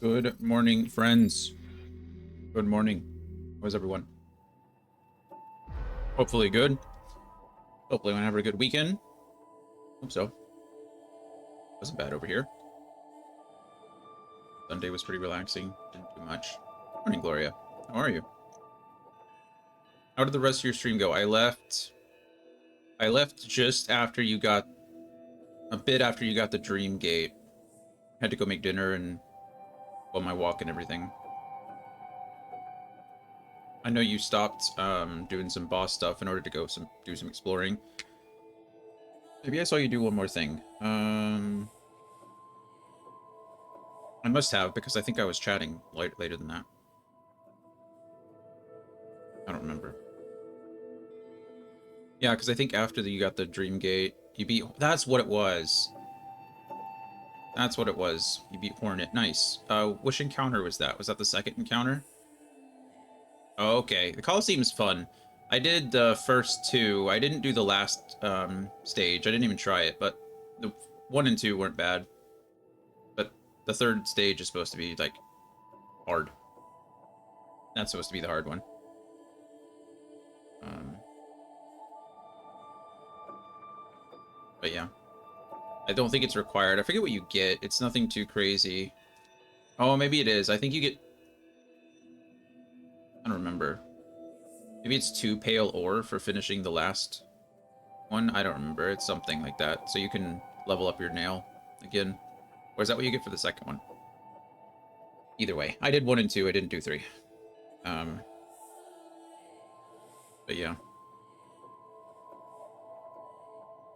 Good morning, friends. Good morning. How's everyone? Hopefully good. Hopefully everyone have a good weekend. Hope so. Wasn't bad over here. Sunday was pretty relaxing. Didn't do much. Morning, Gloria. How are you? How did the rest of your stream go? I left just after you got a bit after you got the Dream Gate. Had to go make dinner and on my walk and everything. I know you stopped doing some boss stuff in order to go do some exploring. Maybe I saw you do one more thing. I must have, because I think I was chatting later than that. I don't remember. Yeah, because I think after you got the Dream Gate, you beat... That's what it was. That's what it was. You beat Hornet. Nice. Which encounter was that? Was that the second encounter? Oh, okay. The Coliseum is fun. I did the first two. I didn't do the last stage. I didn't even try it, but the 1 and 2 weren't bad. But the third stage is supposed to be, like, hard. That's supposed to be the hard one. But yeah. I don't think it's required. I forget what you get. It's nothing too crazy. Oh, maybe it is. I think you get... I don't remember. Maybe it's 2 pale ore for finishing the last one. I don't remember. It's something like that. So you can level up your nail again. Or is that what you get for the second one? Either way. I did 1 and 2. I didn't do 3. But yeah.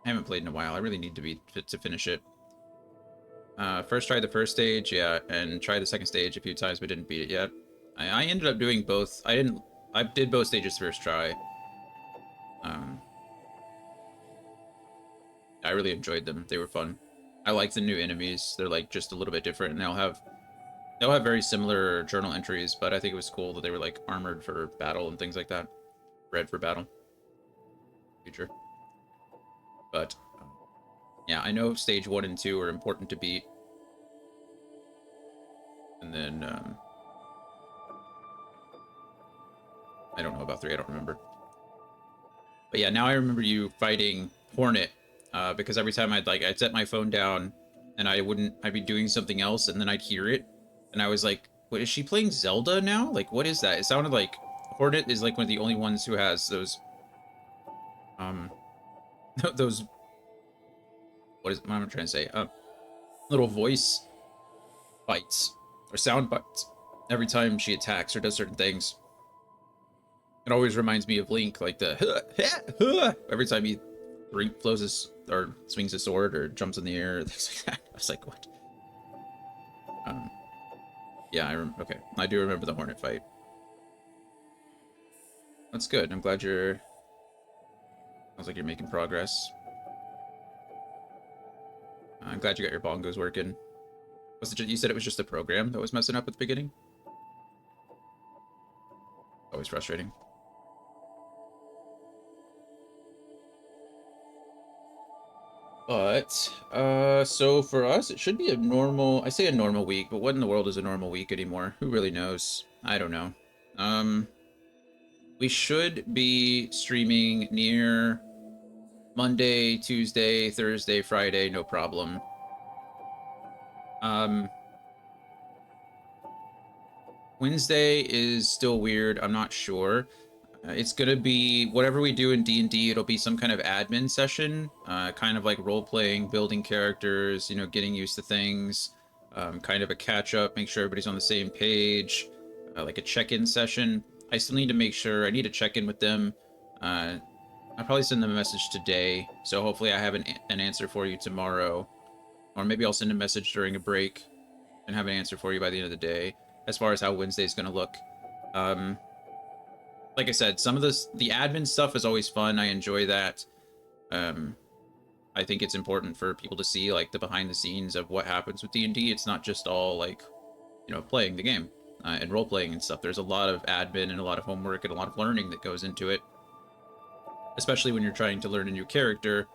I haven't played in a while. I really need to be fit to finish it. First tried the first stage, yeah, and tried the second stage a few times, but didn't beat it yet. I ended up doing both. I did both stages first try. I really enjoyed them. They were fun. I like the new enemies. They're like just a little bit different, and they'll have very similar journal entries, but I think it was cool that they were like armored for battle and things like that. Red for battle. Future. But yeah, I know stage 1 and 2 are important to beat. And then I don't know about 3, I don't remember. But yeah, now I remember you fighting Hornet, because every time I'd set my phone down and I'd be doing something else and then I'd hear it and I was like, what, is she playing Zelda now? Like, what is that? It sounded like Hornet is like one of the only ones who has those those, what am I trying to say? Little voice bites or sound bites every time she attacks or does certain things. It always reminds me of Link, like the every time he flows his or swings his sword or jumps in the air. Things like that. I was like, what? Yeah, okay. I do remember the Hornet fight. That's good. I'm glad you're. Sounds like you're making progress. I'm glad you got your bongos working. Was it you said it was just a program that was messing up at the beginning? Always frustrating. But, so for us, it should be a normal, I say a normal week, but what in the world is a normal week anymore? Who really knows? I don't know. We should be streaming near Monday, Tuesday, Thursday, Friday, no problem. Wednesday is still weird. I'm not sure. It's gonna be whatever we do in D&D. It'll be some kind of admin session, kind of like role-playing, building characters, you know, getting used to things, kind of a catch-up, make sure everybody's on the same page, like a check-in session. I still need to make sure. I need to check in with them. I'll probably send them a message today, so hopefully I have an answer for you tomorrow, or maybe I'll send a message during a break and have an answer for you by the end of the day as far as how Wednesday's gonna look. Like I said, some of the admin stuff is always fun. I enjoy that. I think it's important for people to see like the behind the scenes of what happens with D&D. It's not just all like, you know, playing the game and role playing and stuff. There's a lot of admin and a lot of homework and a lot of learning that goes into it, especially when you're trying to learn a new character,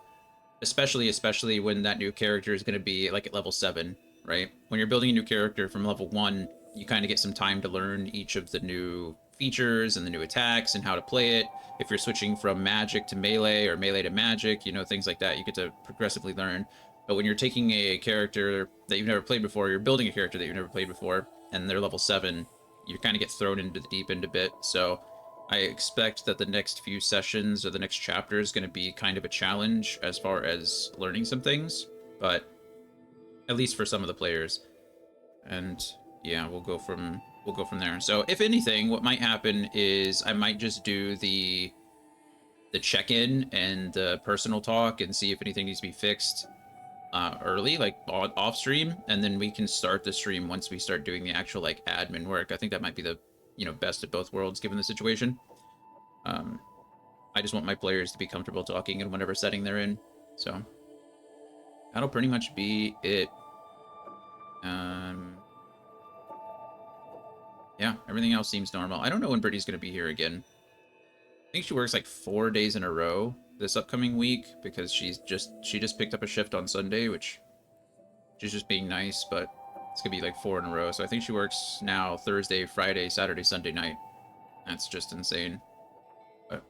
especially when that new character is going to be like at level 7. right? When you're building a new character from level 1, you kind of get some time to learn each of the new features and the new attacks and how to play it. If you're switching from magic to melee or melee to magic, you know, things like that, you get to progressively learn. But when you're taking a character that you've never played before, you're building a character that you've never played before, and they're level 7, you kind of get thrown into the deep end a bit. So I expect that the next few sessions or the next chapter is going to be kind of a challenge as far as learning some things, but at least for some of the players. And yeah, we'll go from there. So if anything, what might happen is I might just do the check-in and the personal talk and see if anything needs to be fixed early, like off stream, and then we can start the stream once we start doing the actual like admin work. I think that might be the, you know, best of both worlds given the situation. I just want my players to be comfortable talking in whatever setting they're in. So that'll pretty much be it. Yeah, everything else seems normal. I don't know when Brittany's going to be here again. I think she works like 4 days in a row this upcoming week because she just picked up a shift on Sunday, which she's just being nice, but it's going to be like 4 in a row. So I think she works now Thursday, Friday, Saturday, Sunday night. That's just insane. But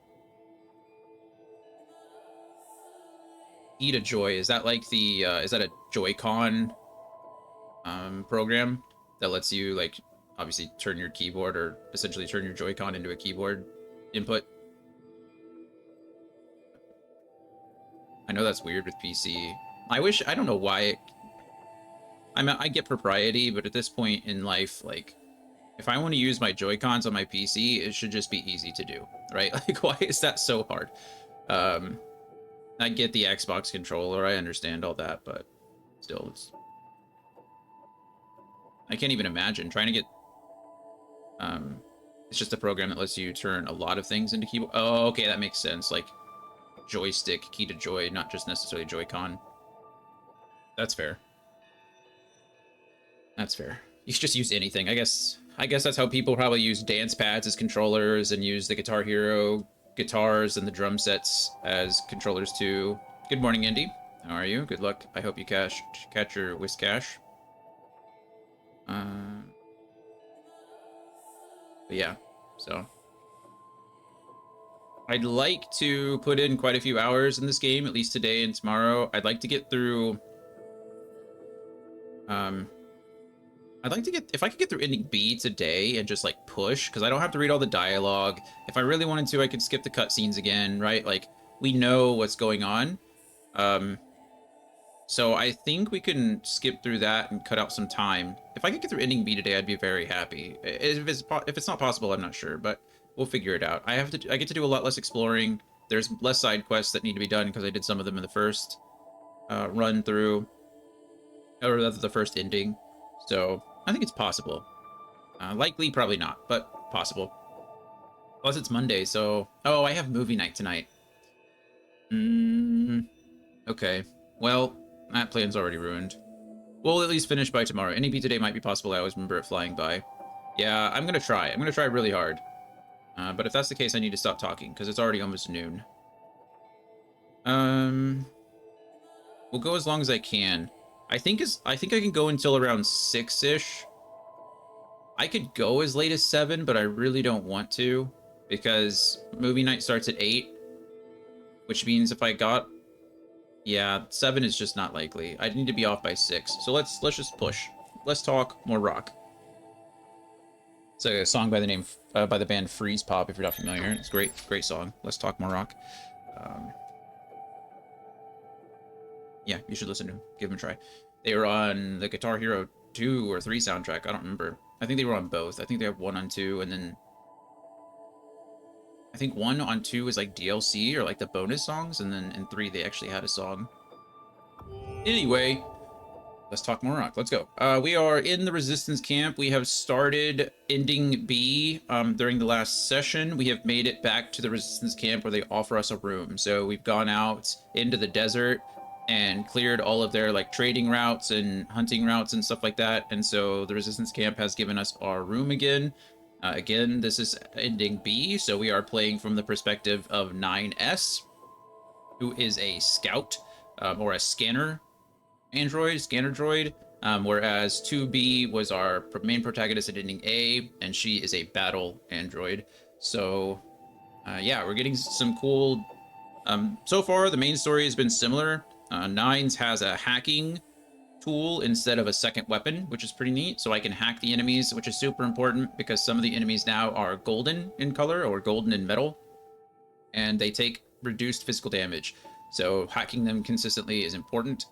Eat a Joy, is that like the is that a Joy-Con program that lets you like obviously turn your keyboard or essentially turn your Joy-Con into a keyboard input? I know that's weird with PC. I don't know why. I get propriety, but at this point in life, like, if I want to use my Joy-Cons on my PC, it should just be easy to do, right? Like, why is that so hard? I get the Xbox controller, I understand all that, but still, I can't even imagine trying to get, it's just a program that lets you turn a lot of things into keyboard. Oh, okay, that makes sense. Like, joystick, key to joy, not just necessarily Joy-Con. That's fair. That's fair. You should just use anything. I guess that's how people probably use dance pads as controllers and use the Guitar Hero guitars and the drum sets as controllers too. Good morning, Indy. How are you? Good luck. I hope you catch your Whiscash. But yeah, so I'd like to put in quite a few hours in this game, at least today and tomorrow. I'd like to get through I'd like to get, if I could get through ending B today and just like push, because I don't have to read all the dialogue. If I really wanted to, I could skip the cutscenes again, right? Like, we know what's going on. So I think we can skip through that and cut out some time. If I could get through ending B today, I'd be very happy. If it's not possible, I'm not sure, but we'll figure it out. I get to do a lot less exploring. There's less side quests that need to be done because I did some of them in the first run through, or the first ending. So I think it's possible. Likely, probably not, but possible. Plus, it's Monday, so... Oh, I have movie night tonight. Okay. Well, that plan's already ruined. We'll at least finish by tomorrow. NEP today might be possible. I always remember it flying by. Yeah, I'm gonna try. I'm gonna try really hard. But if that's the case, I need to stop talking, because it's already almost noon. We'll go as long as I can. I think I can go until around 6-ish. I could go as late as 7, but I really don't want to, because movie night starts at 8, which means if I got... Yeah, 7 is just not likely. I need to be off by 6, so let's just push. Let's talk more rock. It's a song by the name by the band Freeze Pop, if you're not familiar. It's a great song. Let's talk more rock. Yeah, you should listen to them. Give them a try. They were on the Guitar Hero 2 or 3 soundtrack. I don't remember. I think they were on both. I think they have 1 on 2, and then... I think 1 on 2 is like DLC, or like the bonus songs, and then in 3 they actually had a song. Anyway, let's talk more rock. Let's go. We are in the Resistance camp. We have started ending B during the last session. We have made it back to the Resistance camp where they offer us a room. So we've gone out into the desert and cleared all of their like trading routes and hunting routes and stuff like that. And so the Resistance camp has given us our room again. Again, this is ending B, so we are playing from the perspective of 9S, who is a scout or a scanner droid. Whereas 2B was our main protagonist at ending A, and she is a battle android. So, yeah, we're getting some cool. So far, the main story has been similar. Nines has a hacking tool instead of a second weapon, which is pretty neat. So I can hack the enemies, which is super important because some of the enemies now are golden in color or golden in metal, and they take reduced physical damage. So hacking them consistently is important.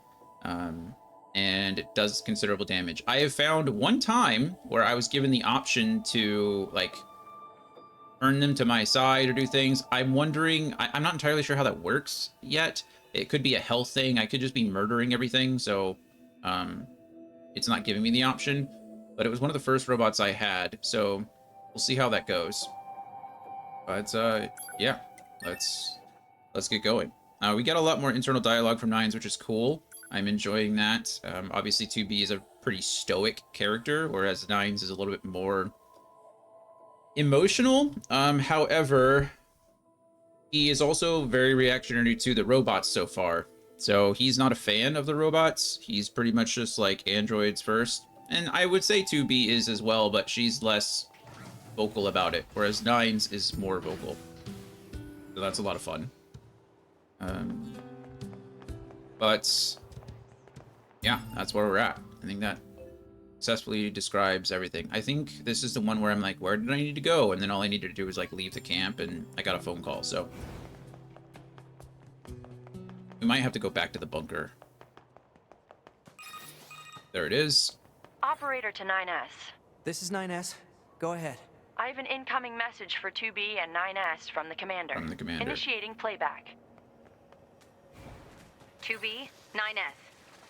And it does considerable damage. I have found one time where I was given the option to like turn them to my side or do things. I'm wondering, I'm not entirely sure how that works yet. It could be a health thing. I could just be murdering everything. So it's not giving me the option, but it was one of the first robots I had. So we'll see how that goes. But yeah, let's get going. We got a lot more internal dialogue from Nines, which is cool. I'm enjoying that. Obviously, 2B is a pretty stoic character, whereas Nines is a little bit more emotional. However, he is also very reactionary to the robots so far. So he's not a fan of the robots. He's pretty much just like androids first. And I would say 2B is as well, but she's less vocal about it, whereas Nines is more vocal. So that's a lot of fun. But yeah, that's where we're at. I think that successfully describes everything. I think this is the one where I'm like, where did I need to go? And then all I needed to do was like leave the camp, and I got a phone call. So we might have to go back to the bunker. There it is. Operator to 9S. This is 9S. Go ahead. I have an incoming message for 2B and 9S from the commander. From the commander. Initiating playback. 2B, 9S.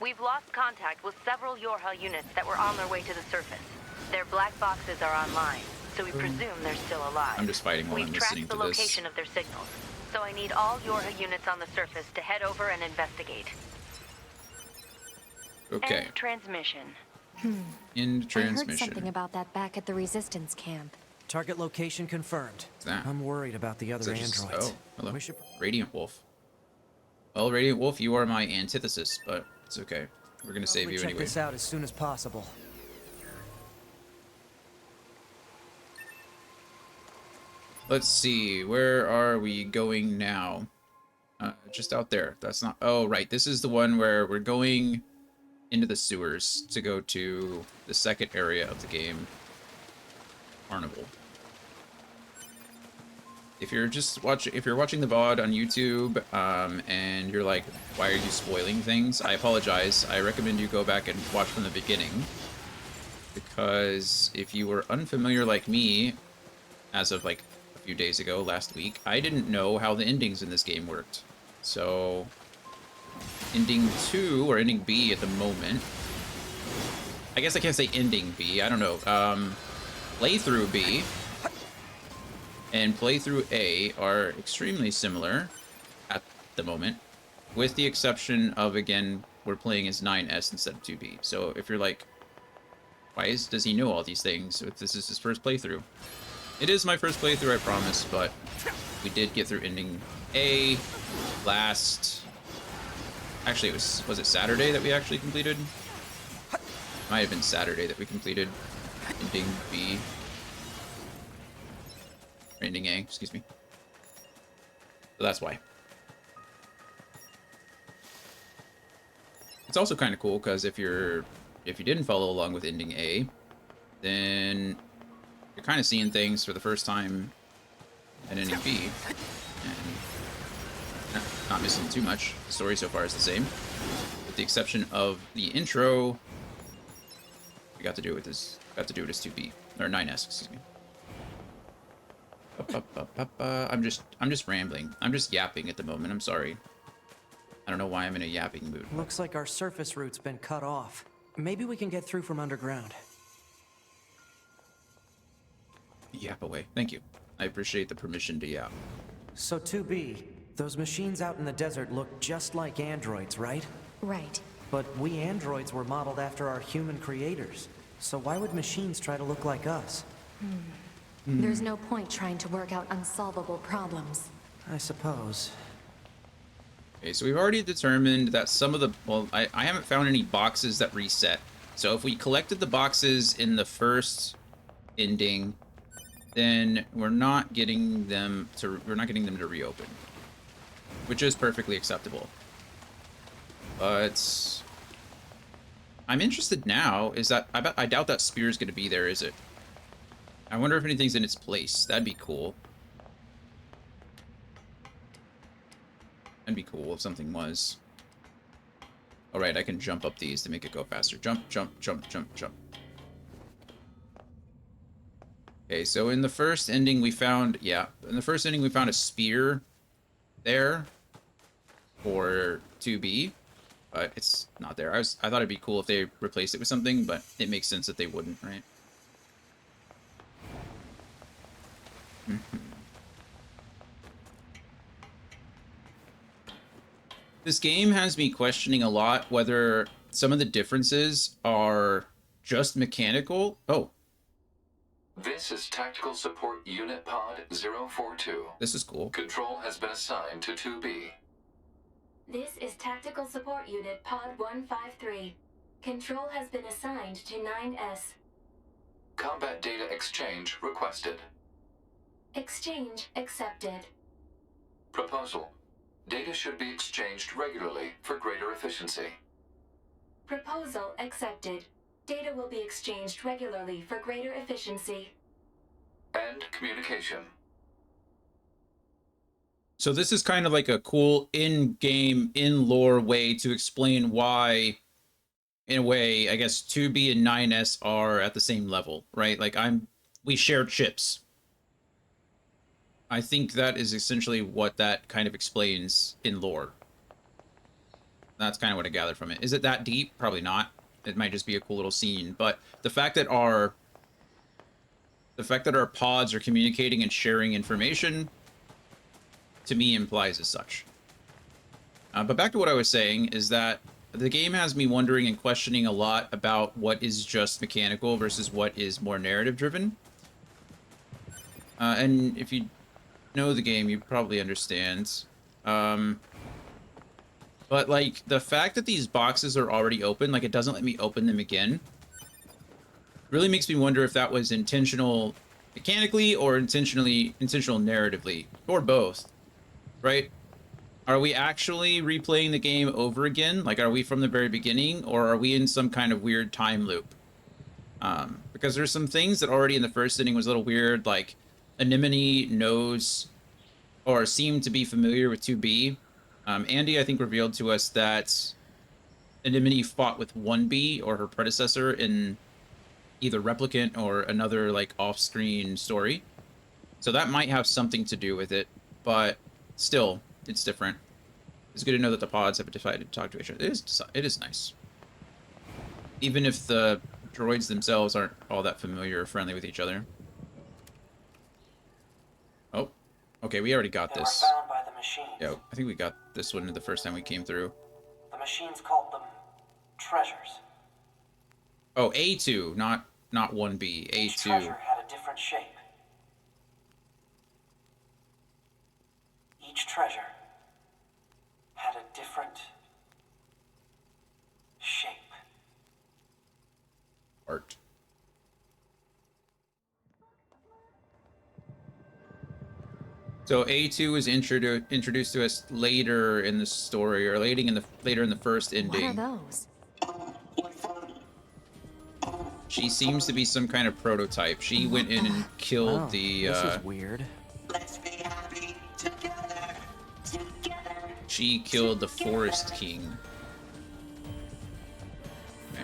We've lost contact with several Yorha units that were on their way to the surface. Their black boxes are online, so we presume they're still alive. I'm just fighting while I'm We've listening tracked the to this. location of their signals, so I need all Yorha units on the surface to head over and investigate. Okay. End transmission. End I transmission. heard something about that back at the resistance camp. Target location confirmed. What's that? I'm worried about the Is other that just- androids. oh, hello. We should... Radiant Wolf. Well, Radiant Wolf, you are my antithesis, but it's okay. We're gonna save you check anyway. this out as soon as possible. Let's see, where are we going now? Just out there. That's not... Oh, right. This is the one where we're going into the sewers to go to the second area of the game. Carnival. If you're watching the VOD on YouTube, and you're like, why are you spoiling things? I apologize. I recommend you go back and watch from the beginning. Because if you were unfamiliar like me, as of like a few days ago, last week, I didn't know how the endings in this game worked. So, ending 2, or ending B at the moment. I guess I can't say ending B, I don't know. Playthrough B and playthrough A are extremely similar at the moment, with the exception of, again, we're playing as 9S instead of 2B. So if you're like, why does he know all these things if this is his first playthrough? It is my first playthrough, I promise, but we did get through ending A last... Actually, was it Saturday that we actually completed? Might have been Saturday that we completed ending B. Or ending A, excuse me. So that's why. It's also kind of cool because if you didn't follow along with ending A, then you're kind of seeing things for the first time at ending B, and not missing too much. The story so far is the same, with the exception of the intro. We got to do it as 2B or 9S, excuse me. I'm just rambling. I'm just yapping at the moment. I'm sorry. I don't know why I'm in a yapping mood. Looks like our surface route's been cut off. Maybe we can get through from underground. Yap away. Thank you. I appreciate the permission to yap. So 2B, those machines out in the desert look just like androids, right? Right. But we androids were modeled after our human creators. So why would machines try to look like us? There's no point trying to work out unsolvable problems. I suppose. Okay, so we've already determined that some of the... Well, I haven't found any boxes that reset. So if we collected the boxes in the first ending, then we're not getting them to reopen, which is perfectly acceptable. But I'm interested now. Is that I doubt that spear is going to be there, is it? I wonder if anything's in its place. That'd be cool. That'd be cool if something was. All right, I can jump up these to make it go faster. Jump, jump, jump, jump, jump. Okay, so in the first ending we found, a spear there for 2B, but it's not there. I thought it'd be cool if they replaced it with something, but it makes sense that they wouldn't, right? This game has me questioning a lot whether some of the differences are just mechanical. Oh. This is Tactical Support Unit Pod 042. This is cool. Control has been assigned to 2B. This is Tactical Support Unit Pod 153. Control has been assigned to 9S. Combat data exchange requested. Exchange accepted. Proposal. Data should be exchanged regularly for greater efficiency. Proposal accepted. Data will be exchanged regularly for greater efficiency. End communication. So this is kind of like a cool in-game, in-lore way to explain why, in a way, I guess 2B and 9S are at the same level, right? Like we share chips. I think that is essentially what that kind of explains in lore. That's kind of what I gathered from it. Is it that deep? Probably not. It might just be a cool little scene. But the fact that our pods are communicating and sharing information, to me, implies as such. But back to what I was saying is that the game has me wondering and questioning a lot about what is just mechanical versus what is more narrative driven. And if you know the game, you probably understand. But like the fact that these boxes are already open, like it doesn't let me open them again, really makes me wonder if that was intentional mechanically or intentional narratively, or both, right? Are we actually replaying the game over again? Like, are we from the very beginning, or are we in some kind of weird time loop? Because there's some things that already in the first inning was a little weird, like Anemone knows or seemed to be familiar with 2B. Andy, I think, revealed to us that Anemone fought with 1B, or her predecessor, in either Replicant or another, like, off-screen story. So that might have something to do with it, but still, it's different. It's good to know that the pods have decided to talk to each other. It is nice. Even if the droids themselves aren't all that familiar or friendly with each other. Oh, okay, we already got this. They were found by the machines. Yeah, I think we got this one the first time we came through. The machines called them treasures. Oh, A2, not 1B. Each A2. treasure had a different shape. Each treasure had a different shape. Art. So A2 was introduced to us later in the story, or later in the first ending. What are those? She seems to be some kind of prototype. She went in and killed the. This is weird. Let's be happy together. She killed the Forest King. Okay.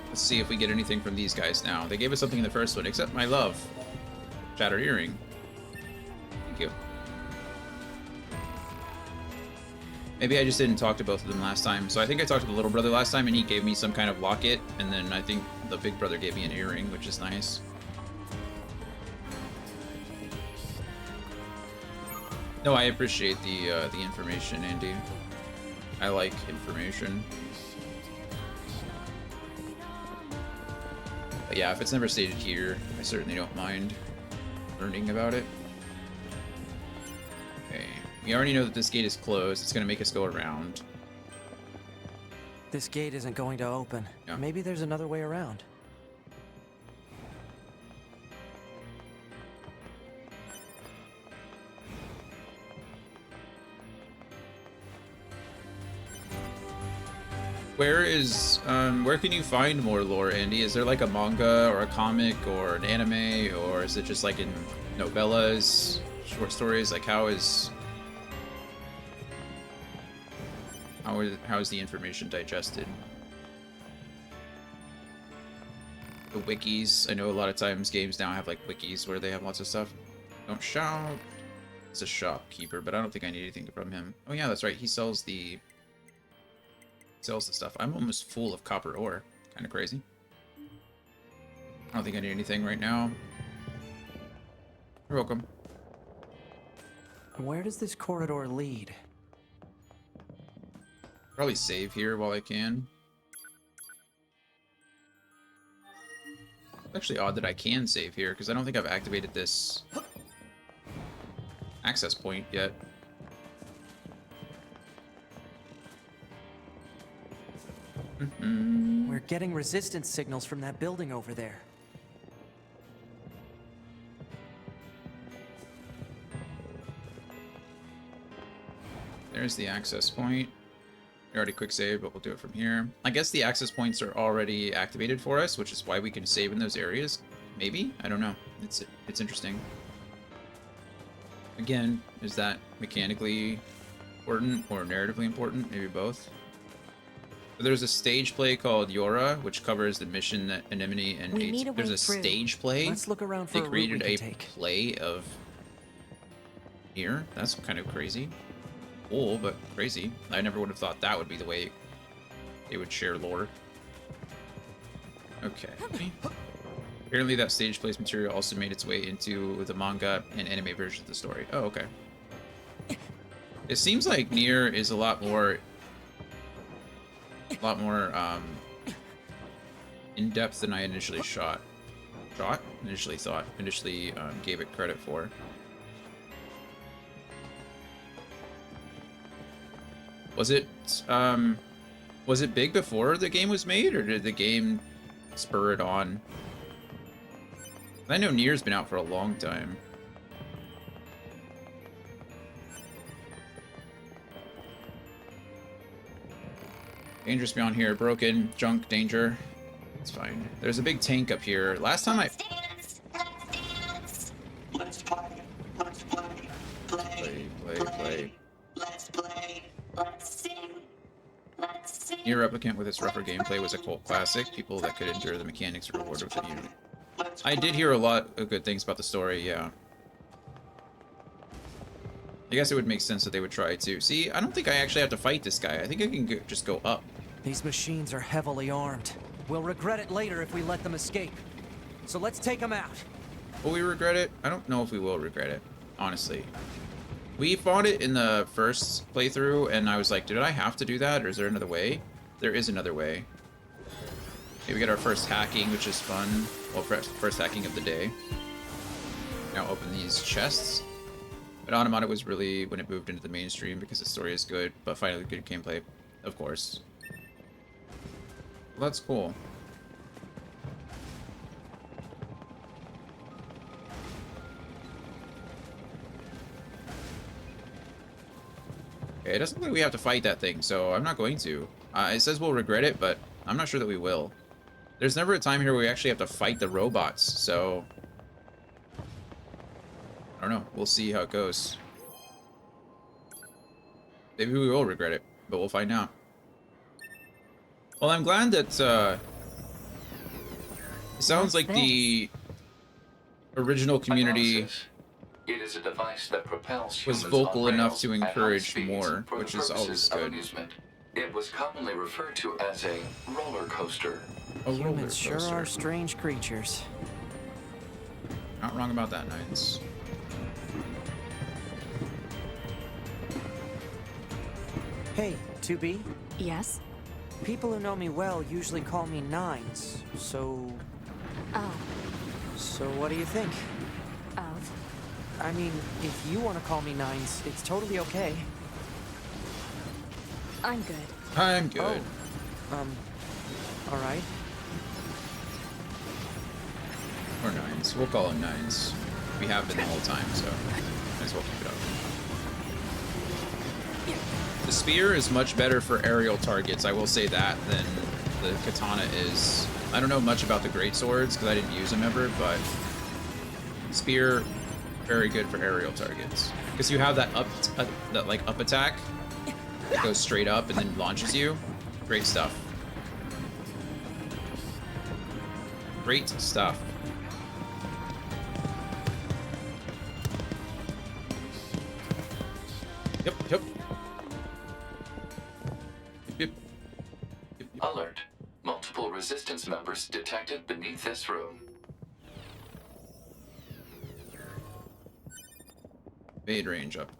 Let's see if we get anything from these guys now. They gave us something in the first one, except my love. Shattered earring. Thank you. Maybe I just didn't talk to both of them last time. So I think I talked to the little brother last time and he gave me some kind of locket, and then I think the big brother gave me an earring, which is nice. No, I appreciate the information, Andy. I like information. But yeah, if it's never stated here, I certainly don't mind learning about it. Okay, we already know that this gate is closed. It's gonna make us go around. This gate isn't going to open. Yeah. Maybe there's another way around. Where can you find more lore, Andy? Is there like a manga or a comic or an anime, or is it just like in novellas, short stories? Like how is the information digested? The wikis. I know a lot of times games now have like wikis where they have lots of stuff. Don't shout. It's a shopkeeper, but I don't think I need anything from him. Oh yeah, that's right. He sells the stuff. I'm almost full of copper ore. Kind of crazy. I don't think I need anything right now. You're welcome. Where does this corridor lead? Probably save here while I can. It's actually odd that I can save here, because I don't think I've activated this access point yet. We're getting resistance signals from that building over there. There's the access point. We already quick saved, but we'll do it from here. I guess the access points are already activated for us, which is why we can save in those areas. Maybe? I don't know. It's interesting. Again, is that mechanically important or narratively important? Maybe both. But there's a stage play called Yora, which covers the mission Anemone and We need a there's way a through. stage play. Let's look around for They a route created we a can take. play of here. That's kind of crazy. Cool, but crazy. I never would have thought that would be the way they would share lore. Okay. Apparently that stage plays material also made its way into the manga and anime version of the story. Oh, okay. It seems like Nier is a lot more in-depth than I initially gave it credit for. Was it big before the game was made, or did the game spur it on? I know Nier's been out for a long time. Dangerous beyond here. Broken. Junk. Danger. It's fine. There's a big tank up here. Last time Let's dance! Let's dance! Let's play! Let's play! Play! Play. Let's play! Let's sing! Let's sing! Nier Replicant with its rougher gameplay was a cult classic. People that could endure the mechanics are rewarded with a unit. I did hear a lot of good things about the story, yeah. I guess it would make sense that they would try to. See, I don't think I actually have to fight this guy. I think I can just go up. These machines are heavily armed. We'll regret it later if we let them escape. So let's take them out. Will we regret it? I don't know if we will regret it, honestly. We fought it in the first playthrough, and I was like, did I have to do that, or is there another way? There is another way. Okay, we get our first hacking, which is fun. Well, first hacking of the day. Now open these chests. But Automata was really when it moved into the mainstream because the story is good, but finally good gameplay, of course. Well, that's cool. Okay, it doesn't look like we have to fight that thing, so I'm not going to. It says we'll regret it, but I'm not sure that we will. There's never a time here where we actually have to fight the robots, so... I don't know. We'll see how it goes. Maybe we will regret it, but we'll find out. Well, I'm glad that, it sounds like the original community Analysis. It is a device that propels was humans vocal on enough rails to at high encourage speeds more, for the which is purposes always of good. amusement. It was commonly referred to as a roller coaster. A roller Humans sure coaster. are strange creatures. Not wrong about that, Knights. Hey, 2B? Yes? People who know me well usually call me Nines, so... Oh, So what do you think? of? I mean, if you want to call me Nines, it's totally okay. I'm good. I'm good. Alright. Or 9s. We'll call them 9s. We have been the whole time, so might as well keep it up. The spear is much better for aerial targets, I will say that, than the katana is. I don't know much about the great swords because I didn't use them ever, but spear, very good for aerial targets. Because you have that up attack that goes straight up and then launches you. Great stuff. Great stuff. Yep, yep. Yep. Yep. Alert. Multiple resistance members detected beneath this room. Fade range up.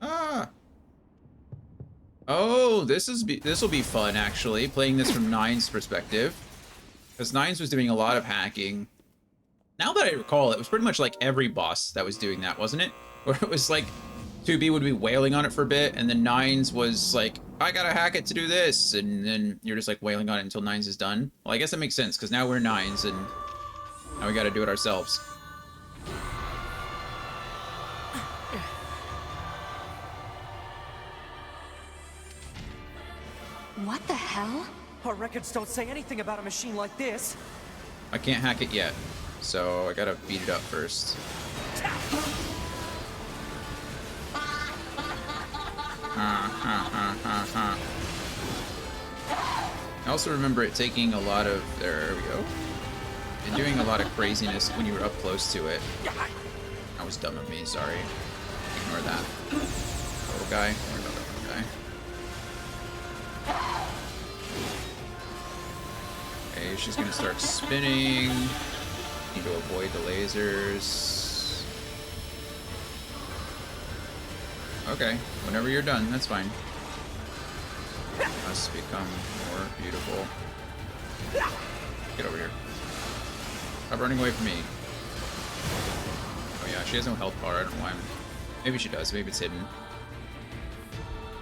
Ah. Oh, this will be fun actually. Playing this from 9's perspective, because 9's was doing a lot of hacking. Now that I recall, it was pretty much like every boss that was doing that, wasn't it? Where it was like 2B would be wailing on it for a bit, and then 9's was like, I gotta hack it to do this, and then you're just like wailing on it until 9's is done. Well, I guess that makes sense because now we're 9's and now we gotta do it ourselves. What the hell? Our records don't say anything about a machine like this. I can't hack it yet, so I gotta beat it up first. I also remember it taking a lot of... There we go. And doing a lot of craziness when you were up close to it. That was dumb of me, sorry. Ignore that. Little guy. Ignore that little guy. Okay, she's gonna start spinning. Need to avoid the lasers. Okay, whenever you're done, that's fine. Must become more beautiful. Get over here. Stop running away from me. Oh yeah, she has no health bar. I don't know why. Maybe she does. Maybe it's hidden.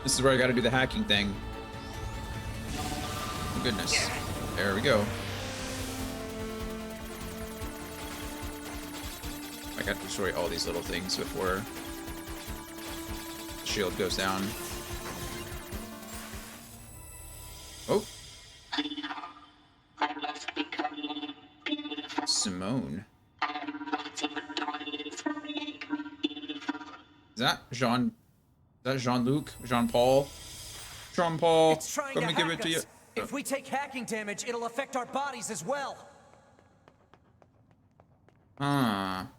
This is where I gotta do the hacking thing. Oh goodness. There we go. I gotta destroy all these little things before the shield goes down. Oh. Simone. Is that Jean-Luc? Jean-Paul? Jean-Paul, It's trying let to me give hack it to you. us. If we take hacking damage, it'll affect our bodies as well.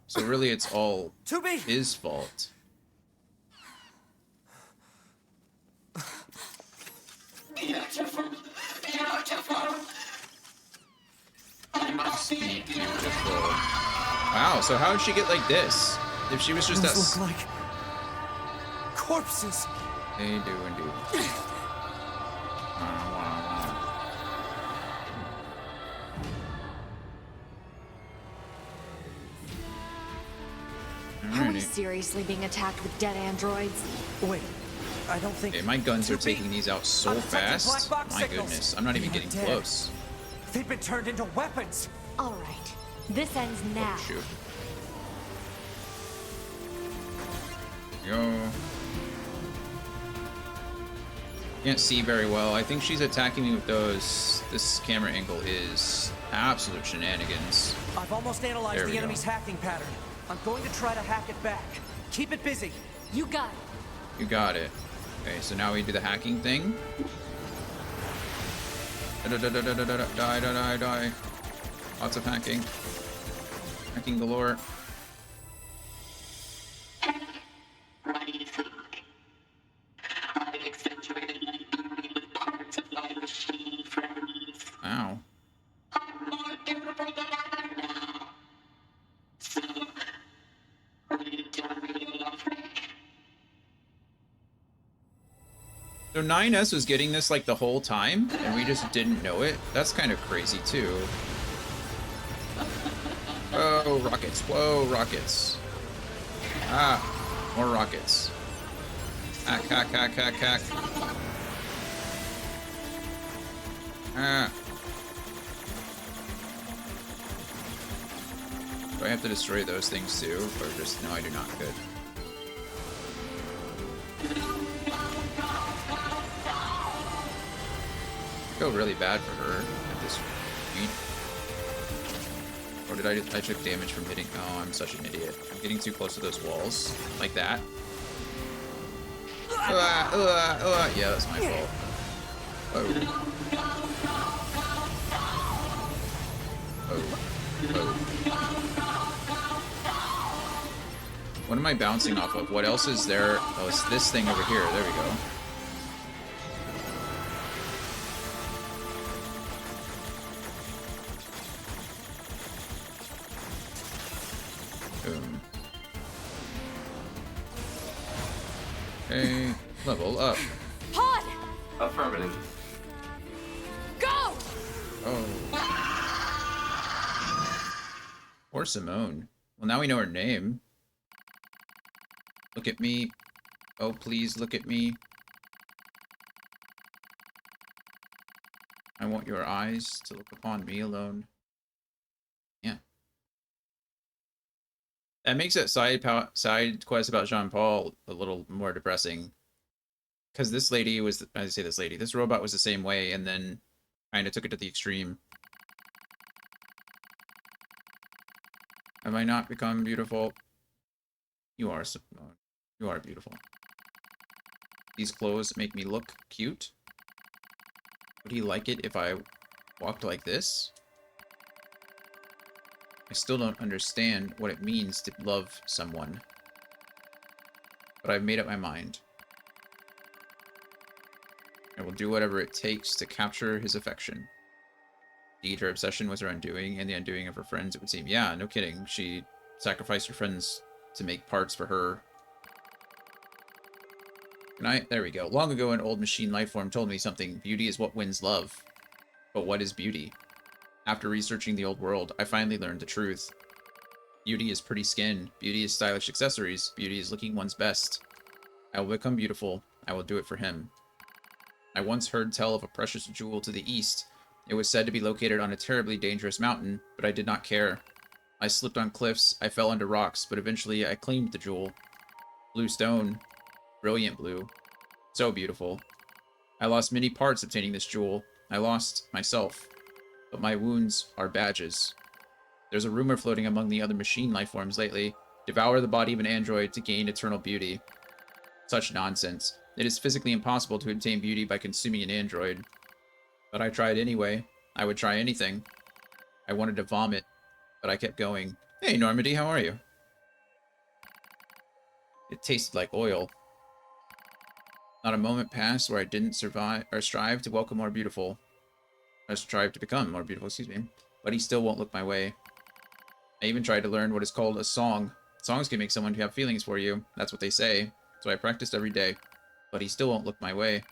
So really it's all 2B! his fault. Beautiful. Beautiful. I must be Beautiful. Wow, so how did she get like this? If she was just that... Those look like corpses. They do indeed. Are we Alrighty. seriously being attacked with dead androids? Wait, I don't think... Okay, my guns are 2B. taking these out so I'm detecting fast. black box My signals. goodness, I'm not even They are getting dead. close. They've been turned into weapons. All right. This ends now. Oh, shoot. There we go. Can't see very well. I think she's attacking me with those. This camera angle is absolute shenanigans. I've almost There analyzed we the go. enemy's hacking pattern. I'm going to try to hack it back. Keep it busy. You got it. You got it. Okay, so now we do the hacking thing. Die. Lots of hacking. Hacking galore. What do you think? I've accentuated my beauty with parts of my machine friends. Wow. I'm more beautiful than ever now. So, will you tell me you love me? So 9S was getting this like the whole time, and we just didn't know it. That's kind of crazy too. Whoa, rockets. Whoa, rockets. Ah, more rockets. Hack, hack, hack, hack, hack. Ah. Do I have to destroy those things too? Or just, no, I do not. Good. I feel really bad for her at this speed. Or did I took damage from hitting? Oh, I'm such an idiot. I'm getting too close to those walls. Like that. Yeah, that's my fault. Oh. Oh. What am I bouncing off of? What else is there? Oh, it's this thing over here. There we go. Boom. Okay, level up. Pod! Affirmative. Go! Oh. Or Simone. Well, now we know her name. Look at me. Oh, please look at me. I want your eyes to look upon me alone. Yeah. That makes that side quest about Jean-Paul a little more depressing. Because this lady was, I say this lady, this robot was the same way, and then kind of took it to the extreme. Have I not become beautiful? You are, Simone. You are beautiful. These clothes make me look cute. Would he like it if I walked like this? I still don't understand what it means to love someone. But I've made up my mind. I will do whatever it takes to capture his affection. Indeed, her obsession was her undoing, and the undoing of her friends, it would seem. Yeah, no kidding. She sacrificed her friends to make parts for her. There we go. Long ago, an old machine lifeform told me something. Beauty is what wins love. But what is beauty? After researching the old world, I finally learned the truth. Beauty is pretty skin. Beauty is stylish accessories. Beauty is looking one's best. I will become beautiful. I will do it for him. I once heard tell of a precious jewel to the east. It was said to be located on a terribly dangerous mountain, but I did not care. I slipped on cliffs, I fell under rocks, but eventually I claimed the jewel. Blue stone. Brilliant blue. So beautiful. I lost many parts obtaining this jewel. I lost myself. But my wounds are badges. There's a rumor floating among the other machine lifeforms lately. Devour the body of an android to gain eternal beauty. Such nonsense. It is physically impossible to obtain beauty by consuming an android. But I tried anyway. I would try anything. I wanted to vomit, but I kept going. Hey, Normandy, how are you? It tasted like oil. Not a moment passed where I didn't survive or strive to welcome more beautiful. Or strive to become more beautiful, excuse me. But he still won't look my way. I even tried to learn what is called a song. Songs can make someone have feelings for you. That's what they say. So I practiced every day. But he still won't look my way.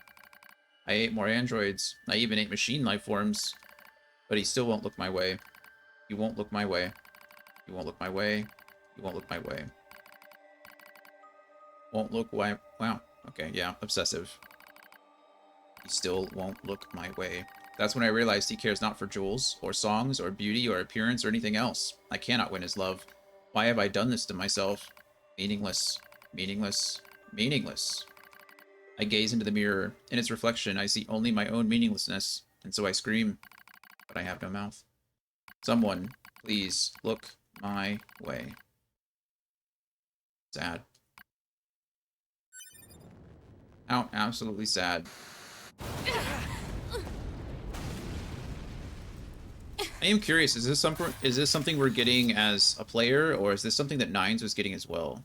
I ate more androids. I even ate machine life forms. But he still won't look my way. He won't look my way. He won't look my way. He won't look my way. Won't look why. Wow. Okay, yeah, obsessive. He still won't look my way. That's when I realized he cares not for jewels, or songs, or beauty, or appearance, or anything else. I cannot win his love. Why have I done this to myself? Meaningless. Meaningless. Meaningless. I gaze into the mirror. In its reflection, I see only my own meaninglessness, and so I scream. But I have no mouth. Someone, please, look my way. Sad. Absolutely sad. I am curious, is this something we're getting as a player, or is this something that Nines was getting as well?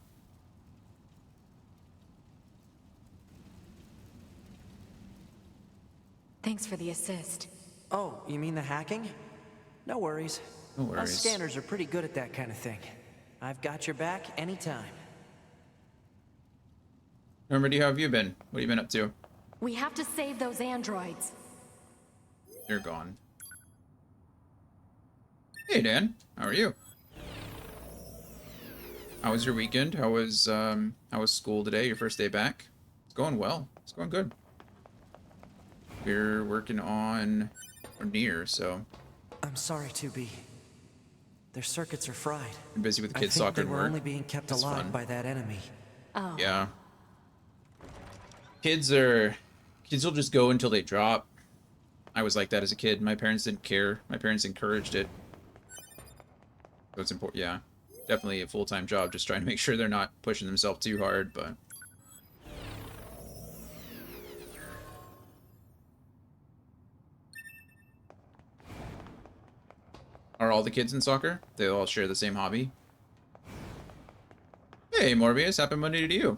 Thanks for the assist. Oh, you mean the hacking? No worries. No worries. Us scanners are pretty good at that kind of thing. I've got your back anytime. Normandy, how have you been? What have you been up to? We have to save those androids. You're gone. Hey, Dan. How are you? How was your weekend? How was school today? Your first day back? What's going well. It's going good. We're working on or near, so I'm sorry, 2B. Their circuits are fried. I'm busy with the I kids' think soccer they and were work. only being kept That's alive fun. by that enemy. Oh. Yeah. Kids will just go until they drop. I was like that as a kid. My parents didn't care. My parents encouraged it. So it's important. Yeah. Definitely a full-time job, just trying to make sure they're not pushing themselves too hard, but are all the kids in soccer? They all share the same hobby? Hey, Morbius, happy Monday to you.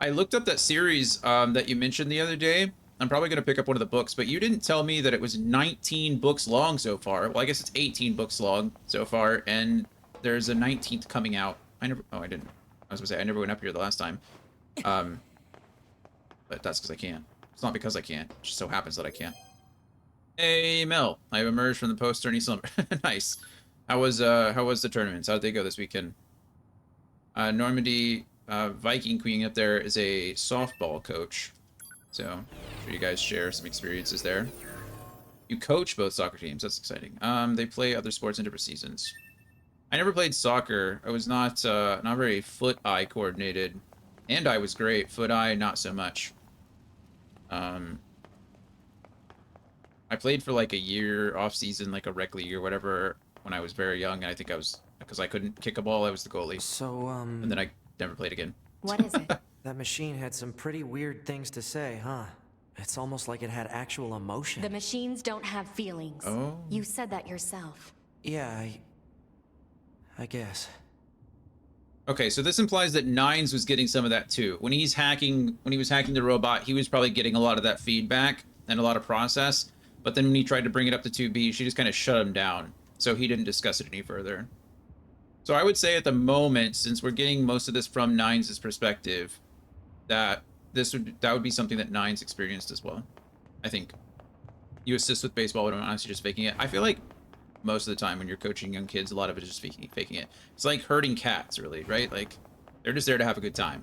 I looked up that series that you mentioned the other day. I'm probably going to pick up one of the books, but you didn't tell me that it was 19 books long so far. Well, I guess it's 18 books long so far, and there's a 19th coming out. I didn't. I was going to say, I never went up here the last time. But that's because I can't. It's not because I can't. It just so happens that I can't. Hey, Mel. I have emerged from the post-tourney slumber. Nice. How was the tournaments? How'd they go this weekend? Normandy Viking Queen up there is a softball coach. So, I'm sure you guys share some experiences there. You coach both soccer teams. That's exciting. They play other sports in different seasons. I never played soccer. I was not very foot-eye coordinated. Hand-eye was great. Foot-eye, not so much. I played for like a year off-season, like a rec league or whatever, when I was very young. And I think I was, because I couldn't kick a ball, I was the goalie. So, And then I never played again. What is it? that machine had some pretty weird things to say, huh? It's almost like it had actual emotion. The machines don't have feelings. Oh. You said that yourself. Yeah, I guess. Okay, so this implies that Nines was getting some of that too. When he was hacking the robot, he was probably getting a lot of that feedback and a lot of process. But then when he tried to bring it up to 2B, she just kind of shut him down. So he didn't discuss it any further. So I would say at the moment, since we're getting most of this from Nines' perspective, that would be something that Nines experienced as well. I think. You assist with baseball, but I'm honestly just faking it. I feel like most of the time when you're coaching young kids, a lot of it is just faking it. It's like herding cats, really, right? Like, they're just there to have a good time.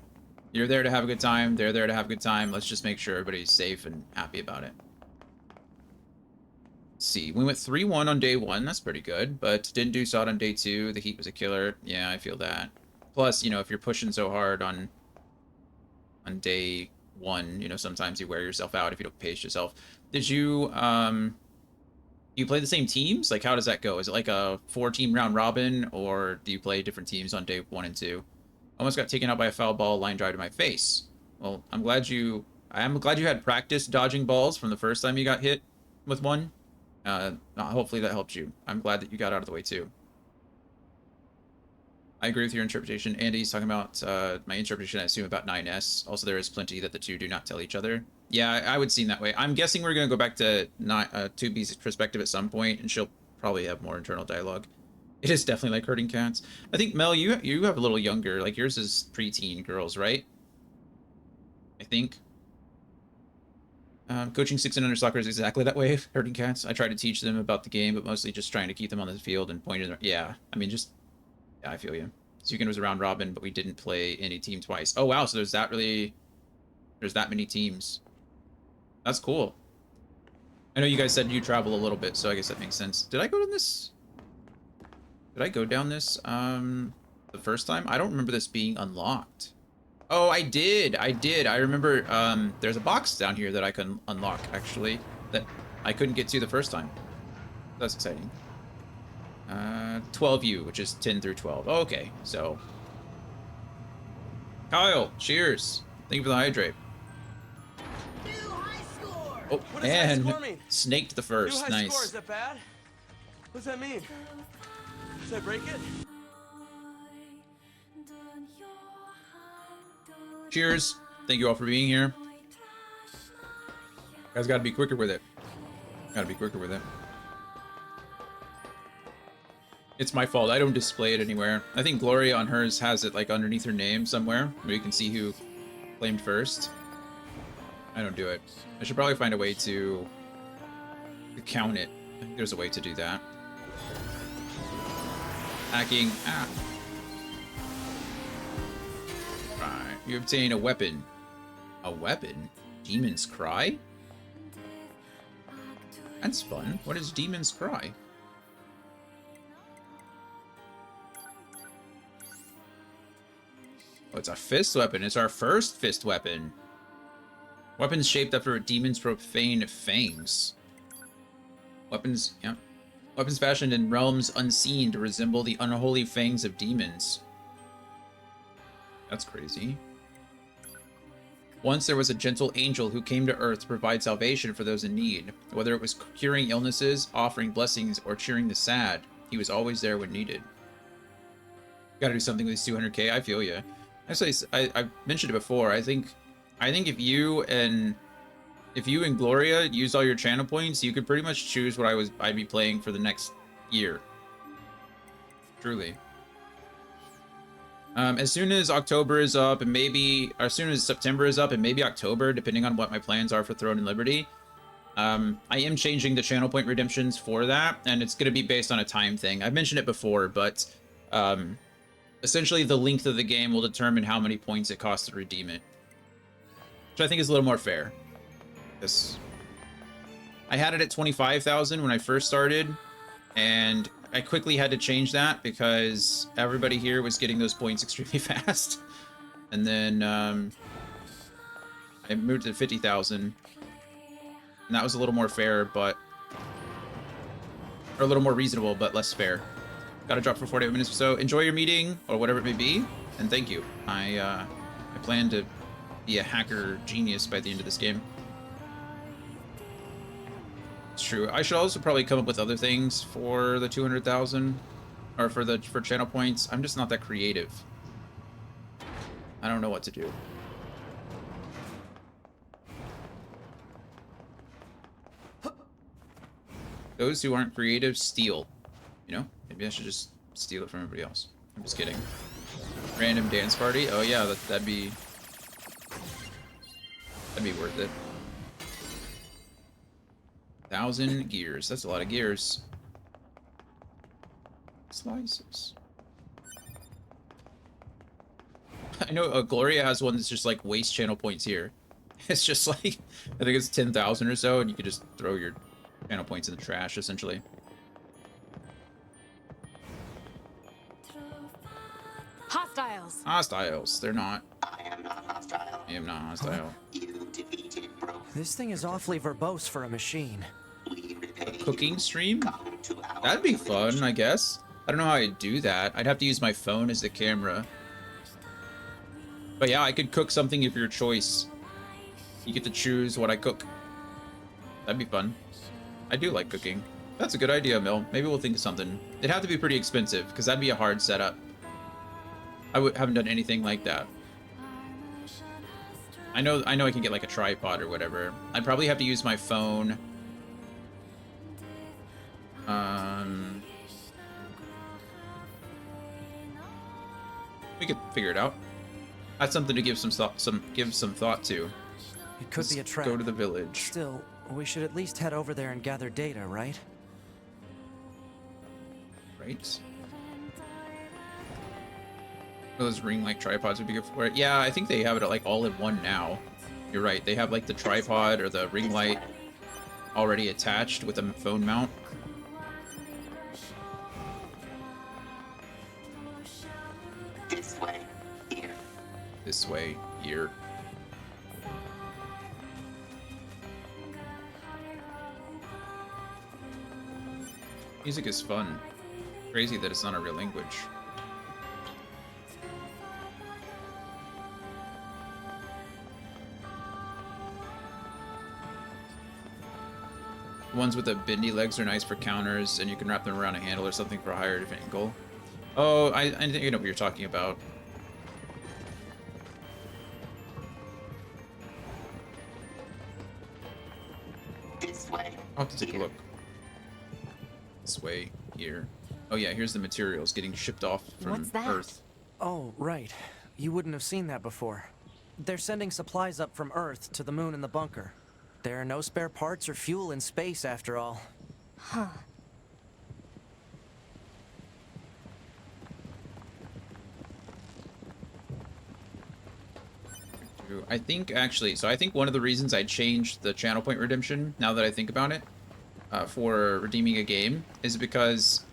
You're there to have a good time. They're there to have a good time. Let's just make sure everybody's safe and happy about it. Let's see. We went 3-1 on day 1. That's pretty good, but didn't do so on day 2. The heat was a killer. Yeah, I feel that. Plus, you know, if you're pushing so hard on day 1, you know, sometimes you wear yourself out if you don't pace yourself. Did you, you play the same teams? Like, how does that go? Is it like a 4-team round robin, or do you play different teams on day 1 and 2? Almost got taken out by a foul ball, line drive to my face. Well, I'm glad you had practice dodging balls from the first time you got hit with one. Hopefully that helped you. I'm glad that you got out of the way too. I agree with your interpretation. Andy's talking about my interpretation, I assume, about 9S. Also, there is plenty that the two do not tell each other. Yeah, I would seem that way. I'm guessing we're going to go back to 2B's perspective at some point, and she'll probably have more internal dialogue. It is definitely like herding cats. I think, Mel, you have a little younger. Like, yours is preteen girls, right? I think. Coaching 6 and under soccer is exactly that way, herding cats. I try to teach them about the game, but mostly just trying to keep them on the field and pointing them. Yeah, I mean, just... Yeah, I feel you. Sukin was a round robin, but we didn't play any team twice. Oh, wow, so there's that many teams. That's cool. I know you guys said you travel a little bit, so I guess that makes sense. Did I go down this? Did I go down this the first time? I don't remember this being unlocked. Oh, I did. I remember there's a box down here that I can unlock, actually, that I couldn't get to the first time. That's exciting. 12U, which is 10 through 12. Oh, okay, so... Kyle, cheers. Thank you for the hydrate. Oh, and snaked the first. Nice. Score, is that bad? What's that mean? Should I break it? Cheers. Thank you all for being here. Guys, gotta be quicker with it. Gotta be quicker with it. It's my fault. I don't display it anywhere. I think Gloria on hers has it like underneath her name somewhere, where you can see who claimed first. I don't do it. I should probably find a way to count it. I think there's a way to do that. Hacking. Ah. Right. You obtain a weapon. A weapon? Demon's Cry? That's fun. What is Demon's Cry? Oh, it's a fist weapon. It's our first fist weapon. Weapons shaped after a demon's profane fangs. Weapons, yeah. Weapons fashioned in realms unseen to resemble the unholy fangs of demons. That's crazy. Once there was a gentle angel who came to Earth to provide salvation for those in need. Whether it was curing illnesses, offering blessings, or cheering the sad, he was always there when needed. Gotta do something with these 200k, I feel ya. Actually, I mentioned it before, I think if you and Gloria used all your channel points, you could pretty much choose what I'd be playing for the next year. Truly. As soon as October is up, and maybe, or as soon as September is up, and maybe October, depending on what my plans are for Throne and Liberty, I am changing the channel point redemptions for that, and it's going to be based on a time thing. I've mentioned it before, but essentially the length of the game will determine how many points it costs to redeem it, which I think is a little more fair. This, I had it at 25,000 when I first started, and I quickly had to change that because everybody here was getting those points extremely fast. And then I moved to 50,000. And that was a little more fair, but... or a little more reasonable, but less fair. Gotta drop for 48 minutes or so. Enjoy your meeting, or whatever it may be, and thank you. I plan to be a hacker genius by the end of this game. It's true. I should also probably come up with other things for the 200,000, or for channel points. I'm just not that creative. I don't know what to do. Those who aren't creative steal. You know? Maybe I should just steal it from everybody else. I'm just kidding. Random dance party? Oh yeah, that'd be worth it. 1,000 gears. That's a lot of gears. Slices. I know Gloria has one that's just like waste channel points here. It's just like, I think it's 10,000 or so, and you could just throw your channel points in the trash, essentially. Hostiles. Hostiles. They're not. I am not hostile. I am not hostile. You defeated Broth. This thing is awfully verbose for a machine. We repay Cooking you. stream? Come to our That'd be village. fun, I guess. I don't know how I'd do that. I'd have to use my phone as the camera. But yeah, I could cook something of your choice. You get to choose what I cook. That'd be fun. I do like cooking. That's a good idea, Mil. Maybe we'll think of something. It'd have to be pretty expensive, because that'd be a hard setup. I haven't done anything like that. I know I can get like a tripod or whatever. I'd probably have to use my phone. We could figure it out. That's something to give some thought to. It could be a trap. Go to the village. Still, we should at least head over there and gather data, right? Right. Those ring light tripods would be good for it. Yeah, I think they have it like all in one now. You're right. They have like the tripod or the ring light already attached with a phone mount. This way. Here. This way, here. Music is fun. Crazy that it's not a real language. The ones with the bendy legs are nice for counters, and you can wrap them around a handle or something for a higher angle. Oh, I think I know what you're talking about. This way. I'll have to take a look. This way, here. Oh yeah, here's the materials getting shipped off from What's that? Earth. Oh, right. You wouldn't have seen that before. They're sending supplies up from Earth to the moon and the bunker. There are no spare parts or fuel in space, after all. Huh. I think actually, so I think one of the reasons I changed the channel point redemption, now that I think about it, for redeeming a game, is because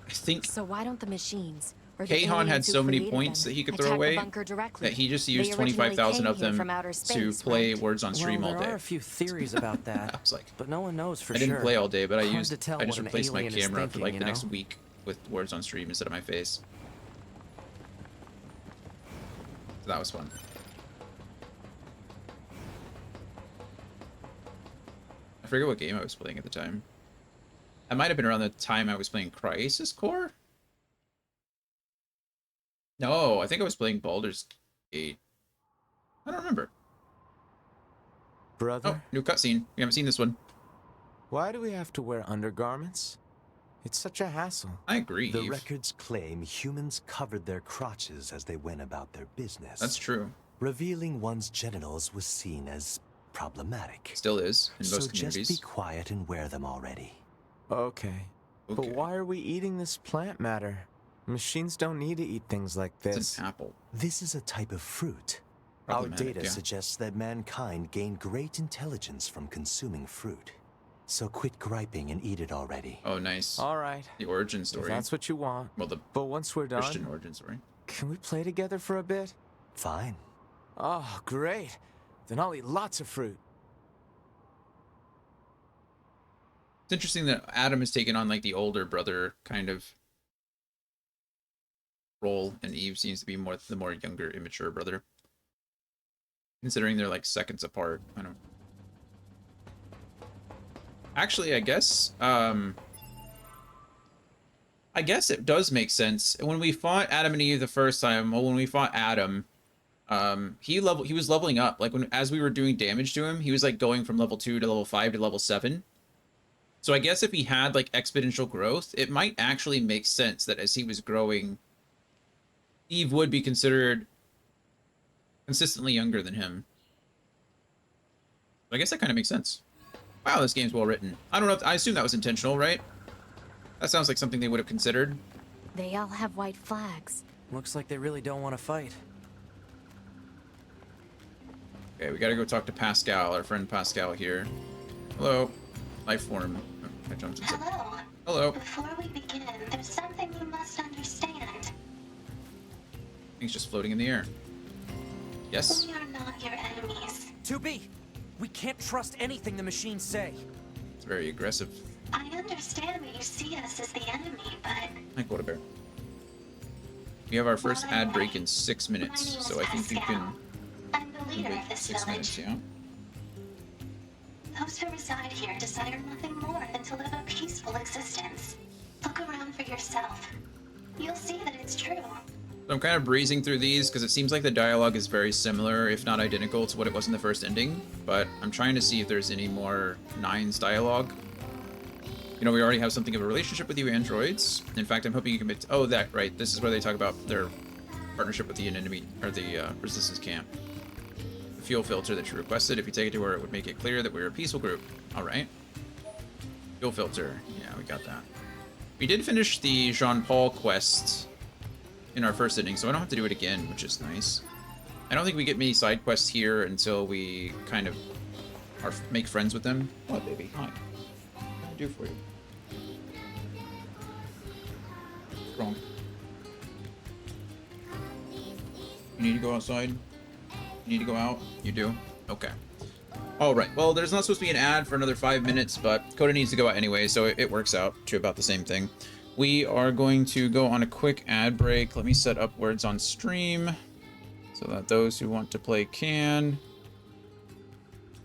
I think So why don't the machines or the Kahan had aliens who so many created points them that he could attack throw the away bunker directly? that he just They used originally 25,000 came of here them from outer to space, play right? Words on Stream Well, all there day. are a few theories about that, I was like, but no one knows for I sure. didn't play all day, but I Hard used to tell I just what an replaced my alien is camera for thinking, like you the next know? week with Words on Stream instead of my face. So that was fun. I forget what game I was playing at the time. That might have been around the time I was playing Crisis Core? No, I think I was playing Baldur's Gate. I don't remember. Brother, Oh, new cutscene. We haven't seen this one. why do we have to wear undergarments? It's such a hassle. I agree. The records claim humans covered their crotches as they went about their business. That's true. Revealing one's genitals was seen as problematic. Still is in most so communities. just be quiet and wear them already. Okay. But why are we eating this plant matter? Machines don't need to eat things like this. It's an apple. This is a type of fruit. Our Problematic, data yeah. suggests that mankind gained great intelligence from consuming fruit. So quit griping and eat it already. Oh, nice. All right. The origin If story. that's what you want. Well, the But once we're done, Christian origin story. can we play together for a bit? Fine. Oh, great. Then I'll eat lots of fruit. It's interesting that Adam has taken on like the older brother kind of role, and Eve seems to be the more younger, immature brother. Considering they're like seconds apart. I don't. Actually, I guess it does make sense. When we fought Adam and Eve the first time, well, when we fought Adam, he was leveling up. Like as we were doing damage to him, he was like going from level 2 to level 5 to level 7. So I guess if he had like exponential growth, it might actually make sense that as he was growing, Eve would be considered consistently younger than him. I guess that kind of makes sense. Wow, this game's well written. I don't know. I assume that was intentional, right? That sounds like something they would have considered. They all have white flags. Looks like they really don't want to fight. Okay, we gotta go talk to Pascal, our friend Pascal here. Hello. Life form. Oh, I jumped inside. Hello. Hello. Before we begin, there's something you must understand. Things just floating in the air. Yes? We are not your enemies. 2B! We can't trust anything the machines say. It's very aggressive. I understand that you see us as the enemy, but Hi, Quota Bear. We have our first ad break in 6 minutes, so I think we can I'm the leader wait of this 6 minutes, village. yeah? Those who reside here desire nothing more than to live a peaceful existence. Look around for yourself. You'll see that it's true. So I'm kind of breezing through these because it seems like the dialogue is very similar, if not identical, to what it was in the first ending. But I'm trying to see if there's any more Nines dialogue. You know, we already have something of a relationship with you androids. In fact, I'm hoping you can... Oh, that, right. This is where they talk about their partnership with the enemy, or the resistance camp. The fuel filter that you requested, if you take it to where it would make it clear that we're a peaceful group. All right. Fuel filter. Yeah, we got that. We did finish the Jean-Paul quest in our first ending, so I don't have to do it again, which is nice. I don't think we get many side quests here until we kind of make friends with them. What, baby? Hi. What can I do for you? What's wrong? You need to go outside? You need to go out? You do? Okay. Alright, well, there's not supposed to be an ad for another 5 minutes, but Coda needs to go out anyway, so it works out to about the same thing. We are going to go on a quick ad break. Let me set up Words on Stream so that those who want to play can.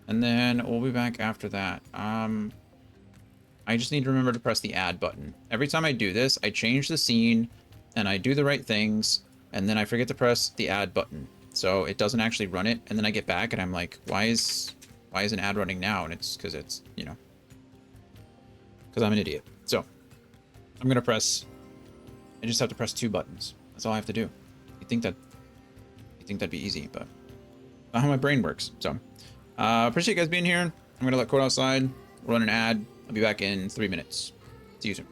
And then we'll be back after that. I just need to remember to press the add button. Every time I do this, I change the scene and I do the right things, and then I forget to press the add button. So it doesn't actually run it, and then I get back and I'm like, why is an ad running now? And it's because it's, you know, because I'm an idiot. So I'm gonna press, I just have to press 2 buttons. That's all I have to do. You'd think that'd be easy, but not how my brain works. So appreciate you guys being here. I'm gonna let Cord outside, run an ad. I'll be back in 3 minutes. See you soon.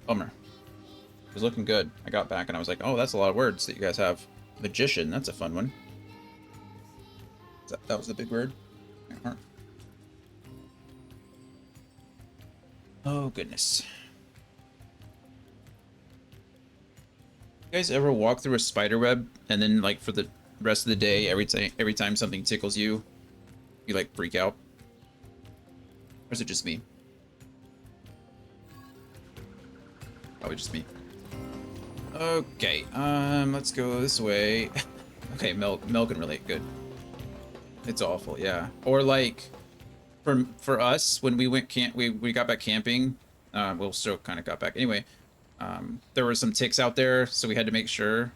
Bummer. It was looking good. I got back and I was like, oh, that's a lot of words that you guys have. Magician, that's a fun one. That was the big word. Oh, goodness. You guys ever walk through a spider web and then, like, for the rest of the day, every time something tickles you, you, like, freak out? Or is it just me? Probably just me. Okay, let's go this way. Okay, Mel can relate. Good. It's awful, yeah. Or like, for us when we went we got back camping. Well, still kind of got back anyway. There were some ticks out there, so we had to make sure.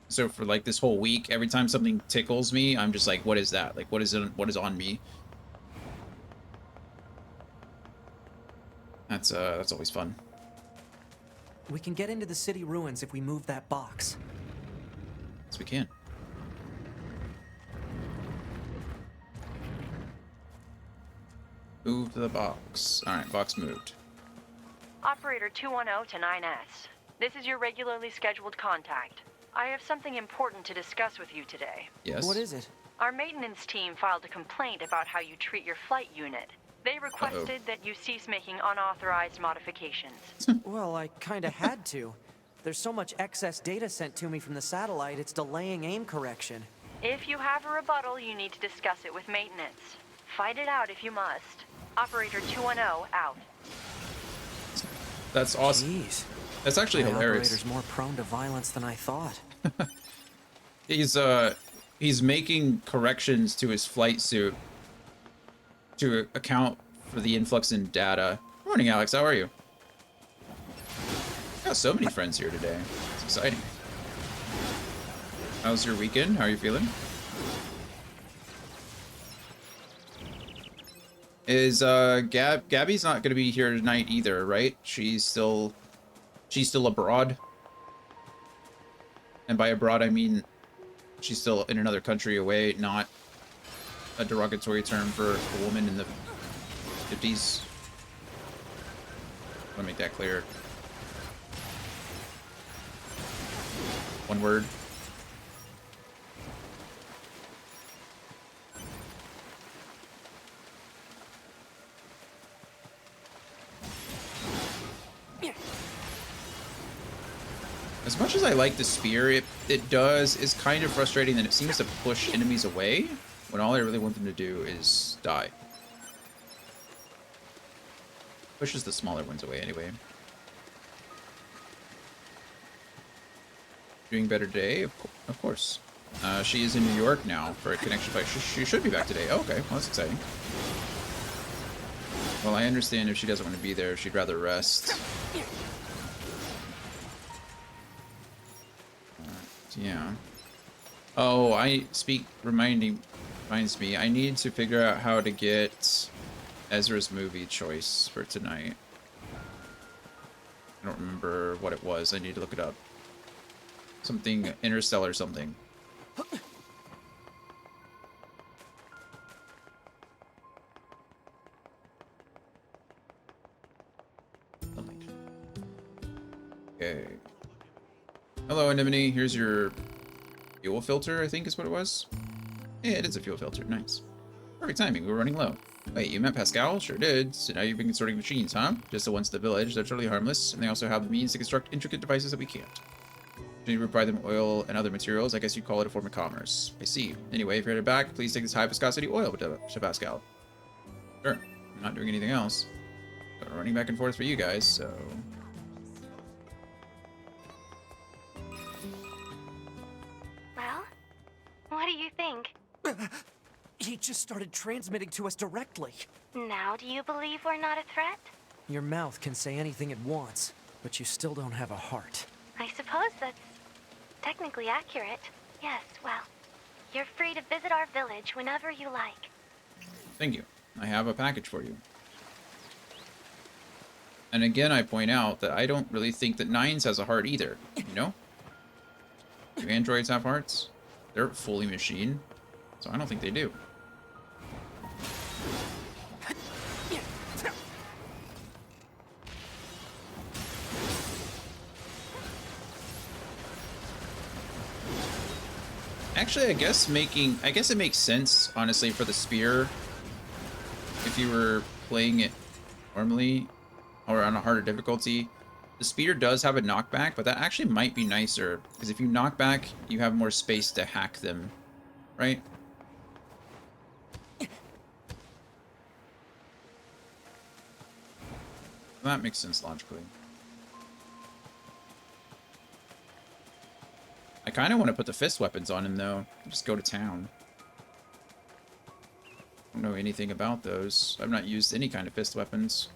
So for like this whole week, every time something tickles me, I'm just like, what is that? Like, what is it? What is on me? That's always fun. We can get into the city ruins if we move that box. Yes, we can. Move the box. All right, box moved. Operator 210 to 9S. This is your regularly scheduled contact. I have something important to discuss with you today. Yes. What is it? Our maintenance team filed a complaint about how you treat your flight unit. They requested that you cease making unauthorized modifications. Well, I kinda had to. There's so much excess data sent to me from the satellite, it's delaying aim correction. If you have a rebuttal, you need to discuss it with maintenance. Fight it out if you must. Operator 210 out. That's awesome. Jeez. That's actually My hilarious. operator's more prone to violence than I thought. He's making corrections to his flight suit to account for the influx in data. Morning, Alex. How are you? Got so many friends here today. It's exciting. How's your weekend? How are you feeling? Is Gabby's not gonna be here tonight either, right? She's still abroad. And by abroad I mean she's still in another country away, not a derogatory term for a woman in the 50s. I want to make that clear. One word. As much as I like the spear, it is kind of frustrating that it seems to push enemies away when all I really want them to do is die. Pushes the smaller ones away anyway. Doing better today? Of course. She is in New York now for a connection fight. She should be back today. Oh, okay, well, that's exciting. Well, I understand if she doesn't want to be there, she'd rather rest. Yeah. Oh, reminds me, I need to figure out how to get Ezra's movie choice for tonight. I don't remember what it was. I need to look it up. Something Interstellar something. Okay. Hello, Anemone. Here's your fuel filter, I think is what it was. Yeah, it is a fuel filter. Nice. Perfect timing. We were running low. Wait, you met Pascal? Sure did. So now you've been consorting machines, huh? Just the ones at the village. They're totally harmless, and they also have the means to construct intricate devices that we can't. You need to provide them oil and other materials. I guess you'd call it a form of commerce. I see. Anyway, if you're headed back, please take this high viscosity oil to Pascal. Sure. I'm not doing anything else. So we're running back and forth for you guys, so... Well, what do you think? He just started transmitting to us directly. Now do you believe we're not a threat? Your mouth can say anything it wants, but you still don't have a heart. I suppose that's technically accurate. Yes, well, you're free to visit our village whenever you like. Thank you. I have a package for you. And again, I point out that I don't really think that Nines has a heart either, you know? Do androids have hearts? They're fully machine, so I don't think they do. Actually, I guess it makes sense, honestly, for the spear. If you were playing it normally or on a harder difficulty, the spear does have a knockback, but that actually might be nicer because if you knock back, you have more space to hack them, right? That makes sense logically. I kind of want to put the fist weapons on him, though. Just go to town. I don't know anything about those. I've not used any kind of fist weapons.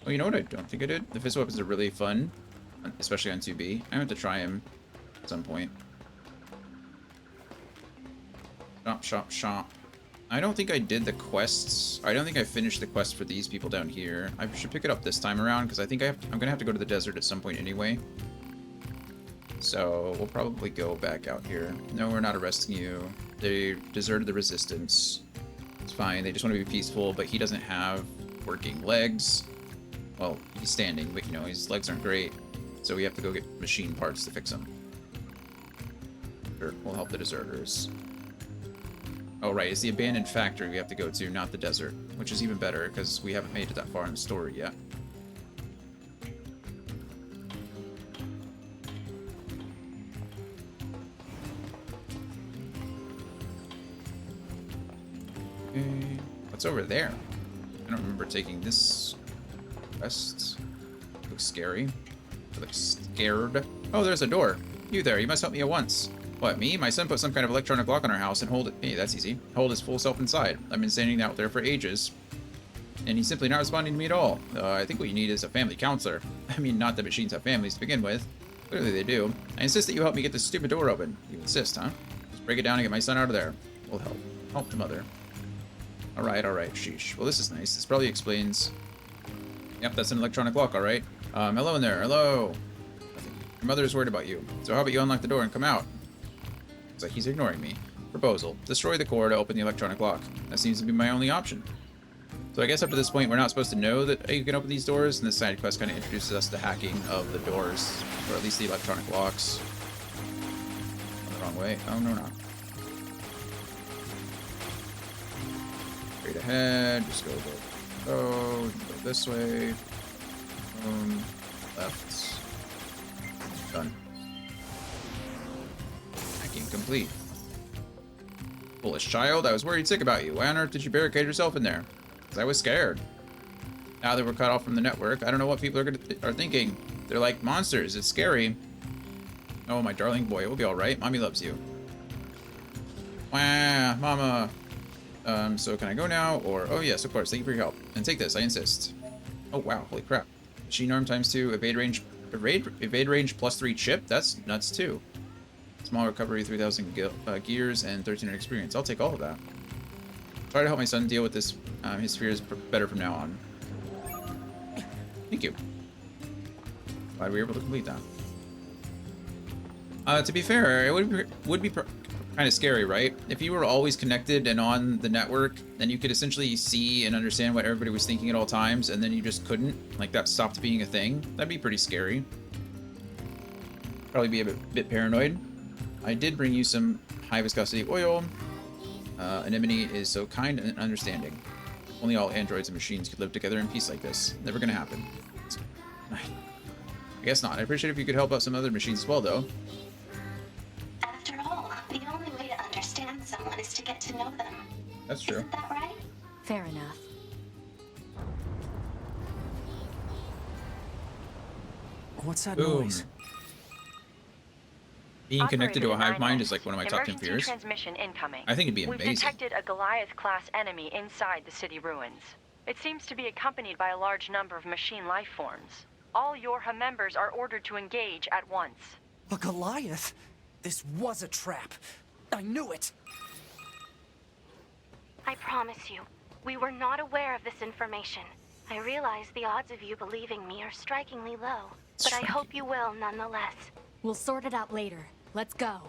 Oh, you know what I don't think I did? The fist weapons are really fun, especially on 2B. I have to try them at some point. Shop, shop, shop. I don't think I did the quests. I don't think I finished the quest for these people down here. I should pick it up this time around because I think I'm going to have to go to the desert at some point anyway. So we'll probably go back out here. No, we're not arresting you. They deserted the resistance. It's fine. They just want to be peaceful, but he doesn't have working legs. Well, he's standing, but you know, his legs aren't great. So we have to go get machine parts to fix him. Sure, we'll help the deserters. Oh, right, it's the abandoned factory we have to go to, not the desert. Which is even better, because we haven't made it that far in the story yet. Okay, what's over there? I don't remember taking this quest. Looks scary. I look scared. Oh, there's a door. You there, you must help me at once. What, me? My son put some kind of electronic lock on our house and hold it. Hey, that's easy. Hold his full self inside. I've been standing out there for ages. And he's simply not responding to me at all. I think what you need is a family counselor. I mean, not that machines have families to begin with. Clearly they do. I insist that you help me get this stupid door open. You insist, huh? Just break it down and get my son out of there. We'll help. Help the mother. Alright, sheesh. Well, this is nice. This probably explains... Yep, that's an electronic lock, alright. Hello in there. Hello. Your mother is worried about you. So how about you unlock the door and come out? Looks like he's ignoring me. Proposal. Destroy the core to open the electronic lock. That seems to be my only option. So I guess up to this point, we're not supposed to know that you can open these doors, and this side quest kind of introduces us to hacking of the doors, or at least the electronic locks. The wrong way. Oh, no, not. Straight ahead. Just go this way. Left. Done. Hacking complete. Foolish child, I was worried sick about you. Why on earth did you barricade yourself in there? Because I was scared. Now that we're cut off from the network, I don't know what people are thinking. They're like monsters. It's scary. Oh, my darling boy. It will be alright. Mommy loves you. Wah, mama. So can I go now? Or, oh yes, of course. Thank you for your help. And take this. I insist. Oh, wow. Holy crap. Machine arm ×2. Evade range +3 chip? That's nuts too. Small recovery, 3,000 gears, and 1,300 experience. I'll take all of that. Try to help my son deal with this. His fears better from now on. Thank you. Glad we were able to complete that. To be fair, it would be kind of scary, right? If you were always connected and on the network, then you could essentially see and understand what everybody was thinking at all times, and then you just couldn't. Like, that stopped being a thing. That'd be pretty scary. Probably be a bit paranoid. I did bring you some high viscosity oil. Anemone is so kind and understanding. Only all androids and machines could live together in peace like this. Never gonna happen. I guess not. I appreciate if you could help out some other machines as well, though. After all, the only way to understand someone is to get to know them. That's true. Isn't that right? Fair enough. What's that Boom. noise? Being connected to a Operator hive mind 9S, is like one of my top 10 emergency fears. Transmission incoming. I think it'd be We've amazing. detected a Goliath-class enemy inside the city ruins. It seems to be accompanied by a large number of machine life forms. All Yorha members are ordered to engage at once. A Goliath? This was a trap. I knew it. I promise you, we were not aware of this information. I realize the odds of you believing me are strikingly low, but I hope you will nonetheless. We'll sort it out later. Let's go.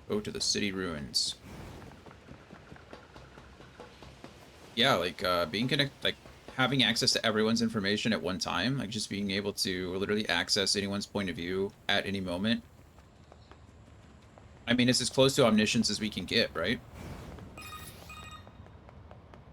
Go to the city ruins. Yeah, like being like having access to everyone's information at one time, like just being able to literally access anyone's point of view at any moment. I mean, it's as close to omniscience as we can get, right?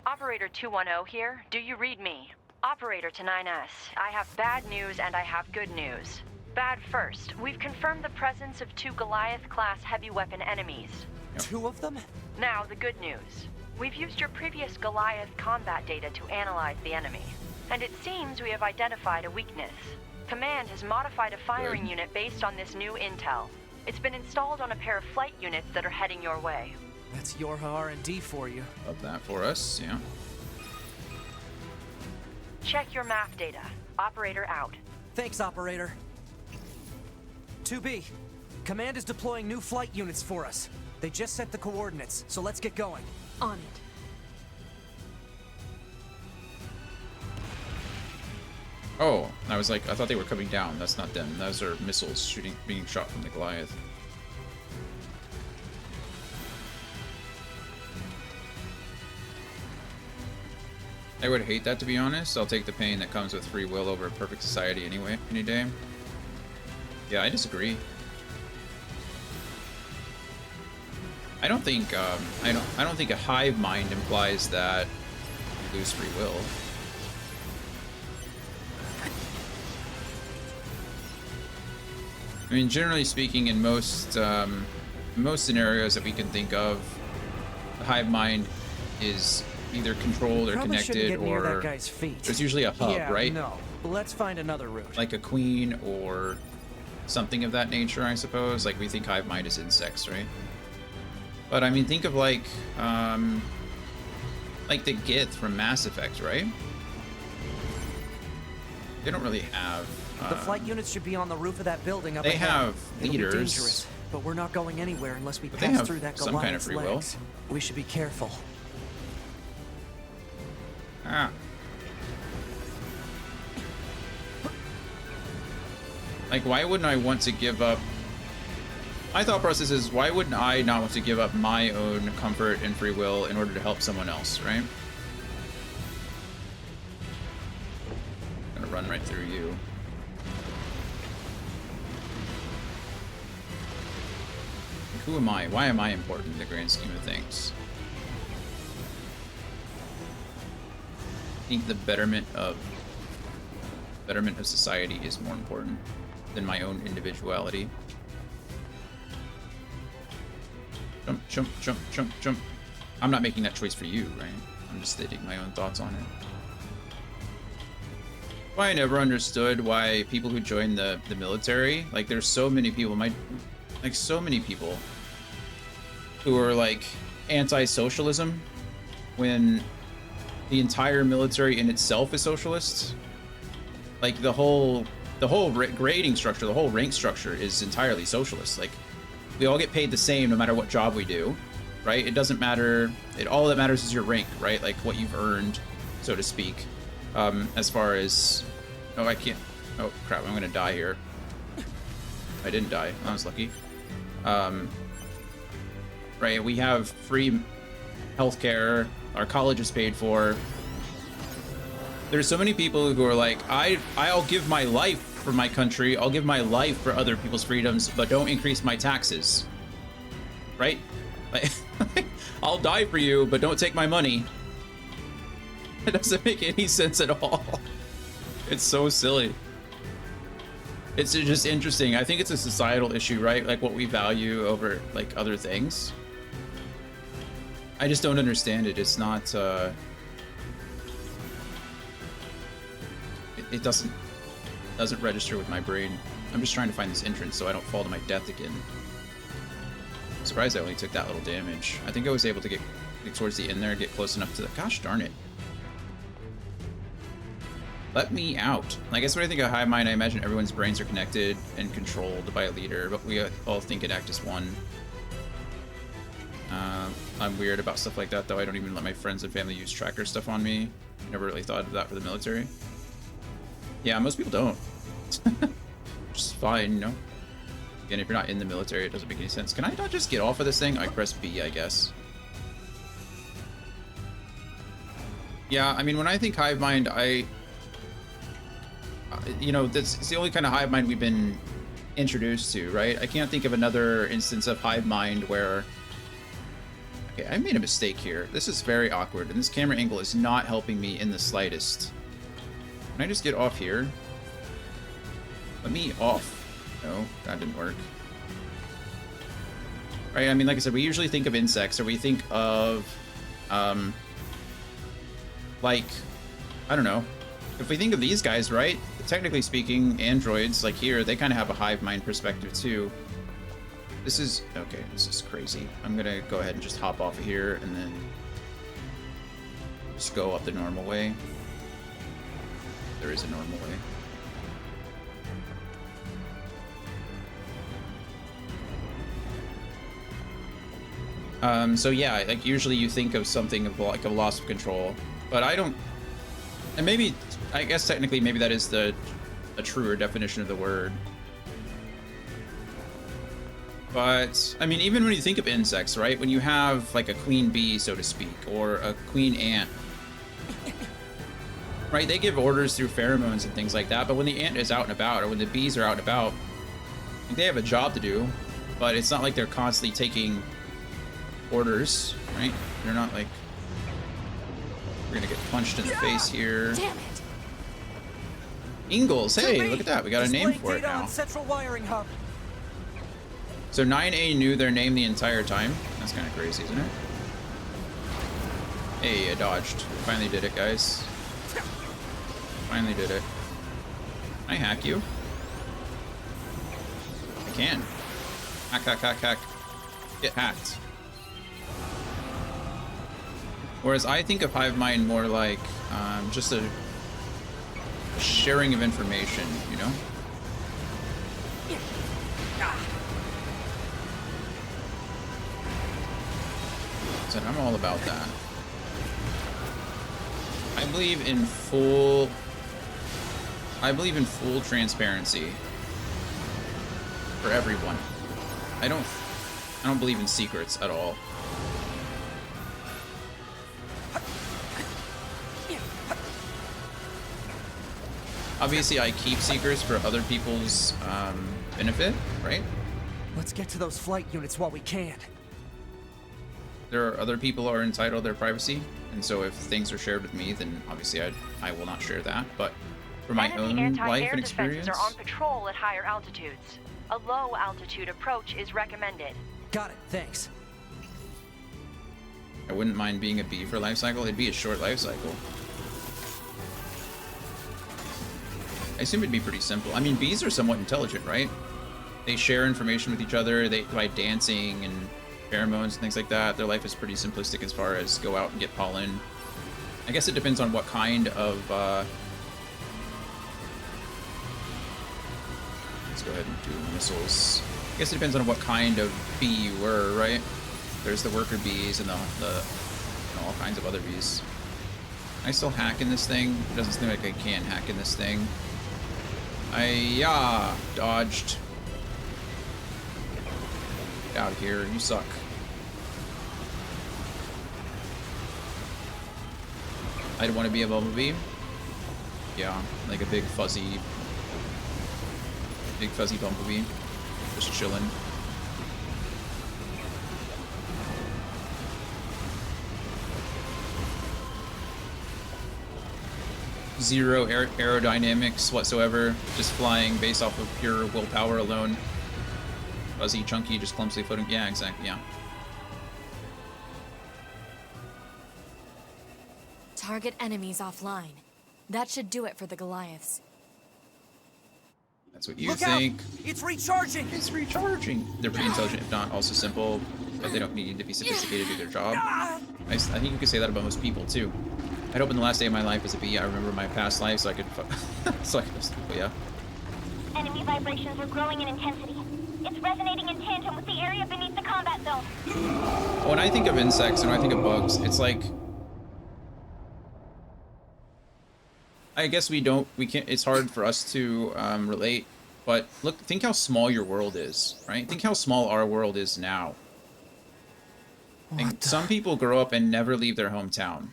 Operator 210 here. Do you read me? Operator to 9S. I have bad news and I have good news. Bad first. We've confirmed the presence of 2 Goliath-class heavy weapon enemies. Yep. 2 of them? Now, the good news. We've used your previous Goliath combat data to analyze the enemy, and it seems we have identified a weakness. Command has modified a firing unit based on this new intel. It's been installed on a pair of flight units that are heading your way. That's Yorha R&D for you. Love that for us, yeah. Check your map data. Operator out. Thanks, Operator. 2B, Command is deploying new flight units for us. They just set the coordinates, so let's get going. On it. Oh, I was like, I thought they were coming down. That's not them. Those are missiles being shot from the Goliath. I would hate that, to be honest. I'll take the pain that comes with free will over a perfect society anyway, any day. Yeah, I disagree. I don't think I don't think a hive mind implies that you lose free will. I mean, generally speaking, in most scenarios that we can think of, the hive mind is either controlled or connected, get near or that guy's feet. there's usually a hub, yeah, right? No, let's find another route. Like a queen or something of that nature, I suppose. Like we think hive mind is insects, right? But I mean, think of like the Gith from Mass Effect, right? They don't really have. The flight units should be on the roof of that building up They ahead. have It'll be leaders. dangerous, but we're not going anywhere unless we But they pass have through that some kind of Goliath's free will. legs. We should be careful. Ah. Like, why wouldn't I want to give up? My thought process is, why wouldn't I not want to give up my own comfort and free will in order to help someone else, right? I'm gonna run right through you. Like, who am I? Why am I important in the grand scheme of things? I think the betterment of society is more important than my own individuality. Jump, jump, jump, jump, jump. I'm not making that choice for you, right? I'm just stating my own thoughts on it. Why I never understood why people who join the military, like there's so many people, so many people who are like anti-socialism when the entire military in itself is socialist. Like the whole grading structure, the whole rank structure is entirely socialist. Like we all get paid the same no matter what job we do, right? It doesn't matter. All that matters is your rank, right? Like what you've earned, so to speak. As far as, oh, I can't. Oh crap! I'm gonna die here. I didn't die. I was lucky. Right? We have free healthcare. Our college is paid for. There's so many people who are like, I'll give my life for my country. I'll give my life for other people's freedoms, but don't increase my taxes. Right? Like, I'll die for you, but don't take my money. It doesn't make any sense at all. It's so silly. It's just interesting. I think it's a societal issue, right? Like what we value over like other things. I just don't understand it. It's not, it doesn't register with my brain. I'm just trying to find this entrance so I don't fall to my death again. I'm surprised I only took that little damage. I think I was able to get towards the end there, get close enough to the, gosh darn it. Let me out. I guess when I think of hive mind, I imagine everyone's brains are connected and controlled by a leader, but we all think and act as one. I'm weird about stuff like that, though. I don't even let my friends and family use tracker stuff on me. Never really thought of that for the military. Yeah, most people don't. Which is fine, you know? Again, if you're not in the military, it doesn't make any sense. Can I not just get off of this thing? I press B, I guess. Yeah, I mean, when I think hive mind, you know, that's it's the only kind of hive mind we've been introduced to, right? I can't think of another instance of hive mind where... Okay, I made a mistake here. This is very awkward, and this camera angle is not helping me in the slightest. Can I just get off here? Let me off. No, that didn't work. Right, I mean, like I said, we usually think of insects, or we think of, like, I don't know. If we think of these guys, right? Technically speaking, androids, like here, they kind of have a hive mind perspective, too. This is... Okay, this is crazy. I'm gonna go ahead and just hop off of here, and then just go up the normal way. There is a normal way. So yeah, like usually you think of something of like a loss of control, but I don't, and maybe, I guess technically maybe that is a truer definition of the word. But, I mean, even when you think of insects, right? When you have like a queen bee, so to speak, or a queen ant, right? They give orders through pheromones and things like that, but when the ant is out and about, or when the bees are out and about, they have a job to do, but it's not like they're constantly taking orders, right? They're not like... We're gonna get punched in the face here. Damn it! Ingalls, hey, look at that, we got a name for it now. Central wiring hub. So 9A knew their name the entire time? That's kind of crazy, isn't it? Hey, I dodged. Finally did it, guys. Finally did it. Can I hack you? I can. Hack, hack, hack, hack. Get hacked. Whereas I think of hive mind more like just a sharing of information, you know? So I'm all about that. I believe in full transparency for everyone. I don't believe in secrets at all. Obviously, I keep secrets for other people's benefit, right? Let's get to those flight units while we can. There are other people who are entitled to their privacy, and so if things are shared with me, then obviously I will not share that. But for my own life and experience, are on patrol at higher altitudes. A low altitude approach is recommended. Got it. Thanks. I wouldn't mind being a bee for life cycle. It'd be a short life cycle. I assume it'd be pretty simple. I mean, bees are somewhat intelligent, right? They share information with each other. They by dancing and pheromones and things like that. Their life is pretty simplistic as far as go out and get pollen. I guess it depends on what kind of let's go ahead and do missiles. I guess it depends on what kind of bee you were, right? There's the worker bees and the you know, all kinds of other bees. Can I still hack in this thing? It doesn't seem like I can hack in this thing. Yeah, dodged. Get out of here, you suck. I'd want to be a bumblebee. Yeah, like a big fuzzy bumblebee. Just chilling. Zero aerodynamics whatsoever, just flying based off of pure willpower alone. Fuzzy, chunky, just clumsily floating. Yeah, exactly, yeah. Target enemies offline. That should do it for the Goliaths. That's what you think. Out! It's recharging! It's recharging! They're pretty intelligent, if not also simple, but they don't need to be sophisticated to do their job. I think you could say that about most people, too. I'd hope in the last day of my life as a bee, I remember my past life so I could... so I could... But yeah. Enemy vibrations are growing in intensity. It's resonating in tandem with the area beneath the combat zone. When I think of insects and when I think of bugs, it's like, I guess we can't, it's hard for us to relate, but look, think how small your world is, right? Think how small our world is now. And some people grow up and never leave their hometown.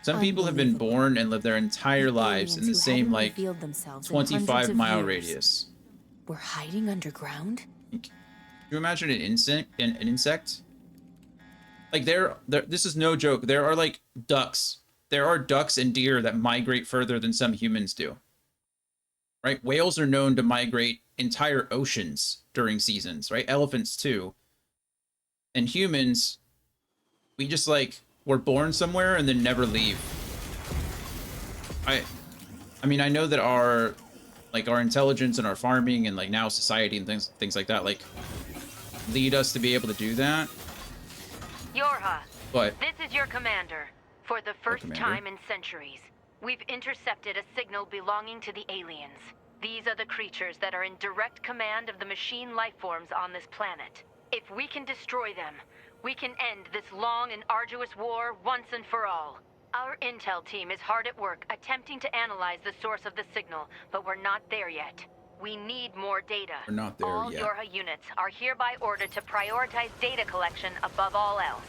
Some people have been born and lived their entire lives in the same, like, 25-mile radius. We're hiding underground? Can you imagine an insect? Like, this is no joke. There are, like, ducks. There are ducks and deer that migrate further than some humans do. Right? Whales are known to migrate entire oceans during seasons, right? Elephants, too. And humans, we just, like, we're born somewhere and then never leave. I mean, I know that our intelligence and our farming and, like, now society and things like that, like, lead us to be able to do that. Yorha, But this is your commander. For the first time in centuries, we've intercepted a signal belonging to the aliens. These are the creatures that are in direct command of the machine lifeforms on this planet. If we can destroy them, we can end this long and arduous war once and for all. Our intel team is hard at work attempting to analyze the source of the signal, but we're not there yet. We need more data. We're not there all yet. Yorha units are hereby ordered to prioritize data collection above all else.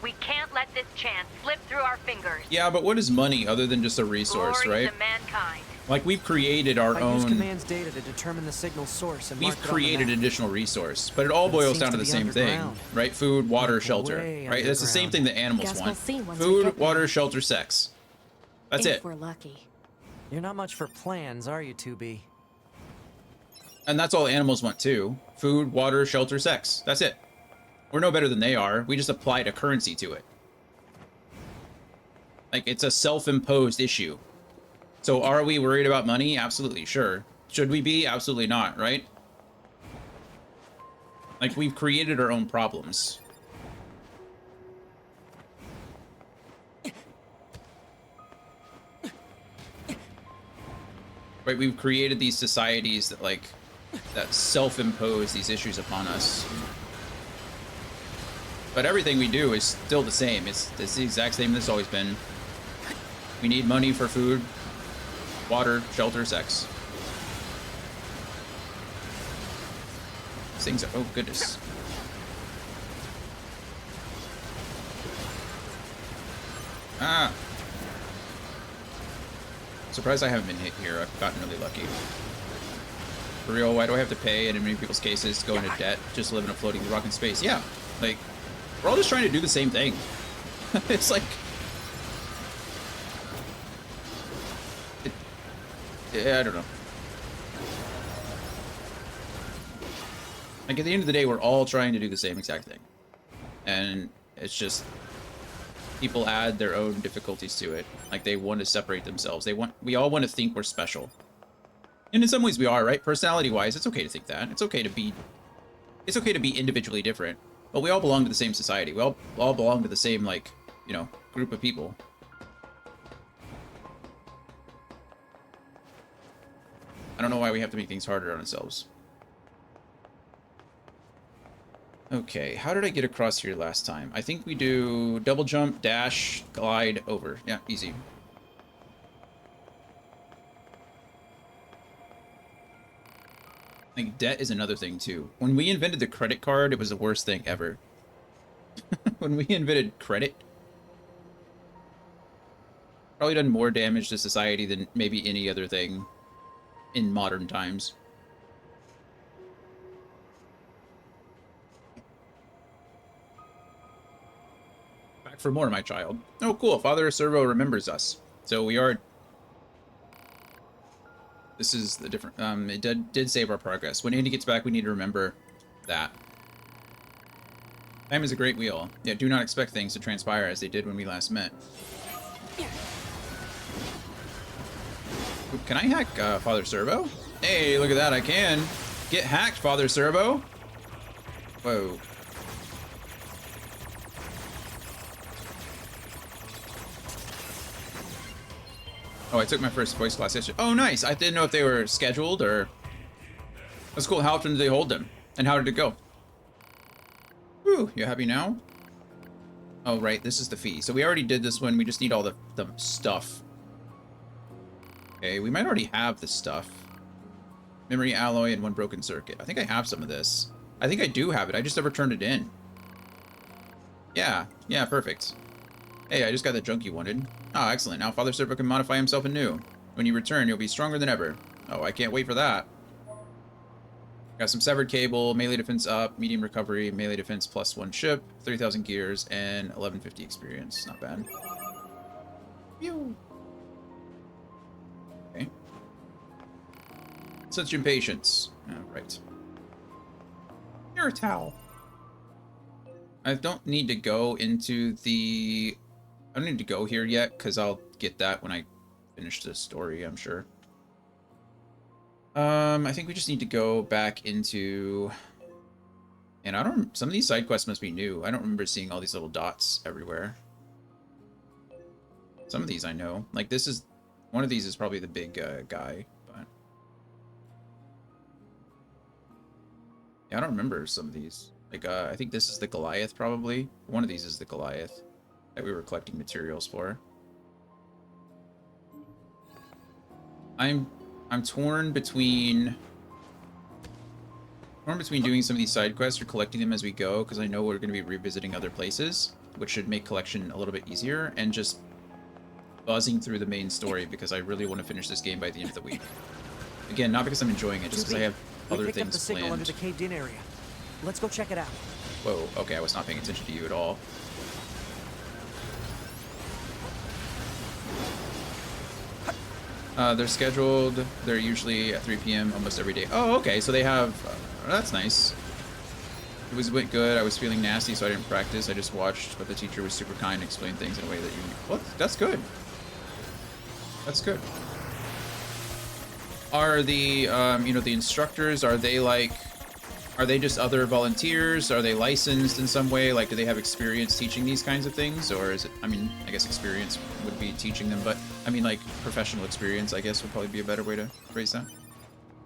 We can't let this chance slip through our fingers. yeah, but what is money other than just a resource, Glory right? to mankind. Like, we've created our I use own. command's data to determine the signal's source and We've mark it on the created map. additional resource, but it all But it boils seems down to to the be same thing, underground. right? Food, water, Like shelter, way right? That's the same thing that animals Guess we'll want. see once we Food, get there. water, shelter, sex. That's if it. we're lucky. You're not much for plans, are you, 2B? And that's all animals want too. Food, water, shelter, sex. That's it. We're no better than they are. We just applied a currency to it. Like, it's a self-imposed issue. So are we worried about money? Absolutely, sure. Should we be? Absolutely not, right? Like, we've created our own problems. Right, we've created these societies that, like, that self-impose these issues upon us. But everything we do is still the same. It's the exact same as it's always been. We need money for food, water, shelter, sex. These things are, oh goodness. Ah. Surprised I haven't been hit here. I've gotten really lucky. For real, why do I have to pay, and in many people's cases, go into debt just to live in a floating rock in space? Yeah, like, we're all just trying to do the same thing. It's like... yeah, I don't know. Like, at the end of the day, we're all trying to do the same exact thing. And it's just... people add their own difficulties to it. Like, they want to separate themselves. We all want to think we're special. And in some ways we are, right? Personality-wise, it's okay to think that. It's okay to be individually different. But we all belong to the same society. We all belong to the same, like, you know, group of people. I don't know why we have to make things harder on ourselves. Okay, how did I get across here last time? I think we do double jump, dash, glide, over. Yeah, easy. I think debt is another thing, too. When we invented the credit card, it was the worst thing ever. When we invented credit, probably done more damage to society than maybe any other thing in modern times. Back for more, my child. Oh, cool. Father Servo remembers us. So we are... This is the different... it did save our progress. When Andy gets back, we need to remember that. Time is a great wheel. Yeah, do not expect things to transpire as they did when we last met. Ooh, can I hack Father Servo? Hey, look at that, I can. Get hacked, Father Servo. Whoa. Oh, I took my first voice class yesterday. Oh, nice. I didn't know if they were scheduled or... That's cool. How often do they hold them? And how did it go? Whew, you happy now? Oh, right, this is the fee. So we already did this one. We just need all the stuff. Okay, we might already have the stuff. Memory alloy and 1 broken circuit. I think I have some of this. I think I do have it. I just never turned it in. Yeah, perfect. Hey, I just got the junk you wanted. Ah, excellent. Now Father Servo can modify himself anew. When you return, you'll be stronger than ever. Oh, I can't wait for that. Got some severed cable, melee defense up, medium recovery, melee defense +1 ship, 3,000 gears, and 1150 experience. Not bad. Pew. Okay. Such impatience. Oh, right. You're a towel. I don't need to go into the... I don't need to go here yet, because I'll get that when I finish the story, I'm sure. I think we just need to go back into... And I don't... Some of these side quests must be new. I don't remember seeing all these little dots everywhere. Some of these I know. Like, this is... One of these is probably the big guy, but... Yeah, I don't remember some of these. Like, I think this is the Goliath, probably. One of these is the Goliath that we were collecting materials for. I'm torn between doing some of these side quests or collecting them as we go, because I know we're going to be revisiting other places, which should make collection a little bit easier, and just buzzing through the main story because I really want to finish this game by the end of the week. Again, not because I'm enjoying it, just because I have other things up the signal planned. Under the caved-in area. Let's go check it out. Whoa, okay, I was not paying attention to you at all. They're scheduled. They're usually at 3 p.m. almost every day. Oh, okay, so they have... that's nice. It went good. I was feeling nasty, so I didn't practice. I just watched, but the teacher was super kind and explained things in a way that you... Well, that's good. That's good. Are the, you know, the instructors, are they like... Are they just other volunteers? Are they licensed in some way? Like, do they have experience teaching these kinds of things? Or is it, I mean, I guess experience would be teaching them, but I mean, like, professional experience, I guess, would probably be a better way to phrase that.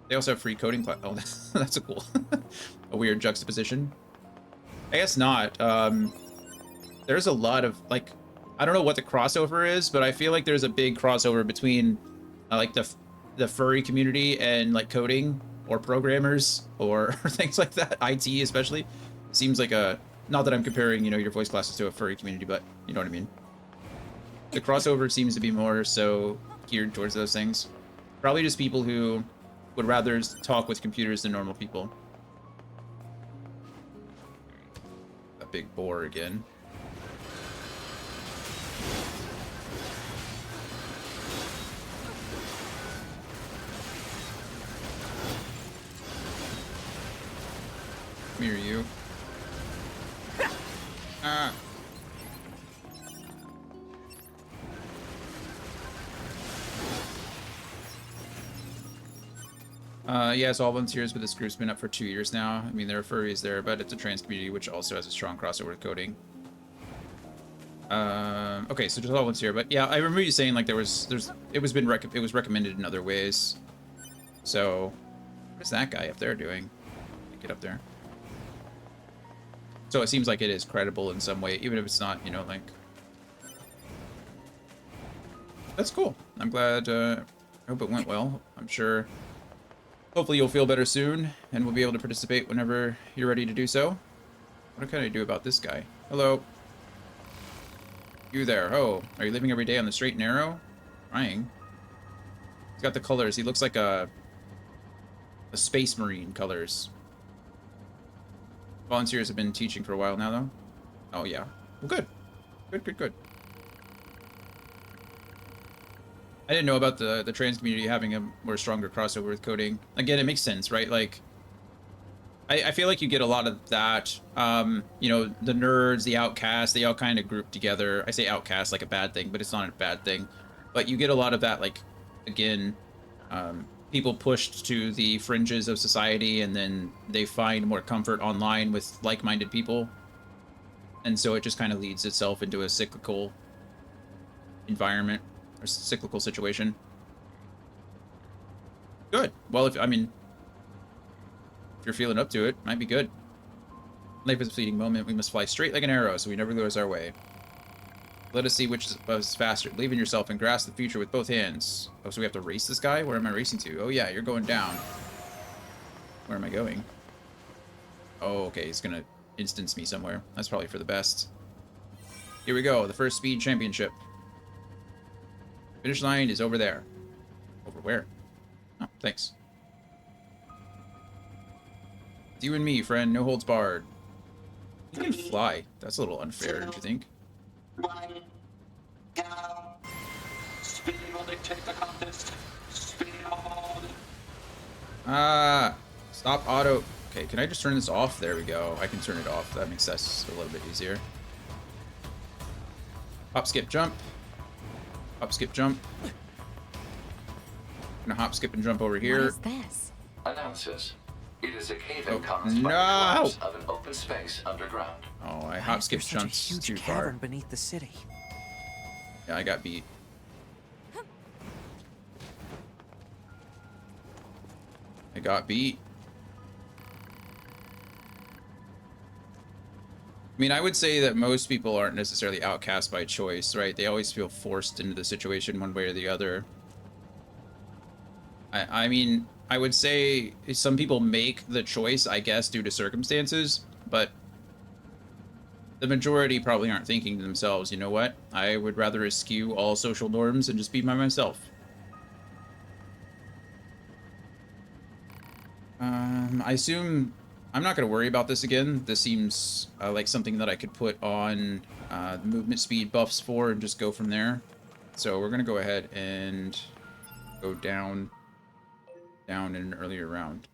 They also have free coding class. Oh, that's a cool, a weird juxtaposition. I guess not. There's a lot of, like, I don't know what the crossover is, but I feel like there's a big crossover between, like, the furry community and, like, coding. Or programmers, or things like that, IT especially. Seems like a, not that I'm comparing, you know, your voice classes to a furry community, but you know what I mean. The crossover seems to be more so geared towards those things. Probably just people who would rather talk with computers than normal people. A big boar again. Mirror you. Ah. Yeah, so all volunteers with this group's been up for 2 years now. I mean, there are furries there, but it's a trans community, which also has a strong crossover with coding. Okay, so just all volunteer, but yeah, I remember you saying like it was recommended in other ways. So, what is that guy up there doing? Get up there. So it seems like it is credible in some way, even if it's not, you know, like... That's cool. I'm glad, I hope it went well. I'm sure... Hopefully you'll feel better soon, and we'll be able to participate whenever you're ready to do so. What can I do about this guy? Hello. You there. Oh, are you living every day on the straight and narrow? Trying. He's got the colors. He looks like a space marine colors. Volunteers have been teaching for a while now, though. Oh, yeah. Well, good. Good. I didn't know about the trans community having a more stronger crossover with coding. Again, it makes sense, right? Like, I feel like you get a lot of that. You know, the nerds, the outcasts, they all kind of group together. I say outcast like a bad thing, but it's not a bad thing. But you get a lot of that, like, again, people pushed to the fringes of society, and then they find more comfort online with like-minded people. And so it just kind of leads itself into a cyclical environment, or cyclical situation. Good. Well, if, I mean, If you're feeling up to it, might be good. Life is a fleeting moment. We must fly straight like an arrow so we never lose our way. Let us see which of us is faster. Believe in yourself and grasp the future with both hands. Oh, so we have to race this guy? Where am I racing to? Oh, yeah, you're going down. Where am I going? Oh, okay, he's gonna instance me somewhere. That's probably for the best. Here we go, the first speed championship. Finish line is over there. Over where? Oh, thanks. It's you and me, friend. No holds barred. You can fly. That's a little unfair, don't you think? One, go. Speed will dictate the contest. Speed on. Stop auto. Okay, can I just turn this off? There we go. I can turn it off. That makes this a little bit easier. Hop, skip, jump. Hop, skip, jump. Gonna hop, skip, and jump over here. What is this? Announces. It is a cave-in Oh, caused by the no! collapse of an open space underground. Oh, I Why hop, is skip, there such a jumped huge too cavern far. beneath the city? Yeah, I got beat. I got beat. I mean, I would say that most people aren't necessarily outcast by choice, right? They always feel forced into the situation one way or the other. I mean, I would say some people make the choice, I guess, due to circumstances, but the majority probably aren't thinking to themselves, you know what? I would rather eschew all social norms and just be by myself. I assume I'm not going to worry about this again. This seems like something that I could put on the movement speed buffs for and just go from there. So we're going to go ahead and go down in an earlier round.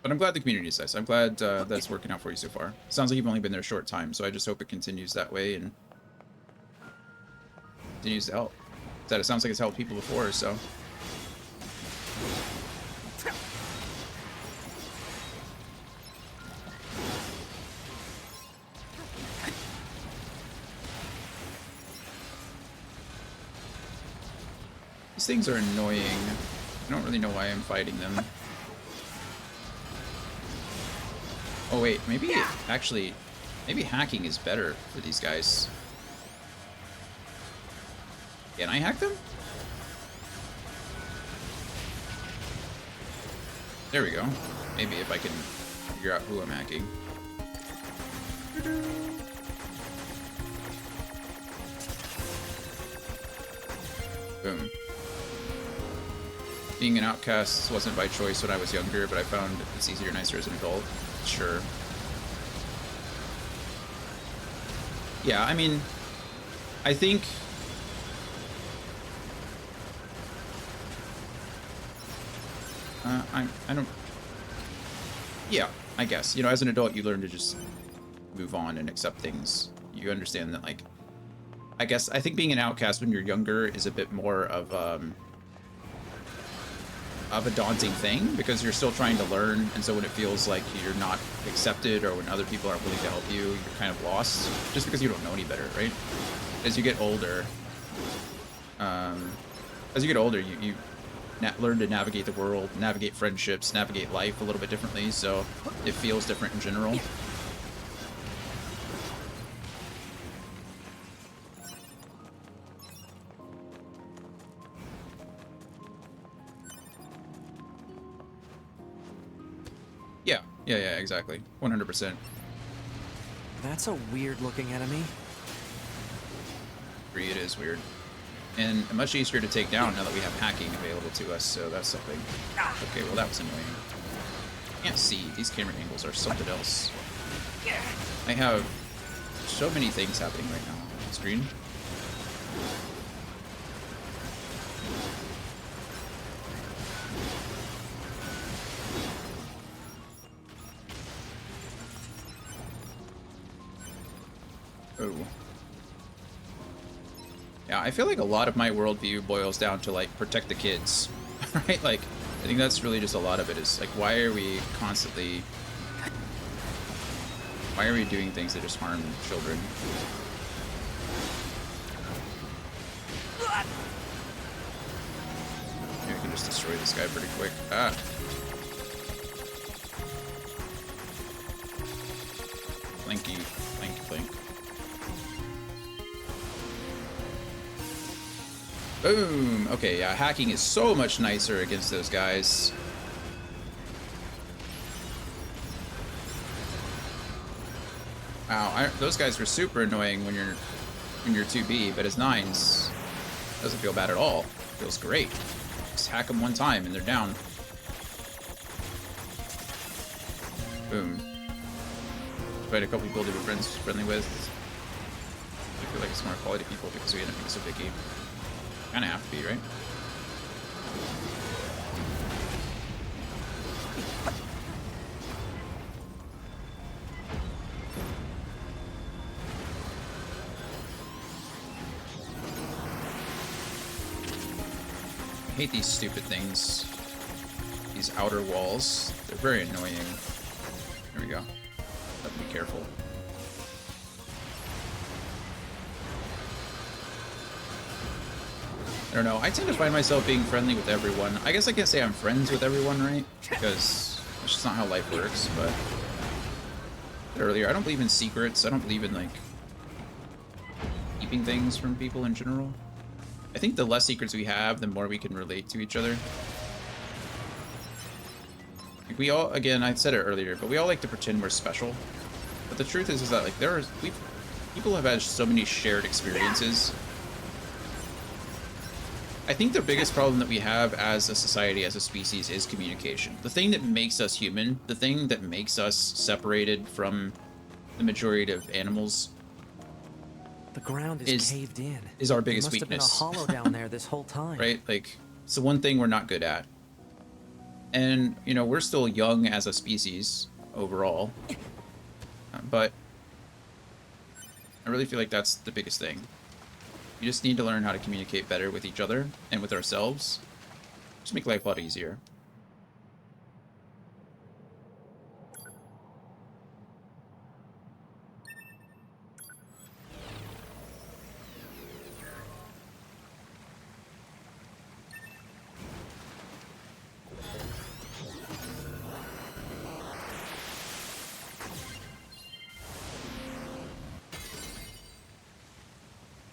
But I'm glad the community is nice. I'm glad that's working out for you so far. Sounds like you've only been there a short time, so I just hope it continues that way and continues to help. It sounds like it's helped people before, so... These things are annoying. I don't really know why I'm fighting them. Oh wait, maybe actually, maybe hacking is better for these guys. Can I hack them? There we go. Maybe if I can figure out who I'm hacking. Boom. Being an outcast wasn't by choice when I was younger, but I found it's easier and nicer as an adult. Sure. Yeah, I mean, I think... I don't... Yeah, I guess. You know, as an adult, you learn to just move on and accept things. You understand that, like... I think being an outcast when you're younger is a bit more of a daunting thing, because you're still trying to learn, and so when it feels like you're not accepted or when other people aren't willing to help you, you're kind of lost, just because you don't know any better, right? As you get older, you learn to navigate the world, navigate friendships, navigate life a little bit differently, so it feels different in general. Yeah, exactly. 100%. That's a weird-looking enemy. It is weird. And much easier to take down now that we have hacking available to us, so that's something. Okay, well that was annoying. Can't see. These camera angles are something else. I have so many things happening right now on the screen. Oh. Yeah, I feel like a lot of my worldview boils down to, like, protect the kids, right? Like, I think that's really just a lot of it is, like, why are we doing things that just harm children? Maybe we can just just destroy this guy pretty quick. Ah. Flanky, flank, flank. Boom! Okay, yeah, hacking is so much nicer against those guys. Wow, those guys were super annoying when you're 2B, but as 9s, doesn't feel bad at all. Feels great. Just hack them one time and they're down. Boom. Fight a couple people to be friendly with. I feel like it's more quality people because we end up being so picky. Kinda have to be, right? I hate these stupid things. These outer walls. They're very annoying. There we go. Have to be careful. I don't know. I tend to find myself being friendly with everyone. I guess I can't say I'm friends with everyone, right? Because that's just not how life works, but... Earlier, I don't believe in secrets. I don't believe in, like, keeping things from people in general. I think the less secrets we have, the more we can relate to each other. Like we all, again, I said it earlier, but we all like to pretend we're special. But the truth is that like people have had so many shared experiences. I think the biggest problem that we have as a society, as a species, is communication. The thing that makes us human, the thing that makes us separated from the majority of animals. The ground is caved in. Is our biggest there weakness. Must have been a hollow down there this whole time. Right? Like, it's the one thing we're not good at. And, you know, we're still young as a species overall. But I really feel like that's the biggest thing. You just need to learn how to communicate better with each other and with ourselves. Just make life a lot easier.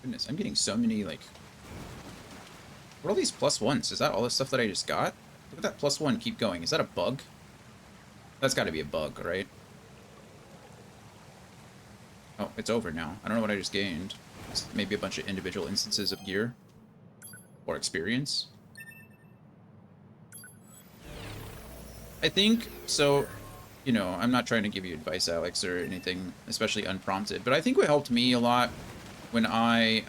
Goodness, I'm getting so many, like... What are all these +1s? Is that all the stuff that I just got? Look at that +1 keep going. Is that a bug? That's gotta be a bug, right? Oh, it's over now. I don't know what I just gained. It's maybe a bunch of individual instances of gear. Or experience. I think, so... You know, I'm not trying to give you advice, Alex, or anything, especially unprompted, but I think what helped me a lot when I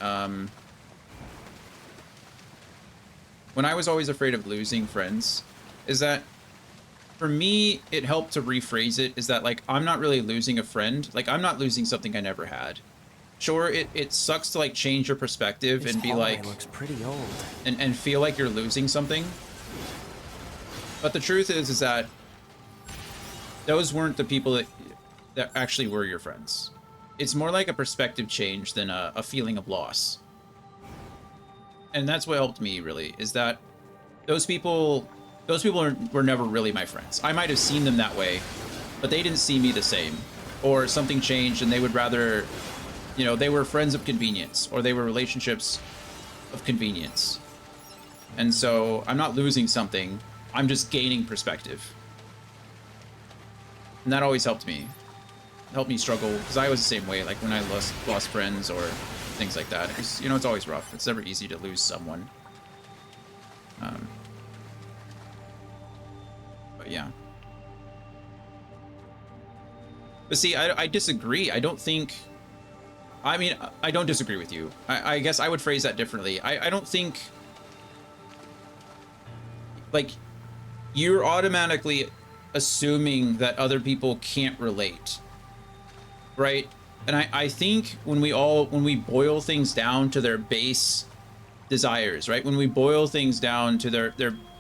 was always afraid of losing friends, is that for me, it helped to rephrase it, is that like, I'm not really losing a friend. Like, I'm not losing something I never had. Sure, it sucks to like change your perspective and be like, looks pretty old. And feel like you're losing something. But the truth is that those weren't the people that actually were your friends. It's more like a perspective change than a feeling of loss. And that's what helped me, really, is that those people were never really my friends. I might have seen them that way, but they didn't see me the same. Or something changed and they would rather, you know, they were friends of convenience, or they were relationships of convenience. And so I'm not losing something, I'm just gaining perspective. And that always helped me. Helped me struggle, because I was the same way, like when I lost friends or things like that. It's, you know, it's always rough. It's never easy to lose someone. But yeah. But see, I disagree. I don't think... I mean, I don't disagree with you. I guess I would phrase that differently. I don't think... Like, you're automatically assuming that other people can't relate. Right? And I think when we boil things down to their base desires, right? When we boil things down to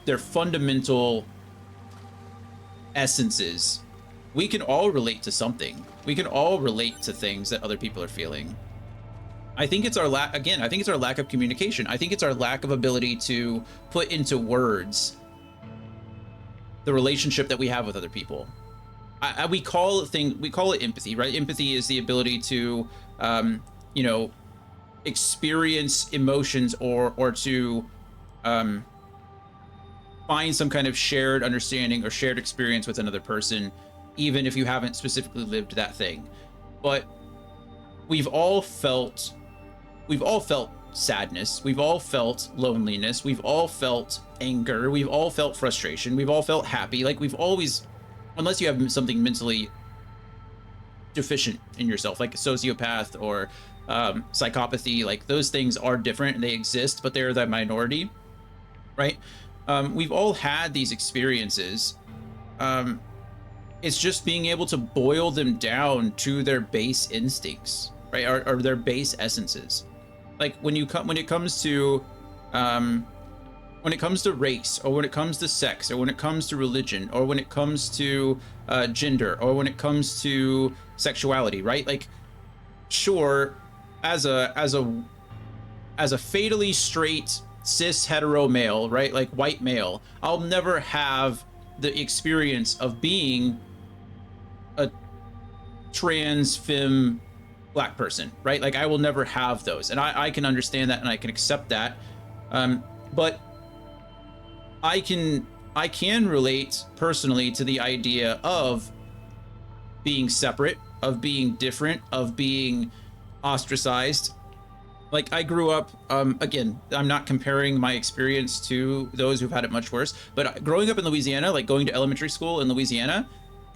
their fundamental essences, we can all relate to something. We can all relate to things that other people are feeling. I think it's our lack, again, I think it's our lack of communication. I think it's our lack of ability to put into words the relationship that we have with other people. We call it empathy, right? Empathy is the ability to, you know, experience emotions or to find some kind of shared understanding or shared experience with another person, even if you haven't specifically lived that thing. But we've all felt sadness, we've all felt loneliness, we've all felt anger, we've all felt frustration, we've all felt happy. Like we've always, unless you have something mentally deficient in yourself, like a sociopath or psychopathy, like those things are different and they exist, but they're the minority, right? We've all had these experiences. It's just being able to boil them down to their base instincts, right? Or their base essences. Like when it comes to race, or when it comes to sex, or when it comes to religion, or when it comes to gender, or when it comes to sexuality, right? Like, sure, as a fatally straight cis hetero male, right? Like white male, I'll never have the experience of being a trans femme black person, right? Like I will never have those, and I can understand that and I can accept that, but I can relate personally to the idea of being separate, of being different, of being ostracized. Like I grew up, again, I'm not comparing my experience to those who've had it much worse, but growing up in Louisiana, like going to elementary school in Louisiana,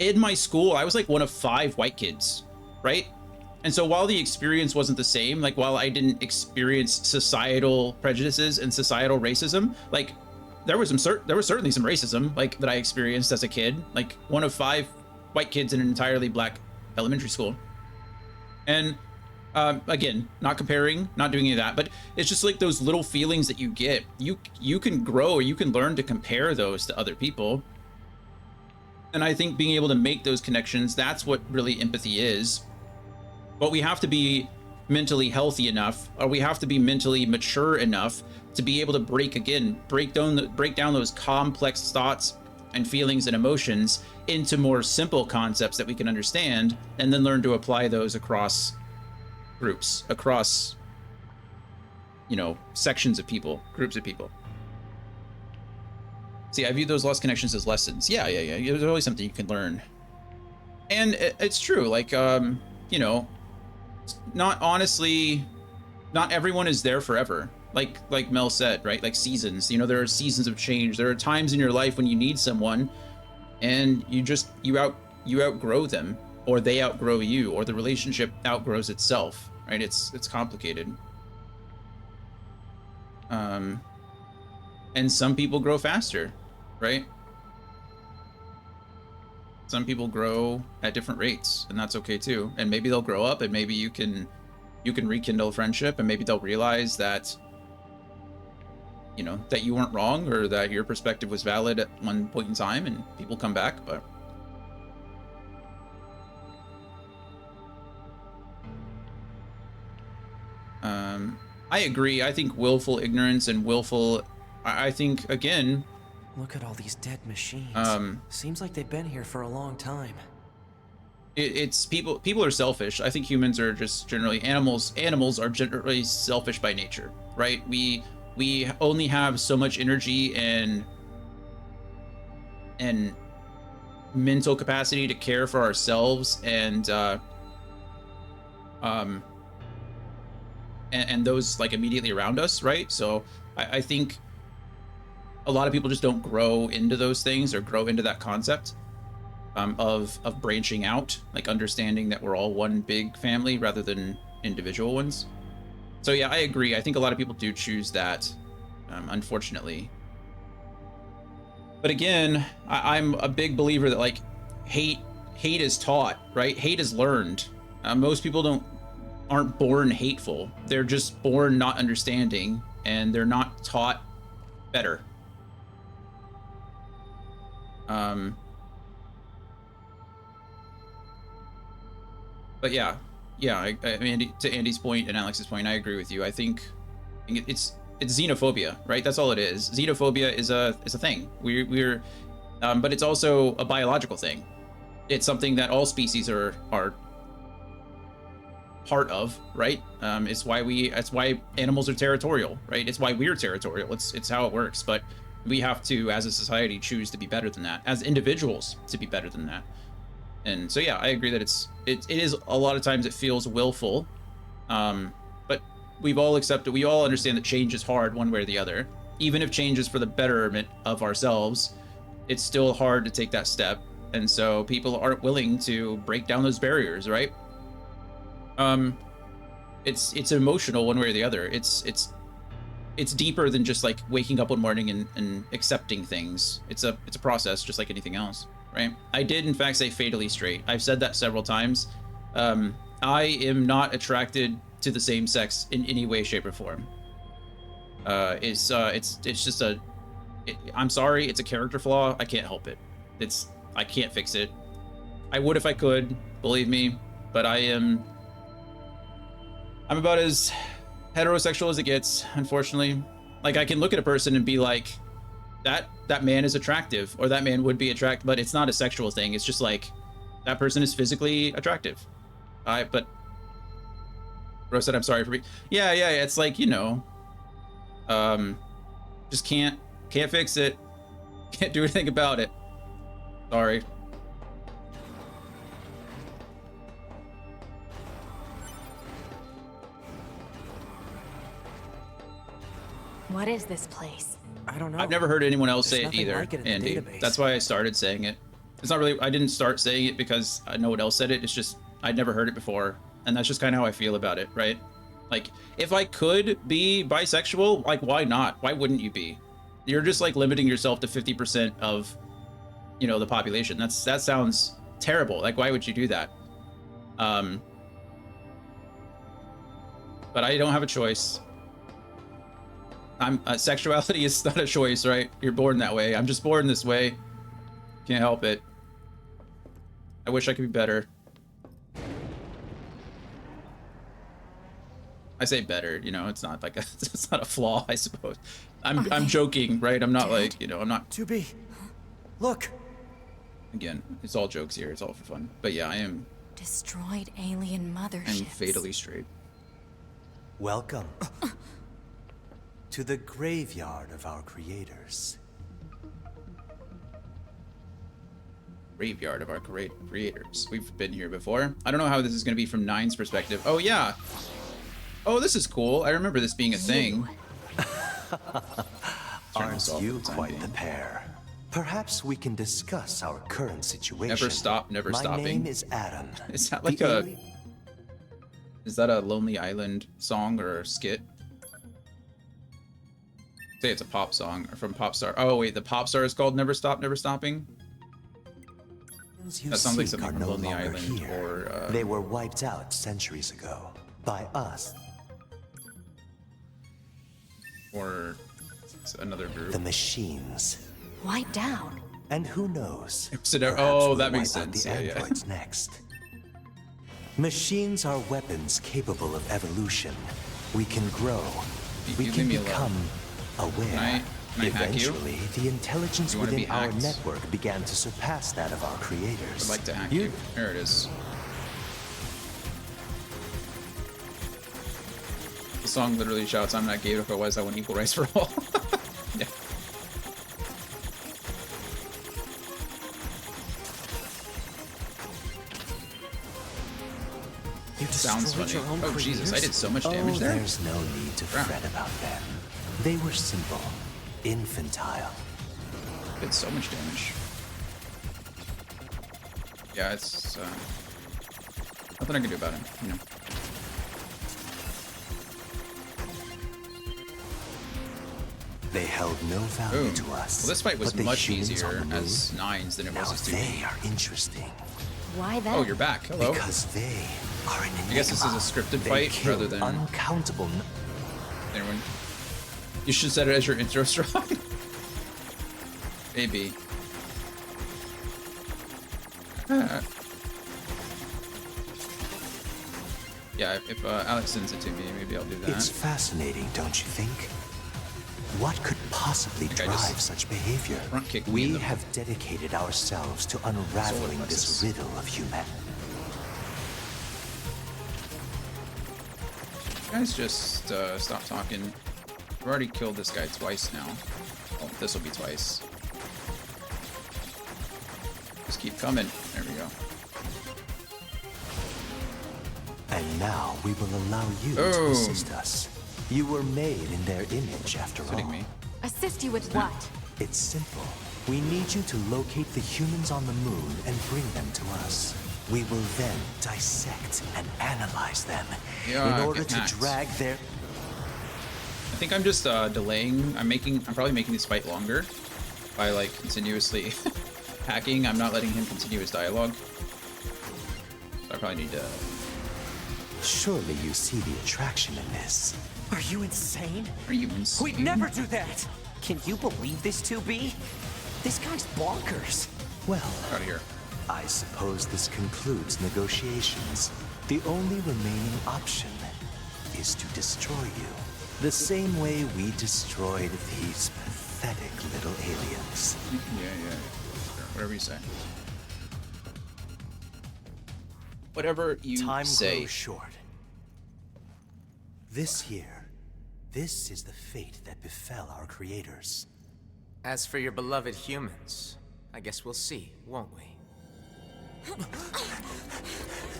in my school, I was like one of 5 white kids, right? And so while the experience wasn't the same, like while I didn't experience societal prejudices and societal racism, like there was certainly some racism like that I experienced as a kid, like one of 5 white kids in an entirely black elementary school. And again, not comparing, not doing any of that, but it's just like those little feelings that you get. You can grow, or you can learn to compare those to other people. And I think being able to make those connections, that's what really empathy is. But we have to be mentally healthy enough, or we have to be mentally mature enough to be able to break down those complex thoughts and feelings and emotions into more simple concepts that we can understand, and then learn to apply those across groups, across, you know, sections of people, groups of people. See, I view those lost connections as lessons. Yeah. There's always something you can learn. And it's true, like, you know, not everyone is there forever. Like Mel said, right? Like seasons, you know, there are seasons of change. There are times in your life when you need someone and you outgrow them, or they outgrow you, or the relationship outgrows itself, right? It's complicated. And some people grow faster, right? Some people grow at different rates, and that's okay too. And maybe they'll grow up, and maybe you can rekindle friendship, and maybe they'll realize that, you know, that you weren't wrong, or that your perspective was valid at one point in time, and people come back. But I agree. I think willful ignorance and I think, again, look at all these dead machines. Seems like they've been here for a long time. It's people are selfish. I think humans are just generally animals are generally selfish by nature, right? We only have so much energy and mental capacity to care for ourselves and those like immediately around us, right? So I think a lot of people just don't grow into those things, or grow into that concept of branching out, like understanding that we're all one big family rather than individual ones. So yeah, I agree. I think a lot of people do choose that, unfortunately. But again, I'm a big believer that like hate is taught, right? Hate is learned. Most people aren't born hateful. They're just born not understanding, and they're not taught better. But yeah, yeah, I mean, to Andy's point and Alex's point, I agree with you. I think it's xenophobia, right? That's all it is. Xenophobia is a thing. We're but it's also a biological thing. It's something that all species are part of, right? It's why animals are territorial, right? It's why we're territorial. It's how it works. But we have to, as a society, choose to be better than that. As individuals, to be better than that. And so, yeah, I agree that it is a lot of times it feels willful, but we've all accepted. We all understand that change is hard one way or the other. Even if change is for the betterment of ourselves, it's still hard to take that step. And so people aren't willing to break down those barriers, right? It's emotional one way or the other. It's deeper than just like waking up one morning and accepting things. It's a process just like anything else, right? I did in fact say fatally straight. I've said that several times. I am not attracted to the same sex in any way, shape, or form. It's just I'm sorry, it's a character flaw. I can't help it. I can't fix it. I would if I could, believe me, but I'm about as heterosexual as it gets, unfortunately. Like, I can look at a person and be like, that man is attractive, or that man would be attractive, but it's not a sexual thing. It's just like, that person is physically attractive. But Rose said, I'm sorry for being, yeah, it's like, you know, just can't fix it. Can't do anything about it. Sorry. What is this place? I don't know. I've never heard anyone else There's say it nothing either, like it in the Andy. database. That's why I started saying it. It's not really, I didn't start saying it because no one else said it. It's just, I'd never heard it before. And that's just kind of how I feel about it, right? Like, if I could be bisexual, like, why not? Why wouldn't you be? You're just like limiting yourself to 50% of, you know, the population. That sounds terrible. Like, why would you do that? But I don't have a choice. Sexuality is not a choice, right? You're born that way. I'm just born this way. Can't help it. I wish I could be better. I say better, you know, it's not like it's not a flaw, I suppose. I'm joking, right? I'm not like, you know, I'm not. 2B, look. Again, it's all jokes here. It's all for fun. But yeah, I am. Destroyed alien motherships. I'm fatally straight. Welcome to the graveyard of our creators. Graveyard of our creators. We've been here before. I don't know how this is going to be from Nine's perspective. Oh yeah. Oh, this is cool. I remember this being a thing. Aren't you quite the pair? Perhaps we can discuss our current situation. Never stop, never stopping. My name is Adam. Is that like is that a Lonely Island song or a skit? Say it's a pop song or from Popstar. Oh wait, the Popstar is called Never Stop, Never Stopping. That sounds like something from Lonely Island or they were wiped out centuries ago by us. Or another group. The machines. Wiped down. And who knows? Oh, that makes sense. The androids next. Machines are weapons capable of evolution. We can grow. We can become aware. Eventually, the intelligence within our network began to surpass that of our creators. I'd like to hack you. There it is. The song literally shouts, "I'm not gay, if I was, I want equal rights for all." Yeah. Sounds funny. Oh Jesus, I did so much damage there. There's no need to fret about them. They were simple, infantile. Did so much damage. Yeah, it's nothing I can do about it, you know. They held no value to us. Well, this fight was much easier as Nines than it was as 2B. They are interesting. Why that? Oh, you're back. Hello. Because they are an enigma. I guess this is a scripted fight rather than uncountable. Anyone. You should set it as your intro strong. Maybe. Yeah, if Alex sends it to me, maybe I'll do that. It's fascinating, don't you think? What could possibly drive such behavior? We have dedicated ourselves to unraveling this riddle of humanity. Guys, just stop talking. I've already killed this guy twice now. Oh, this will be twice. Just keep coming. There we go. And now we will allow you to assist us. You were made in their image, after all. Me. Assist you with what? It's simple. We need you to locate the humans on the moon and bring them to us. We will then dissect and analyze them in order to drag their... I think I'm just delaying. I'm probably making this fight longer by like continuously hacking. I'm not letting him continue his dialogue. So I probably need to... Surely you see the attraction in this. Are you insane? Are you insane? We'd never do that! Can you believe this, 2B? This guy's bonkers. Well, out of here. I suppose this concludes negotiations. The only remaining option is to destroy you. The same way we destroyed these pathetic little aliens. Yeah. Whatever you say. Whatever you say. Time grows short. This year, this is the fate that befell our creators. As for your beloved humans, I guess we'll see, won't we?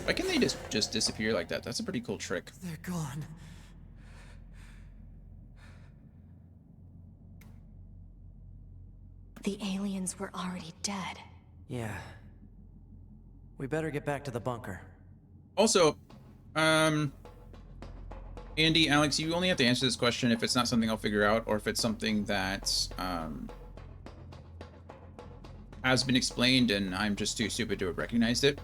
Why can they just disappear like that? That's a pretty cool trick. They're gone. The aliens were already dead. Yeah. We better get back to the bunker. Also, Andy, Alex, you only have to answer this question if it's not something I'll figure out, or if it's something that has been explained and I'm just too stupid to have recognized it.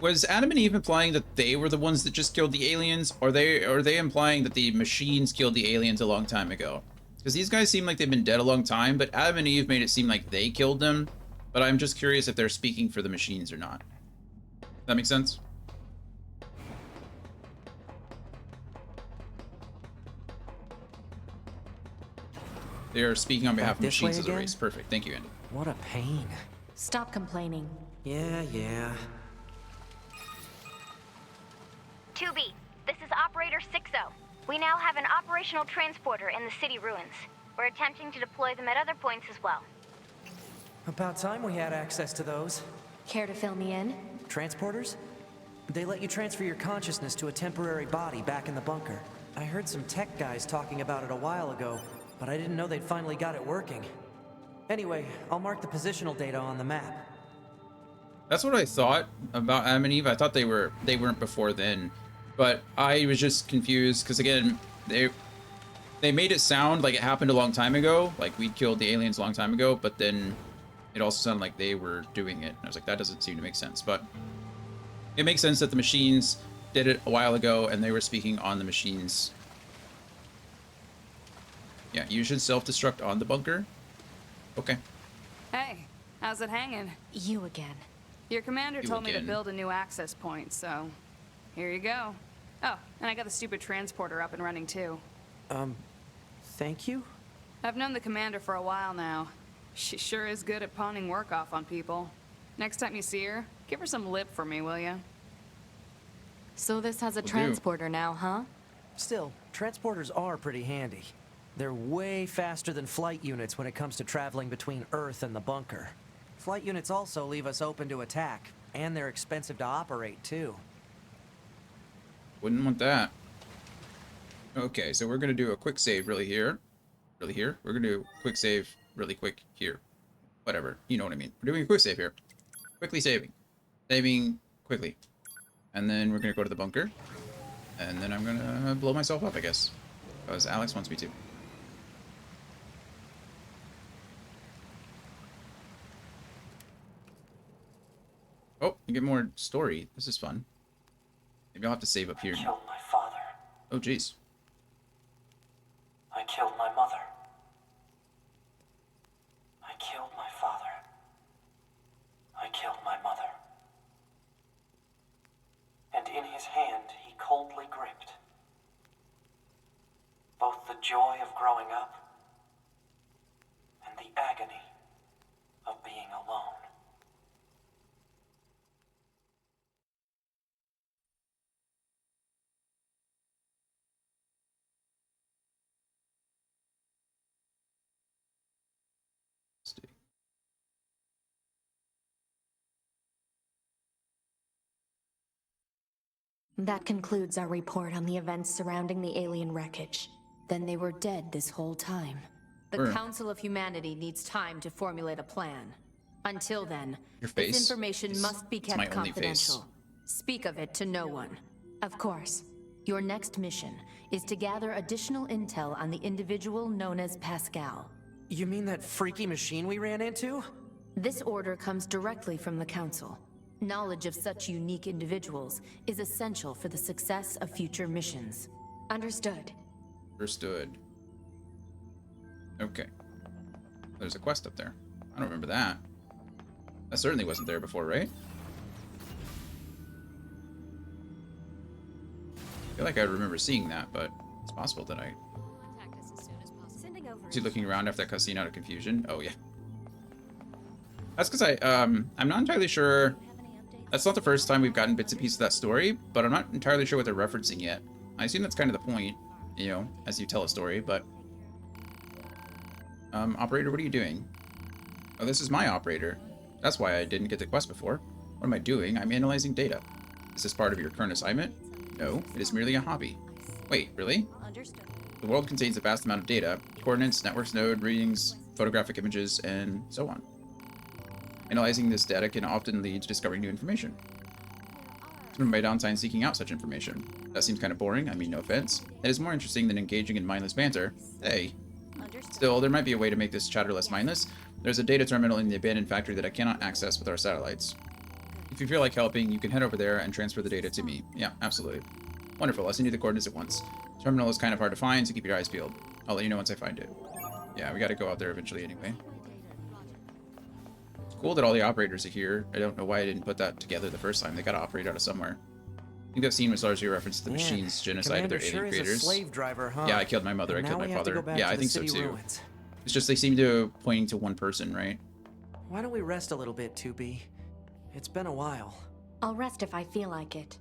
Was Adam and Eve implying that they were the ones that just killed the aliens, or are they implying that the machines killed the aliens a long time ago? Because these guys seem like they've been dead a long time, but Adam and Eve made it seem like they killed them. But I'm just curious if they're speaking for the machines or not. Does that make sense? They are speaking on behalf of machines as a race. Perfect. Thank you, Andy. What a pain. Stop complaining. Yeah. 2B, this is Operator 60. We now have an operational transporter in the city ruins. We're attempting to deploy them at other points as well. About time we had access to those. Care to fill me in? Transporters? They let you transfer your consciousness to a temporary body back in the bunker. I heard some tech guys talking about it a while ago, but I didn't know they'd finally got it working. Anyway, I'll mark the positional data on the map. That's what I thought about Adam and Eve. I thought they weren't before then, but I was just confused because again, they made it sound like it happened a long time ago, like we'd killed the aliens a long time ago, but then it also sounded like they were doing it. And I was like, that doesn't seem to make sense, but it makes sense that the machines did it a while ago and they were speaking on the machines. Yeah, you should self-destruct on the bunker. Okay. Hey, how's it hanging? You again. Your commander told me to build a new access point, so here you go. Oh, and I got the stupid transporter up and running too. Thank you? I've known the commander for a while now. She sure is good at pawning work off on people. Next time you see her, give her some lip for me, will ya? So this has a transporter now, huh? Still, transporters are pretty handy. They're way faster than flight units when it comes to traveling between Earth and the bunker. Flight units also leave us open to attack, and they're expensive to operate, too. Wouldn't want that. Okay, so we're gonna do a quick save really here. We're gonna do a quick save really quick here. Whatever, you know what I mean. We're doing a quick save here. Quickly saving. Saving quickly. And then we're gonna go to the bunker. And then I'm gonna blow myself up, I guess. Because Alex wants me to. Oh, you get more story. This is fun. Maybe I'll have to save up here. I killed my father. Oh, jeez. I killed my mother. I killed my father. I killed my mother. And in his hand joy of growing up and the agony of being alone. That concludes our report on the events surrounding the alien wreckage. Then they were dead this whole time. The Council of Humanity needs time to formulate a plan. Until then, this information must be kept confidential. Speak of it to no one. Of course. Your next mission is to gather additional intel on the individual known as Pascal. You mean that freaky machine we ran into? This order comes directly from the Council. Knowledge of such unique individuals is essential for the success of future missions. Understood. Understood. Okay. There's a quest up there. I don't remember that. That certainly wasn't there before, right? I feel like I remember seeing that, but it's possible that I... Is he looking around after that cutscene out of confusion? Oh, yeah. That's because I'm not entirely sure... That's not the first time we've gotten bits and pieces of that story, but I'm not entirely sure what they're referencing yet. I assume that's kind of the point, you know, as you tell a story, but... operator, what are you doing? Oh, this is my operator. That's why I didn't get the quest before. What am I doing? I'm analyzing data. Is this part of your current assignment? No, it is merely a hobby. Wait, really? The world contains a vast amount of data. Coordinates, networks node, readings, photographic images, and so on. Analyzing this data can often lead to discovering new information. Spend my downtime seeking out such information. That seems kind of boring, I mean no offense. It is more interesting than engaging in mindless banter. Hey. Still, there might be a way to make this chatter less mindless. There's a data terminal in the abandoned factory that I cannot access with our satellites. If you feel like helping, you can head over there and transfer the data to me. Yeah, absolutely. Wonderful, I'll send you the coordinates at once. Terminal is kind of hard to find, so keep your eyes peeled. I'll let you know once I find it. Yeah, we gotta go out there eventually anyway. Cool that all the operators are here. I don't know why I didn't put that together the first time. They gotta operate out of somewhere. I think that scene was largely a reference to the machine's genocide of their alien creators. Is a slave driver, huh? Yeah, I killed my mother, I killed my father. Yeah, I think so too. Ruins. It's just they seem to pointing to one person, right? Why don't we rest a little bit, 2B? It's been a while. I'll rest if I feel like it.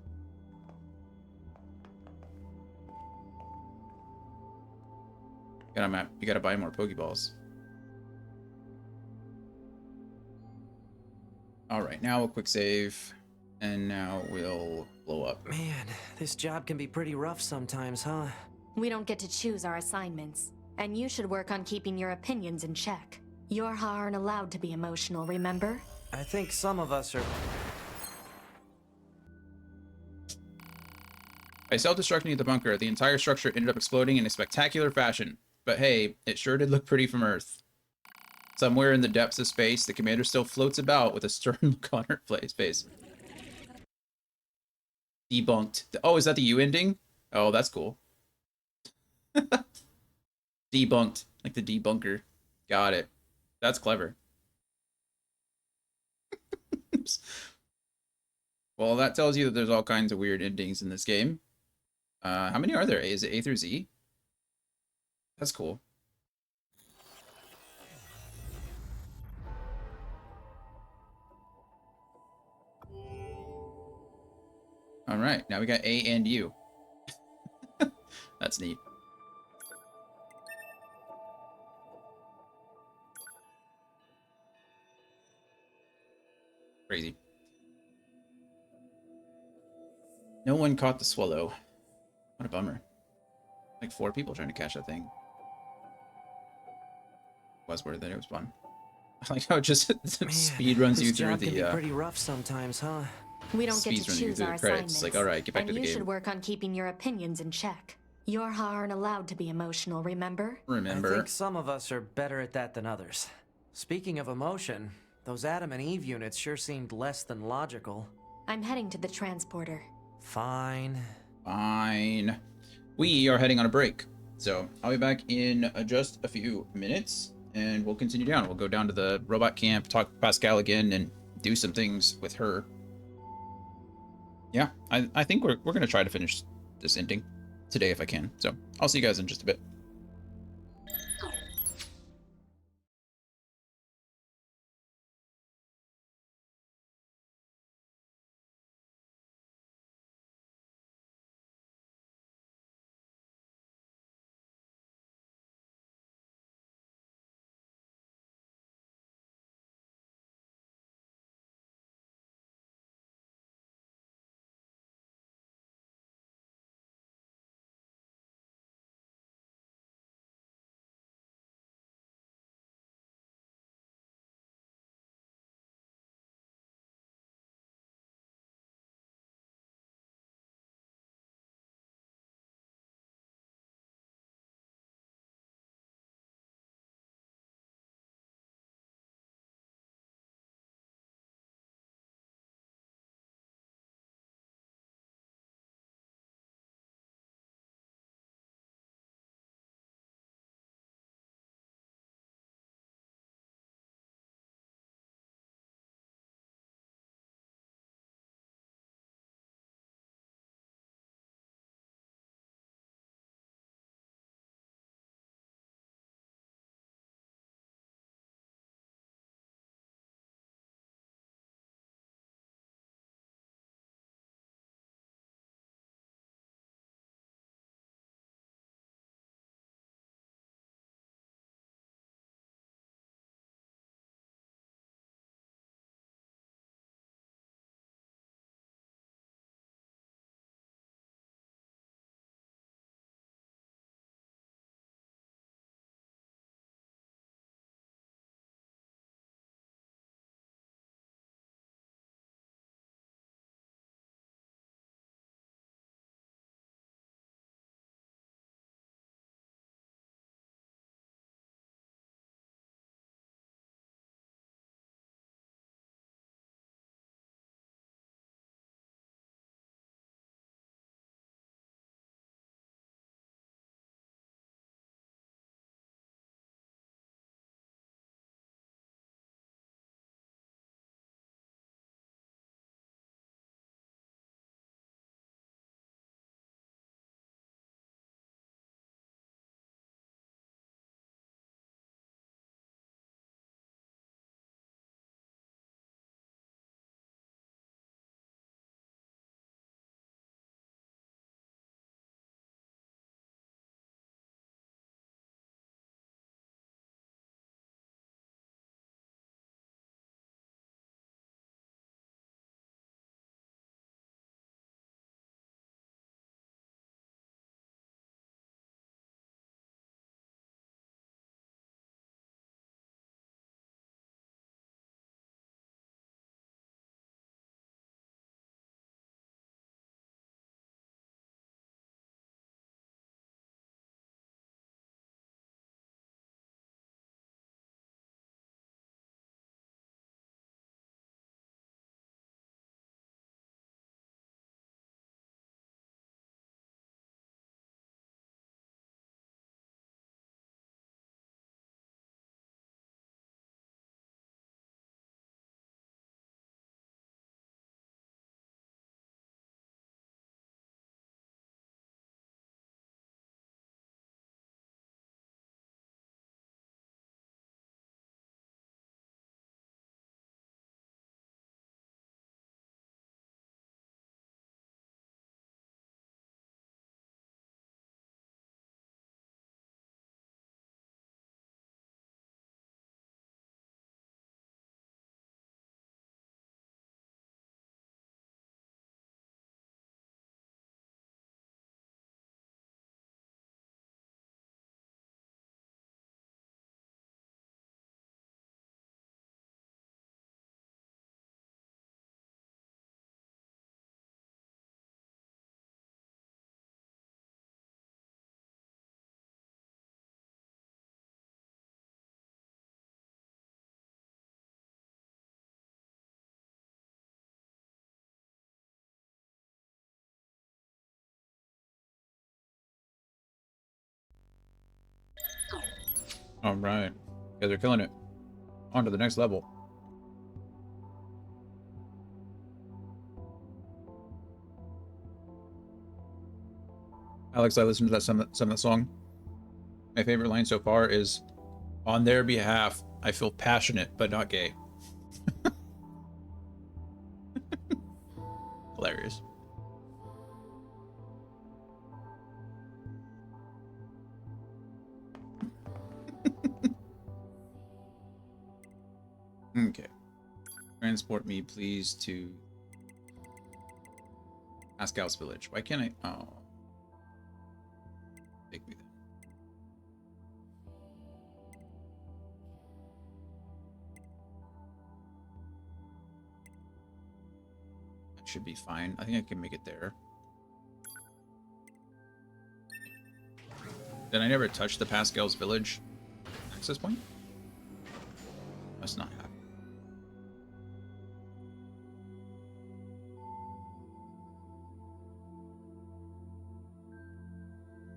You gotta buy more Pokeballs. Alright, now a quick save. And now we'll blow up. Man, this job can be pretty rough sometimes, huh? We don't get to choose our assignments. And you should work on keeping your opinions in check. Yorha aren't allowed to be emotional, remember? I think some of us are... By self-destructing the bunker, the entire structure ended up exploding in a spectacular fashion. But hey, it sure did look pretty from Earth. Somewhere in the depths of space, the commander still floats about with a stern look on her face. Debunked. Oh, is that the U ending? Oh, that's cool. Debunked. Like the debunker. Got it. That's clever. Well, that tells you that there's all kinds of weird endings in this game. How many are there? Is it A through Z? That's cool. All right, now we got A and U. That's neat. Crazy. No one caught the swallow. What a bummer. Like 4 people trying to catch that thing. Was worth it. It was fun. I like how it just speed runs you through the. Can be pretty rough sometimes, huh? We don't get to choose our assignments. It's like, all right, get back to the game. And you should work on keeping your opinions in check. Yorha aren't allowed to be emotional, remember? I think some of us are better at that than others. Speaking of emotion, those Adam and Eve units sure seemed less than logical. I'm heading to the transporter. Fine. Fine. We are heading on a break. So I'll be back in just a few minutes and we'll continue down. We'll go down to the robot camp, talk to Pascal again, and do some things with her. Yeah, I think we're going to try to finish this ending today if I can. So I'll see you guys in just a bit. All right. You guys are killing it. On to the next level. Alex, I listened to that some of the song. My favorite line so far is, "On their behalf, I feel passionate but not gay." Hilarious. Okay. Transport me, please, to Pascal's village. Why can't I? Oh. Take me there. That should be fine. I think I can make it there. Did I never touch the Pascal's village access point? Must not have.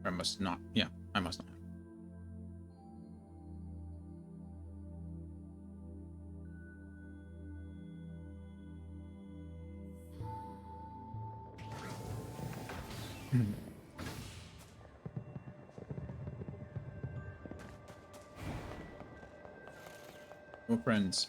Or I must not. Yeah, I must not have. No friends.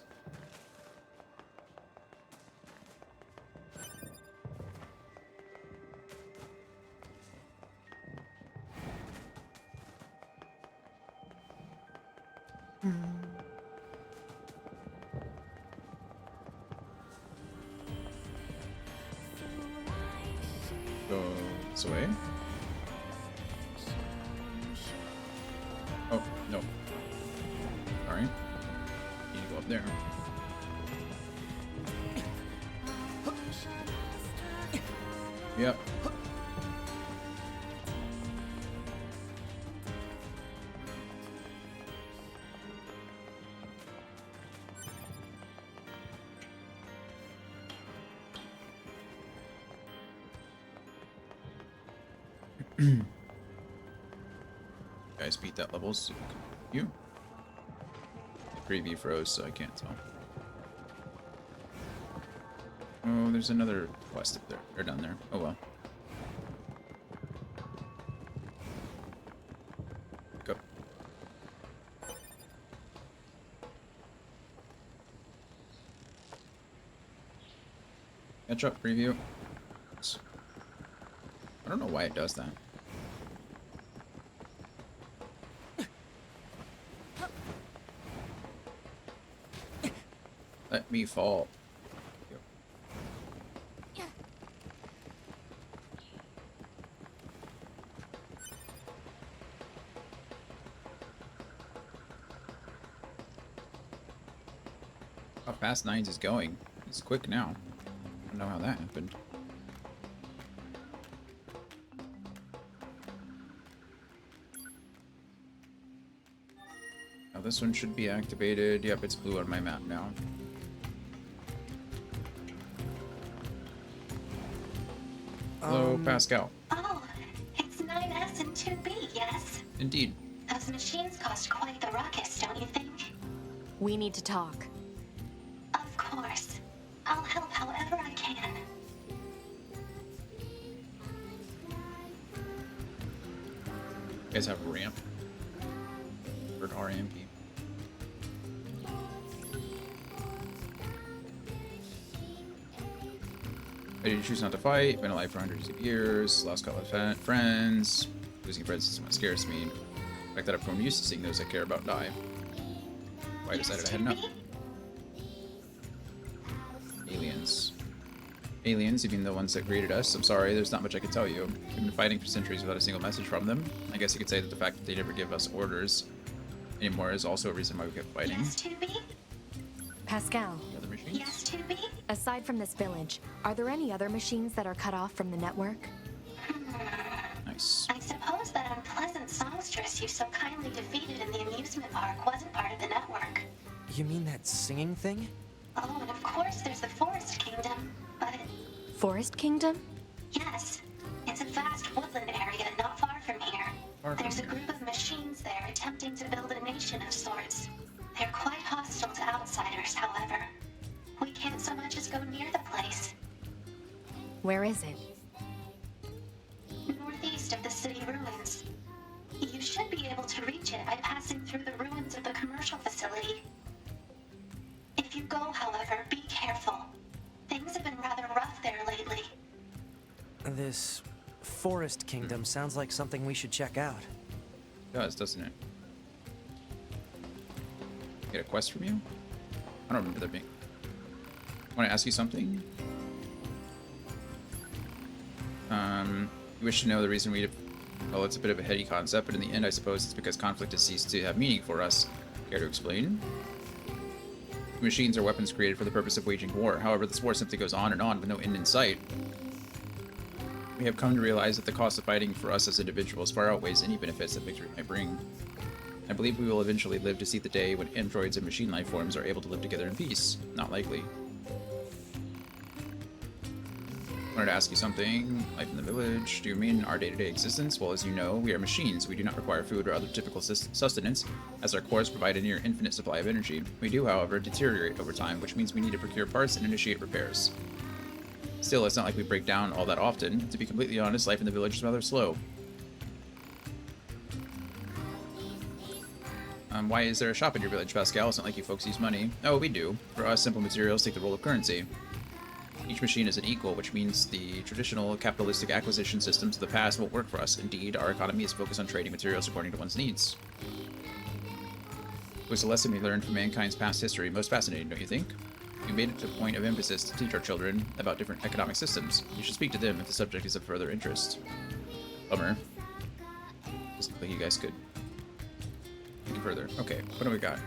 Go this way. Oh, no. Sorry. Need to go up there. Yep. Guys beat that level, so you. The preview froze, so I can't tell. Oh, there's another quest up there, or down there. Oh well. Go. Catch up preview. I don't know why it does that. Let me fall. How fast Nines is going. It's quick now. I don't know how that happened. Now this one should be activated. Yep, it's blue on my map now. Hello, Pascal. Oh, it's 9S and 2B, yes? Indeed. Those machines cost quite the ruckus, don't you think? We need to talk. Of course. I'll help however I can. You guys have a ramp? For an RMP. I did choose not to fight. Been alive for hundreds of years. Lost couple of friends. Losing friends is what scares me. The fact that I've grown used to seeing those I care about die. Why I decided I hadn't up. Aliens. Aliens, even the ones that created us. I'm sorry, there's not much I can tell you. We've been fighting for centuries without a single message from them. I guess you could say that the fact that they never give us orders anymore is also a reason why we kept fighting. Yes, 2B? Pascal. Other machines? Yes, 2B? Aside from this village, are there any other machines that are cut off from the network? Nice. I suppose that unpleasant songstress you so kindly defeated in the amusement park wasn't part of the network. You mean that singing thing? Oh, and of course there's the Forest Kingdom, but... Forest Kingdom? Yes. It's a vast woodland area not far from here. There's a group of machines there attempting to build an information of sorts. They're quite hostile to outsiders, however. We can't so much as go near the place. Where is it? Northeast of the city ruins. You should be able to reach it by passing through the ruins of the commercial facility. If you go, however, be careful. Things have been rather rough there lately. This Forest Kingdom sounds like something we should check out. It does, doesn't it? Get a quest from you? I don't remember there being. Want to ask you something? You wish to know the reason we... Well, it's a bit of a heady concept, but in the end, I suppose it's because conflict has ceased to have meaning for us. Care to explain? Machines are weapons created for the purpose of waging war. However, this war simply goes on and on with no end in sight. We have come to realize that the cost of fighting for us as individuals far outweighs any benefits that victory might bring. I believe we will eventually live to see the day when androids and machine life forms are able to live together in peace. Not likely. I wanted to ask you something. Life in the village. Do you mean our day-to-day existence? Well, as you know, we are machines. We do not require food or other typical sustenance, as our cores provide a near infinite supply of energy. We do, however, deteriorate over time, which means we need to procure parts and initiate repairs. Still, it's not like we break down all that often. To be completely honest, life in the village is rather slow. Why is there a shop in your village, Pascal? It's not like you folks use money. Oh, we do. For us, simple materials take the role of currency. Each machine is an equal, which means the traditional capitalistic acquisition systems of the past won't work for us. Indeed, our economy is focused on trading materials according to one's needs. It was a lesson we learned from mankind's past history. Most fascinating, don't you think? We made it a point of emphasis to teach our children about different economic systems. You should speak to them if the subject is of further interest. Bummer. Just think you guys could think further. Okay, what do we got?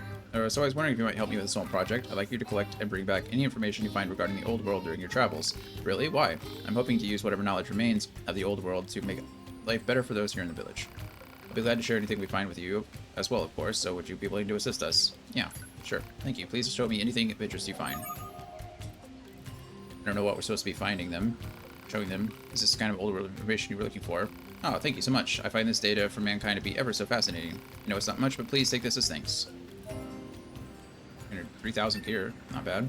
So I was wondering if you might help me with this whole project. I'd like you to collect and bring back any information you find regarding the old world during your travels. Really? Why? I'm hoping to use whatever knowledge remains of the old world to make life better for those here in the village. I'll be glad to share anything we find with you as well, of course, so would you be willing to assist us? Yeah, sure. Thank you. Please show me anything of interest you find. I don't know what we're supposed to be finding them. Showing them. Is this kind of old world information you were looking for? Oh, thank you so much. I find this data from mankind to be ever so fascinating. I know it's not much, but please take this as thanks. 3,000 here. Not bad.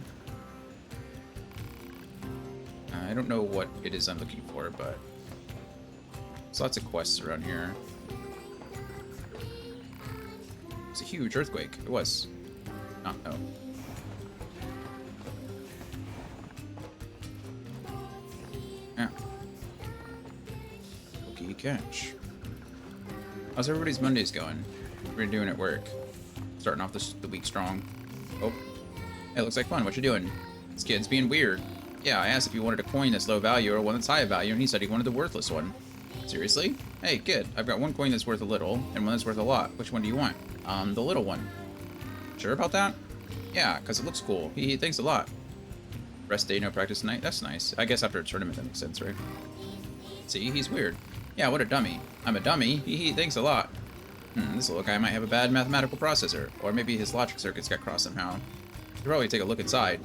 I don't know what it is I'm looking for, but there's lots of quests around here. It's a huge earthquake. It was. Oh, no. Yeah. Okay, catch. How's everybody's Mondays going? What are you doing at work? Starting off the week strong. Oh. Hey, looks like fun. What you doing? This kid's being weird. Yeah, I asked if you wanted a coin that's low value or one that's high value, and he said he wanted the worthless one. Seriously? Hey, kid, I've got one coin that's worth a little, and one that's worth a lot. Which one do you want? The little one. Sure about that? Yeah, because it looks cool. He thinks a lot. Rest day, no practice tonight? That's nice. I guess after a tournament that makes sense, right? See, he's weird. Yeah, what a dummy. I'm a dummy. He thinks a lot. This little guy might have a bad mathematical processor, or maybe his logic circuits got crossed somehow. Should probably take a look inside.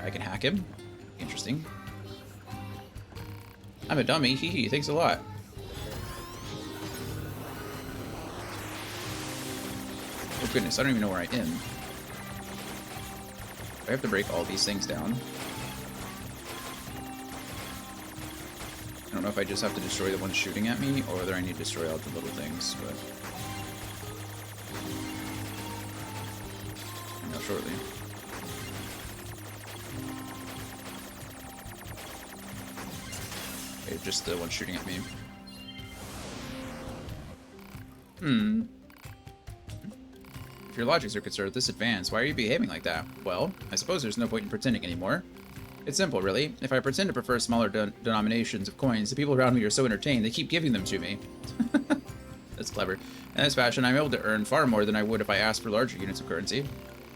I can hack him? Interesting. I'm a dummy. He thinks a lot. Oh goodness, I don't even know where I am. I have to break all these things down. I don't know if I just have to destroy the ones shooting at me, or whether I need to destroy all the little things, but I'll know shortly. Okay, just the one shooting at me. If your logic circuits are this advanced, why are you behaving like that? Well, I suppose there's no point in pretending anymore. It's simple, really. If I pretend to prefer smaller denominations of coins, the people around me are so entertained, they keep giving them to me. That's clever. In this fashion, I'm able to earn far more than I would if I asked for larger units of currency.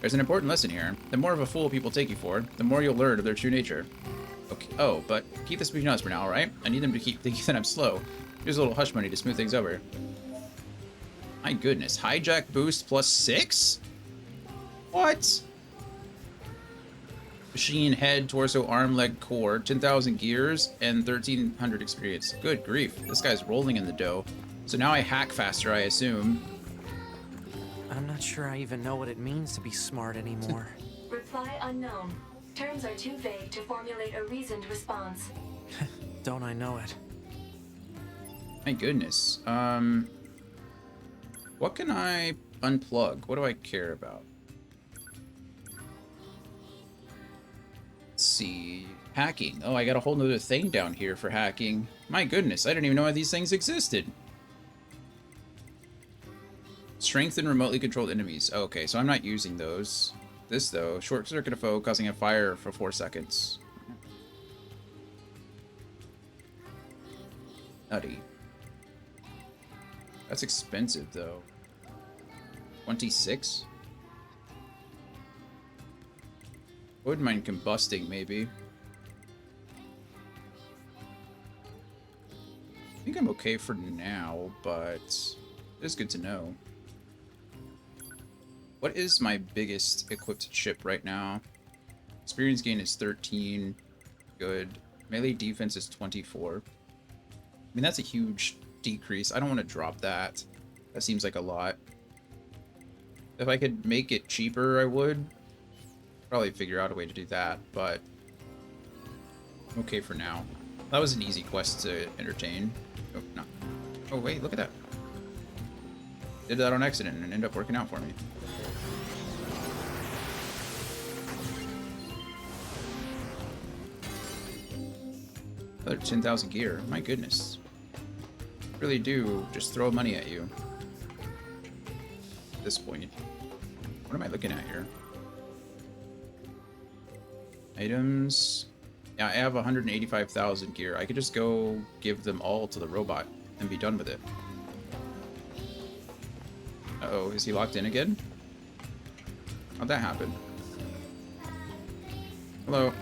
There's an important lesson here. The more of a fool people take you for, the more you'll learn of their true nature. Okay. Oh, but keep this between us for now, alright? I need them to keep thinking that I'm slow. Here's a little hush money to smooth things over. My goodness. Hijack boost plus 6? What? Machine, head, torso, arm, leg, core, 10,000 gears, and 1,300 experience. Good grief. This guy's rolling in the dough. So now I hack faster, I assume. I'm not sure I even know what it means to be smart anymore. Reply unknown. Terms are too vague to formulate a reasoned response. Don't I know it? My goodness. What can I unplug? What do I care about? Let's see. Hacking. Oh, I got a whole nother thing down here for hacking. My goodness, I didn't even know these things existed. Strengthen remotely controlled enemies. Okay, so I'm not using those. This, though. Short circuit a foe, causing a fire for 4 seconds. Nutty. That's expensive, though. 26? Wouldn't mind combusting, maybe. I think I'm okay for now, but it is good to know. What is my biggest equipped ship right now? Experience gain is 13. Good. Melee defense is 24. I mean, that's a huge decrease. I don't want to drop that. That seems like a lot. If I could make it cheaper, I would. Probably figure out a way to do that, but I'm okay for now. That was an easy quest to entertain. Oh, no. Oh, wait, look at that. Did that on accident and it ended up working out for me. Another 10,000 gear. My goodness. Really do just throw money at you. At this point. What am I looking at here? Items. Yeah, I have 185,000 gear. I could just go give them all to the robot and be done with it. Uh-oh, is he locked in again? How'd that happen? Hello.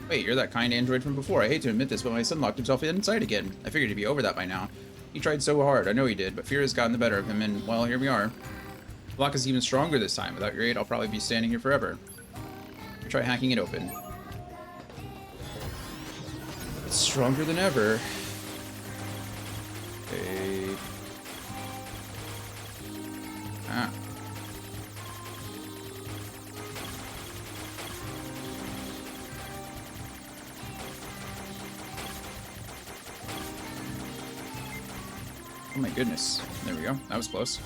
Wait, you're that kind android from before. I hate to admit this, but my son locked himself inside again. I figured he'd be over that by now. He tried so hard. I know he did, but fear has gotten the better of him, and, well, here we are. The lock is even stronger this time. Without your aid, I'll probably be standing here forever. Try hacking it open. It's stronger than ever. Okay. Ah. Oh my goodness. There we go. That was close.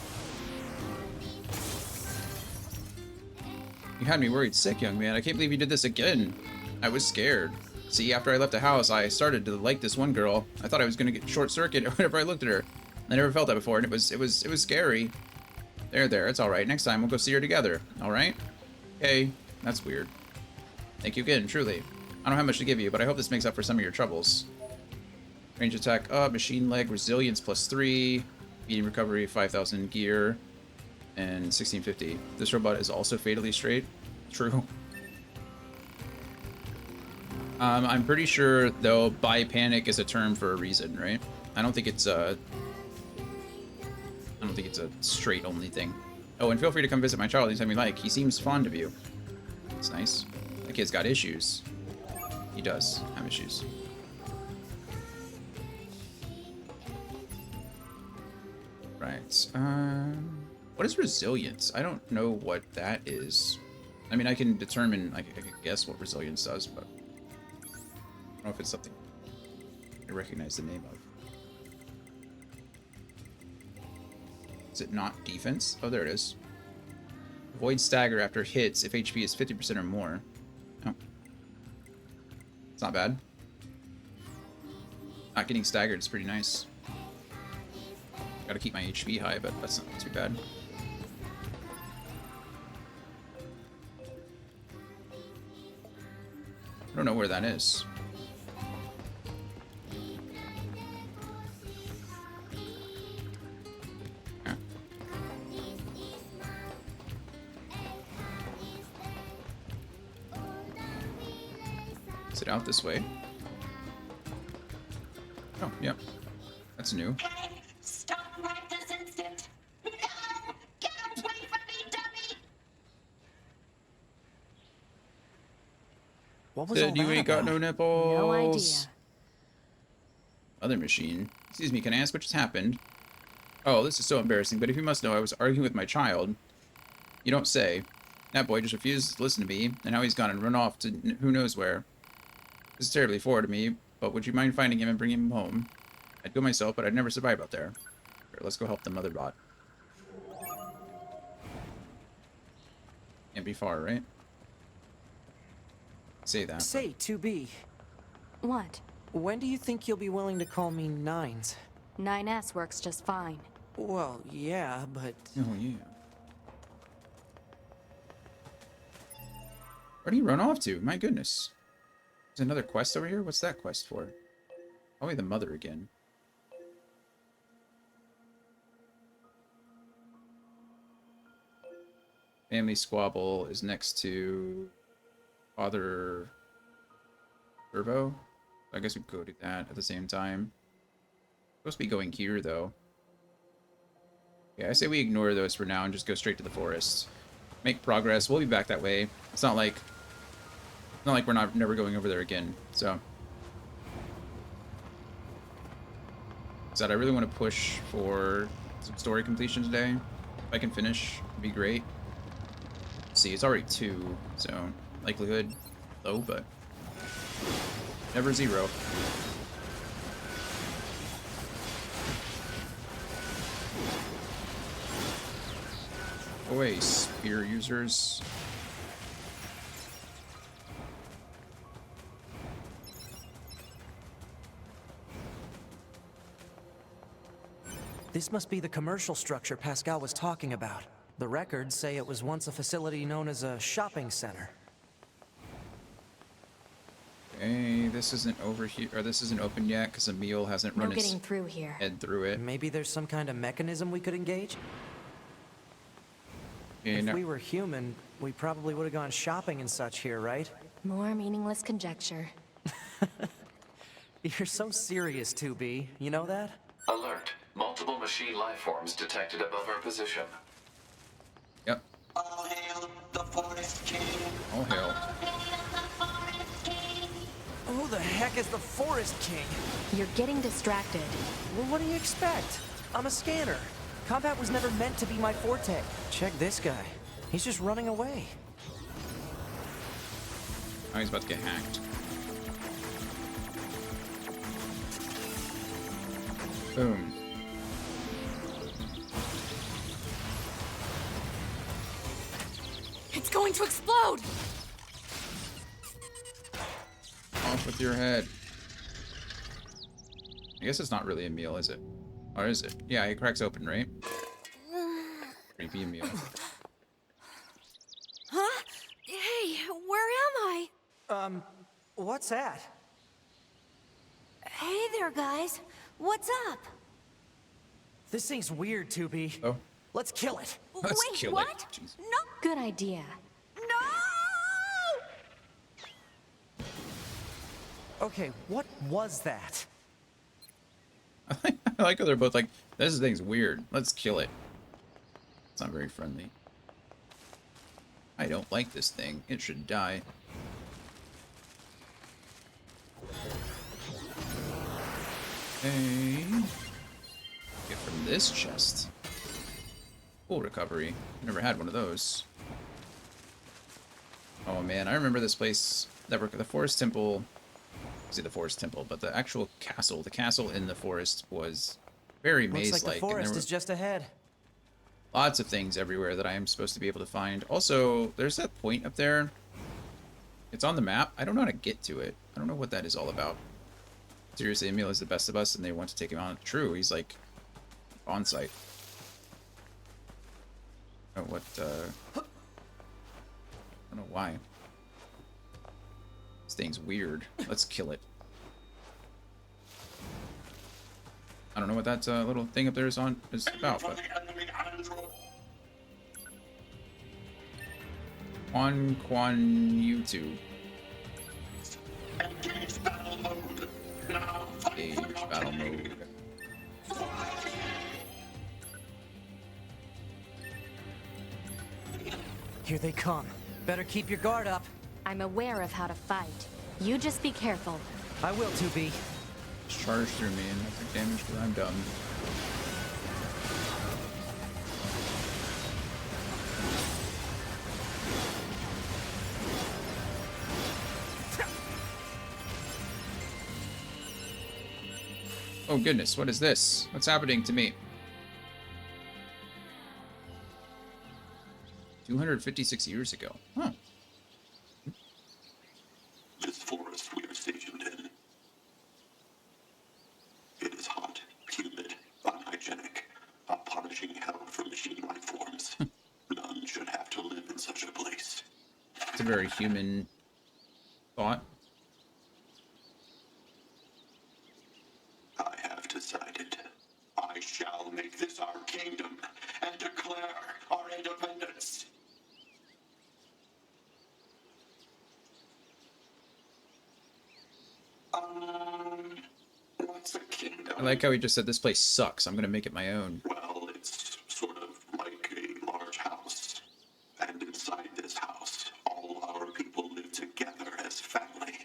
You had me worried sick, young man. I can't believe you did this again. I was scared. See, after I left the house, I started to like this one girl. I thought I was gonna get short circuit whenever I looked at her. I never felt that before, and it was scary. There, it's alright. Next time we'll go see her together. Alright? Okay. That's weird. Thank you again, truly. I don't have much to give you, but I hope this makes up for some of your troubles. Range attack up, machine leg, resilience +3, medium recovery, 5,000 gear, and 1650. This robot is also fatally straight. True. I'm pretty sure, though, bi-panic is a term for a reason, right? I don't think it's a straight only thing. Oh, and feel free to come visit my child anytime you like. He seems fond of you. That's nice. The kid's got issues. He does have issues. Right. What is resilience? I don't know what that is. I mean, I can determine, I can guess what resilience does, but I don't know if it's something I recognize the name of. Is it not defense? Oh, there it is. Avoid stagger after hits if HP is 50% or more. Oh. It's not bad. Not getting staggered is pretty nice. Gotta keep my HP high, but that's not too bad. I don't know where that is. Yeah. Is it out this way? Oh, yep. That's new. Stop right this instant! No! Get away from me, dummy! What was Said all you that ain't got about? no nipples. No idea. Other machine. Excuse me, can I ask what just happened? Oh, this is so embarrassing, but if you must know, I was arguing with my child. You don't say. That boy just refused to listen to me, and now he's gone and run off to who knows where. This is terribly forward to me, but would you mind finding him and bringing him home? I'd go myself, but I'd never survive out there. Here, let's go help the mother bot. Can't be far, right? Say that. Say, 2B. What? When do you think you'll be willing to call me Nines? 9S works just fine. Well, yeah, but... Oh, yeah. Where'd he run off to? My goodness. There's another quest over here? What's that quest for? Probably the mother again. Family squabble is next to Father Servo. I guess we could go do that at the same time. Supposed to be going here, though. Yeah, I say we ignore those for now and just go straight to the forest. Make progress. We'll be back that way. It's not like we're never going over there again. So, I really want to push for some story completion today. If I can finish, it'd be great. See, it's already 2, so likelihood low, but never 0. Go away, spear users. This must be the commercial structure Pascal was talking about. The records say it was once a facility known as a shopping center. Okay, this isn't over here, or this isn't open yet because Emil hasn't run his through here. head through it. Maybe there's some kind of mechanism we could engage? Okay, if we were human, we probably would have gone shopping and such here, right? More meaningless conjecture. You're so serious, 2B. You know that? Alert. Multiple machine life forms detected above our position. Yep. All hail the Forest King. All hail. Who the heck is the Forest King? You're getting distracted. Well, what do you expect? I'm a scanner. Combat was never meant to be my forte. Check this guy. He's just running away. Oh, he's about to get hacked. Boom. It's going to explode! Off with your head. I guess it's not really Emil, is it? Or is it? Yeah, it cracks open, right? Creepy Emil. Huh? Hey, where am I? What's that? Hey there, guys. What's up? This thing's weird, 2B. Oh. Let's kill it. Let's Wait, kill what? it. Jeez. No. Good idea. No! Okay, what was that? I like how they're both like, this thing's weird. Let's kill it. It's not very friendly. I don't like this thing. It should die. Okay. Get from this chest. Full recovery. Never had one of those. Oh man, I remember this place. The Forest Temple. See the Forest Temple, but the actual castle. The castle in the forest was very maze-like. Looks like the forest is just ahead. Lots of things everywhere that I am supposed to be able to find. Also, there's that point up there. It's on the map. I don't know how to get to it. I don't know what that is all about. Seriously, Emil is the best of us, and they want to take him on. True, he's like on site. Oh, what? I don't know why. This thing's weird. Let's kill it. I don't know what that little thing up there is about, but Quan YouTube. Engage battle mode. Now Engage battle mode. Here they come. Better keep your guard up. I'm aware of how to fight. You just be careful. I will, 2B. Just charge through me and not take damage because I'm dumb. Oh goodness, what is this? What's happening to me? 256 years ago. Huh. This forest we are stationed in. It is hot, humid, unhygienic, a punishing hell for machine life forms. None should have to live in such a place. It's a very human thought. I have decided I shall make this our kingdom and declare our independence. What's a kingdom? I like how he just said this place sucks. I'm gonna make it my own. Well, it's sort of like a large house. And inside this house, all our people live together as family.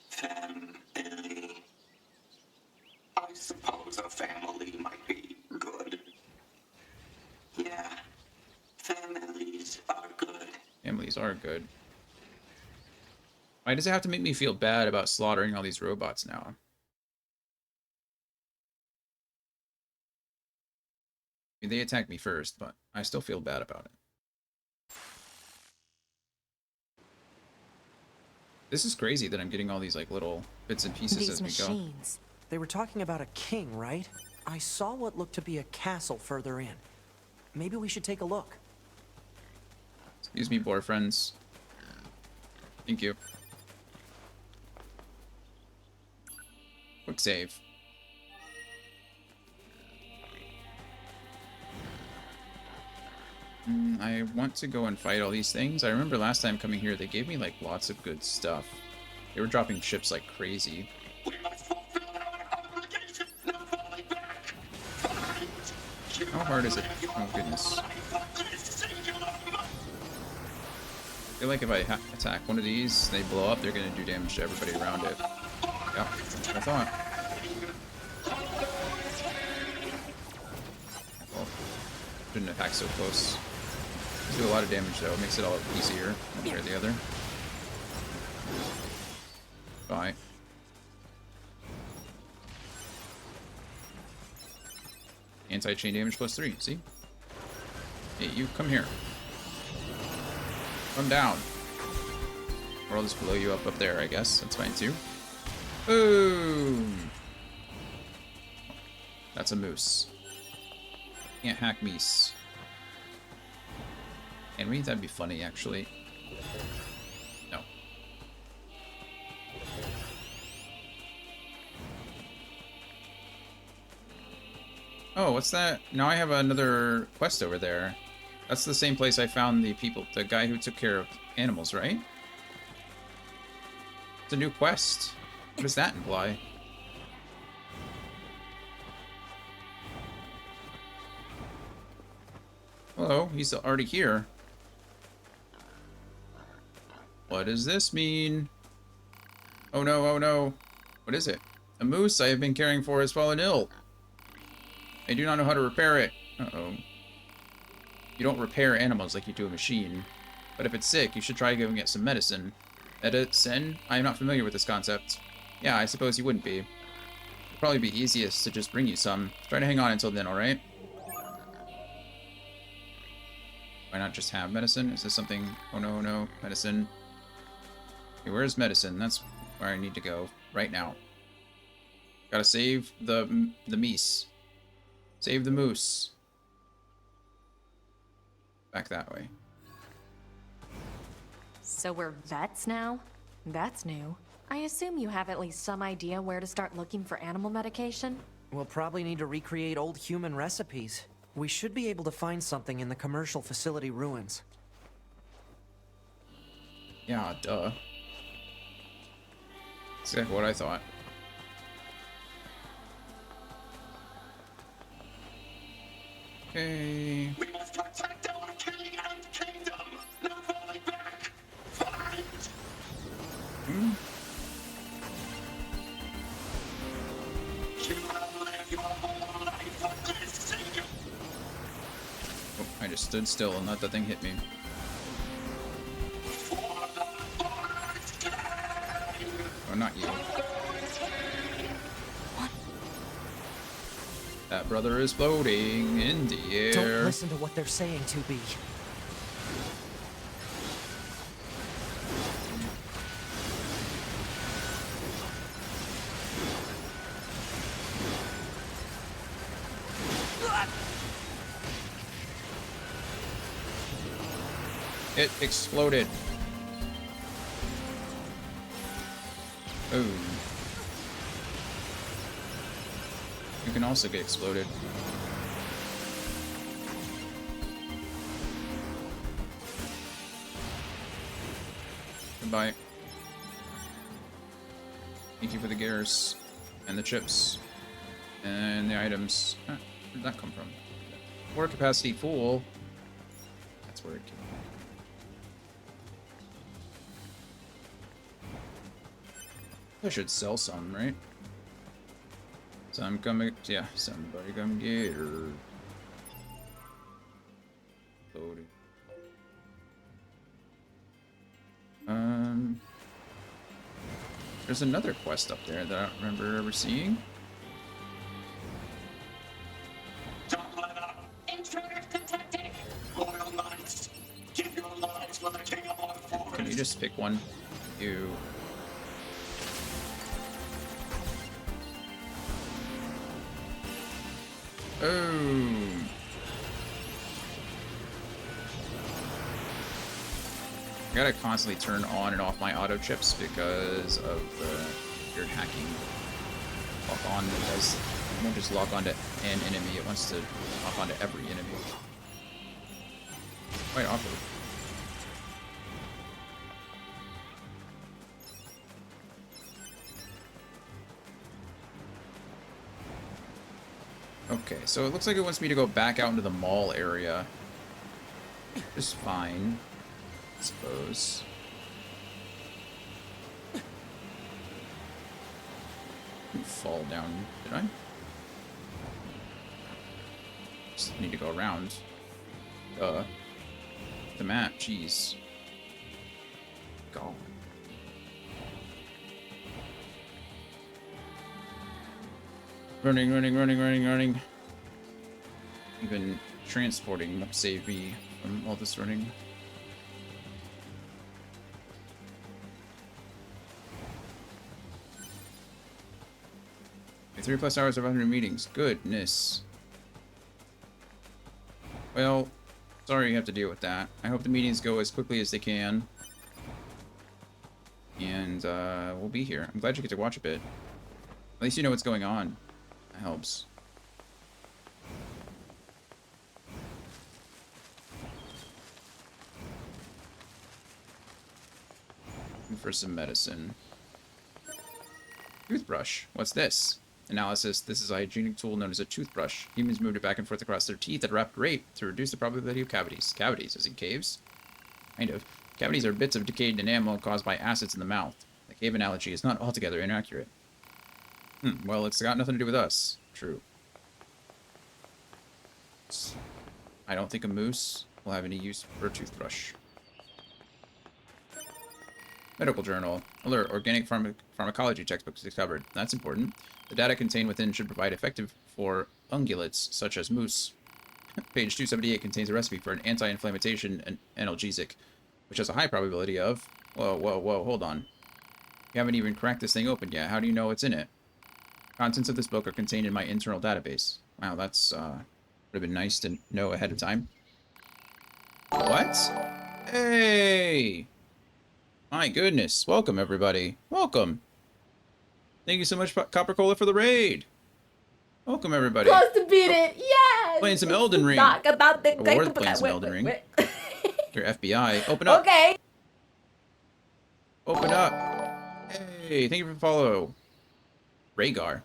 Family. I suppose a family might be good. Yeah, families are good. Families are good. Why does it have to make me feel bad about slaughtering all these robots now? I mean, they attacked me first, but I still feel bad about it. This is crazy that I'm getting all these like little bits and pieces These as we machines. go. They were talking about a king, right? I saw what looked to be a castle further in. Maybe we should take a look. Excuse me, boyfriends. Thank you. Quick save. I want to go and fight all these things. I remember last time coming here, they gave me like lots of good stuff. They were dropping ships like crazy. How hard is it? Oh goodness. I feel like if I attack one of these, they blow up, they're gonna do damage to everybody around it. Yep, that's what I thought. Well, shouldn't attack so close. Do a lot of damage though, it makes it all easier one way or the other. Bye. Anti-chain damage +3, see? Hey, you come here. Come down. Or I'll just blow you up there, I guess. That's fine too. Boom! That's a moose. Can't hack meese. Can we? That'd be funny, actually. No. Oh, what's that? Now I have another quest over there. That's the same place I found the guy who took care of animals, right? It's a new quest. What does that imply? Hello, he's already here. What does this mean? Oh no, oh no. What is it? A moose I have been caring for has fallen ill. I do not know how to repair it. Uh-oh. You don't repair animals like you do a machine. But if it's sick, you should try giving it some medicine. Medicine? I am not familiar with this concept. Yeah, I suppose you wouldn't be. It'd probably be easiest to just bring you some. Try to hang on until then, alright? Why not just have medicine? Is this something... Oh no, no. Medicine. Okay, where's medicine? That's where I need to go. Right now. Gotta save the meese. Save the moose. Back that way. So we're vets now? That's new. I assume you have at least some idea where to start looking for animal medication? We'll probably need to recreate old human recipes. We should be able to find something in the commercial facility ruins. Yeah, duh. That's exactly what I thought. Okay. We must protect our king and kingdom. No falling back. Fight. You have lived your whole life for this single. Oh, I just stood still and let the thing hit me. Oh, not you. That brother is floating in the air. Don't listen to what they're saying, 2B. It exploded. Oh. You can also get exploded. Goodbye. Thank you for the gears and the chips and the items. Where did that come from? Water capacity full. That's where it came from. I should sell some, right? So I'm coming. Yeah, somebody come get her. Loading. There's another quest up there that I don't remember ever seeing. Intruders detected. Loyal knights, give your lives for the king of our forest. Can you just pick one? You. Oh. I gotta constantly turn on and off my auto chips because of the weird hacking. Lock on because it won't just lock onto an enemy, it wants to lock onto every enemy. Quite awkward. Okay, so it looks like it wants me to go back out into the mall area. Just fine, I suppose. Fall down, did I? Just need to go around. The map, jeez. Go. Running, running, running, running, running. Even transporting won't save me from all this running. Okay, 3+ hours of 100 meetings. Goodness. Well, sorry you have to deal with that. I hope the meetings go as quickly as they can. And we'll be here. I'm glad you get to watch a bit. At least you know what's going on. That helps. For some medicine. Toothbrush. What's this? Analysis. This is a hygienic tool known as a toothbrush. Humans moved it back and forth across their teeth at a rapid rate to reduce the probability of cavities. Cavities, as in caves? Kind of. Cavities are bits of decayed enamel caused by acids in the mouth. The cave analogy is not altogether inaccurate. Well, it's got nothing to do with us. True. I don't think a moose will have any use for a toothbrush. Medical journal. Alert. Organic pharmacology textbooks discovered. That's important. The data contained within should provide effective for ungulates, such as moose. Page 278 contains a recipe for an anti-inflammation and analgesic, which has a high probability of... Whoa, whoa, whoa, hold on. You haven't even cracked this thing open yet. How do you know what's in it? Contents of this book are contained in my internal database. Wow, that's, would have been nice to know ahead of time. What? Hey! My goodness. Welcome, everybody. Welcome. Thank you so much, Copper Cola, for the raid. Welcome, everybody. Close to beat it. Yes. Playing some Elden Ring. Talk about the Worth playing some Elden Ring. Your FBI. Open up. Okay. Open up. Hey, thank you for the follow. Rhaegar.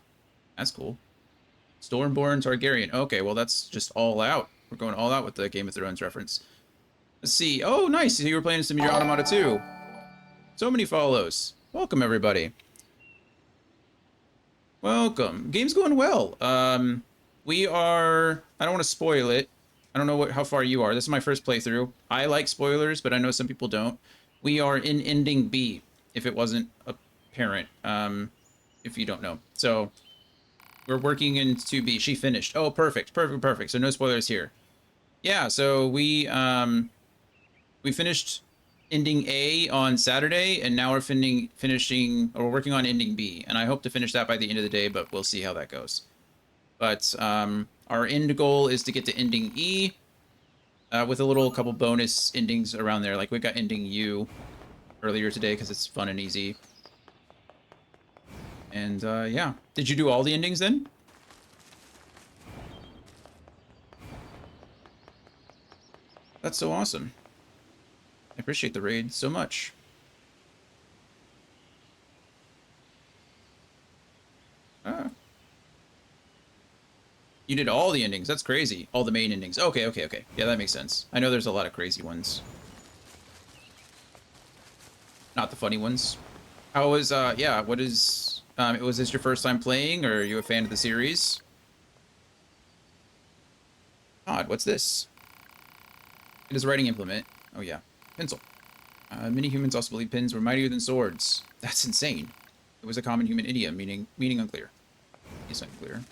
That's cool. Stormborn Targaryen. Okay, well, that's just all out. We're going all out with the Game of Thrones reference. Let's see. Oh, nice. You were playing some Nier Automata too. So many follows. Welcome, everybody. Welcome. Game's going well. We are... I don't want to spoil it. I don't know how far you are. This is my first playthrough. I like spoilers, but I know some people don't. We are in Ending B, if it wasn't apparent, if you don't know. So, we're working in 2B. She finished. Oh, perfect. So no spoilers here. Yeah, so we finished ending A on Saturday, and now we're we're working on ending B, and I hope to finish that by the end of the day, but we'll see how that goes. But our end goal is to get to ending E, with a couple bonus endings around there. Like we got ending U earlier today because it's fun and easy. And yeah, did you do all the endings then? That's so awesome. I appreciate the raid so much. Ah. You did all the endings. That's crazy. All the main endings. Okay. Yeah, that makes sense. I know there's a lot of crazy ones. Not the funny ones. How was, yeah, what is, was this your first time playing, or are you a fan of the series? Odd, what's this? It is a writing implement. Oh yeah, pencil. Many humans also believe pens were mightier than swords. That's insane. It was a common human idiom, meaning unclear. It's unclear.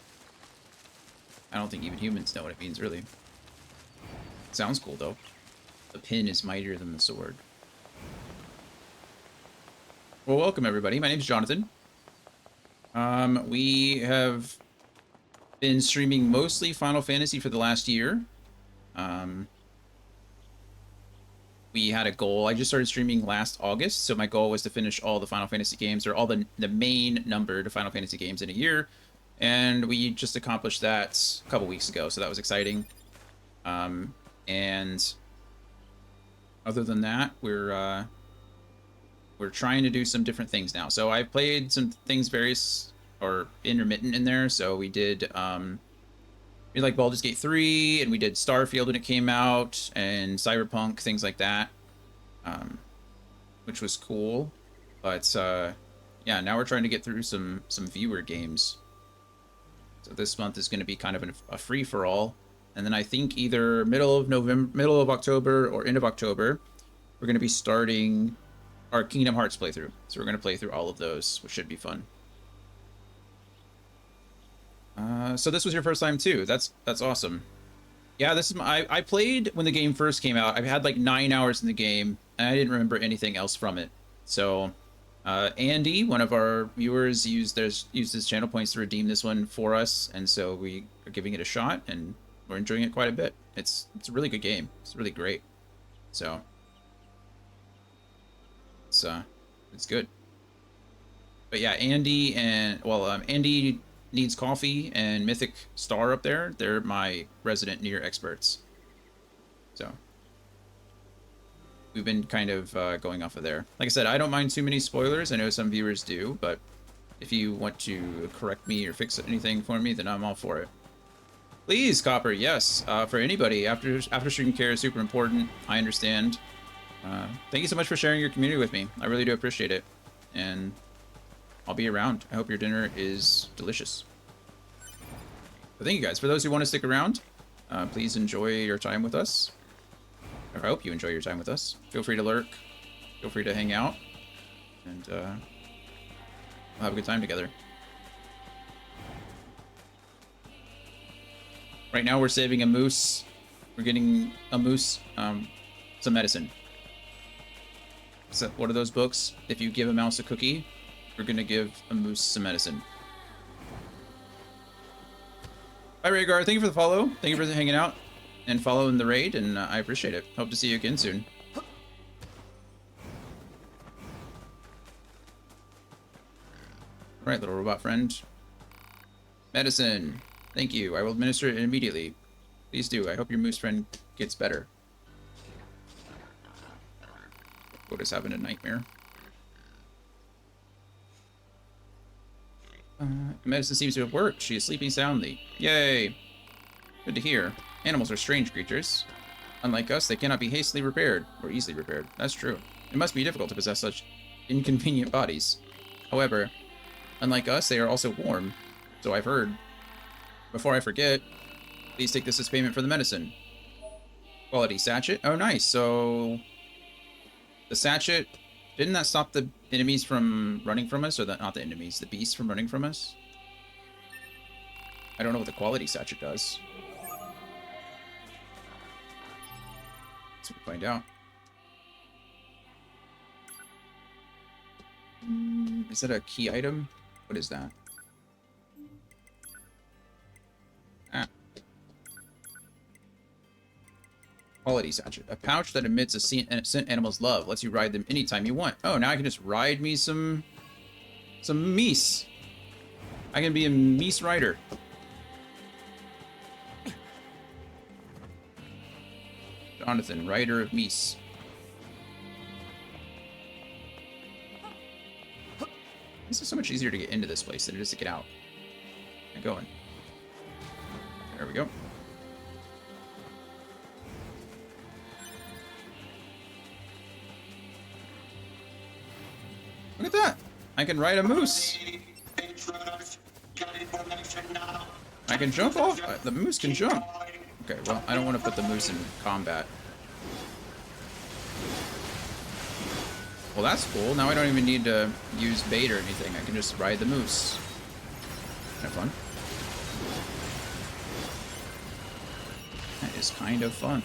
I don't think even humans know what it means, really. Sounds cool, though. The pen is mightier than the sword. Well, welcome, everybody. My name's Jonathan. We have been streaming mostly Final Fantasy for the last year. We had a goal. I just started streaming last August, so my goal was to finish all the Final Fantasy games, or all the main numbered Final Fantasy games in a year. And we just accomplished that a couple weeks ago, so that was exciting. And other than that, we're trying to do some different things now. So I played some things intermittent in there. So we did like Baldur's Gate 3, and we did Starfield when it came out, and Cyberpunk, things like that, which was cool. But yeah, now we're trying to get through some viewer games. So this month is going to be kind of a free-for-all, and then I think either middle of October or end of October, we're going to be starting our Kingdom Hearts playthrough. So we're going to play through all of those, which should be fun. So this was your first time too. That's awesome. Yeah, this is I played when the game first came out. I had like 9 hours in the game, and I didn't remember anything else from it. So Andy, one of our viewers, used his channel points to redeem this one for us, and so we are giving it a shot, and we're enjoying it quite a bit. It's a really good game. It's really great. So it's good. But yeah, Andy Andy Needs Coffee and Mythic Star up there, they're my resident Nier experts. So we've been kind of going off of there. Like I said, I don't mind too many spoilers. I know some viewers do, but if you want to correct me or fix anything for me, then I'm all for it. Please, Copper, yes. For anybody, after stream care is super important. I understand. Thank you so much for sharing your community with me. I really do appreciate it. And I'll be around. I hope your dinner is delicious. But thank you guys. For those who want to stick around, please enjoy your time with us. Or I hope you enjoy your time with us. Feel free to lurk. Feel free to hang out. And we'll have a good time together. Right now we're saving a moose. We're getting a moose some medicine. So what are those books? If you give a mouse a cookie, we're gonna give a moose some medicine. Hi Rhaegar, thank you for the follow. Thank you for hanging out and following the raid, and I appreciate it. Hope to see you again soon. Alright, little robot friend. Medicine. Thank you. I will administer it immediately. Please do. I hope your moose friend gets better. What is having a nightmare? Medicine seems to have worked. She is sleeping soundly. Yay! Good to hear. Animals are strange creatures. Unlike us, they cannot be hastily repaired, or easily repaired. That's true. It must be difficult to possess such inconvenient bodies. However, unlike us, they are also warm. So I've heard. Before I forget, please take this as payment for the medicine. Quality sachet. Oh, nice. So the sachet, didn't that stop the enemies from running from us? Or not the enemies, the beasts from running from us? I don't know what the quality satchel does. Let's find out. Is that a key item? What is that? Ah. Quality satchel. A pouch that emits a scent animal's love. Lets you ride them anytime you want. Oh, now I can just ride me some meese. I can be a meese rider. Jonathan, rider of meese. This is so much easier to get into this place than it is to get out. Get going. There we go. Look at that! I can ride a moose! I can jump off? The moose can jump. Okay, well, I don't want to put the moose in combat. Well, that's cool. Now I don't even need to use bait or anything. I can just ride the moose. Kind of fun. That is kind of fun.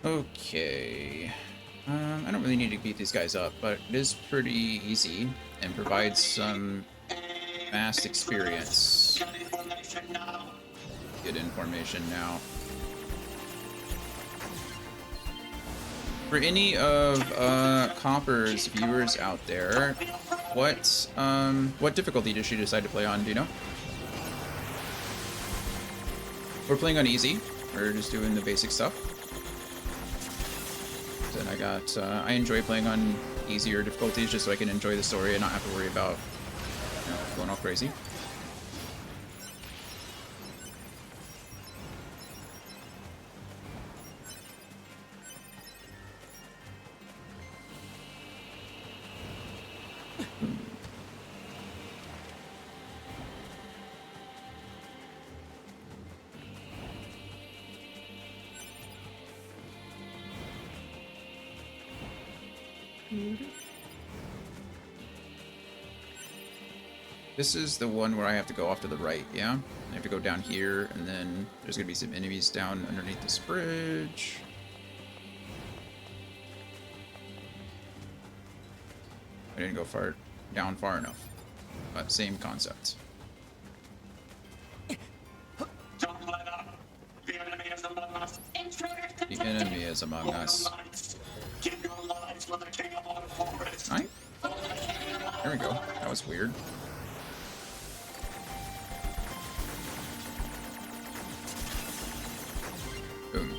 Okay. I don't really need to beat these guys up, but it is pretty easy and provides some vast experience. Good information now. For any of Copper's viewers out there, what difficulty did she decide to play on? Do you know? We're playing on easy. We're just doing the basic stuff. Then I enjoy playing on easier difficulties just so I can enjoy the story and not have to worry about going all crazy. This is the one where I have to go off to the right, yeah? I have to go down here, and then there's gonna be some enemies down underneath this bridge. I didn't go down far enough. But same concept. Don't let up. The enemy is among us. The enemy is among us. Give your lives for the king of our forest. Alright. There we go. That was weird. Boom.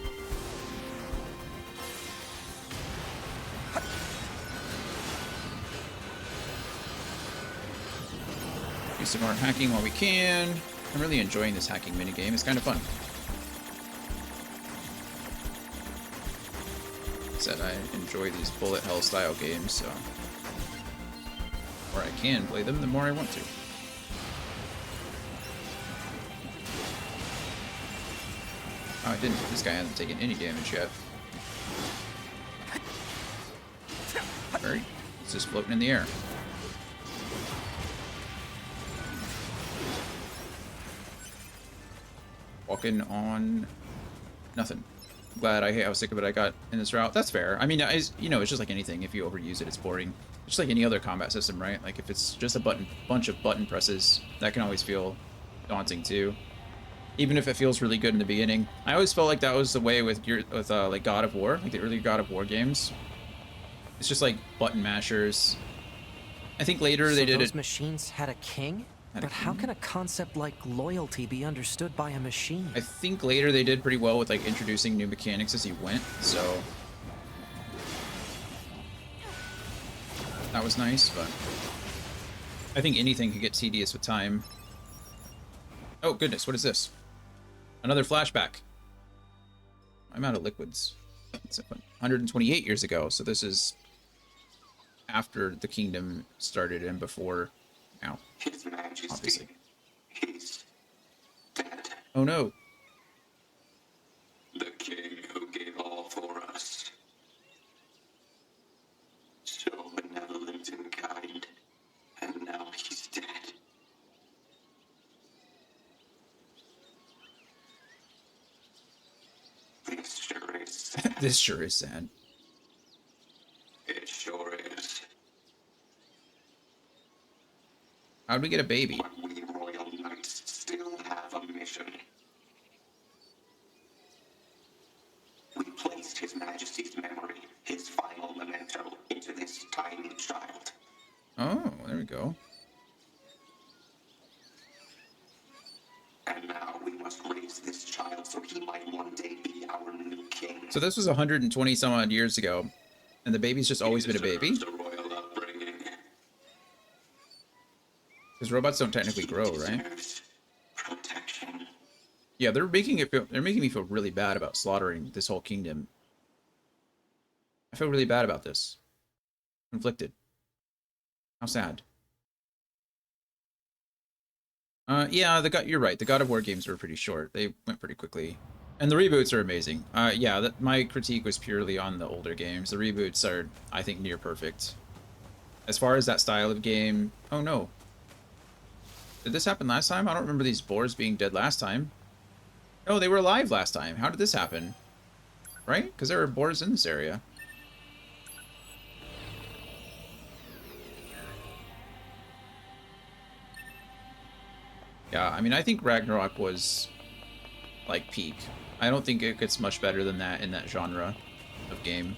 Do some more hacking while we can. I'm really enjoying this hacking minigame. It's kind of fun. Said I enjoy these bullet hell style games, so the more I can play them, the more I want to. Oh, I didn't. This guy hasn't taken any damage yet. Alright, it's just floating in the air. Walking on nothing. Glad I was sick of it. I got in this route. That's fair. I mean, it's just like anything. If you overuse it, it's boring. Just like any other combat system, right? Like if it's just a bunch of button presses, that can always feel daunting too. Even if it feels really good in the beginning. I always felt like that was the way with like God of War, like the early God of War games. It's just like button mashers. I think later they did those it. Machines had a king? But how can a concept like loyalty be understood by a machine? I think later they did pretty well with like introducing new mechanics as you went, so that was nice, but I think anything could get tedious with time. Oh goodness, what is this? Another flashback. I'm out of liquids. It's 128 years ago, so this is after the kingdom started and before now. His Majesty, obviously. He's dead. Oh no. The king who gave all for us. So benevolent and kind. This sure is sad. It sure is. How'd we get a baby? But we Royal Knights still have a mission. We placed His Majesty's memory, his final memento, into this tiny child. Oh, there we go. And now we must raise this child so he might one day be our new king. So this was 120 some odd years ago, and the baby's just always been a baby? Because robots don't technically grow, right? Protection. Yeah, they're making me feel really bad about slaughtering this whole kingdom. I feel really bad about this. Conflicted. How sad. Yeah, you're right. The God of War games were pretty short. They went pretty quickly. And the reboots are amazing. Yeah, my critique was purely on the older games. The reboots are, I think, near perfect. As far as that style of game... Oh, no. Did this happen last time? I don't remember these boars being dead last time. No, they were alive last time. How did this happen? Right? Because there were boars in this area. Yeah, I mean, I think Ragnarok was, like, peak. I don't think it gets much better than that in that genre of game.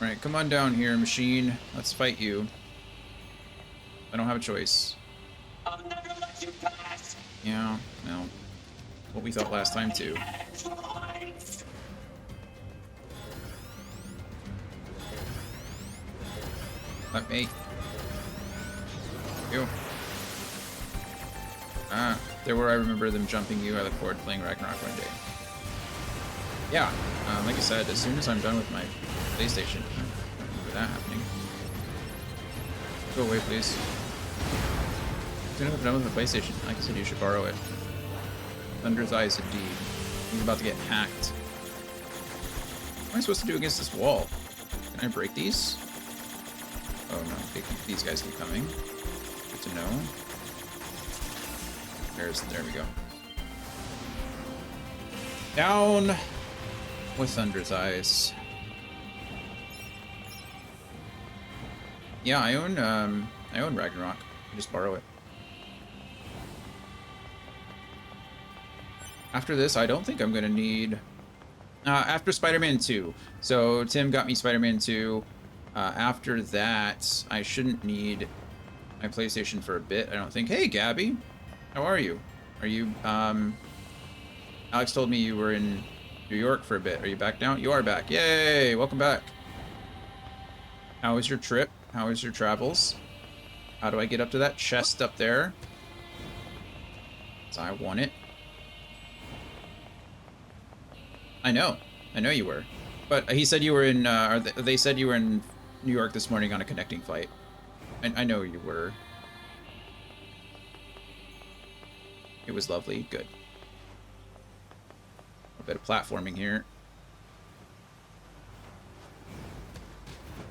Alright, come on down here, machine. Let's fight you. I don't have a choice. I'll never let you pass. Yeah, well, what we thought last time, too. Let me. You. Ah, there where I remember them jumping you. I look forward to playing Ragnarok one day. Yeah, like I said, as soon as I'm done with my PlayStation, I don't remember that happening. Go away, please. As soon as I'm done with my PlayStation, like I said, you should borrow it. Thunder's Eyes, indeed. He's about to get hacked. What am I supposed to do against this wall? Can I break these? Oh no, these guys keep coming. Good to know. There we go. Down with Thunder's Eyes. Yeah, I own Ragnarok. I just borrow it. After this, I don't think I'm gonna need after Spider-Man 2. So Tim got me Spider-Man 2. After that, I shouldn't need my PlayStation for a bit, I don't think. Hey, Gabby! How are you? Are you, Alex told me you were in New York for a bit. Are you back now? You are back. Yay! Welcome back. How was your trip? How was your travels? How do I get up to that chest up there? 'Cause I want it. I know you were. But he said you were in, they said you were in New York this morning on a connecting flight. I know you were. It was lovely. Good. A bit of platforming here.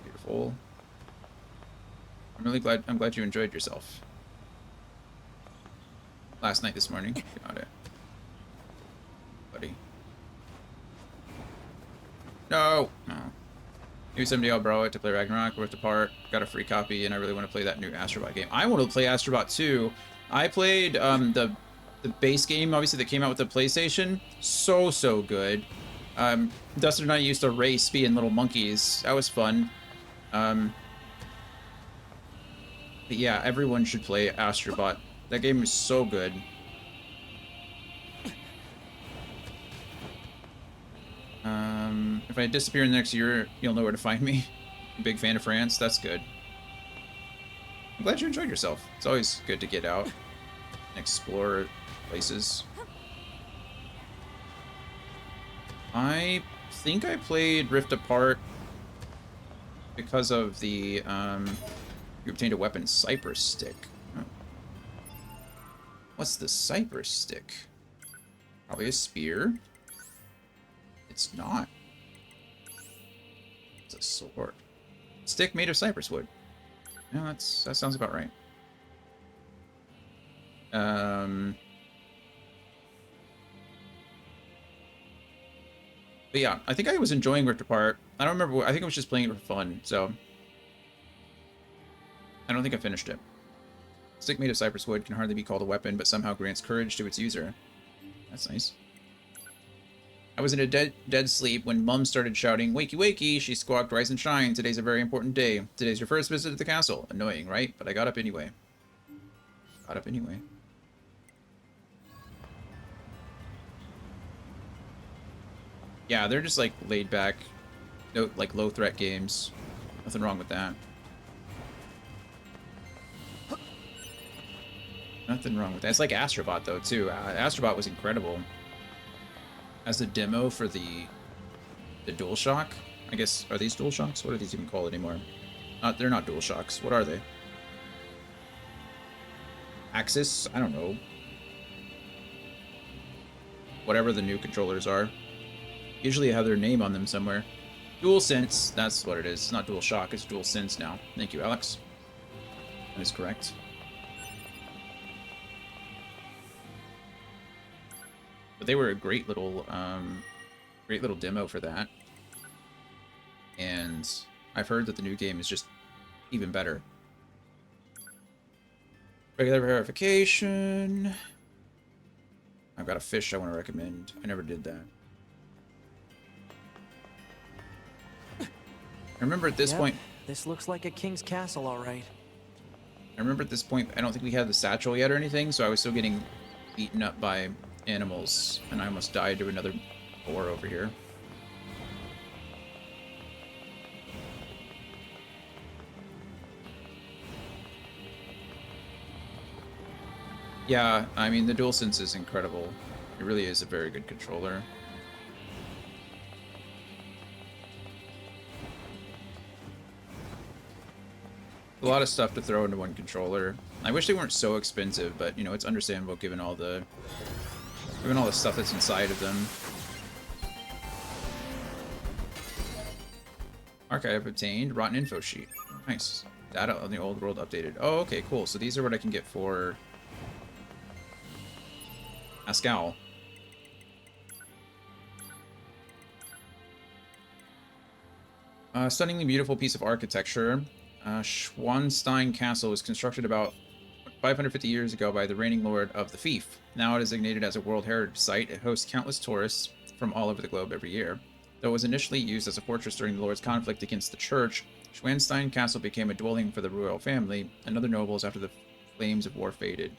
Beautiful. I'm glad you enjoyed yourself. Last night, this morning. Got it. Buddy. No! No. Maybe someday I'll borrow it to play Ragnarok. We're apart. Got a free copy, and I really want to play that new Astrobot game. I want to play Astrobot 2. I played the base game, obviously, that came out with the PlayStation. So good. Dustin and I used to race being little monkeys. That was fun. But yeah, everyone should play Astrobot. That game is so good. If I disappear in the next year, you'll know where to find me. Big fan of France. That's good. I'm glad you enjoyed yourself. It's always good to get out and explore places. I think I played Rift Apart because of the, you obtained a weapon Cypress Stick. Oh. What's the Cypress Stick? Probably a spear. It's not. It's a sword. Stick made of cypress wood. Yeah, that sounds about right. But yeah, I think I was enjoying Rift Apart. I don't remember. I think I was just playing it for fun, so I don't think I finished it. Stick made of cypress wood can hardly be called a weapon, but somehow grants courage to its user. That's nice. I was in a dead sleep when Mum started shouting, "Wakey, wakey!" She squawked, "Rise and shine! Today's a very important day. Today's your first visit to the castle." Annoying, right? But I got up anyway. Got up anyway. Yeah, they're just like laid back, no, like low threat games. Nothing wrong with that. Nothing wrong with that. It's like Astrobot though too. Astrobot was incredible. As a demo for the DualShock. I guess, are these DualShocks? What are these even called anymore? They're not DualShocks. What are they? Axis? I don't know. Whatever the new controllers are. Usually have their name on them somewhere. DualSense, that's what it is. It's not DualShock, it's DualSense now. Thank you, Alex. That is correct. But they were a great little demo for that. And I've heard that the new game is just even better. Regular verification. I've got a fish I want to recommend. I never did that. I remember at this point... This looks like a king's castle, all right. I remember at this point, I don't think we had the satchel yet or anything, so I was still getting beaten up by animals, and I almost died to another boar over here. Yeah, I mean, the DualSense is incredible. It really is a very good controller. A lot of stuff to throw into one controller. I wish they weren't so expensive, but you know, it's understandable given all the stuff that's inside of them. Archive obtained. Rotten info sheet. Nice. Data on the old world updated. Oh, okay, cool. So these are what I can get for Ascal. Stunningly beautiful piece of architecture. Schwanstein Castle was constructed about 550 years ago by the reigning lord of the Fief. Now it is designated as a World Heritage Site. It hosts countless tourists from all over the globe every year. Though it was initially used as a fortress during the Lord's conflict against the Church, Schwanstein Castle became a dwelling for the royal family and other nobles after the flames of war faded.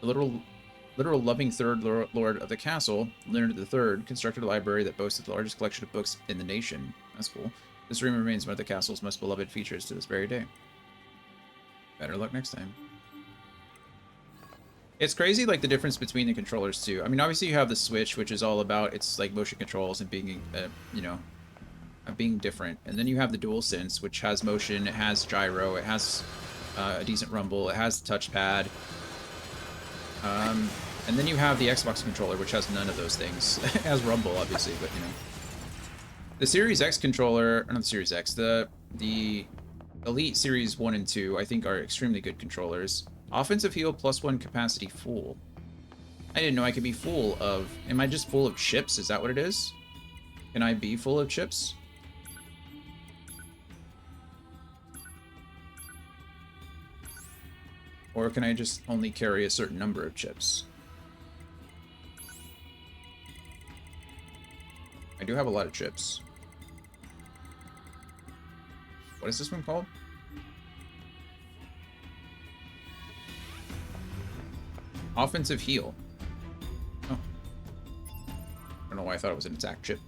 The literal loving third lord of the castle, Leonard III, constructed a library that boasted the largest collection of books in the nation. That's cool. This room remains one of the castle's most beloved features to this very day. Better luck next time. It's crazy, like, the difference between the controllers, too. I mean, obviously you have the Switch, which is all about, it's like motion controls and being, you know, being different. And then you have the DualSense, which has motion, it has gyro, it has a decent rumble, it has the touchpad. And then you have the Xbox controller, which has none of those things. It has rumble, obviously, but, you know. The Series X controller, or not the Series X, the Elite Series 1 and 2, I think are extremely good controllers. Offensive heal +1 capacity full. I didn't know I could be full of... Am I just full of chips? Is that what it is? Can I be full of chips? Or can I just only carry a certain number of chips? I do have a lot of chips. What is this one called? Offensive heal. Oh. I don't know why I thought it was an attack chip.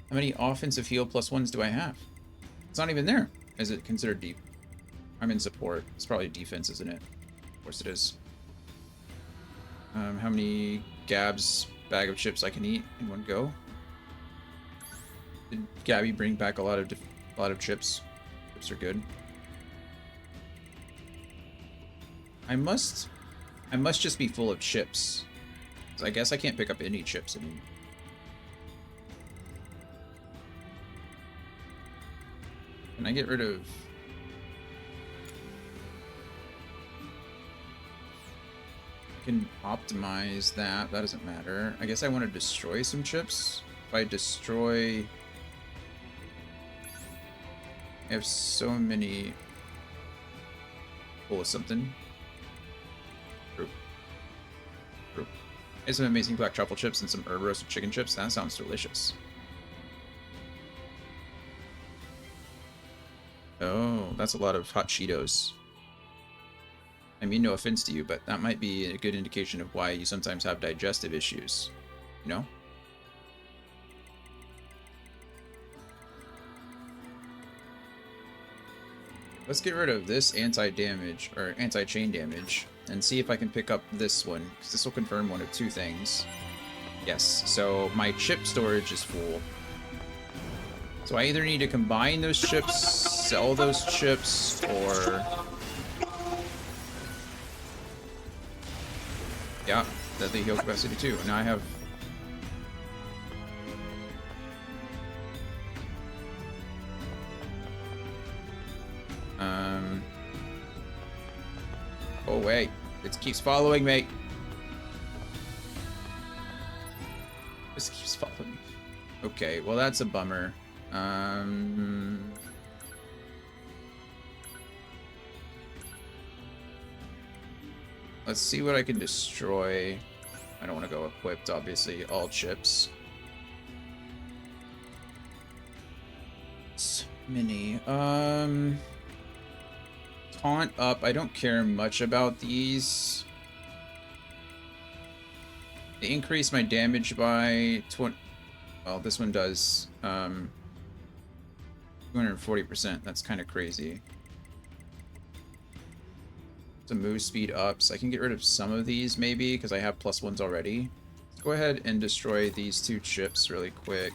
How many offensive heal +1s do I have? It's not even there. Is it considered deep? I'm in support. It's probably defense, isn't it? Of course it is. How many Gab's bag of chips I can eat in one go? Did Gabby bring back a lot of chips? Chips are good. I must just be full of chips. So I guess I can't pick up any chips anymore. Can I get rid of... I can optimize that. That doesn't matter. I guess I want to destroy some chips. If I destroy... I have so many... Full of something. Group. I have some amazing black truffle chips and some herb roasted chicken chips. That sounds delicious. Oh, that's a lot of hot Cheetos. I mean, no offense to you, but that might be a good indication of why you sometimes have digestive issues. You know? Let's get rid of this anti-damage, or anti-chain damage, and see if I can pick up this one, because this will confirm one of two things. Yes, so my chip storage is full. So I either need to combine those chips, sell those chips, or... Yeah, deadly heal capacity too. Now I have... Oh wait, it keeps following me. This keeps following me. Okay, well that's a bummer. Let's see what I can destroy. I don't want to go equipped, obviously. All chips. Mini. Taunt up. I don't care much about these. They increase my damage by 20. Well, this one does. 240%. That's kind of crazy. Some move speed ups. I can get rid of some of these maybe because I have +1s already. Let's go ahead and destroy these two chips really quick.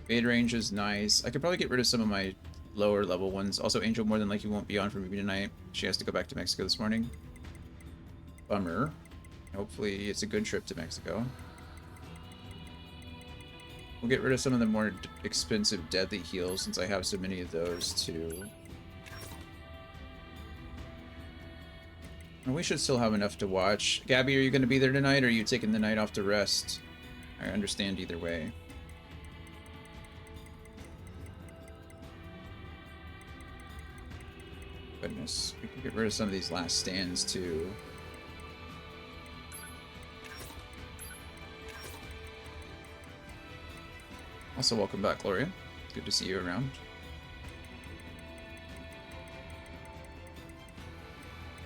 Fade range is nice. I could probably get rid of some of my lower level ones. Also, Angel more than likely won't be on for me tonight. She has to go back to Mexico this morning. Bummer. Hopefully it's a good trip to Mexico. We'll get rid of some of the more expensive deadly heals since I have so many of those too. And we should still have enough to watch. Gabby, are you going to be there tonight or are you taking the night off to rest? I understand either way. Goodness, we can get rid of some of these last stands too. Also, welcome back, Gloria. Good to see you around.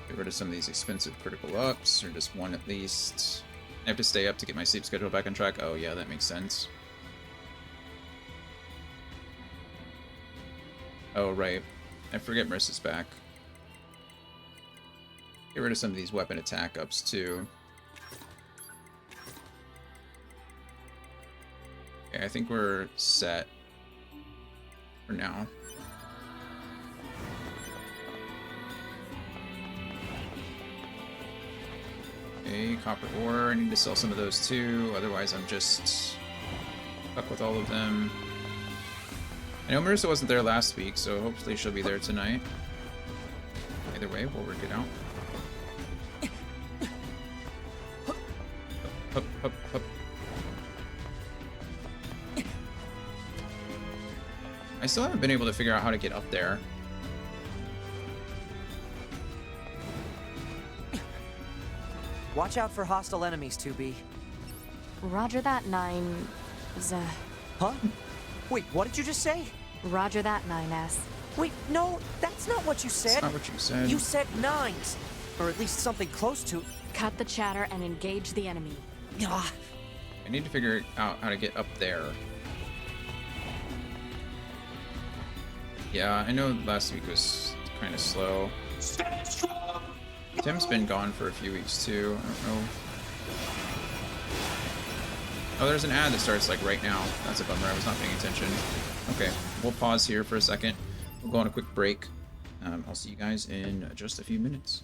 Get rid of some of these expensive critical ups, or just one at least. I have to stay up to get my sleep schedule back on track. Oh yeah, that makes sense. Oh right, I forget Marissa's back. Get rid of some of these weapon attack ups too. Okay, I think we're set for now. Okay, copper ore. I need to sell some of those too, otherwise I'm just stuck with all of them. I know Marissa wasn't there last week, so hopefully she'll be there tonight. Either way, we'll work it out. Hup, hup, hup. I still haven't been able to figure out how to get up there. Watch out for hostile enemies, 2B. Roger that, 9... Huh? Wait, what did you just say? Roger that, 9S. Wait, no, that's not what you said. That's not what you said. You said 9s. Or at least something close to... Cut the chatter and engage the enemy. Ah. I need to figure out how to get up there. Yeah, I know last week was kind of slow. Tim's been gone for a few weeks too. I don't know. Oh, there's an ad that starts like right now. That's a bummer. I was not paying attention. Okay, we'll pause here for a second. We'll go on a quick break. I'll see you guys in just a few minutes.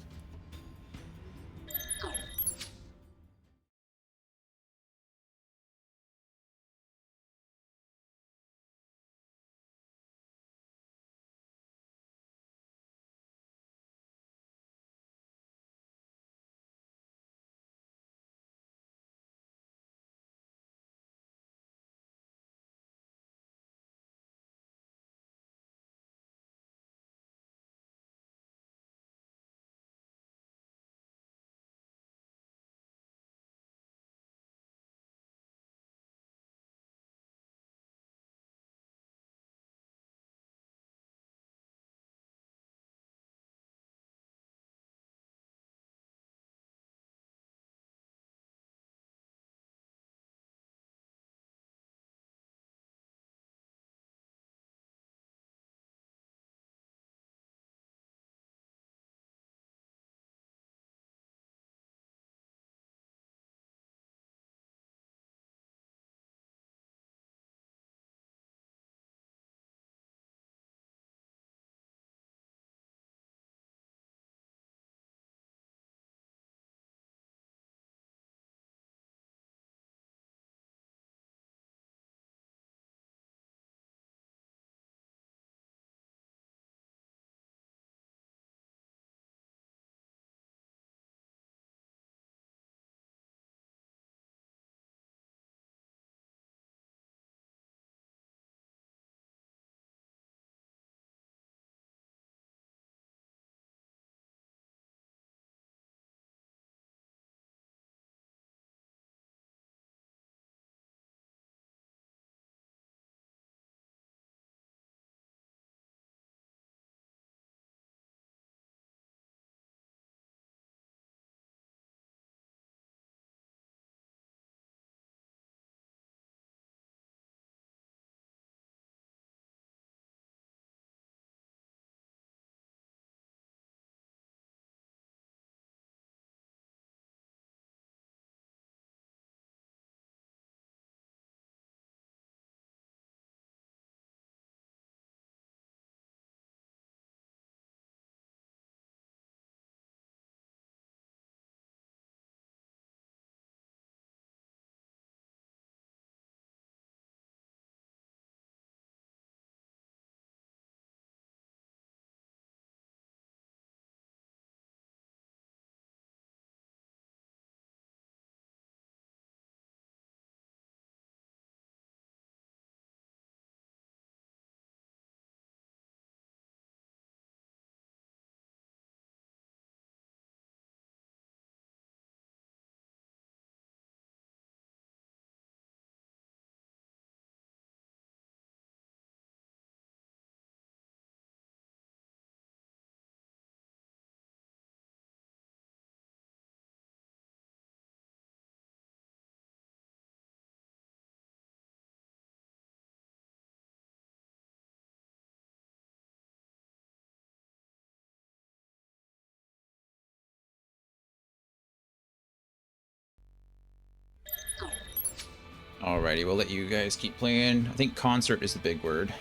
Alrighty, we'll let you guys keep playing. I think concert is the big word.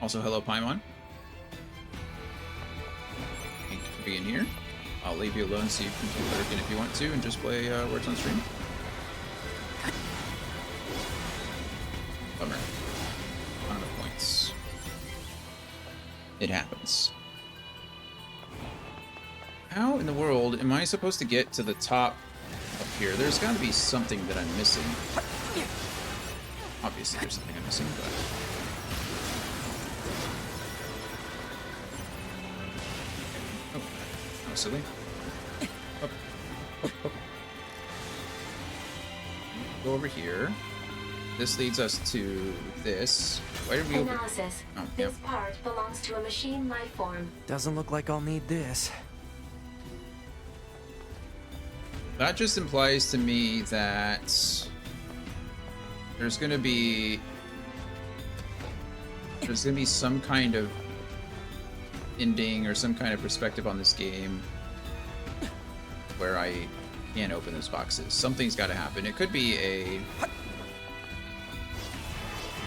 Also, hello, Paimon. Thank you for being here. I'll leave you alone so you can keep lurking if you want to and just play Words on Stream. Bummer. Not enough points. It happens. How in the world am I supposed to get to the top up here? There's got to be something that I'm missing. Obviously, there's something I'm missing, but... Oh, that was silly. Up, up, up. Go over here. This leads us to this. Why did we Analysis. This part belongs to a machine life form. Doesn't look like I'll need this. That just implies to me that there's gonna be some kind of ending or some kind of perspective on this game where I can't open those boxes. Something's got to happen. It could be it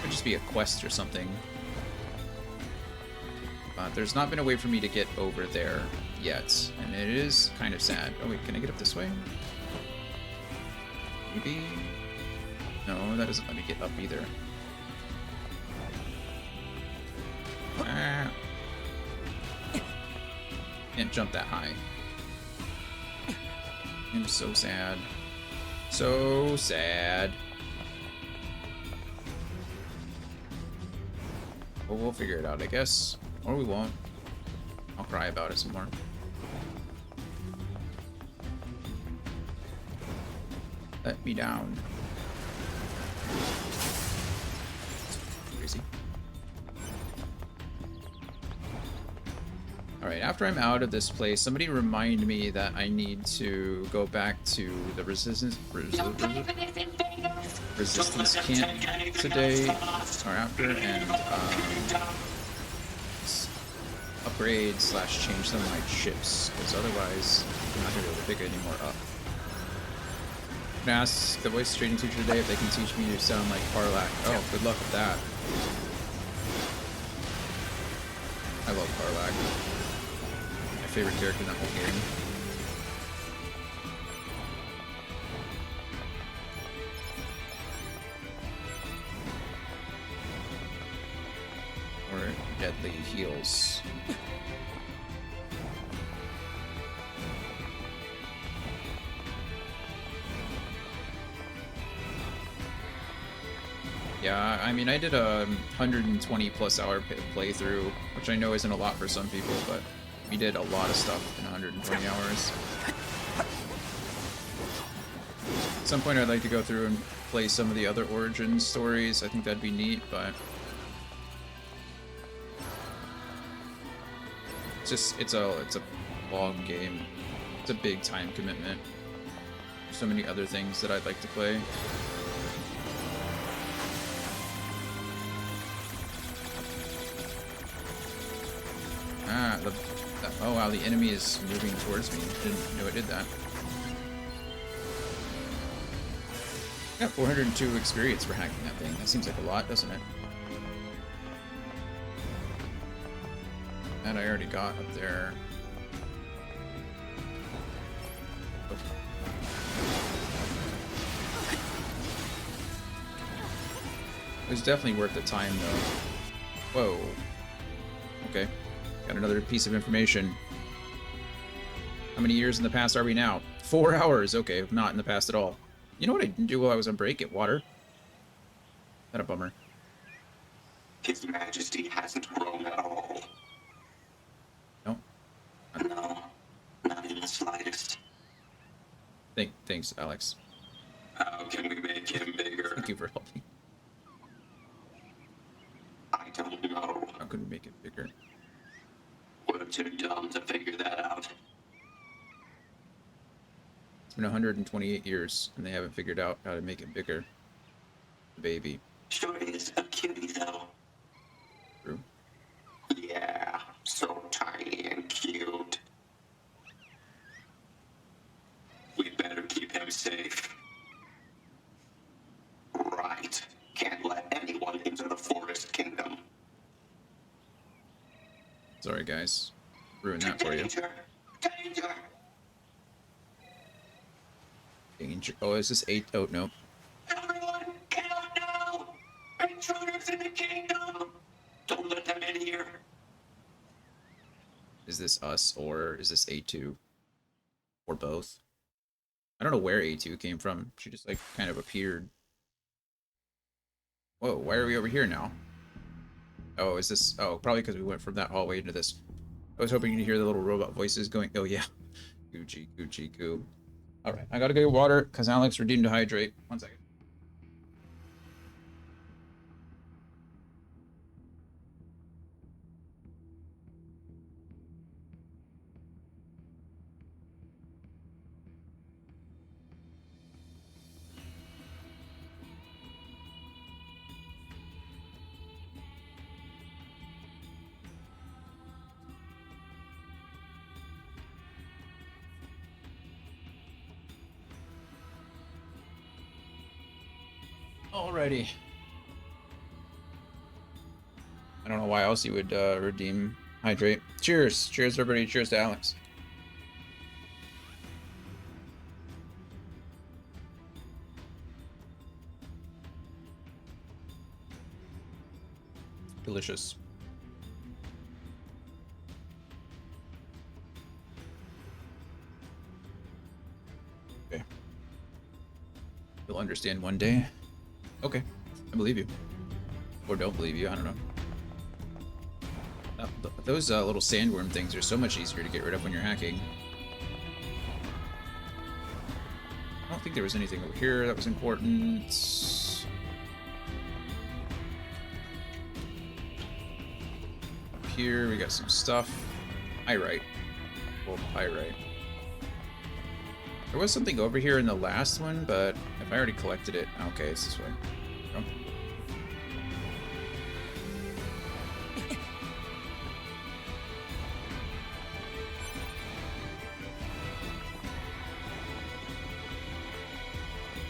could just be a quest or something. But there's not been a way for me to get over there yet, and it is kind of sad. Oh wait, can I get up this way? Maybe? No, that doesn't let me get up either. Ah. Can't jump that high. I'm so sad. So sad. Well, we'll figure it out, I guess. Or we won't. I'll cry about it some more. Let me down. Crazy. Alright, after I'm out of this place, somebody remind me that I need to go back to the resistance camp today or after and upgrade / change some of my chips, because otherwise I'm not going to be able to pick any more up. I'm going to ask the voice training teacher today if they can teach me to sound like Parlak. Oh, good luck with that. I love Parlak. My favorite character in that whole game. Or deadly heals. Yeah, I mean, I did a 120 plus hour playthrough, which I know isn't a lot for some people, but we did a lot of stuff in 120 hours. At some point I'd like to go through and play some of the other Origins stories. I think that'd be neat, but it's a long game. It's a big time commitment. There's so many other things that I'd like to play. Ah, oh wow, the enemy is moving towards me. Didn't know it did that. Got 402 experience for hacking that thing. That seems like a lot, doesn't it? That I already got up there. Oh. It was definitely worth the time, though. Whoa. Okay. Got another piece of information. How many years in the past are we now? 4 hours. Okay, not in the past at all. You know what I didn't do while I was on break? Get water. That a bummer. His Majesty hasn't grown at all. No? No, not in the slightest. Thanks, Alex. How can we make him bigger? Thank you for helping. I don't know. How can we make it bigger? We're too dumb to figure that out. It's been 128 years, and they haven't figured out how to make it bigger. The baby. Sure is a cutie, though. True. Yeah, so tiny and cute. into the Forest Kingdom. Sorry, guys. Ruined that for you. Danger! Danger! Danger. Oh, is this 8? Oh, no. Everyone, get out now! Intruders in the kingdom! Don't let them in here. Is this us, or is this A2? Or both? I don't know where A2 came from. She just, like, kind of appeared. Whoa, why are we over here now? Oh, is this... Oh, probably because we went from that hallway into this. I was hoping you'd hear the little robot voices going... Oh, yeah. Gucci, Gucci, goo. Alright, I gotta get water, because Alex redeemed to hydrate. 1 second. Alrighty. I don't know why else you would redeem hydrate. Cheers. Cheers, everybody. Cheers to Alex. Delicious. Okay. You'll understand one day. Okay, I believe you. Or don't believe you, I don't know. Those little sandworm things are so much easier to get rid of when you're hacking. I don't think there was anything over here that was important. Up here, we got some stuff. Pyrite. Well, pyrite. There was something over here in the last one, but if I already collected it... Okay, it's this way. Oh.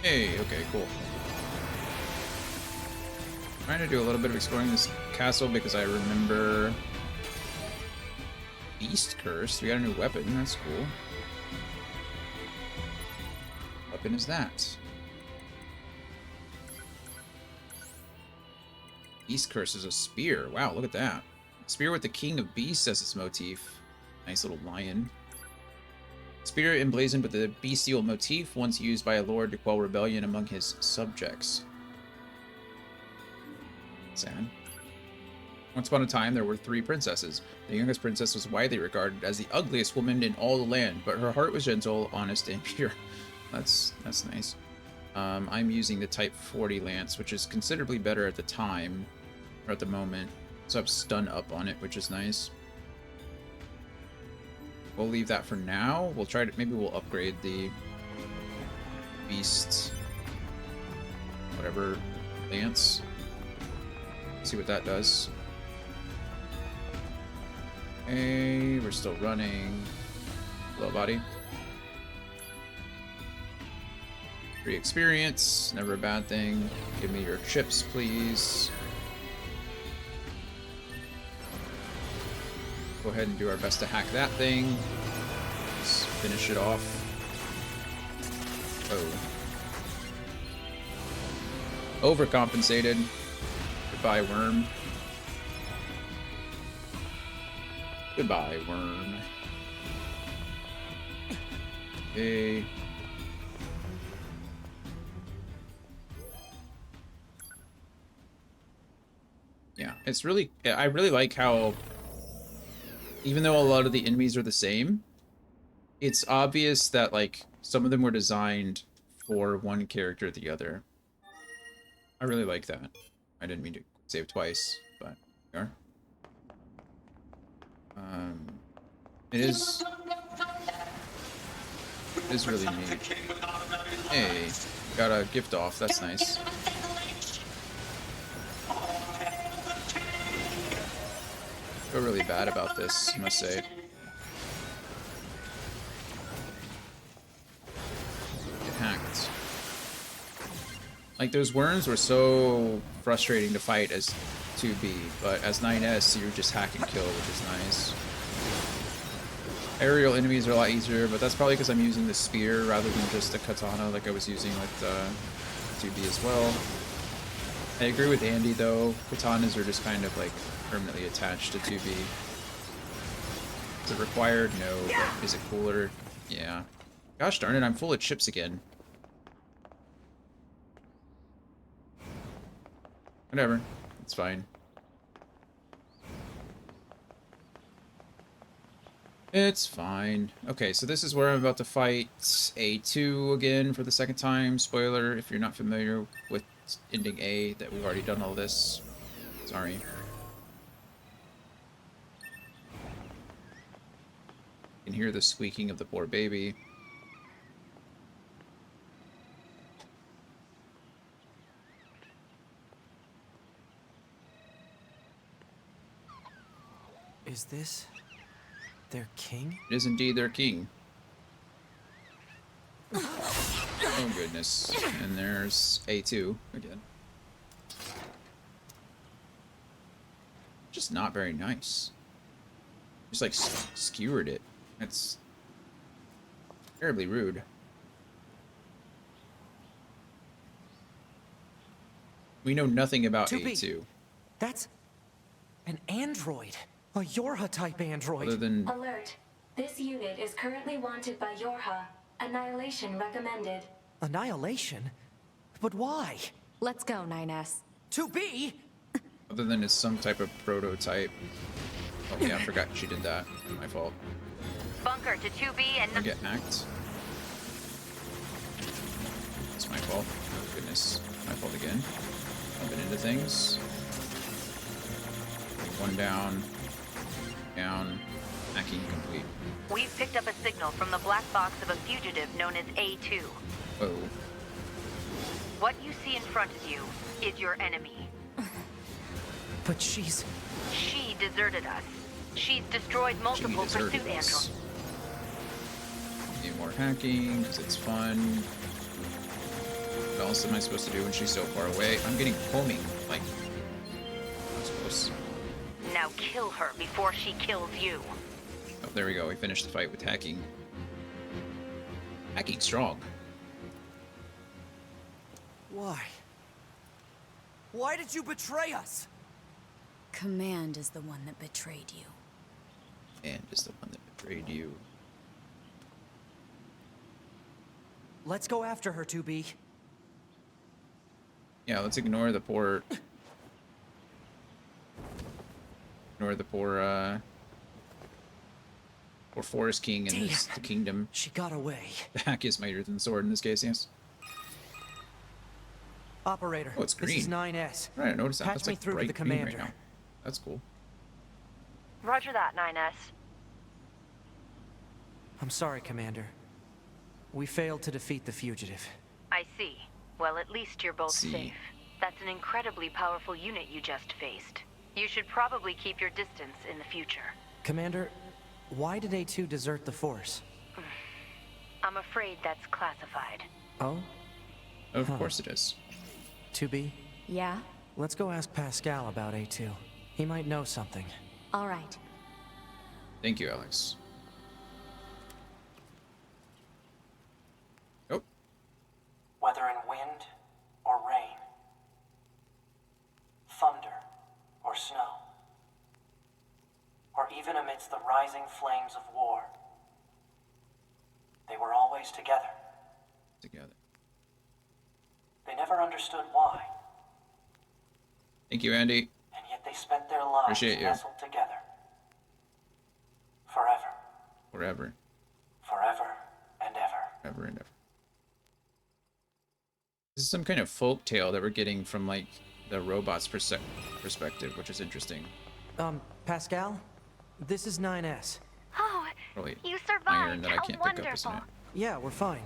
Hey, okay, cool. Trying to do a little bit of exploring this castle because I remember... Beast Curse. We got a new weapon, that's cool. Weapon is that? Beast Curse is a spear. Wow, look at that. Spear with the King of Beasts as its motif. Nice little lion. Spear emblazoned with the bestial motif, once used by a lord to quell rebellion among his subjects. Sad. Once upon a time, there were 3 princesses. The youngest princess was widely regarded as the ugliest woman in all the land, but her heart was gentle, honest, and pure. That's nice. I'm using the Type 40 lance, which is considerably better at the time, or at the moment. So I have stun up on it, which is nice. We'll leave that for now. We'll try to, maybe we'll upgrade the beast, whatever, lance. See what that does. Okay, we're still running. Low body. Free experience, never a bad thing. Give me your chips, please. Go ahead and do our best to hack that thing. Just finish it off. Oh. Overcompensated. Goodbye, worm. Goodbye, worm. Okay. Yeah, it's really... I really like how... Even though a lot of the enemies are the same, it's obvious that, like, some of them were designed for one character or the other. I really like that. I didn't mean to save twice, but we are. It is really neat. Hey, got a gift off. That's nice. I feel really bad about this, I must say. Get hacked. Like, those worms were so frustrating to fight as 2B, but as 9S, you're just hack and kill, which is nice. Aerial enemies are a lot easier, but that's probably because I'm using the spear rather than just the katana like I was using with 2B as well. I agree with Andy, though. Katanas are just kind of, like, permanently attached to 2B. Is it required? No. But is it cooler? Yeah. Gosh darn it, I'm full of chips again. Whatever. It's fine. It's fine. Okay, so this is where I'm about to fight A2 again for the second time. Spoiler, if you're not familiar with ending A, that we've already done all this. Sorry. You can hear the squeaking of the poor baby. Is this their king? It is indeed their king. Oh goodness. And there's A2 again. Just not very nice. Just like skewered it. That's terribly rude. We know nothing about A2. That's an android. A Yorha-type android. Other than... Alert. This unit is currently wanted by Yorha. Annihilation recommended. Annihilation? But why? Let's go, 9S. 2B? Other than it's some type of prototype. Oh yeah, I forgot she did that. My fault. Bunker to 2B and... I get hacked. It's my fault. Oh goodness. My fault again. Bumping into things. One down. Down. Hacking complete. We've picked up a signal from the black box of a fugitive known as A2. Oh. What you see in front of you is your enemy. But she's... She deserted us. She's destroyed multiple pursuit androids. Need more hacking, because it's fun. What else am I supposed to do when she's so far away? I'm getting homing, like... I was close. Now kill her before she kills you. Oh, there we go. We finished the fight with hacking. Hacking strong. Why? Why did you betray us? Command is the one that betrayed you. And is the one that betrayed you. Let's go after her, 2B. Yeah, let's ignore the poor... Ignore the poor, poor Forest King in the kingdom. She got away. The hack is mightier than the sword in this case, yes. Operator, oh, it's green. This is 9S. Right, I noticed that. Patch That's me like through to bright the green commander. right now. That's cool. Roger that, 9S. I'm sorry, Commander. We failed to defeat the fugitive. I see. Well, at least you're both safe. That's an incredibly powerful unit you just faced. You should probably keep your distance in the future. Commander, why did A2 desert the Force? I'm afraid that's classified. Oh? Of course it is. 2B? Yeah? Let's go ask Pascal about A2. He might know something. All right. Thank you, Alex. Oh. Whether in wind or rain, thunder or snow, or even amidst the rising flames of war, they were always together. Together. They never understood why. Thank you, Andy. And yet they spent their lives Appreciate you. nestled together. Forever. Forever. Forever and ever. Forever and ever. This is some kind of folk tale that we're getting from, like, the robot's perspective, which is interesting. Pascal? This is 9S. Oh, Probably you iron survived. that I How can't pick up, isn't wonderful. it? Yeah, we're fine.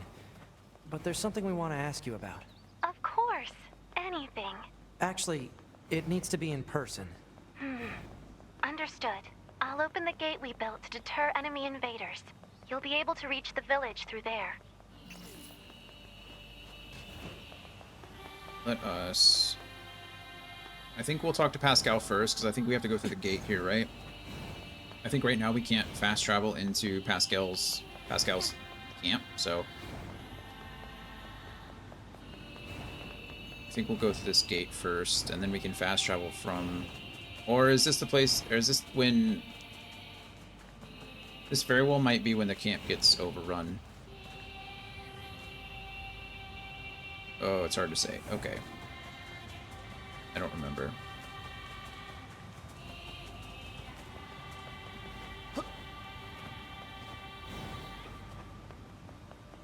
But there's something we want to ask you about. Of course. Anything. Actually, it needs to be in person. Understood. I'll open the gate we built to deter enemy invaders. You'll be able to reach the village through there. Let us... I think we'll talk to Pascal first, because I think we have to go through the gate here, right? I think right now we can't fast travel into Pascal's camp, so... I think we'll go through this gate first, and then we can fast travel from... Or is this the place... Or is this when... This very well might be when the camp gets overrun. Oh, it's hard to say. Okay. I don't remember.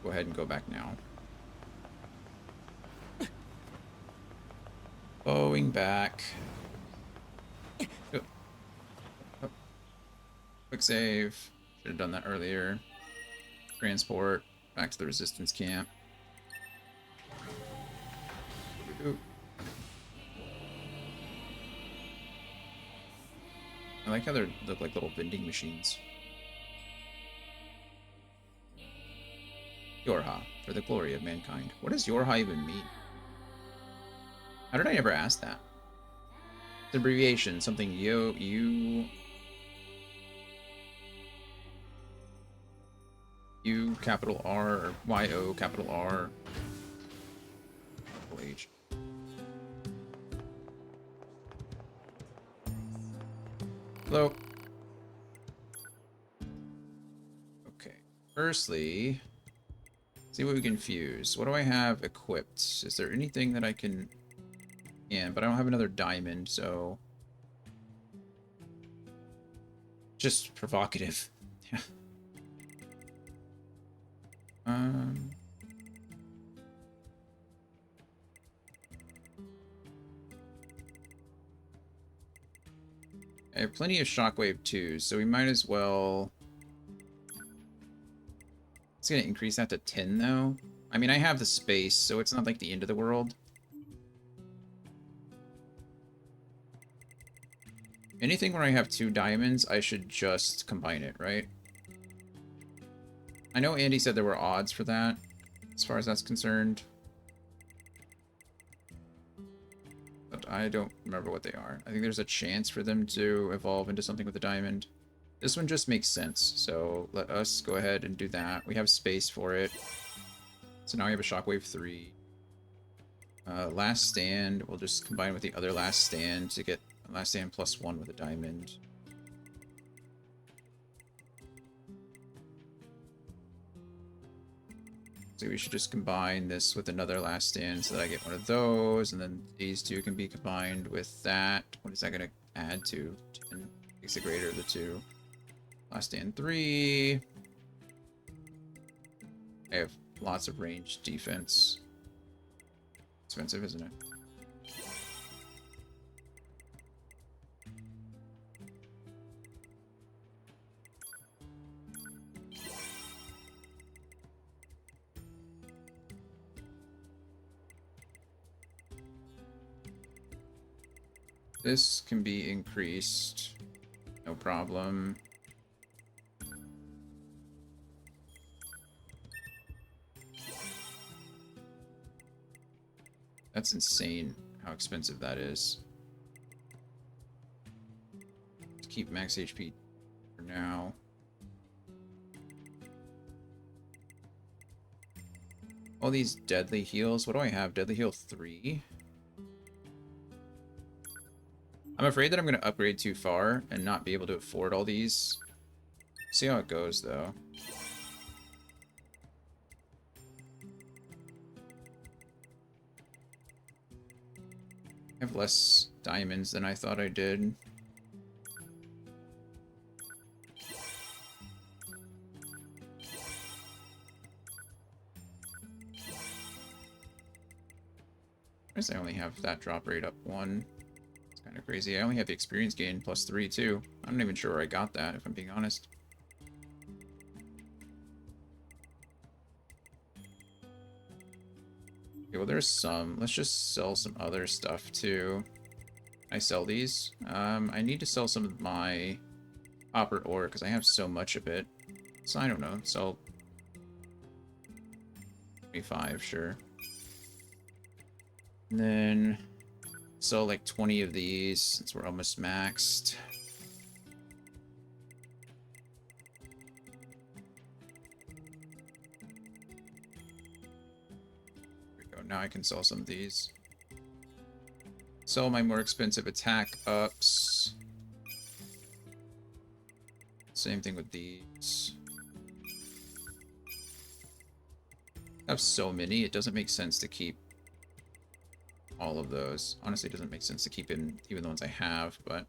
Go ahead and go back now. Going back. Oh. Oh. Quick save. Should have done that earlier. Transport back to the resistance camp. Ooh. I like how they look like little vending machines. Yorha, for the glory of mankind. What does Yorha even mean? How did I ever ask that? It's an abbreviation, something U capital R or YO capital R capital H. Hello. Okay. Firstly, see what we can fuse. What do I have equipped? Is there anything that I can... Yeah, but I don't have another diamond, so... Just provocative. Yeah. I have plenty of shockwave too, so we might as well... It's gonna increase that to 10 though. I mean, I have the space, so it's not like the end of the world. Anything where I have 2 diamonds, I should just combine it, right? I know Andy said there were odds for that, as far as that's concerned. But I don't remember what they are. I think there's a chance for them to evolve into something with a diamond. This one just makes sense, so let us go ahead and do that. We have space for it. So now we have a Shockwave 3. Last Stand, we'll just combine with the other Last Stand to get Last Stand +1 with a diamond. So we should just combine this with another Last Stand so that I get one of those, and then these two can be combined with that. What is that going to add to? 10 makes the greater of the two. Last Stand 3. I have lots of ranged defense. Expensive, isn't it? This can be increased, no problem. That's insane how expensive that is. Let's keep max HP for now. All these deadly heals, what do I have? Deadly heal 3? I'm afraid that I'm going to upgrade too far and not be able to afford all these. See how it goes, though. I have less diamonds than I thought I did. I guess I only have that drop rate up 1. Kind of crazy. I only have the experience gain +3 too. I'm not even sure where I got that, if I'm being honest. Okay, well, there's some. Let's just sell some other stuff too. I sell these. I need to sell some of my copper ore because I have so much of it. So I don't know. Sell 25, sure. And then sell like 20 of these since we're almost maxed. There we go. Now I can sell some of these. Sell my more expensive attack ups. Same thing with these. I have so many, it doesn't make sense to keep all of those. Honestly, it doesn't make sense to keep in even the ones I have, but...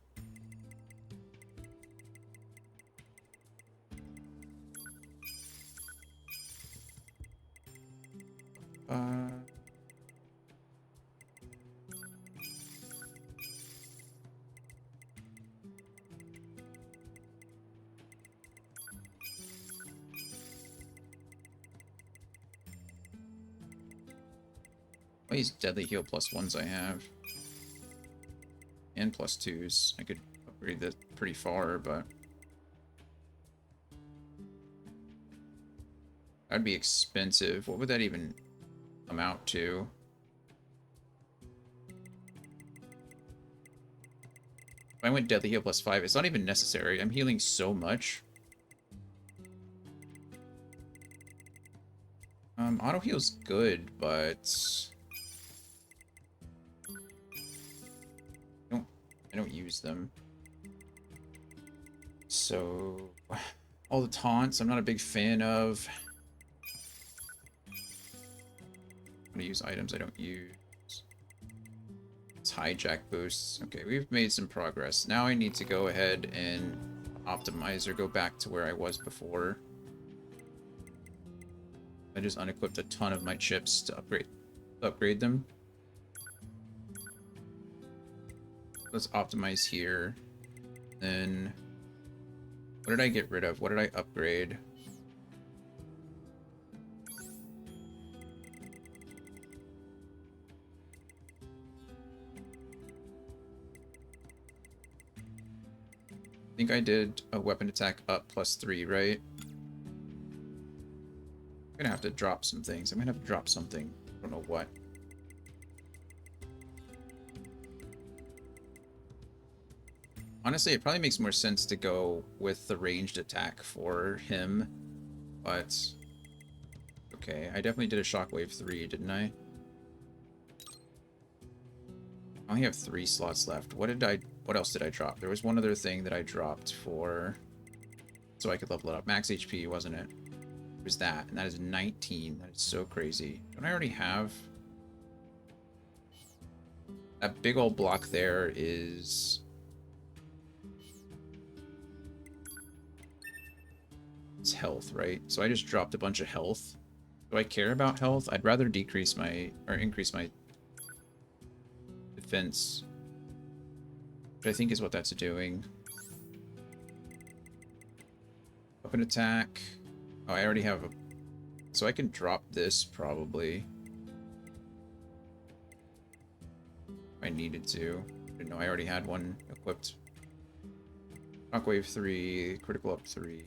these deadly heal +1s I have. And +2s. I could upgrade this pretty far, but... that'd be expensive. What would that even amount to? If I went deadly heal +5, it's not even necessary. I'm healing so much. Auto heal's good, but... I don't use them. So, all the taunts I'm not a big fan of. I'm gonna use items I don't use. It's hijack boosts. Okay, we've made some progress. Now I need to go ahead and optimize or go back to where I was before. I just unequipped a ton of my chips to upgrade them. Let's optimize here. Then, what did I get rid of? What did I upgrade? I think I did a weapon attack up +3, right? I'm gonna have to drop some things. I'm gonna have to drop something. I don't know what. Honestly, it probably makes more sense to go with the ranged attack for him, but okay, I definitely did a Shockwave 3, didn't I? I only have 3 slots left. What else did I drop? There was one other thing that I dropped for, so I could level it up. Max HP, wasn't it? It was that, and that is 19. That is so crazy. Don't I already have? That big old block there is... it's health, right? So I just dropped a bunch of health. Do I care about health? I'd rather decrease my, or increase my defense, which I think is what that's doing. Weapon attack. Oh, I already have a... so I can drop this, probably. If I needed to. I didn't know I already had one equipped. Shockwave 3, critical up 3.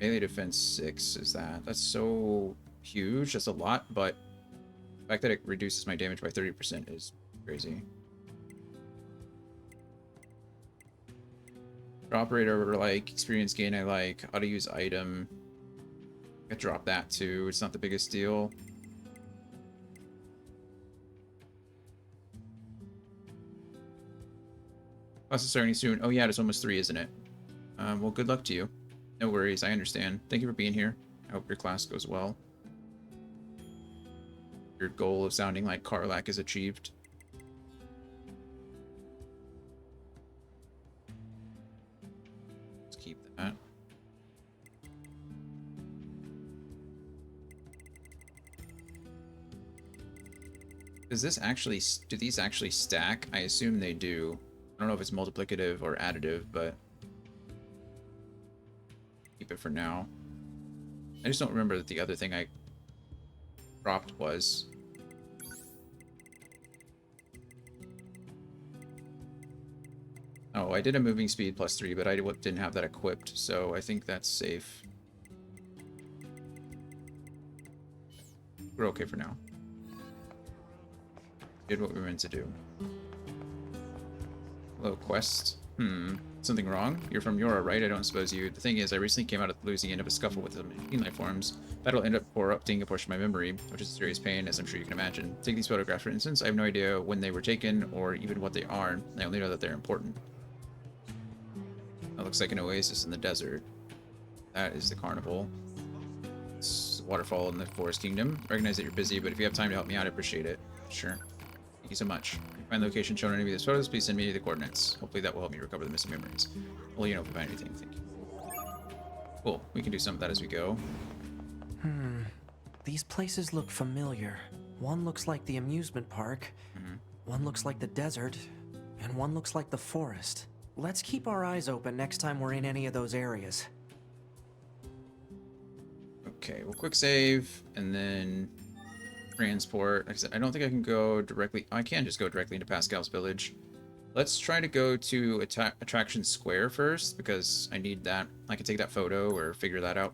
Melee defense 6 is that. That's so huge. That's a lot, but the fact that it reduces my damage by 30% is crazy. Operator, like, experience gain I like. How to use item. I drop that too. It's not the biggest deal. Class is starting soon. Oh yeah, it's almost 3, isn't it? Well, good luck to you. No worries, I understand. Thank you for being here. I hope your class goes well. Your goal of sounding like Karlach is achieved. Let's keep that. Does this actually... do these actually stack? I assume they do. I don't know if it's multiplicative or additive, but... keep it for now. I just don't remember that the other thing I dropped was. Oh, I did a moving speed +3, but I didn't have that equipped, so I think that's safe. We're okay for now. Did what we were meant to do. Hello, quest. Something wrong? You're from Yora, right? I don't suppose you... The thing is, I recently came out of losing end of a scuffle with the machine life forms. That'll end up corrupting a portion of my memory, which is a serious pain, as I'm sure you can imagine. Take these photographs, for instance. I have no idea when they were taken, or even what they are. I only know that they're important. That looks like an oasis in the desert. That is the carnival. It's a waterfall in the Forest Kingdom. I recognize that you're busy, but if you have time to help me out, I appreciate it. Sure. Thank you so much. If you find the location shown on any of these photos, please send me the coordinates. Hopefully that will help me recover the missing memories. Well, you know if I find anything. Thank you. Cool. We can do some of that as we go. These places look familiar. One looks like the amusement park, one looks like the desert, and one looks like the forest. Let's keep our eyes open next time we're in any of those areas. Okay, we'll quick save, and then transport. Like I said, I don't think I can go directly... I can just go directly into Pascal's village. Let's try to go to Attraction Square first, because I need that. I can take that photo or figure that out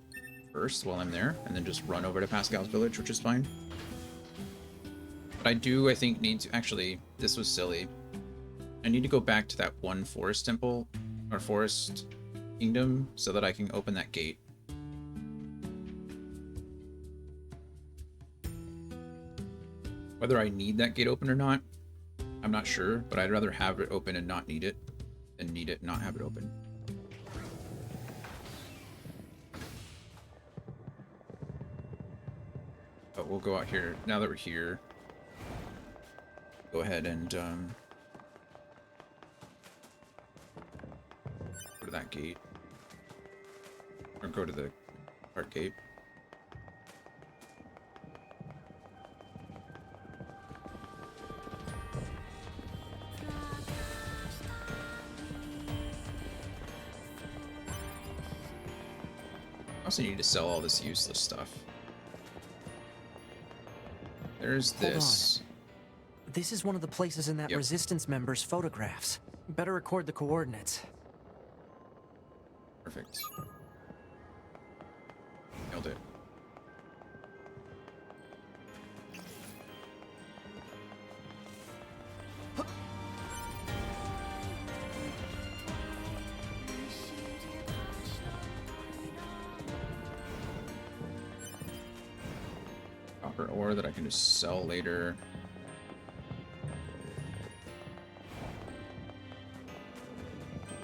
first while I'm there, and then just run over to Pascal's village, which is fine. But I do, I think, need to... Actually, this was silly. I need to go back to that one forest temple, or forest kingdom, so that I can open that gate. Whether I need that gate open or not, I'm not sure, but I'd rather have it open and not need it than need it and not have it open. But we'll go out here, now that we're here, go ahead and go to that gate, or go to the park gate. I also need to sell all this useless stuff. There's this. Hold on. This is one of the places in that Resistance member's photographs. Better record the coordinates. Perfect. Nailed it. Ore that I can just sell later.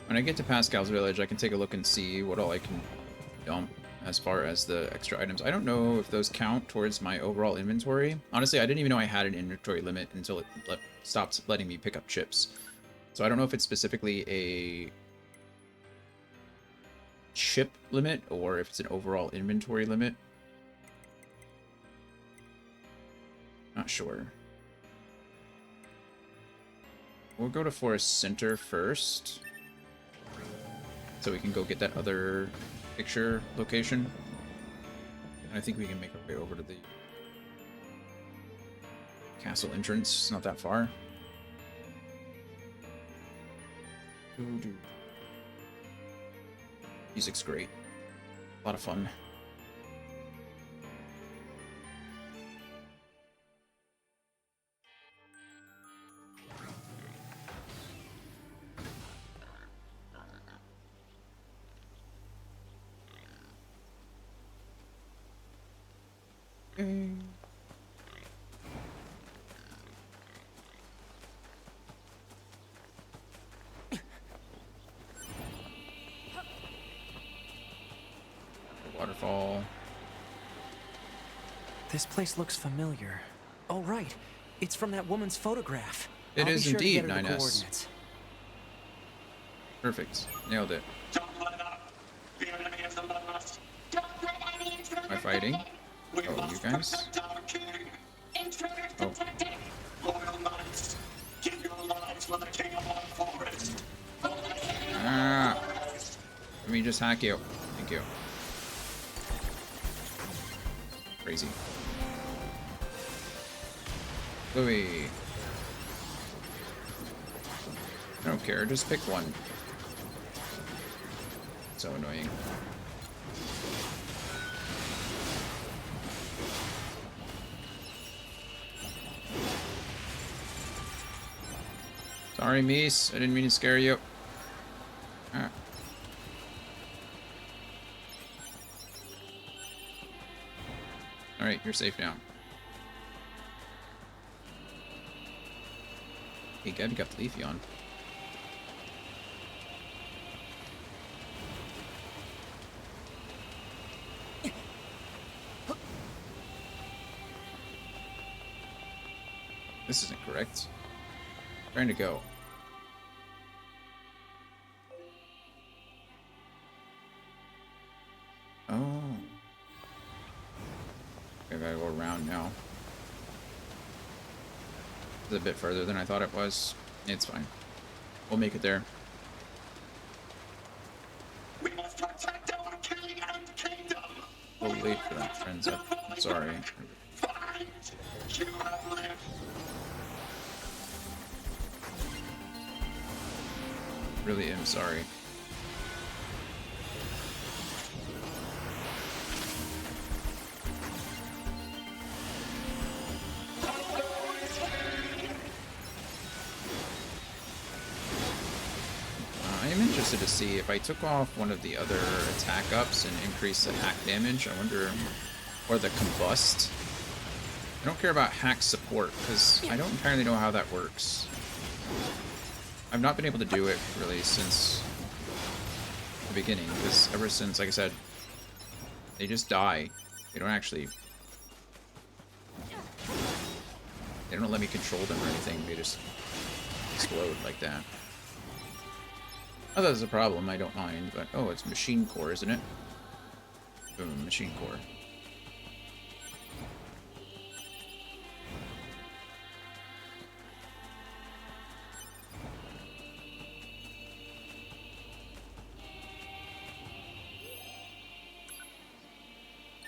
When I get to Pascal's village, I can take a look and see what all I can dump as far as the extra items. I don't know if those count towards my overall inventory. Honestly, I didn't even know I had an inventory limit until it stopped letting me pick up chips. So I don't know if it's specifically a chip limit or if it's an overall inventory limit. Not sure. We'll go to Forest Center first, so we can go get that other picture location. And I think we can make our way over to the castle entrance. It's not that far. Music's great. A lot of fun. Waterfall. This place looks familiar. Oh, right. It's from that woman's photograph. It is indeed, 9S. 9S. Perfect. Nailed it. Am I fighting? Oh, you guys? Oh. Ah. Let me just hack you. Thank you. Crazy. Louis. I don't care, just pick one. So annoying. Sorry, Mies. I didn't mean to scare you. Ah. Alright, you're safe now. Hey, good, you got the Leafy on. This isn't correct. Trying to go. Oh. I gotta go around now. It's a bit further than I thought it was. It's fine. We'll make it there. We must protect our king and kingdom. We'll wait for that friends up. I'm sorry. Fight. You have lived. Really am sorry. I am interested to see if I took off one of the other attack ups and increased the hack damage. I wonder, or the combust. I don't care about hack support because I don't entirely know how that works. I've not been able to do it really since the beginning, because ever since, like I said, they just die. They don't actually... They don't let me control them or anything. They just explode like that. Oh, that's a problem. I don't mind, but... Oh, it's machine core, isn't it? Boom, machine core.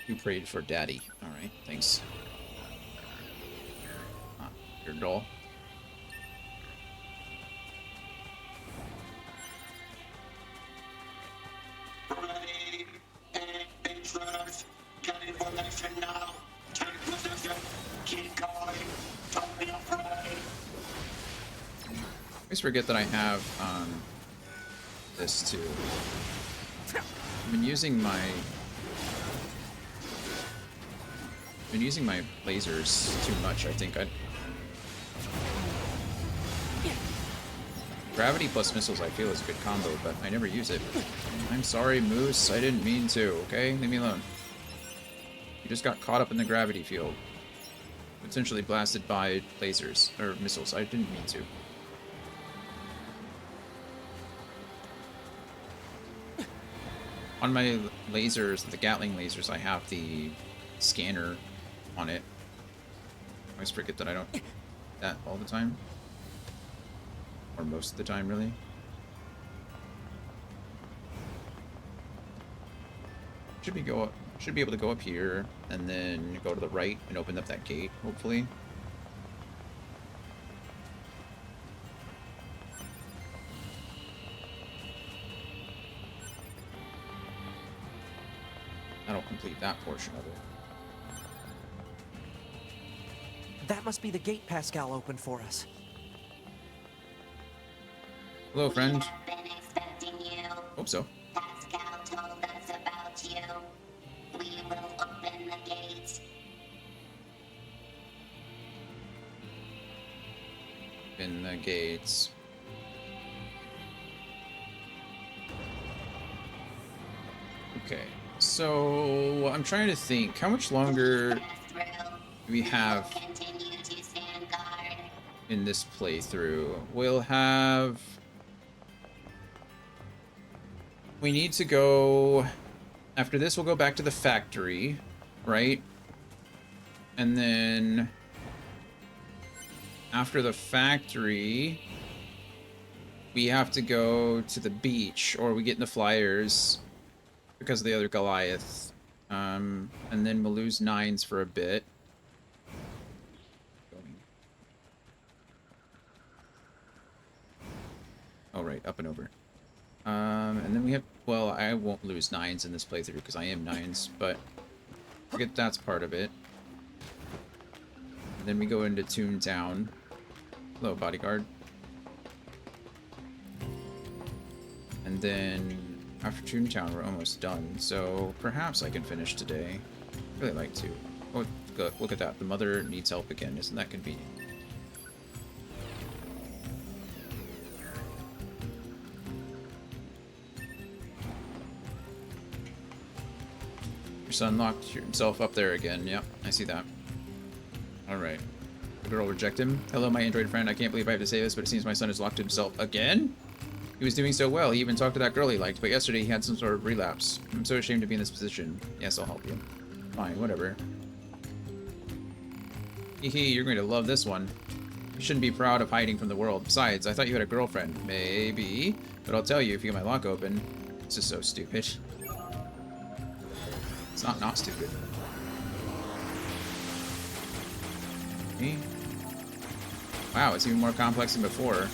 You prayed for daddy. Alright, thanks. Ah, you're dull. Ready. Intruders. Get information now. Take position. Keep going. Don't be afraid. I always forget that I have this too. I've been using my lasers too much, I think. Gravity plus missiles I feel is a good combo, but I never use it. I'm sorry, Moose, I didn't mean to, okay? Leave me alone. You just got caught up in the gravity field. Potentially blasted by lasers, or missiles. I didn't mean to. On my lasers, the Gatling lasers, I have the scanner on it. I always forget that I don't do that all the time. Or most of the time, really. Should be able to go up here and then go to the right and open up that gate, hopefully. That'll complete that portion of it. That must be the gate Pascal opened for us. Hello, friend. We have been expecting you. Hope so. Pascal told us about you. We will open the gates. Open the gates. Okay, so I'm trying to think. How much longer do we have in this playthrough? We'll have... We need to go... After this, we'll go back to the factory, right? And then... After the factory... We have to go to the beach, or we get in the flyers because of the other Goliath. And then we'll lose Nines for a bit. Oh, right, up and over. And then we have... Well, I won't lose Nines in this playthrough because I am Nines, but... Forget that's part of it. And then we go into Toontown. Hello, bodyguard. And then after Toontown, we're almost done. So perhaps I can finish today. I'd really like to. Oh, look at that. The mother needs help again. Isn't that convenient? Your son locked himself up there again. Yep, I see that. Alright. The girl reject him. Hello, my android friend. I can't believe I have to say this, but it seems my son has locked himself again? He was doing so well. He even talked to that girl he liked, but yesterday he had some sort of relapse. I'm so ashamed to be in this position. Yes, I'll help you. Fine, whatever. Hehe, you're going to love this one. You shouldn't be proud of hiding from the world. Besides, I thought you had a girlfriend. Maybe. But I'll tell you if you get my lock open. This is so stupid. It's not stupid. Me? Wow, it's even more complex than before.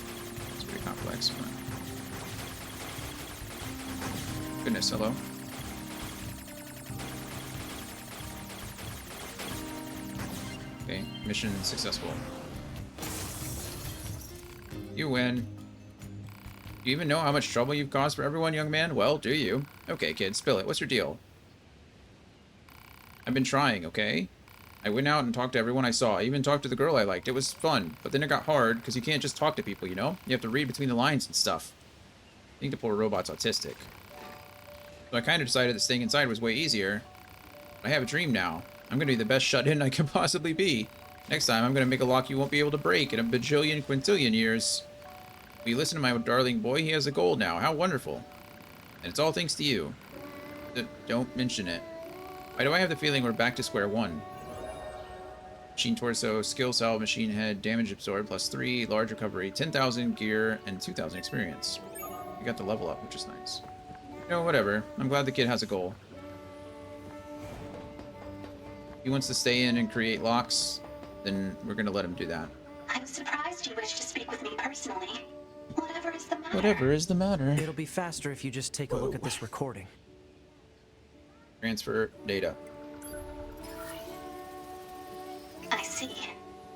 It's pretty complex. But... Goodness, hello. Okay, mission successful. You win. Do you even know how much trouble you've caused for everyone, young man? Well, do you? Okay, kid, spill it. What's your deal? I've been trying, okay? I went out and talked to everyone I saw. I even talked to the girl I liked. It was fun, but then it got hard because you can't just talk to people, you know? You have to read between the lines and stuff. I think the poor robot's autistic. So I kind of decided that staying inside was way easier. I have a dream now. I'm going to be the best shut-in I can possibly be. Next time, I'm going to make a lock you won't be able to break in a bajillion quintillion years. Will you listen to my darling boy? He has a goal now. How wonderful. And it's all thanks to you. Don't mention it. Why do I have the feeling we're back to square one? Machine torso, skill cell, machine head, damage absorbed, +3, large recovery, 10,000 gear, and 2,000 experience. You got the level up, which is nice. You know, whatever. I'm glad the kid has a goal. He wants to stay in and create locks, then we're gonna let him do that. I'm surprised you wish to speak with me personally. Whatever is the matter? Whatever is the matter? It'll be faster if you just take a look at this recording. Transfer data. I see.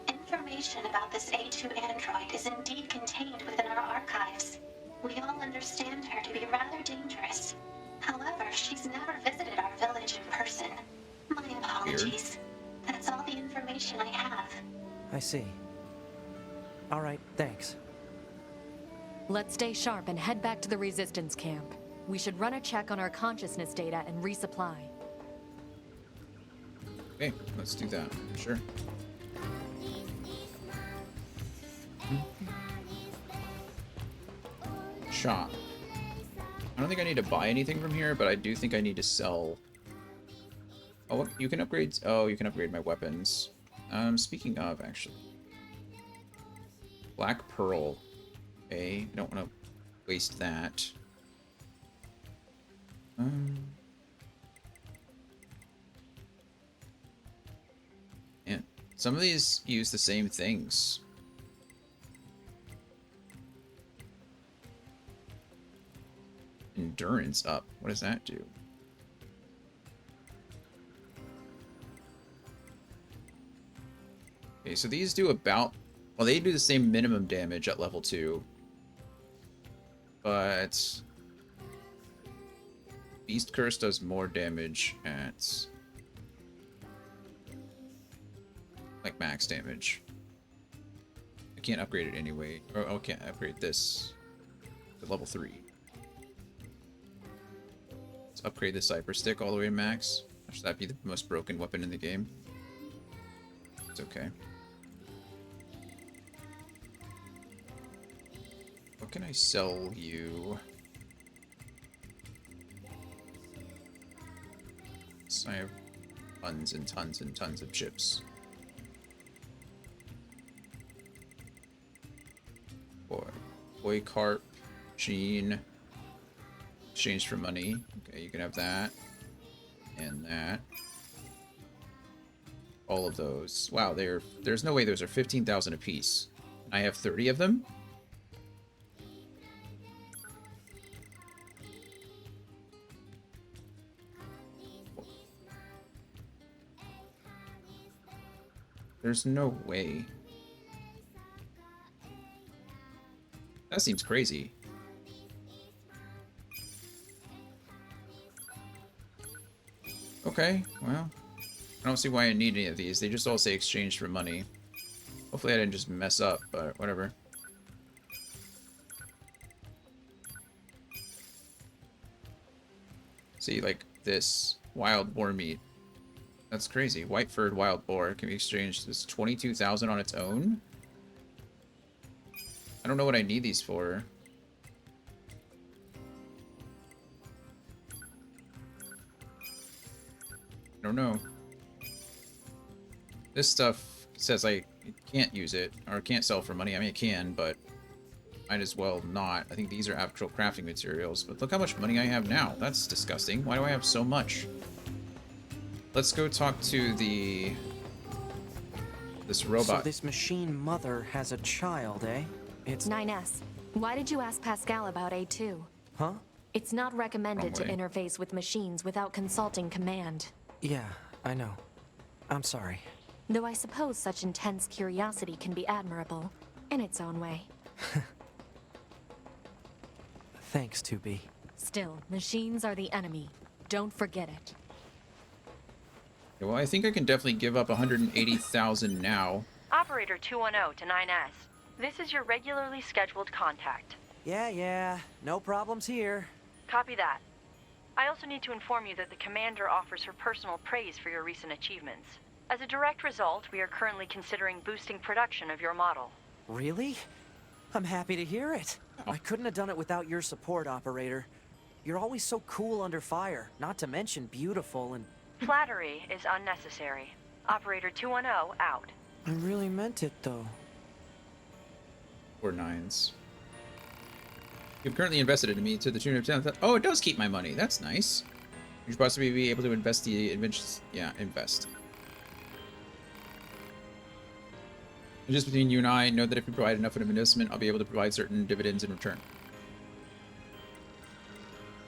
Information about this A2 android is indeed contained within our archives. We all understand her to be rather dangerous. However, she's never visited our village in person. My apologies. Weird. That's all the information I have. I see. All right, thanks. Let's stay sharp and head back to the resistance camp. We should run a check on our consciousness data and resupply. Okay, let's do that. Sure. Shop. I don't think I need to buy anything from here, but I do think I need to sell. Oh, you can upgrade. Oh, you can upgrade my weapons. Speaking of, actually, Black Pearl. Okay, don't want to waste that. Yeah, some of these use the same things. Endurance up. What does that do? Okay, so these do about... Well, they do the same minimum damage at level 2. But... Beast Curse does more damage at... like max damage. I can't upgrade it anyway. Or I can't upgrade this to level 3. Let's upgrade the Cyber Stick all the way to max. Should that be the most broken weapon in the game? It's okay. What can I sell you? So I have tons and tons and tons of chips. Boy carp, Gene. Exchange for money. Okay, you can have that. And that. All of those. Wow, there's no way those are 15,000 apiece. I have 30 of them? There's no way. That seems crazy. Okay, well, I don't see why I need any of these. They just all say exchange for money. Hopefully I didn't just mess up, but whatever. See, like this wild boar meat. That's crazy. White furred wild boar can be exchanged. It's 22,000 on its own. I don't know what I need these for. I don't know. This stuff says I can't use it or can't sell for money. I mean, it can, but might as well not. I think these are actual crafting materials, but look how much money I have now. That's disgusting. Why do I have so much? Let's go talk to this robot. So this machine mother has a child, eh? It's 9S. Why did you ask Pascal about A2? Huh? It's not recommended to interface with machines without consulting command. Yeah, I know. I'm sorry. Though I suppose such intense curiosity can be admirable, in its own way. Thanks, 2B. Still, machines are the enemy. Don't forget it. Well, I think I can definitely give up 180,000 now. Operator 210 to 9S. This is your regularly scheduled contact. Yeah. No problems here. Copy that. I also need to inform you that the commander offers her personal praise for your recent achievements. As a direct result, we are currently considering boosting production of your model. Really? I'm happy to hear it. I couldn't have done it without your support, Operator. You're always so cool under fire, not to mention beautiful and... Flattery is unnecessary. Operator 210 out. I really meant it, though. Or 9s. You've currently invested in me to the tune of 10,000. Oh, it does keep my money. That's nice. You should possibly be able to invest the inventions. Yeah, invest. And just between you and I, know that if you provide enough of an investment, I'll be able to provide certain dividends in return.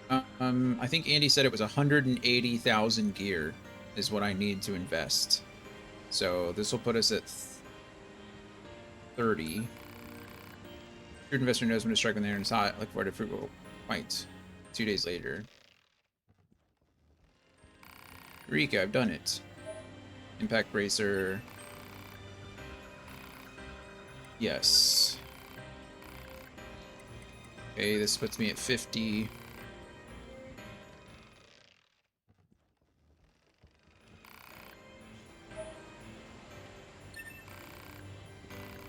I think Andy said it was 180,000 gear is what I need to invest. So this will put us at 30. Shrewd investor knows when to strike when the iron is hot. Look forward to fruitful fight. 2 days later. Eureka, I've done it. Impact bracer. Yes. Okay, this puts me at 50.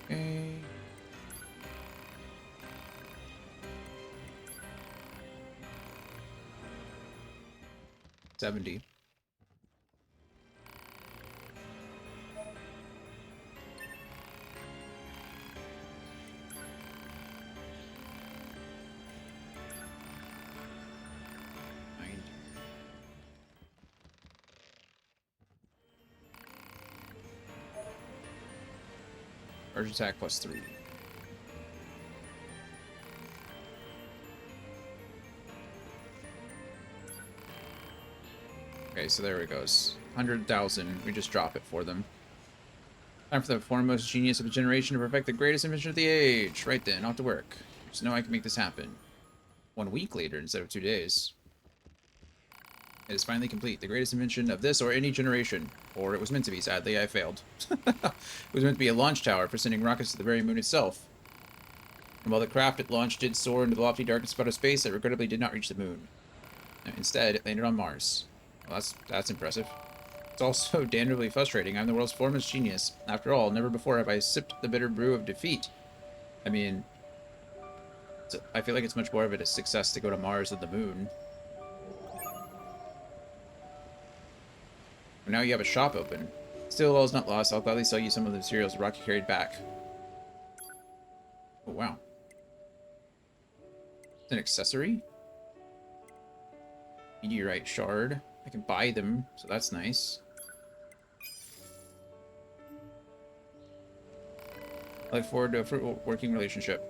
Okay. $70. Charge attack +3. Okay, so there it goes. 100,000. We just drop it for them. Time for the foremost genius of a generation to perfect the greatest invention of the age. Right then, off to work. Just know I can make this happen. 1 week later instead of 2 days. It is finally complete. The greatest invention of this or any generation. Or it was meant to be, sadly. I failed. It was meant to be a launch tower for sending rockets to the very moon itself. And while the craft it launched did soar into the lofty darkness of outer space, it regrettably did not reach the moon. Instead, it landed on Mars. Well, that's impressive. It's also damnably frustrating. I'm the world's foremost genius. After all, never before have I sipped the bitter brew of defeat. I mean, I feel like it's much more of a success to go to Mars than the moon. But now you have a shop open. Still, all is not lost. I'll gladly sell you some of the materials Rocky carried back. Oh, wow. It's an accessory? Meteorite shard. I can buy them, so that's nice. I look forward to a fruitful working relationship.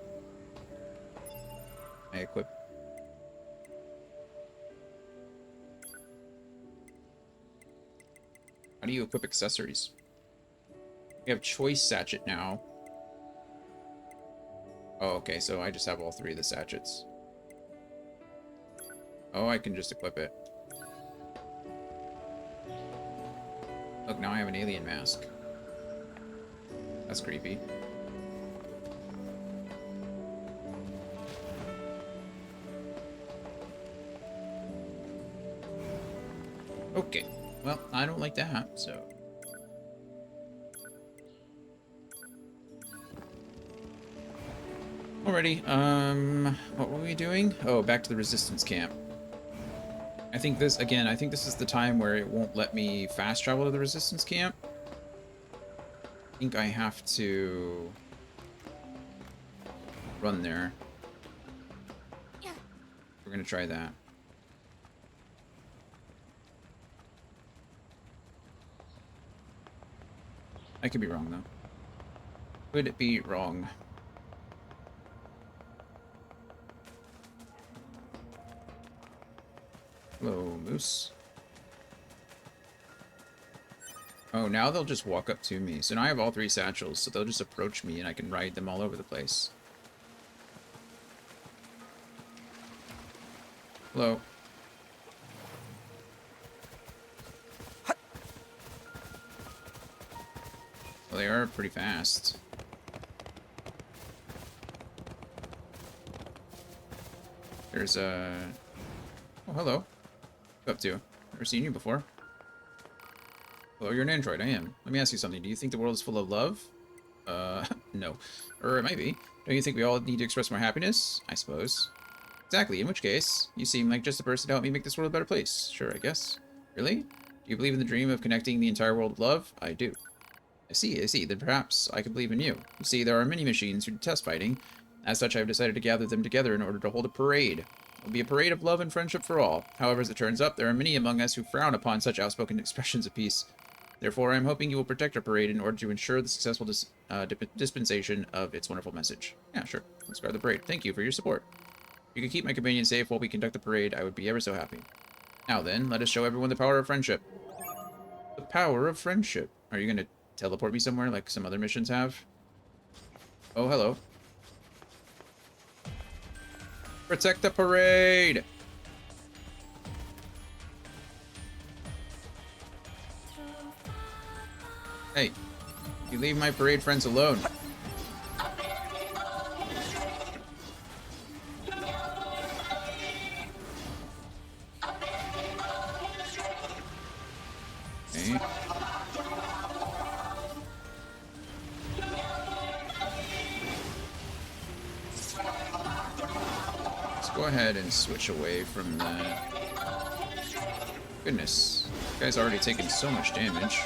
I equip. How do you equip accessories? We have choice sachet now. Oh, okay, so I just have all 3 of the sachets. Oh, I can just equip it. now I have an alien mask. That's creepy. Okay. Well, I don't like that, so... Alrighty, what were we doing? Oh, back to the resistance camp. I think this is the time where it won't let me fast travel to the resistance camp. I think I have to run there. We're gonna try that. I could be wrong, though. Could be wrong. Hello, Moose. Oh, now they'll just walk up to me. So now I have all 3 satchels, so they'll just approach me and I can ride them all over the place. Hello. Well, they are pretty fast. There's a... Oh, hello. What up to? Never seen you before. Hello, you're an android. I am. Let me ask you something. Do you think the world is full of love? No. Or it might be. Don't you think we all need to express more happiness? I suppose. Exactly. In which case, you seem like just the person to help me make this world a better place. Sure, I guess. Really? Do you believe in the dream of connecting the entire world with love? I do. I see. Then perhaps I could believe in you. You see, there are many machines who detest fighting. As such, I've decided to gather them together in order to hold a parade. It will be a parade of love and friendship for all. However, as it turns up, there are many among us who frown upon such outspoken expressions of peace. Therefore, I am hoping you will protect our parade in order to ensure the successful dispensation of its wonderful message. Yeah, sure. Let's guard the parade. Thank you for your support. If you could keep my companion safe while we conduct the parade, I would be ever so happy. Now then, let us show everyone the power of friendship. The power of friendship. Are you going to teleport me somewhere like some other missions have? Oh, hello. Protect the parade! Hey, you leave my parade friends alone. Okay. Go ahead and switch away from that. Goodness, this guy's already taken so much damage.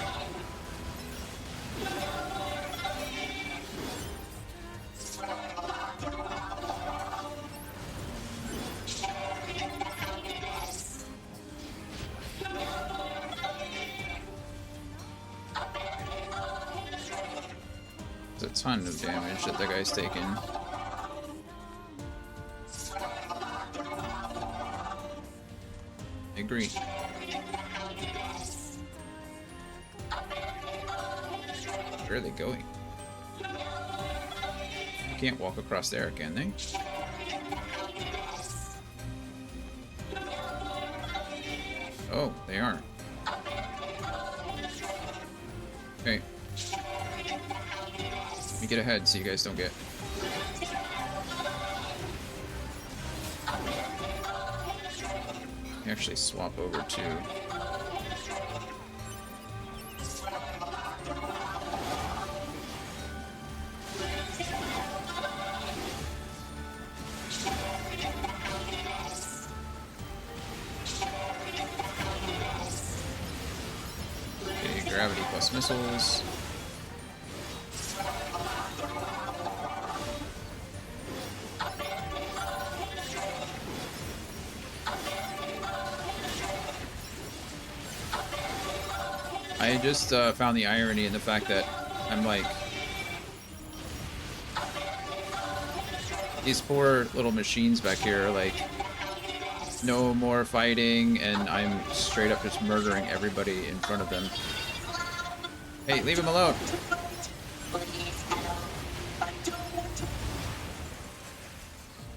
There's a ton of damage that the guy's taken. I agree. Where are they going? You can't walk across there, can they? Oh, they are. Okay. Let me get ahead so you guys don't get... Actually swap over to... Okay, gravity plus missiles. I just found the irony in the fact that I'm like, these poor little machines back here are like, no more fighting, and I'm straight up just murdering everybody in front of them. Hey, leave him alone!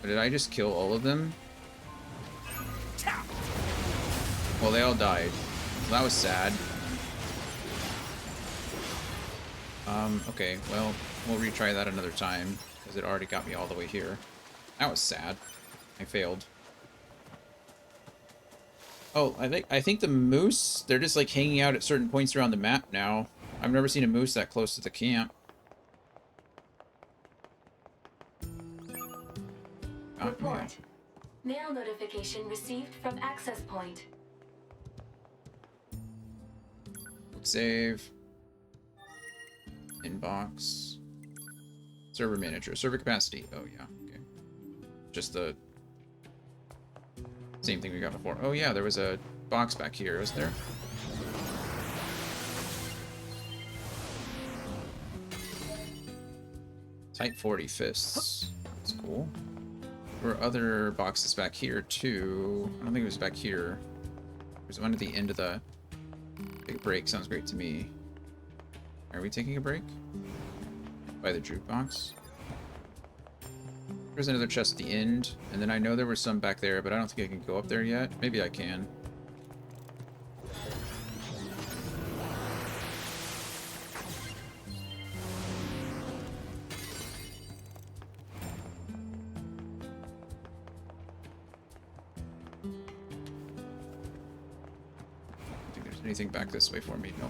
Did I just kill all of them? Well, they all died. Well, that was sad. Okay, well, we'll retry that another time, because it already got me all the way here. That was sad. I failed. Oh, I think the moose, they're just like hanging out at certain points around the map now. I've never seen a moose that close to the camp. Report. Mail notification received from access point. Save. Inbox. Server manager. Server capacity. Oh, yeah. Okay. Just the same thing we got before. Oh, yeah. There was a box back here, was there? Type 40 fists. That's cool. There were other boxes back here, too. I don't think it was back here. There's one at the end of the... Take a break. Sounds great to me. Are we taking a break? By the jukebox? There's another chest at the end, and then I know there were some back there, but I don't think I can go up there yet. Maybe I can. Anything back this way for me? No.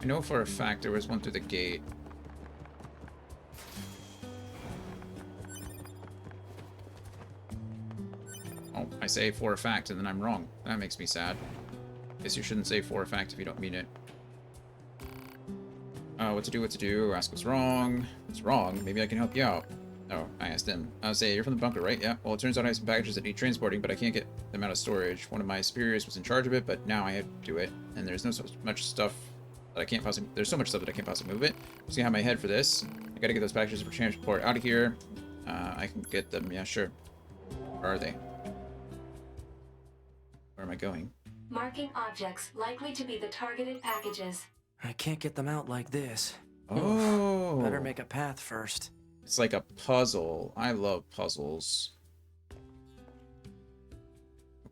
I know for a fact there was one through the gate. Oh, I say for a fact and then I'm wrong. That makes me sad. Guess you shouldn't say for a fact if you don't mean it. What to do, ask what's wrong. What's wrong? Maybe I can help you out. Oh, I asked him. I'll say, you're from the bunker, right? Yeah. Well, it turns out I have some packages that need transporting, but I can't get them out of storage. One of my superiors was in charge of it, but now I have to do it. And there's so much stuff that I can't possibly... There's so much stuff that I can't possibly move it. I'm just gonna have my head for this. I gotta get those packages for transport out of here. I can get them. Yeah, sure. Where are they? Where am I going? Marking objects likely to be the targeted packages. I can't get them out like this. Oh. Better make a path first. It's like a puzzle. I love puzzles.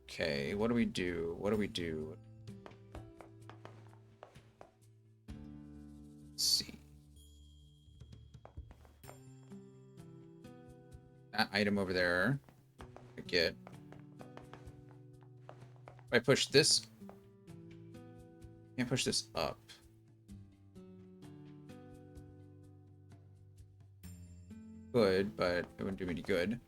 Okay, what do we do? What do we do? Let's see. That item over there. I get. If I push this, can't push this up. Good, but it wouldn't do me any good.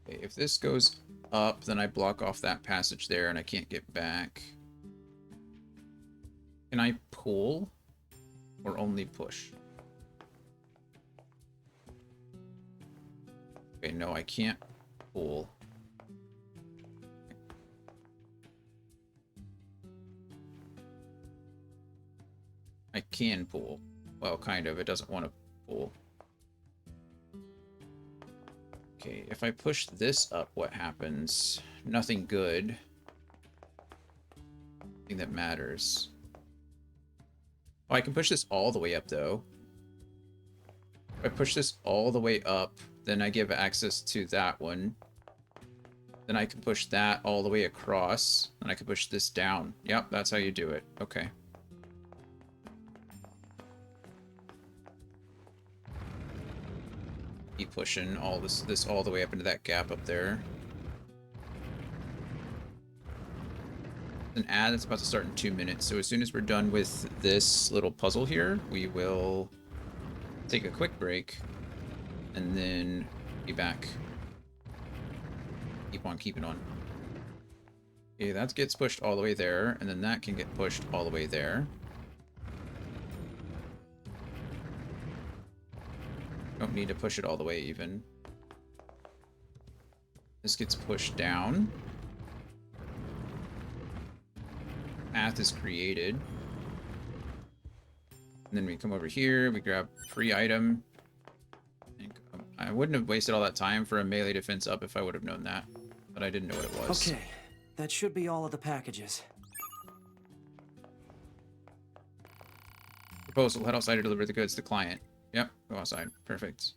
Okay, if this goes up, then I block off that passage there and I can't get back. Can I pull or only push? Okay, no, I can't pull. I can pull. Well, kind of. It doesn't want to pull. Okay, if I push this up, what happens? Nothing good. Nothing that matters. Oh, I can push this all the way up, though. If I push this all the way up, then I give access to that one. Then I can push that all the way across, and I can push this down. Yep, that's how you do it. Okay. Keep pushing all this all the way up into that gap up there. An ad that's about to start in 2 minutes, so as soon as we're done with this little puzzle here, we will take a quick break and then be back. Keep on keeping on. Okay, that gets pushed all the way there, and then that can get pushed all the way there. Don't need to push it all the way even. This gets pushed down. Path is created. And then we come over here, we grab free item. I wouldn't have wasted all that time for a melee defense up if I would have known that. But I didn't know what it was. Okay, that should be all of the packages. Proposal, head outside to deliver the goods to the client. Yep, go outside. Perfect.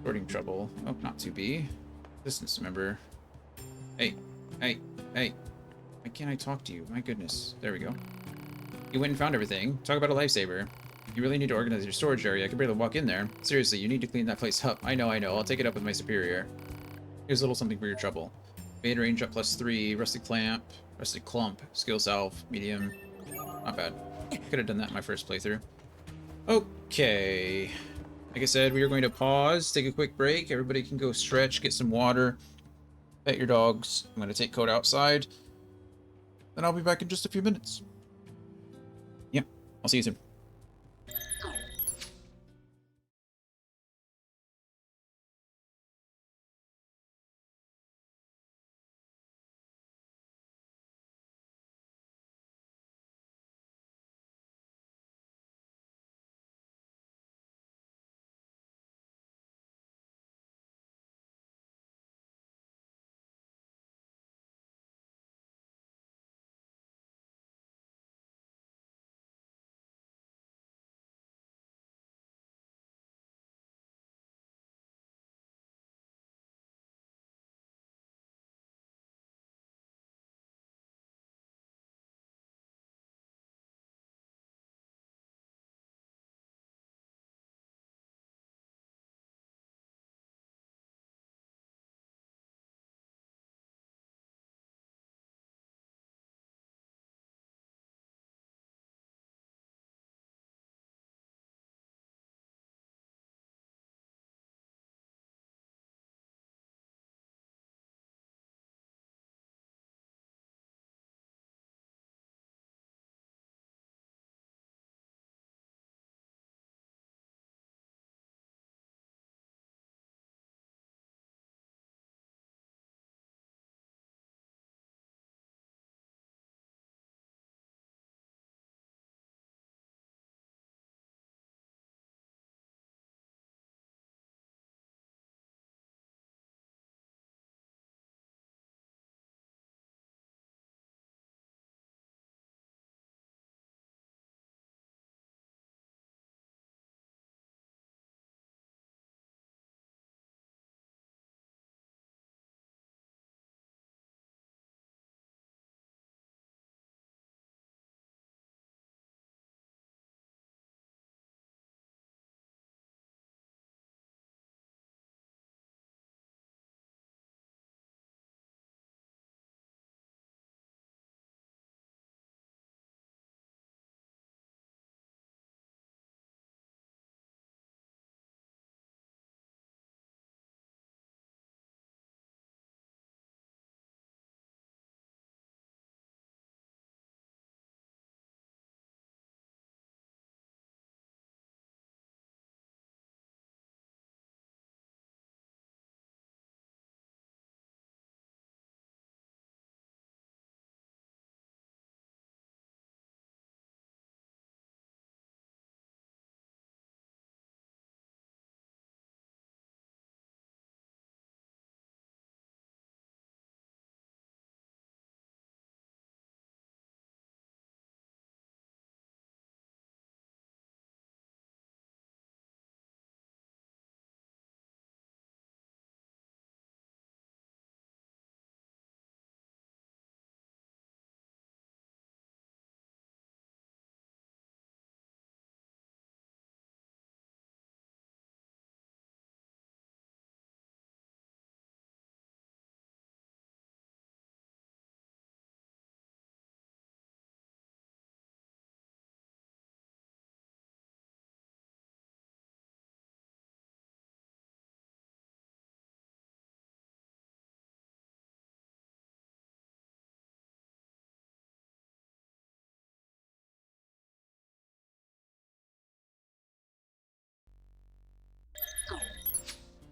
Sorting trouble. Oh, not to be. Distance member. Hey, hey, hey. Why can't I talk to you? My goodness. There we go. You went and found everything. Talk about a lifesaver. You really need to organize your storage area. I can barely walk in there. Seriously, you need to clean that place up. I know. I'll take it up with my superior. Here's a little something for your trouble. Made range up +3. Rusted clamp. Rusted clump. Skill salve. Medium. Not bad. Could have done that in my first playthrough. Okay. Like I said, we are going to pause, take a quick break. Everybody can go stretch, get some water, pet your dogs. I'm going to take Code outside. Then I'll be back in just a few minutes. Yeah, I'll see you soon.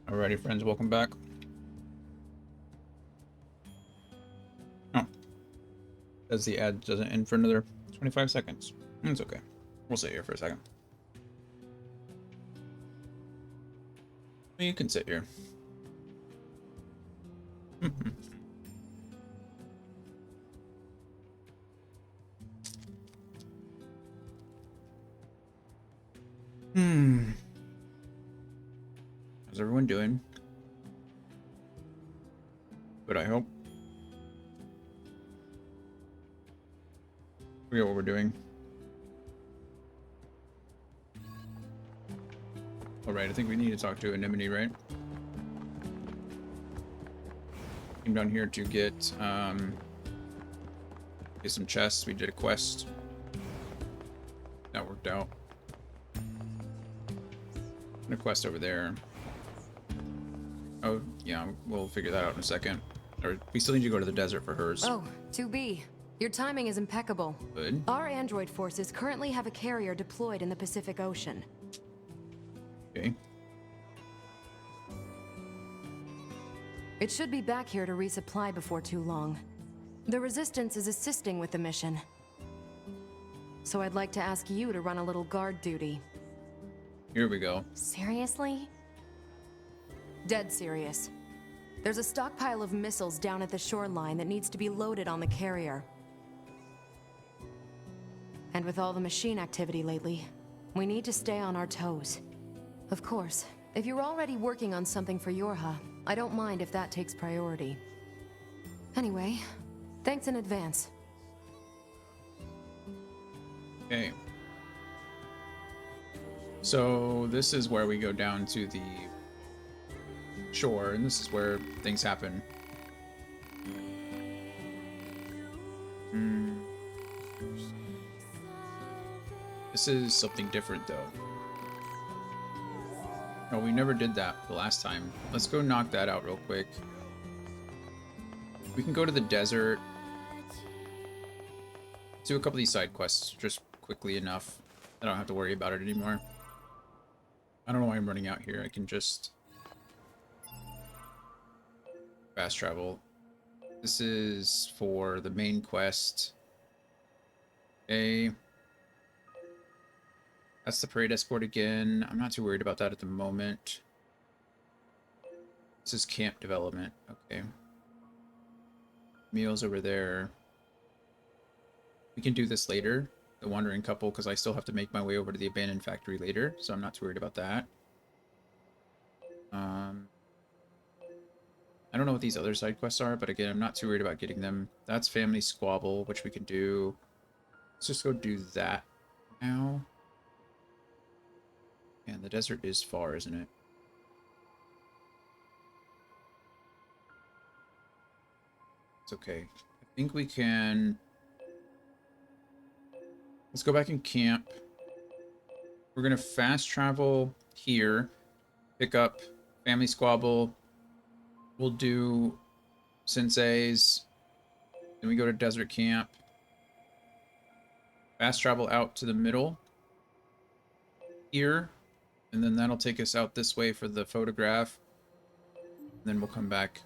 Alrighty, friends, welcome back. Oh. As the ad doesn't end for another 25 seconds. It's okay. We'll sit here for a second. You can sit here. How's everyone doing? But I hope. We forget what we're doing. Alright, I think we need to talk to Anemone, right? Came down here to get some chests. We did a quest. That worked out. And a quest over there. Oh, yeah, we'll figure that out in a second. Or we still need to go to the desert for hers. Oh, 2B. Your timing is impeccable. Good. Our android forces currently have a carrier deployed in the Pacific Ocean. Okay. It should be back here to resupply before too long. The Resistance is assisting with the mission. So I'd like to ask you to run a little guard duty. Here we go. Seriously? Dead serious. There's a stockpile of missiles down at the shoreline that needs to be loaded on the carrier. And with all the machine activity lately, we need to stay on our toes. Of course, if you're already working on something for Yorha, I don't mind if that takes priority. Anyway, thanks in advance. Okay. So this is where we go down to the shore, and this is where things happen. This is something different, though. Oh, we never did that the last time. Let's go knock that out real quick. We can go to the desert. Do a couple of these side quests just quickly enough. I don't have to worry about it anymore. I don't know why I'm running out here. I can just fast travel. This is for the main quest. Okay. That's the parade escort again. I'm not too worried about that at the moment. This is camp development. Okay. Meals over there. We can do this later. The wandering couple, because I still have to make my way over to the abandoned factory later, so I'm not too worried about that. I don't know what these other side quests are, but again, I'm not too worried about getting them. That's family squabble, which we can do. Let's just go do that now. And the desert is far, isn't it? It's okay. I think we can... Let's go back and camp. We're gonna fast travel here. Pick up family squabble. We'll do Sensei's. Then we go to desert camp. Fast travel out to the middle. Here. And then that'll take us out this way for the photograph. And then we'll come back.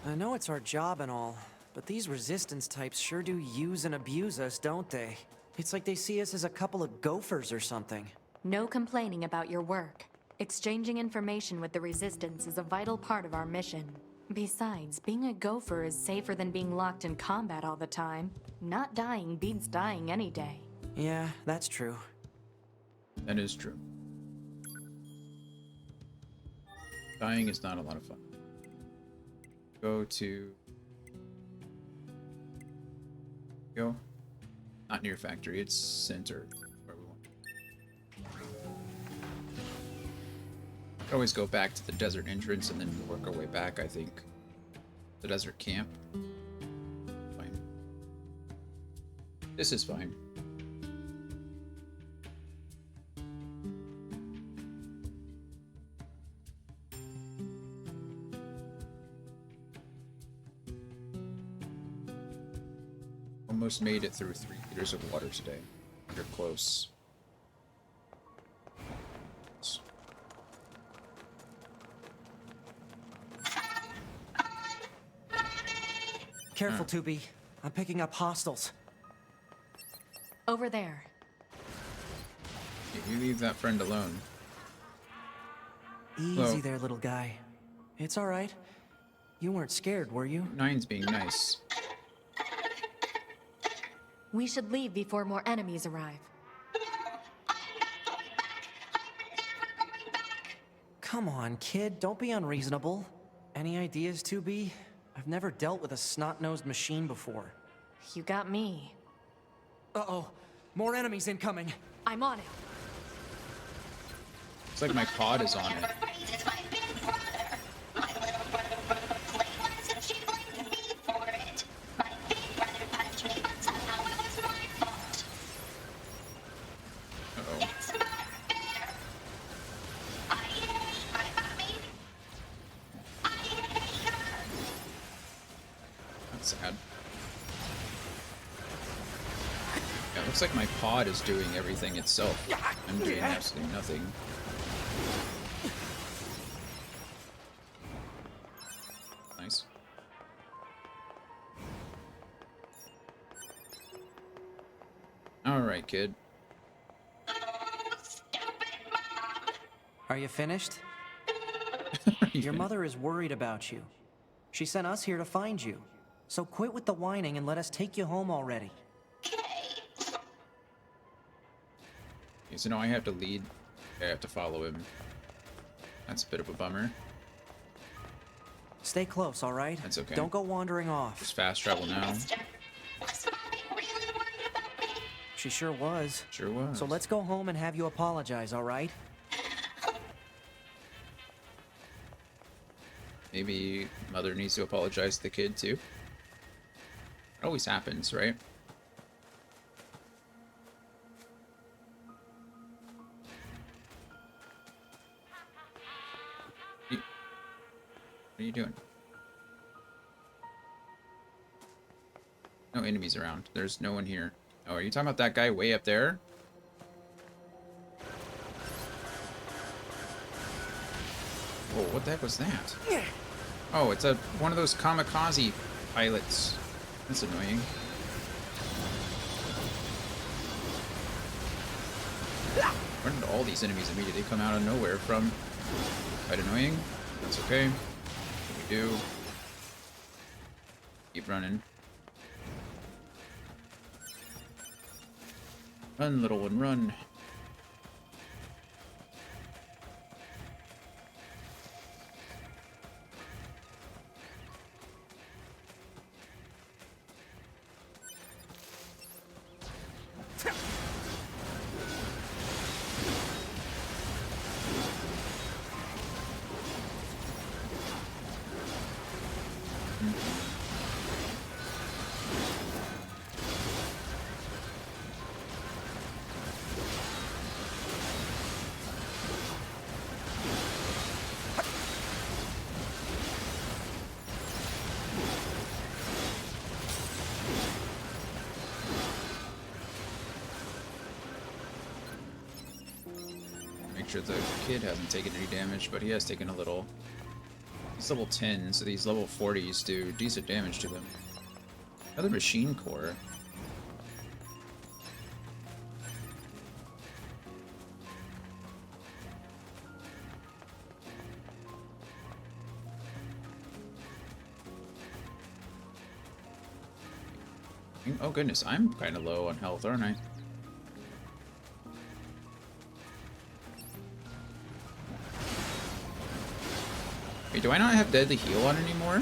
I know it's our job and all, but these resistance types sure do use and abuse us, don't they? It's like they see us as a couple of gophers or something. No complaining about your work. Exchanging information with the Resistance is a vital part of our mission. Besides, being a gopher is safer than being locked in combat all the time. Not dying beats dying any day. Yeah, that's true. That is true. Dying is not a lot of fun. Go to... Go. Not near factory, it's center. Where we want. Always go back to the desert entrance and then work our way back, I think. The desert camp. Fine. This is fine. Almost made it through 3 liters of water today. You're close. Careful, 2B. I'm picking up hostiles. Over there. You leave that friend alone. Easy Hello. there, little guy. It's all right. You weren't scared, were you? Nine's being nice. We should leave before more enemies arrive. Come on, kid, don't be unreasonable. Any ideas, 2B? I've never dealt with a snot-nosed machine before. You got me. Uh-oh, more enemies incoming. I'm on it. Looks like my pod is on it. Sad. Yeah, it looks like my pod is doing everything itself. I'm doing absolutely nothing. Nice. Alright, kid. Are you finished? Your mother is worried about you. She sent us here to find you. So quit with the whining and let us take you home already. Okay, so now I have to lead. I have to follow him. That's a bit of a bummer. Stay close, all right? That's okay. Don't go wandering off. Just fast travel now. She sure was. Sure was. So let's go home and have you apologize, all right? Maybe mother needs to apologize to the kid too. It always happens, right? What are you doing? No enemies around. There's no one here. Oh, are you talking about that guy way up there? Whoa, what the heck was that? Oh, it's one of those kamikaze pilots. That's annoying. Where did all these enemies immediately come out of nowhere from? Quite annoying. That's okay. What we do. Keep running. Run, little one, run. Make sure the kid hasn't taken any damage, but he has taken a little. He's level 10, so these level 40s do decent damage to them. Another machine core. Oh goodness, I'm kind of low on health, aren't I? Wait, do I not have Deadly Heal on anymore?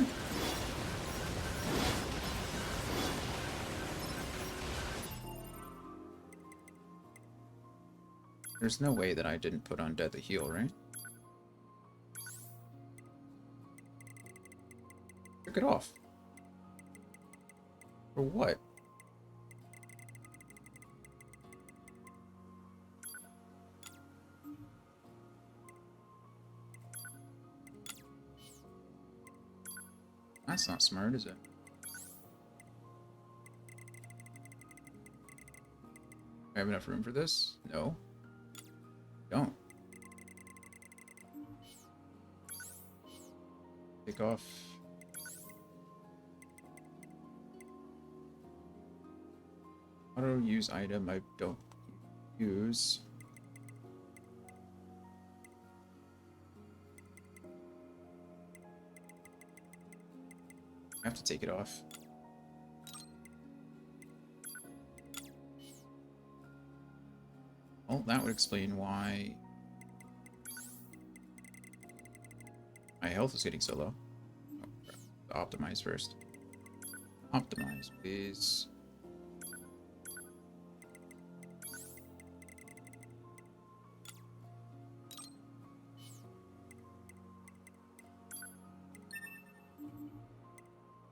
There's no way that I didn't put on Deadly Heal, right? Took it off. For what? That's not smart, is it? I have enough room for this? No. Don't. Take off. Auto use item I don't use. I have to take it off. Well, that would explain why health is getting so low. Oh, optimize first. Optimize, please.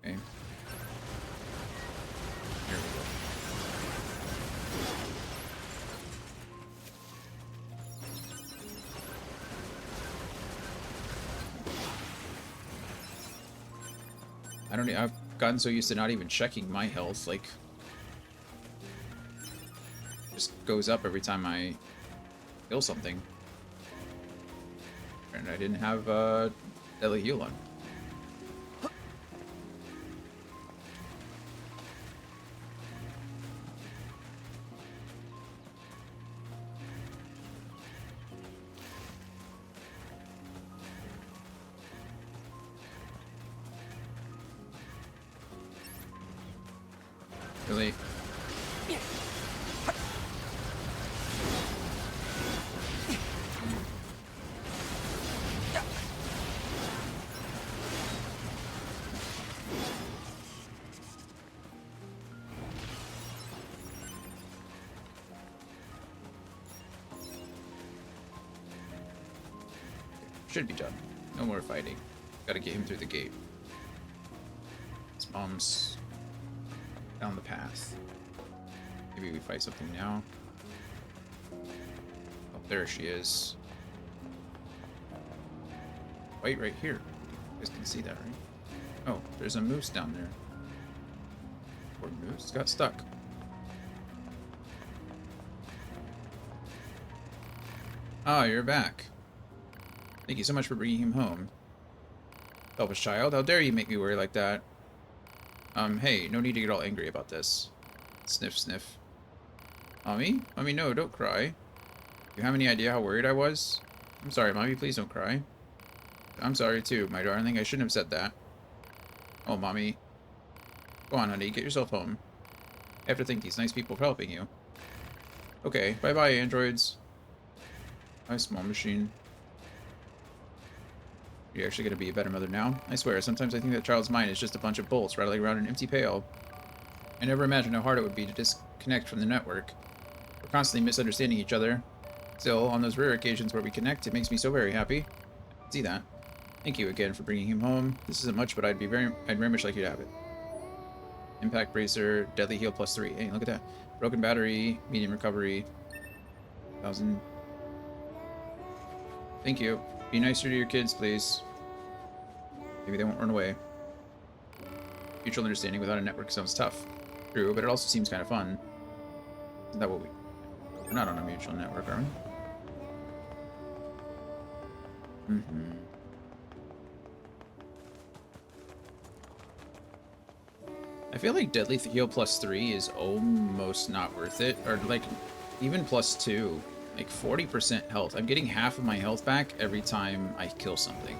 Okay. Here we go. I don't. I've gotten so used to not even checking my health. Like, just goes up every time I kill something. And I didn't have deadly heal on. Really? Should be done. No more fighting. Gotta get him through the gate. His mom's down the path. Maybe we fight something now. Oh, there she is. Wait, right here. You guys can see that, right? Oh, there's a moose down there. Poor moose got stuck. Ah, you're back. Thank you so much for bringing him home. Helpless child, how dare you make me worry like that? Hey, no need to get all angry about this. Sniff, sniff. Mommy? Mommy, no, don't cry. You have any idea how worried I was? I'm sorry, Mommy, please don't cry. I'm sorry too, my darling, I shouldn't have said that. Oh, Mommy. Go on, honey, get yourself home. I have to thank these nice people for helping you. Okay, bye-bye, androids. Bye, small machine. You're actually going to be a better mother now? I swear, sometimes I think that child's mind is just a bunch of bolts rattling around an empty pail. I never imagined how hard it would be to disconnect from the network. We're constantly misunderstanding each other. Still, on those rare occasions where we connect, it makes me so very happy. See that? Thank you again for bringing him home. This isn't much, but I'd very much like you to have it. Impact bracer, deadly heal +3. Hey, look at that. Broken battery, medium recovery. 1,000. Thank you. Be nicer to your kids, please. Maybe they won't run away. Mutual understanding without a network sounds tough. True, but it also seems kind of fun. Isn't that what we're not on a mutual network, are we? Mm-hmm. I feel like deadly heal +3 is almost not worth it. Or like, even +2. Like 40% health. I'm getting half of my health back every time I kill something,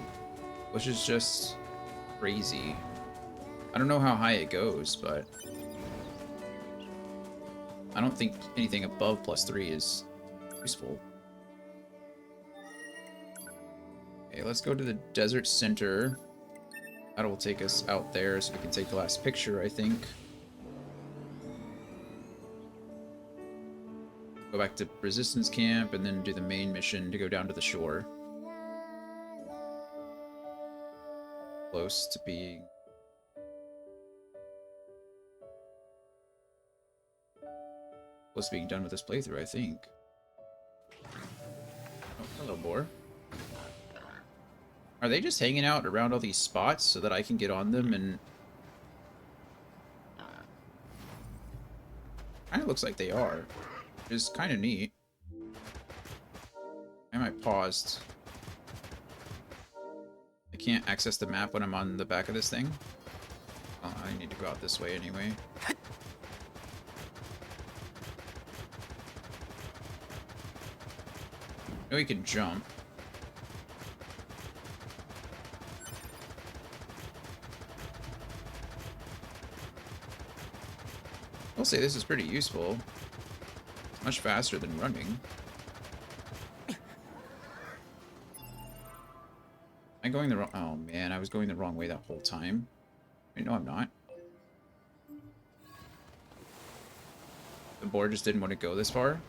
which is just crazy. I don't know how high it goes, but I don't think anything above +3 is useful. Okay, let's go to the desert center. That will take us out there so we can take the last picture, I think. Go back to Resistance Camp and then do the main mission to go down to the shore. Close to being... close to being done with this playthrough, I think. Oh, hello, boar. Are they just hanging out around all these spots so that I can get on them and... Kinda looks like they are. Which is kind of neat. Am I paused? I can't access the map when I'm on the back of this thing. Oh, I need to go out this way anyway. No, we can jump. I'll say this is pretty useful. It's much faster than running. I I going the wrong... Oh, man, I was going the wrong way that whole time. Wait, no, I'm not. The board just didn't want to go this far.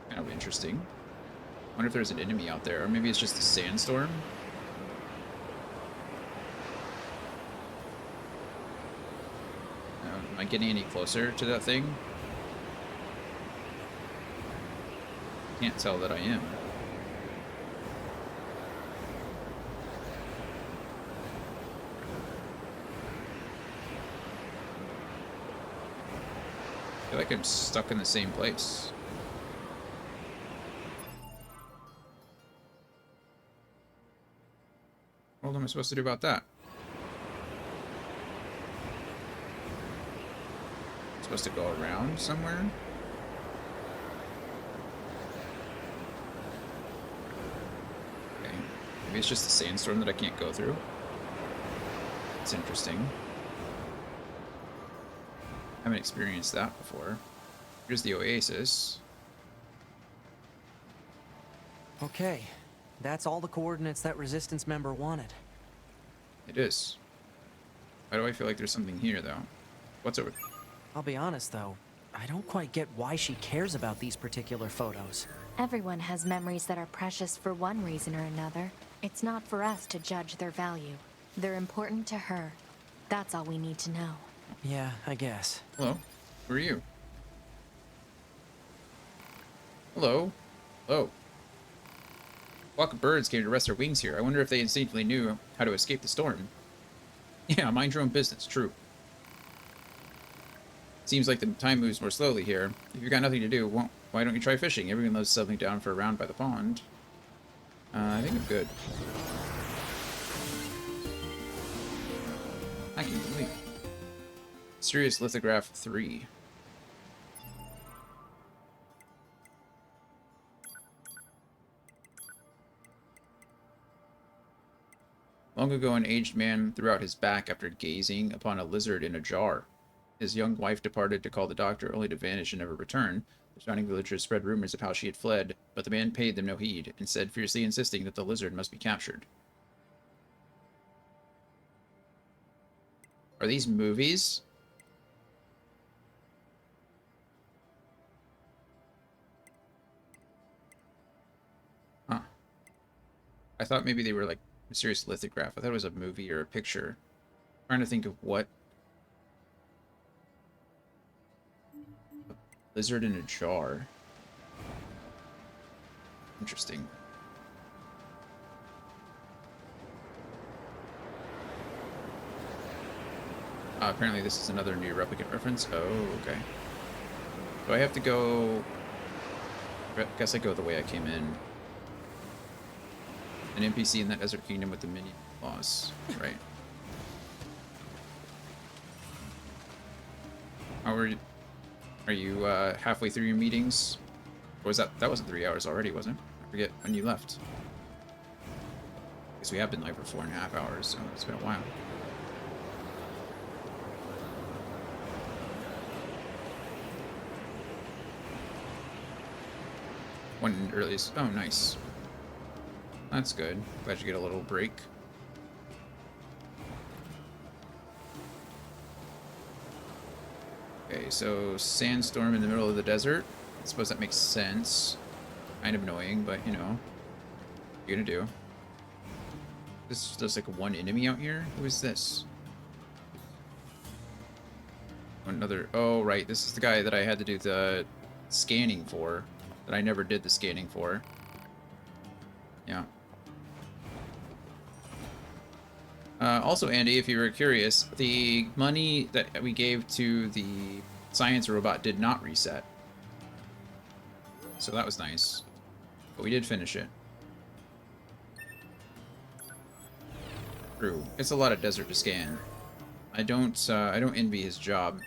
Kind of interesting. I wonder if there's an enemy out there, or maybe it's just a sandstorm. Am I getting any closer to that thing? Can't tell that I am. I feel like I'm stuck in the same place. What am I supposed to do about that? Supposed to go around somewhere? Okay. Maybe it's just a sandstorm that I can't go through. It's interesting. I haven't experienced that before. Here's the oasis. Okay. That's all the coordinates that Resistance member wanted. It is. Why do I feel like there's something here, though? What's over... I'll be honest, though. I don't quite get why she cares about these particular photos. Everyone has memories that are precious for one reason or another. It's not for us to judge their value. They're important to her. That's all we need to know. Yeah, I guess. Hello. Who are you? Hello. Hello. A flock of birds came to rest their wings here. I wonder if they instinctively knew how to escape the storm. Yeah, mind your own business. True. Seems like the time moves more slowly here. If you've got nothing to do, why don't you try fishing? Everyone loves settling down for a round by the pond. I think I'm good. I can believe. Serious Lithograph 3. Long ago, an aged man threw out his back after gazing upon a lizard in a jar. His young wife departed to call the doctor, only to vanish and never return. The surrounding villagers spread rumors of how she had fled, but the man paid them no heed, instead fiercely insisting that the lizard must be captured. Are these movies? Huh. I thought maybe they were like Mysterious Lithograph. I thought it was a movie or a picture. I'm trying to think of what. A lizard in a jar. Interesting. Apparently this is another new replicant reference. Oh, okay. Do I have to go... I guess I go the way I came in. An NPC in that desert kingdom with the minion boss. Right. How are you halfway through your meetings? Or was that wasn't 3 hours already, wasn't it? I forget when you left. Because we have been live for 4.5 hours, so it's been a while. One earliest. Oh, nice. That's good. Glad you get a little break. Okay, so sandstorm in the middle of the desert. I suppose that makes sense. Kind of annoying, but you know, what are you gonna do? This is just like one enemy out here. Who is this? Another. Oh, right. This is the guy that I had to do the scanning for. That I never did the scanning for. Yeah. Also, Andy, if you were curious, the money that we gave to the science robot did not reset. So that was nice. But we did finish it. True. It's a lot of desert to scan. I don't envy his job.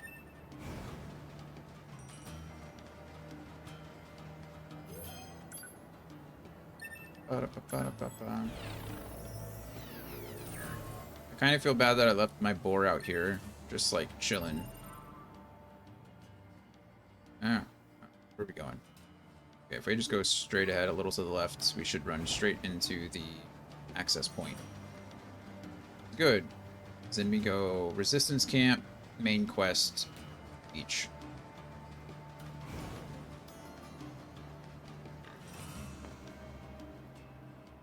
I kind of feel bad that I left my boar out here, just like chilling. Ah, where are we going? Okay, if we just go straight ahead a little to the left, we should run straight into the access point. Good. Then we go Resistance Camp, main quest, beach.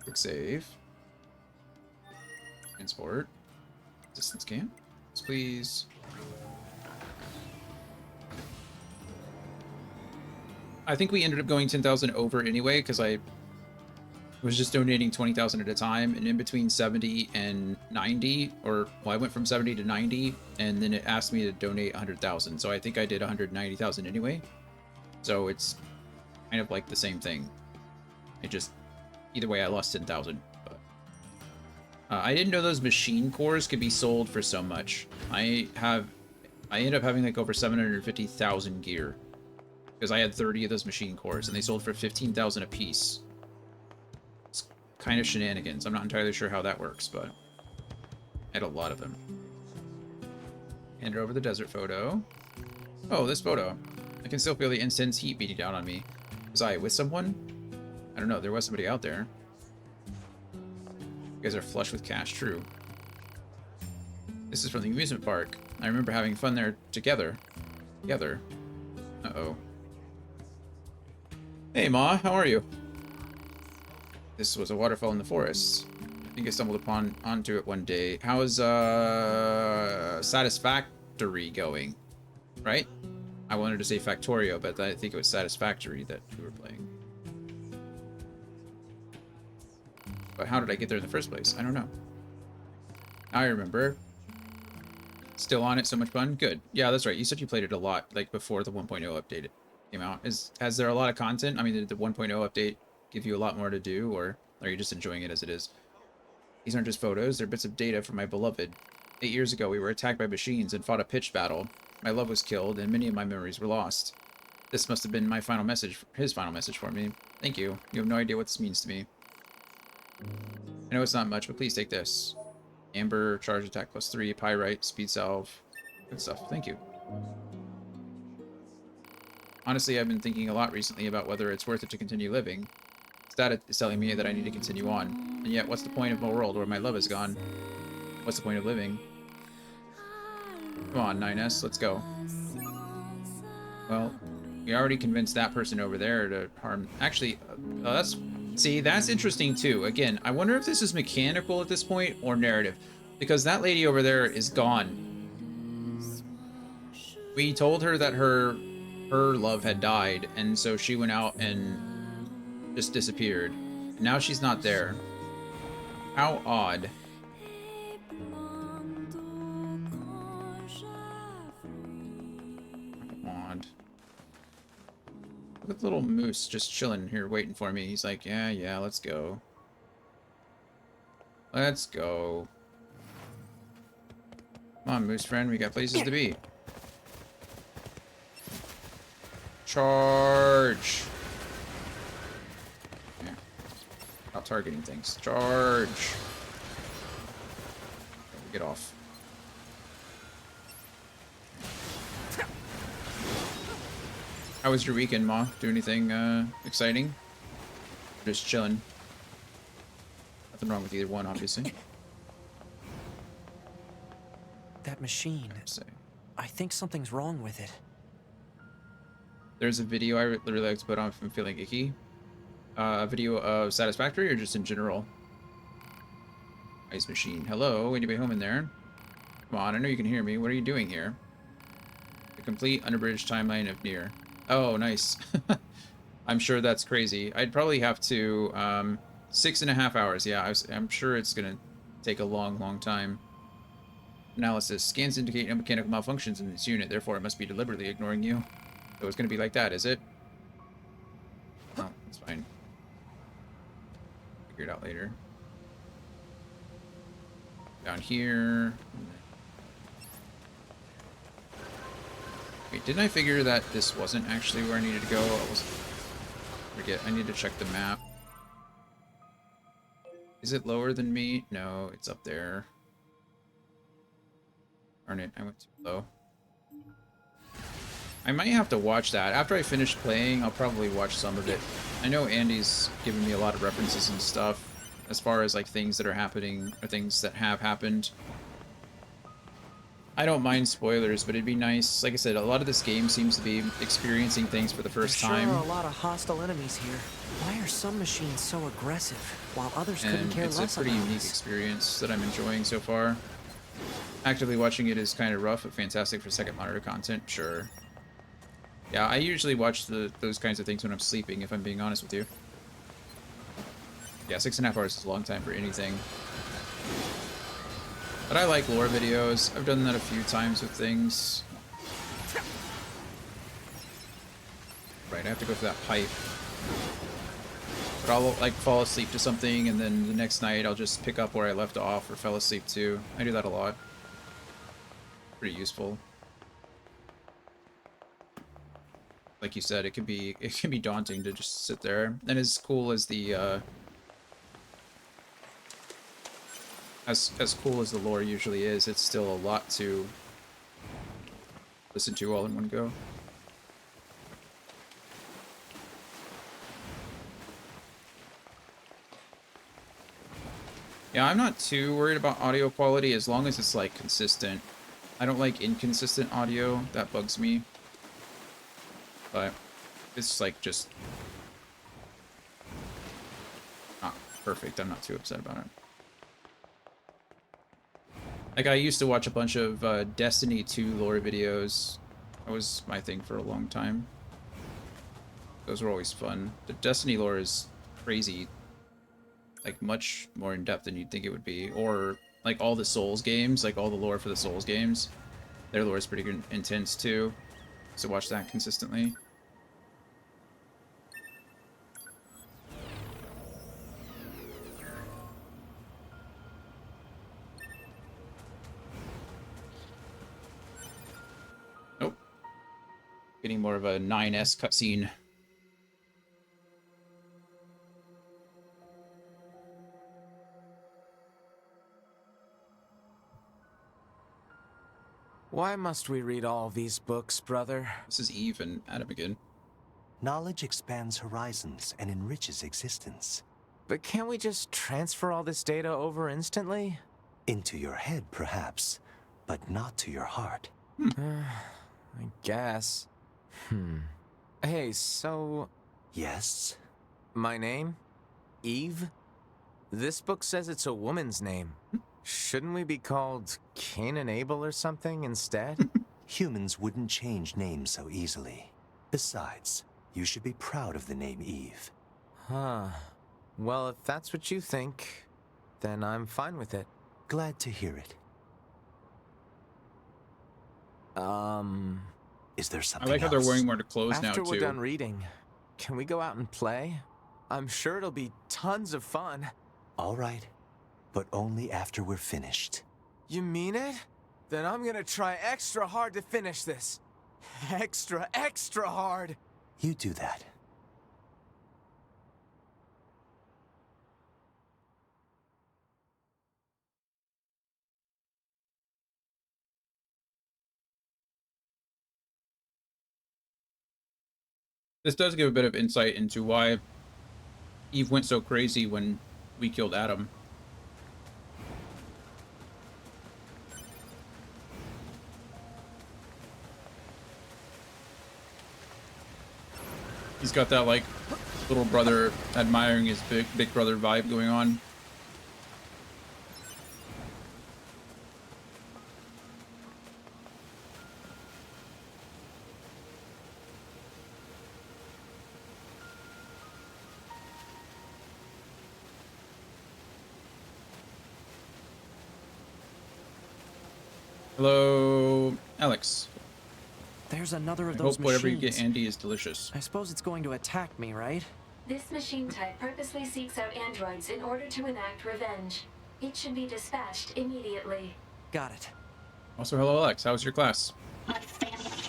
Quick save. Transport. Resistance Camp. Please. I think we ended up going 10,000 over anyway, because I was just donating 20,000 at a time, and in between 70 and 90, or well, I went from 70 to 90, and then it asked me to donate 100,000, so I think I did 190,000 anyway. So it's kind of like the same thing. It just, either way, I lost 10,000. But I didn't know those machine cores could be sold for so much. I ended up having like over 750,000 gear. Because I had 30 of those machine cores, and they sold for 15,000 a piece. It's kind of shenanigans. I'm not entirely sure how that works, but I had a lot of them. Hand her over the desert photo. Oh, this photo. I can still feel the intense heat beating down on me. Was I with someone? I don't know. There was somebody out there. You guys are flush with cash, true. This is from the amusement park. I remember having fun there together. Uh-oh. Hey, Ma, how are you? This was a waterfall in the forest. I think I stumbled onto it one day. How is, Satisfactory going? Right? I wanted to say Factorio, but I think it was Satisfactory that we were playing. But how did I get there in the first place? I don't know. I remember. Still on it, so much fun? Good. Yeah, that's right. You said you played it a lot, like before the 1.0 update came out. Has there a lot of content? I mean, did the 1.0 update give you a lot more to do, or are you just enjoying it as it is? These aren't just photos, they're bits of data from my beloved. 8 years ago, we were attacked by machines and fought a pitched battle. My love was killed, and many of my memories were lost. This must have been my final message, his final message for me. Thank you. You have no idea what this means to me. I know it's not much, but please take this. Amber, charge attack +3, pyrite, speed salve. Good stuff. Thank you. Honestly, I've been thinking a lot recently about whether it's worth it to continue living. Stat is telling me that I need to continue on. And yet, what's the point of a world where my love is gone? What's the point of living? Come on, 9S, let's go. Well, we already convinced that person over there to harm... Actually, See, that's interesting too. Again, I wonder if this is mechanical at this point or narrative. Because that lady over there is gone. We told her that her love had died, and so she went out and just disappeared. Now she's not there. How odd. Look at the little moose just chilling here waiting for me. He's like, yeah, let's go. Let's go. Come on, moose friend, we got places to be. Charge! Yeah. Stop targeting things. Charge! Get off. How was your weekend, Ma? Do anything exciting? Just chilling. Nothing wrong with either one, obviously. That machine. I think something's wrong with it. There's a video I really like to put on if I'm feeling icky. A video of Satisfactory or just in general? Ice machine. Hello, anybody home in there? Come on, I know you can hear me. What are you doing here? The complete unabridged timeline of Nier. Oh, nice. I'm sure that's crazy. I'd probably have to, 6.5 hours. Yeah, I'm sure it's gonna take a long time. Analysis. Scans indicate no mechanical malfunctions in this unit, therefore it must be deliberately ignoring you. So it's gonna be like that, is it? Oh, that's fine. Figure it out later. Down here. Wait, didn't I figure that this wasn't actually where I needed to go? I need to check the map. Is it lower than me? No, it's up there. Darn it, I went too low. I might have to watch that. After I finish playing, I'll probably watch some of it. I know Andy's given me a lot of references and stuff as far as like things that are happening or things that have happened. I don't mind spoilers, but it'd be nice. Like I said, a lot of this game seems to be experiencing things for the first time. There sure are a lot of hostile enemies here. Why are some machines so aggressive, while others couldn't care less about us? It's a pretty unique experience that I'm enjoying so far. Actively watching it is kind of rough, but fantastic for second monitor content, sure. Yeah, I usually watch those kinds of things when I'm sleeping, if I'm being honest with you. Yeah, 6.5 hours is a long time for anything. But I like lore videos. I've done that a few times with things. Right, I have to go for that pipe. But I'll like fall asleep to something, and then the next night I'll just pick up where I left off or fell asleep to. I do that a lot. Pretty useful. Like you said, it can be daunting to just sit there. And as cool as the as cool as the lore usually is, it's still a lot to listen to all in one go. Yeah, I'm not too worried about audio quality as long as it's like consistent. I don't like inconsistent audio, that bugs me. But it's like just not perfect. I'm not too upset about it. Like I used to watch a bunch of Destiny 2 lore videos. That was my thing for a long time. Those were always fun. The Destiny lore is crazy. Like much more in depth than you'd think it would be. Or like all the Souls games, like all the lore for the Souls games. Their lore is pretty intense too. So watch that consistently. Nope. Getting more of a 9S cutscene. Why must we read all these books, brother? This is Eve and Adam again. Knowledge expands horizons and enriches existence. But can't we just transfer all this data over instantly? Into your head, perhaps, but not to your heart. I guess. Hey, so... Yes? My name? Eve? This book says it's a woman's name. Shouldn't we be called Cain and Abel or something instead? Humans wouldn't change names so easily. Besides, you should be proud of the name Eve. Huh. Well, if that's what you think, then I'm fine with it. Glad to hear it. Is there something I like how they're else? wearing more clothes now, too. After we're done reading, can we go out and play? I'm sure it'll be tons of fun. All right. But only after we're finished. You mean it? Then I'm gonna try extra hard to finish this. Extra hard! You do that. This does give a bit of insight into why Eve went so crazy when we killed Adam. He's got that like little brother admiring his big brother vibe going on. Hello, Alex. There's another of I those hope whatever you machines. get, Andy, is delicious. I suppose it's going to attack me, right? This machine type purposely seeks out androids in order to enact revenge. It should be dispatched immediately. Got it. Also, hello, Alex. How was your class? My family,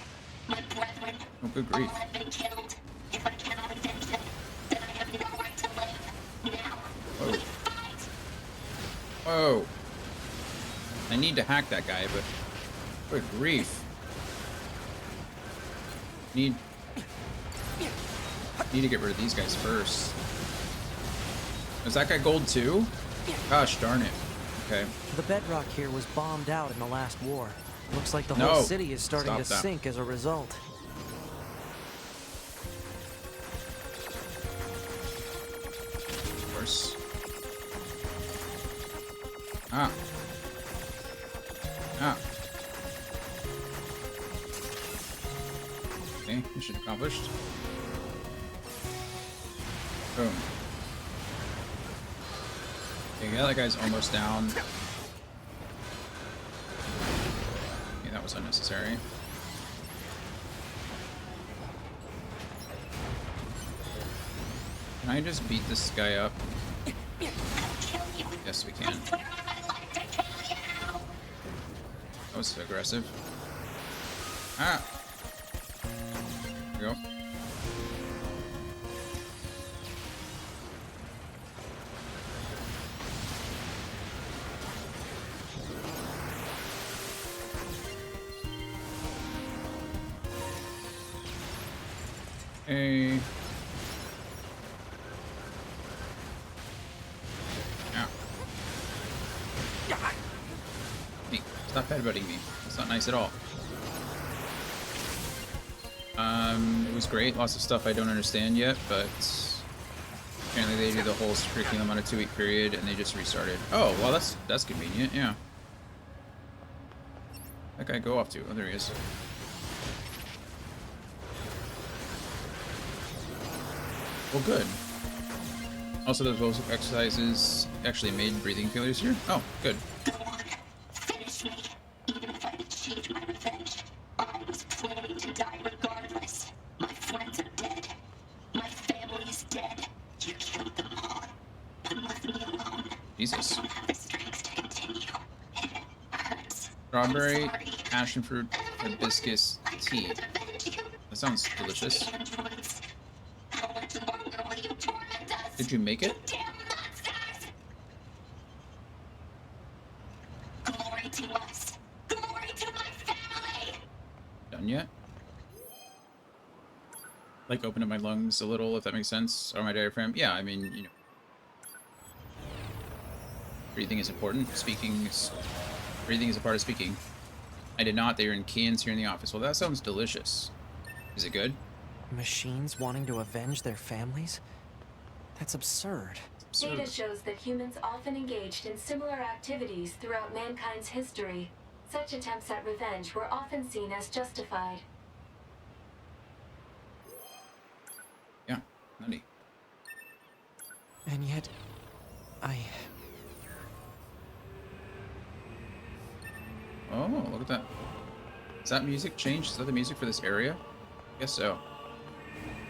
my brethren, Oh, good grief. all have been killed. If I cannot avenge them, then I have no right to live. Now, Whoa. we fight! Whoa. I need to hack that guy, but good grief. Need to get rid of these guys first. Is that guy gold too? Gosh darn it. Okay. The bedrock here was bombed out in the last war. Looks like the whole city is starting to sink as a result. Of course. Ah. Okay, mission accomplished. Boom. Okay, yeah, that guy's almost down. Okay, that was unnecessary. Can I just beat this guy up? Yes, we can. That was aggressive. Ah! There we go. Hey. Ow. Hey, stop headbutting me. That's not nice at all. It was great. Lots of stuff I don't understand yet, but apparently they do the whole curriculum on a 2-week period and they just restarted. Oh, well that's convenient, yeah. That guy go off to? Oh, there he is. Well, good. Also, those vocal exercises actually made breathing feel easier. Oh, good. Go on. Finish me. Even if I achieved my revenge, I was planning to die regardless. My friends are dead. My family's dead. You killed them all. And left me alone. Jesus. I don't have the strength to continue. It hurts. Strawberry, passion fruit, hibiscus tea. That sounds delicious. Did you make it? Glory to us. Glory to my family. Done yet? Like open up my lungs a little, if that makes sense, or my diaphragm. Yeah, I mean, you know, breathing is important. Breathing is a part of speaking. I did not. They are in cans here in the office. Well, that sounds delicious. Is it good? Machines wanting to avenge their families? That's absurd. Data shows that humans often engaged in similar activities throughout mankind's history. Such attempts at revenge were often seen as justified. Yeah, nutty. And yet, Oh, look at that. Is that music changed? Is that the music for this area? I guess so.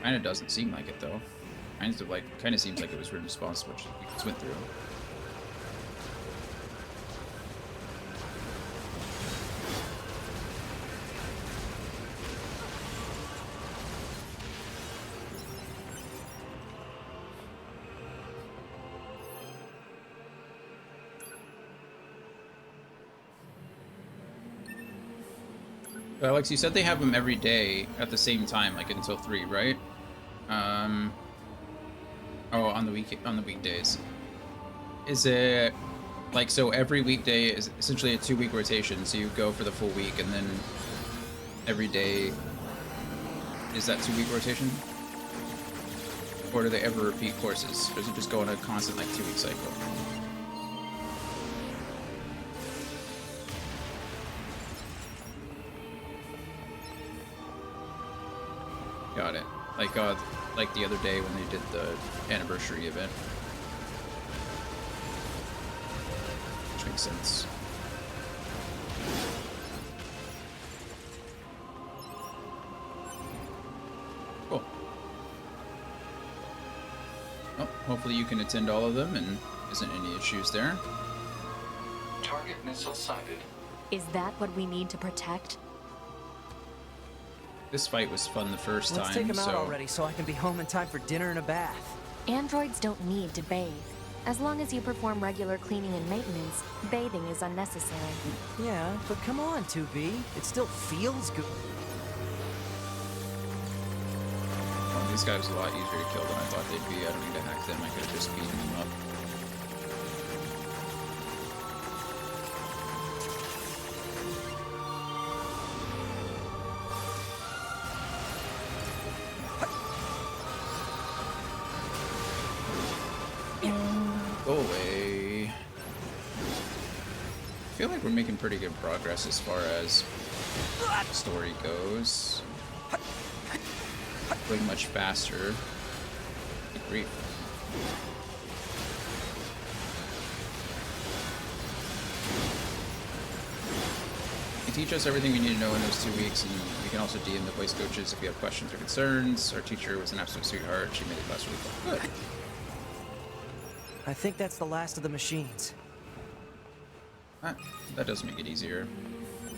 Kinda doesn't seem like it though. Kinda seems like it was in response to what we just went through. Alex, you said they have them every day at the same time, like until 3, right? Oh, on the weekdays. Is it like, so every weekday is essentially a 2-week rotation, so you go for the full week and then every day is that 2-week rotation? Or do they ever repeat courses? Or does it just go on a constant like 2-week cycle? Got it. Like the other day when they did the anniversary event. Which makes sense. Cool. Well, hopefully you can attend all of them and isn't any issues there. Target missile sighted. Is that what we need to protect? This fight was fun the first time, Let's take him out already so I can be home in time for dinner and a bath. Androids don't need to bathe. As long as you perform regular cleaning and maintenance, bathing is unnecessary. Yeah, but come on, 2B. It still feels good. Well, these guys are a lot easier to kill than I thought they'd be. I don't need to hack them. I could have just beaten them up. Go away. I feel like we're making pretty good progress as far as the story goes. Going much faster. Good grief. They teach us everything we need to know in those 2 weeks, and we can also DM the voice coaches if you have questions or concerns. Our teacher was an absolute sweetheart. She made the class really fun. Good. I think that's the last of the machines. That does make it easier.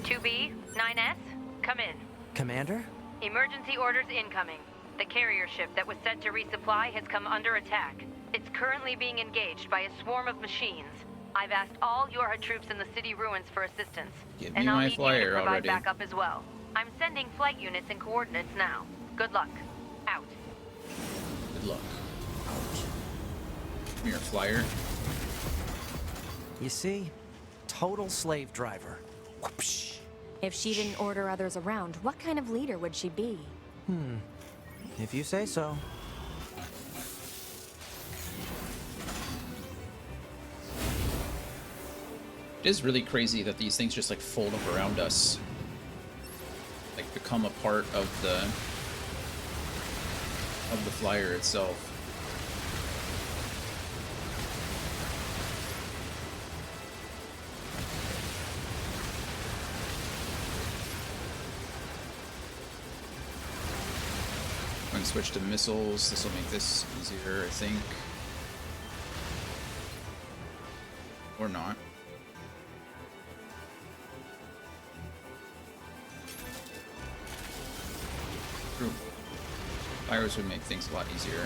2B, 9S, come in. Commander? Emergency orders incoming. The carrier ship that was sent to resupply has come under attack. It's currently being engaged by a swarm of machines. I've asked all Yorha troops in the city ruins for assistance. Give me and I'll my need you to flyer provide already. backup as well. I'm sending flight units and coordinates now. Good luck. Out. Good luck. Give me your flyer. You see? Total slave driver. Whoopsh. If she didn't order others around, what kind of leader would she be? If you say so. It is really crazy that these things just like fold up around us. Like become a part of the flyer itself. I'm going to switch to missiles. This will make this easier, I think. Or not. True. Fires would make things a lot easier.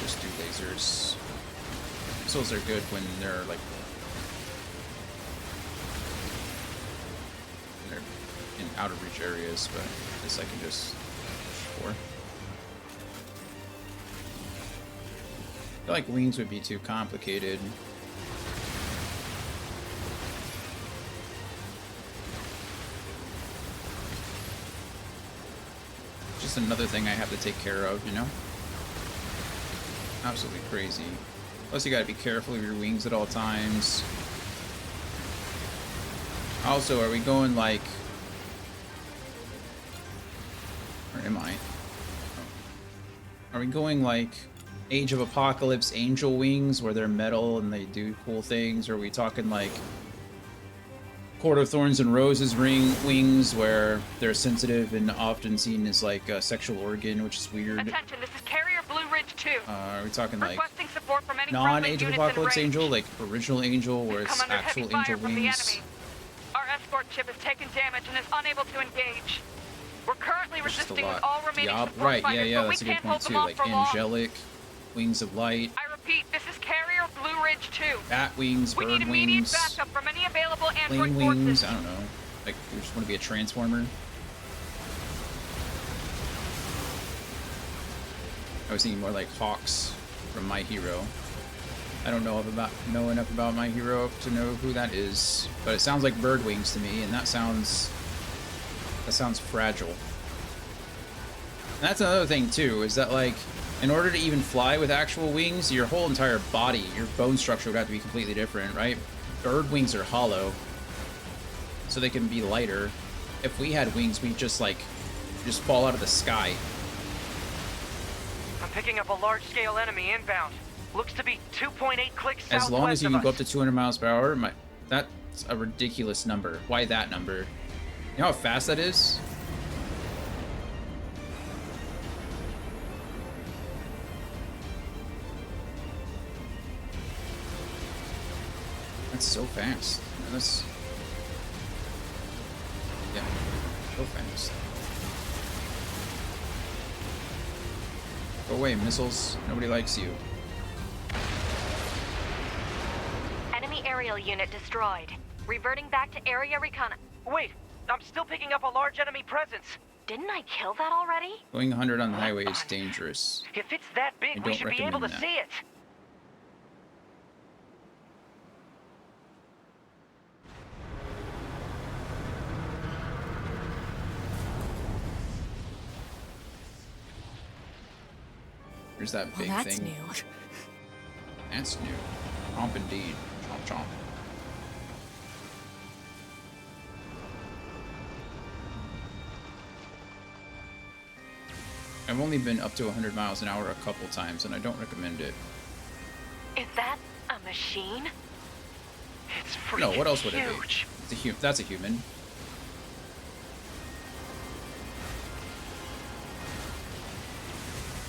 Just do lasers. Missiles are good when they're like in out of reach areas, but this I can just push for. I feel like wings would be too complicated. Just another thing I have to take care of, you know? Absolutely crazy. Plus you gotta be careful of your wings at all times. Also, are we going like... Or am I? Are we going like Age of Apocalypse angel wings where they're metal and they do cool things? Or are we talking like Court of Thorns and Roses wings where they're sensitive and often seen as like a sexual organ, which is weird? Attention, this is Carrier Blue Ridge 2. Are we talking like Requesting support from any non-Age of friendly units in Apocalypse range. angel, like original angel, where it's Come under actual heavy fire angel from the wings? enemy. Our escort ship has taken damage and is unable to engage. We're currently There's just a resisting with lot. all remaining Yup, support right, fighters, yeah, but that's a we good can't point hold too. them off Like for long. angelic, wings of light, I repeat, this is Carrier Blue Ridge 2. bat wings, We bird need immediate wings, backup from any available android plane forces. wings. I don't know. Like we just want to be a transformer. I was thinking more like Hawks from My Hero. I don't know enough about My Hero to know who that is, but it sounds like bird wings to me, and that sounds fragile. And that's another thing too, is that like in order to even fly with actual wings, your whole entire body, your bone structure would have to be completely different, right? Bird wings are hollow, so they can be lighter. If we had wings, we'd just fall out of the sky. I'm picking up a large-scale enemy inbound. Looks to be 2.8 clicks As long as you can southwest go of up to 200 miles per hour, that's a ridiculous number. Why that number? You know how fast that is? That's so fast. That's... Yeah. Go fast. Go away, missiles. Nobody likes you. Enemy aerial unit destroyed. Reverting back to area recon. Wait, I'm still picking up a large enemy presence. Didn't I kill that already? Going 100 on the highway is dangerous. If it's that I big, we don't should be able to recommend that. see it. Here's that Well, big that's thing. new. That's new. Chomp indeed. Chomp chomp. I've only been up to 100 miles an hour a couple times, and I don't recommend it. Is that a machine? It's freaking No, what else would huge. it be? That's a human.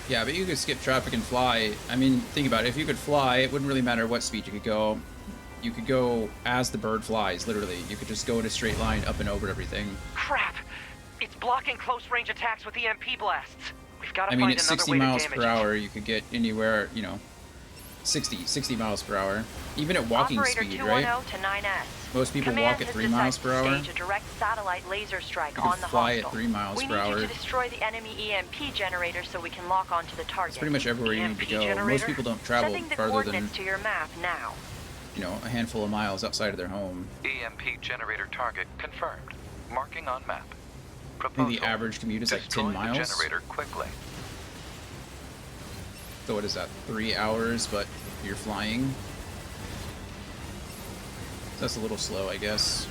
Yeah, but you could skip traffic and fly. I mean, think about it. If you could fly, it wouldn't really matter what speed you could go. You could go as the bird flies, literally. You could just go in a straight line up and over everything. Crap! It's blocking close-range attacks with EMP blasts. We've got to I mean, find at another 60 way miles to damage per it. hour, you could get anywhere, you know, 60 miles per hour. Even at walking Operator speed, 210 right? to 9S. Most people Command walk at has 3 miles per decided hour. to stage a direct satellite laser strike You can on the fly at hostile. 3 miles we per need hour. you to destroy the enemy EMP generator so we can lock onto the target. It's pretty much everywhere you need to go. generator? Most people don't travel Sending the farther coordinates than, to your map now. you know, a handful of miles outside of their home. EMP generator target confirmed. Marking on map. I think the average commute is like 10 Destroy the miles. generator quickly. So what is that? 3 hours, but you're flying. That's a little slow, I guess.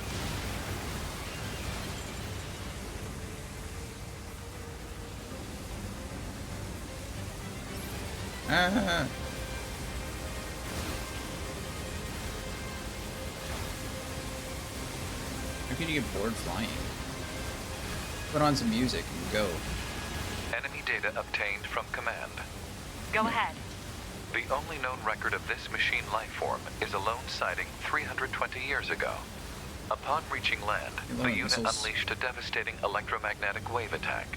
Ah. How can you get bored flying? Put on some music and go. Enemy data obtained from command. Go ahead. The only known record of this machine life form is a lone sighting 320 years ago. Upon reaching land, the unit unleashed a devastating electromagnetic wave attack.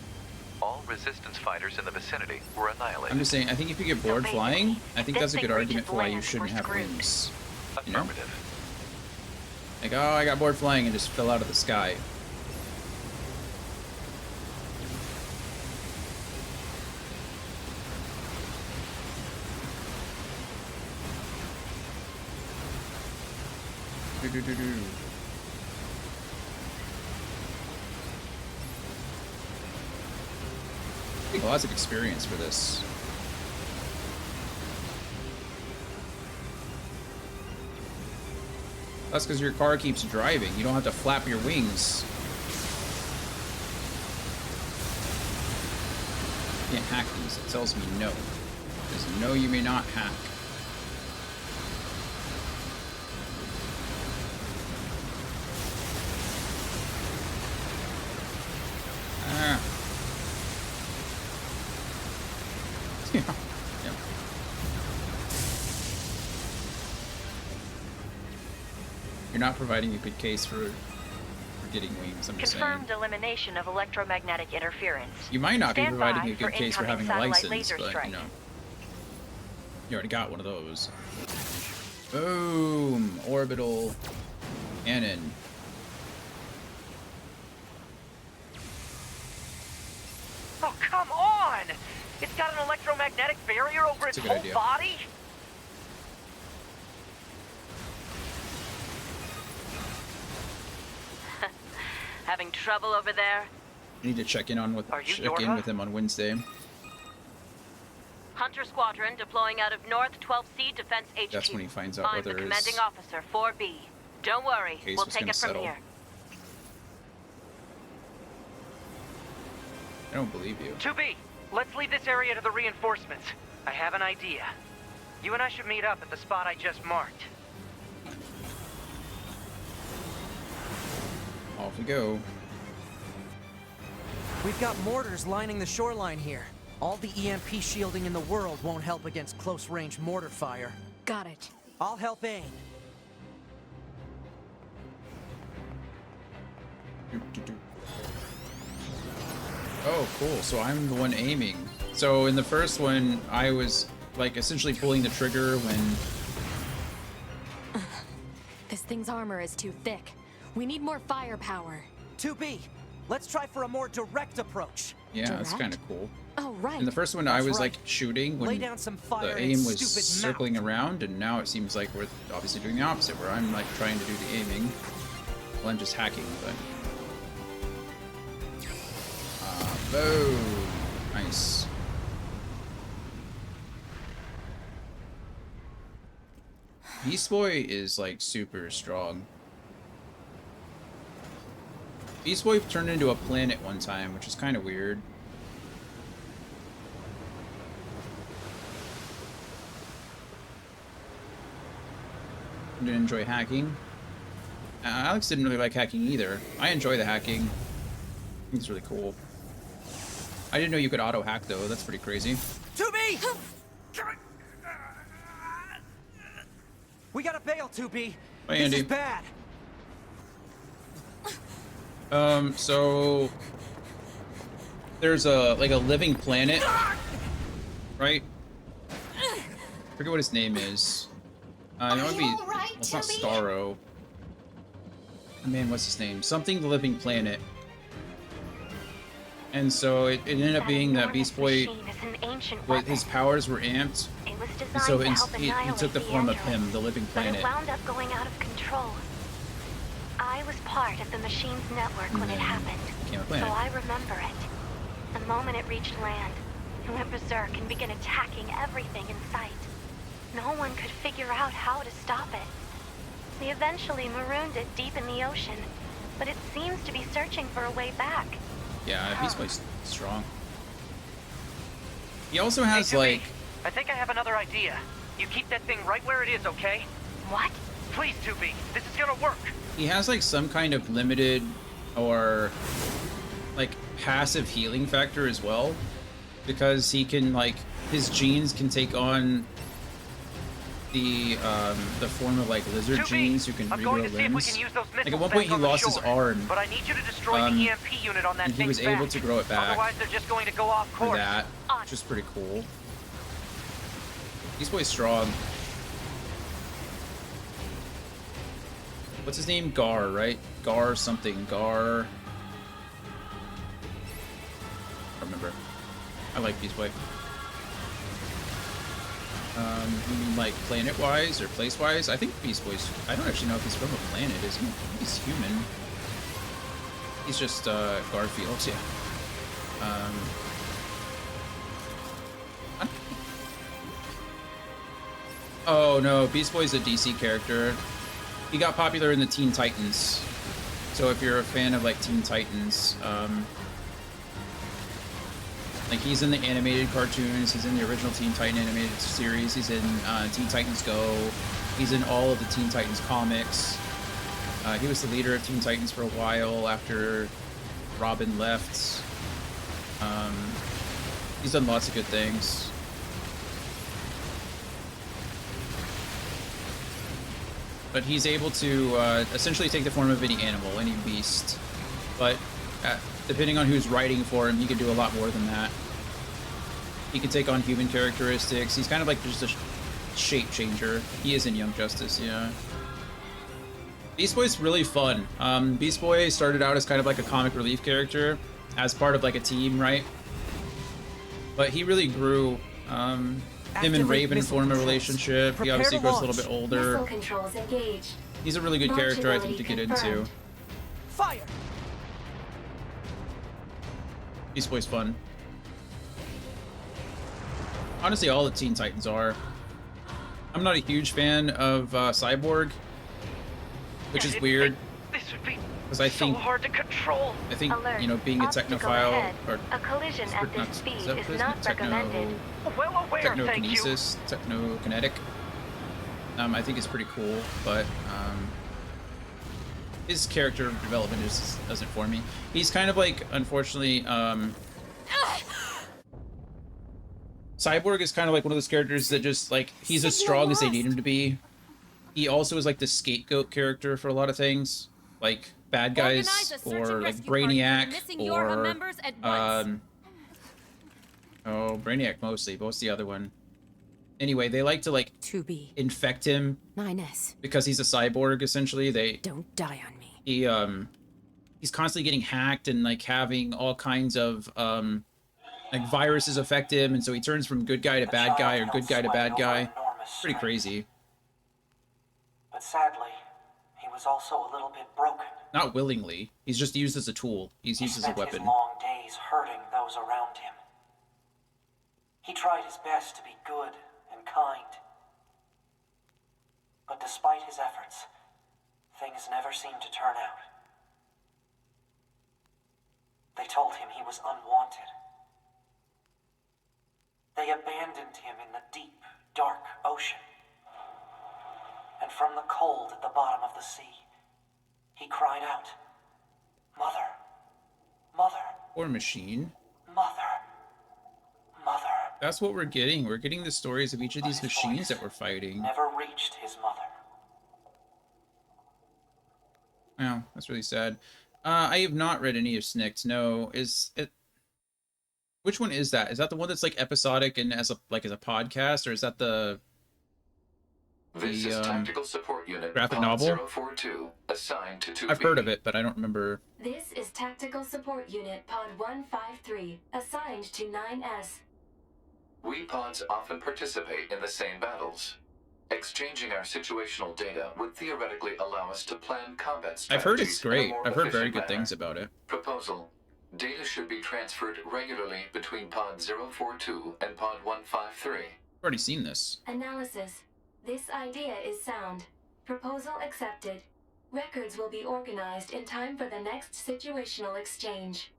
All resistance fighters in the vicinity were annihilated. I'm just saying, I think if you get bored flying, I think that's a good argument for why you shouldn't have wings. You know? Like, oh, I got bored flying and just fell out of the sky. Do-do-do-do. Lots of experience for this. That's because your car keeps driving. You don't have to flap your wings. You can't hack these. It tells me no. It says no, you may not hack. Ah. Yeah. Yeah. You're not providing a good case for getting wings, I'm just saying. Confirmed elimination of electromagnetic interference. You might not be Stand providing by a good case for incoming having a satellite license, laser but, strike. you know. You already got one of those. Boom! Orbital cannon. Oh, come on! It's got an electromagnetic barrier over That's its a good whole idea. body? Having trouble over there? I need to check in with him on Wednesday. Hunter Squadron deploying out of North 12C Defense HQ. That's when he finds out I'm whether the his commanding officer, 4B. Don't worry, case we'll was take gonna it from settle. here. I don't believe you. 2B, let's leave this area to the reinforcements. I have an idea. You and I should meet up at the spot I just marked. Off we go. We've got mortars lining the shoreline here. All the EMP shielding in the world won't help against close-range mortar fire. Got it. I'll help aim. Oh, cool. So I'm the one aiming. So in the first one, I was like essentially pulling the trigger when... This thing's armor is too thick. We need more firepower. 2B, let's try for a more direct approach. Yeah, that's kind of cool. Oh, right. In the first one, I was like shooting when the aim was circling around, and now it seems like we're obviously doing the opposite, where I'm like trying to do the aiming. Well, I'm just hacking, but... boom. Nice. Beast Boy is like super strong. Beast Boy turned into a planet one time, which is kind of weird. Didn't enjoy hacking. Alex didn't really like hacking either. I enjoy the hacking. I think it's really cool. I didn't know you could auto hack though. That's pretty crazy. 2B! We gotta bail, 2B. Bye, Andy. This is bad. So there's a living planet, right? I forget what his name is. It would be. Well, it's not Starro. Man, what's his name? Something the Living Planet. And so it ended up being that Beast Boy, his powers were amped, and so he took the form of him, the Living Planet. But it wound up going out of control. I was part of the machine's network when it happened, so I remember it. The moment it reached land, it went berserk and began attacking everything in sight. No one could figure out how to stop it. We eventually marooned it deep in the ocean, but it seems to be searching for a way back. Yeah, Beast Boy's strong. He also has, like... I think I have another idea. You keep that thing right where it is, okay? What? Please, 2B. This is gonna work. He has, like, some kind of limited or, like, passive healing factor as well. Because he can, like, his genes can take on the form of, like, lizard genes who can regrow limbs. Like, at one point he lost his arm. But I need you to destroy the EMP unit on that and he was able to grow it back. Otherwise, they're just going to go off course. For that, which is pretty cool. Beast Boy's strong. What's his name? Gar, right? Gar something. Gar. I don't remember. I like Beast Boy. You mean like planet-wise or place-wise? I think Beast Boy's... I don't actually know if he's from a planet, is he? He's human. He's just, Garfield, yeah. Oh no, Beast Boy's a DC character. He got popular in the Teen Titans. So if you're a fan of like Teen Titans, like he's in the animated cartoons, he's in the original Teen Titan animated series, he's in Teen Titans Go, he's in all of the Teen Titans comics. He was the leader of Teen Titans for a while after Robin left. He's done lots of good things. But he's able to essentially take the form of any animal, any beast. But depending on who's writing for him, he can do a lot more than that. He can take on human characteristics. He's kind of like just a shape changer. He is in Young Justice, yeah. Beast Boy's really fun. Beast Boy started out as kind of like a comic relief character, as part of like a team, right? But he really grew. Him and Raven form a relationship. He obviously grows a little bit older. Missile controls engaged. He's a really good character, I think, to get into. Fire! Beast Boy's fun. Honestly, all the Teen Titans are. I'm not a huge fan of Cyborg, which is weird. This would be because I think so hard to control. I think Alert. you know, being a Obstacle technophile ahead. or A collision at this speed is not recommended. Well aware, thank you. Technokinesis, technokinetic. I think it's pretty cool, but his character development just doesn't for me. He's kind of like, unfortunately, Cyborg is kind of like one of those characters that just like he's as strong as they need him to be. He also is like the scapegoat character for a lot of things. Like bad guys or like Brainiac or oh, Brainiac mostly, but what's the other one? Anyway, they like to like infect him 9S. Because he's a cyborg essentially. Don't die on me. He's constantly getting hacked and like having all kinds of like viruses affect him, and so he turns from good guy to bad guy or good guy to bad guy. Pretty crazy. But sadly, he was also a little bit broken. Not willingly. He's just used as a tool. He's used as a weapon. He spent his long days hurting those around him. He tried his best to be good and kind. But despite his efforts, things never seemed to turn out. They told him he was unwanted. They abandoned him in the deep, dark ocean. And from the cold at the bottom of the sea, he cried out, "Mother, Mother." Poor Machine. Mother, Mother. That's what we're getting. We're getting the stories of each of these machines that we're fighting. Never reached his mother. Oh, that's really sad. I have not read any of Snikt. No, is it? Which one is that? Is that the one that's like episodic and as a podcast, or is that the This is Tactical Support Unit graphic Pod novel? 042, assigned to 2B. I've heard of it, but I don't remember. This is Tactical Support Unit Pod 153, assigned to 9S. We pods often participate in the same battles. Exchanging our situational data would theoretically allow us to plan combat strategies. I've heard it's great. in a more I've heard very efficient good manner. things about it. Proposal. Data should be transferred regularly between Pod 042 and Pod 153. I've already seen this. Analysis. This idea is sound. Proposal accepted. Records will be organized in time for the next situational exchange.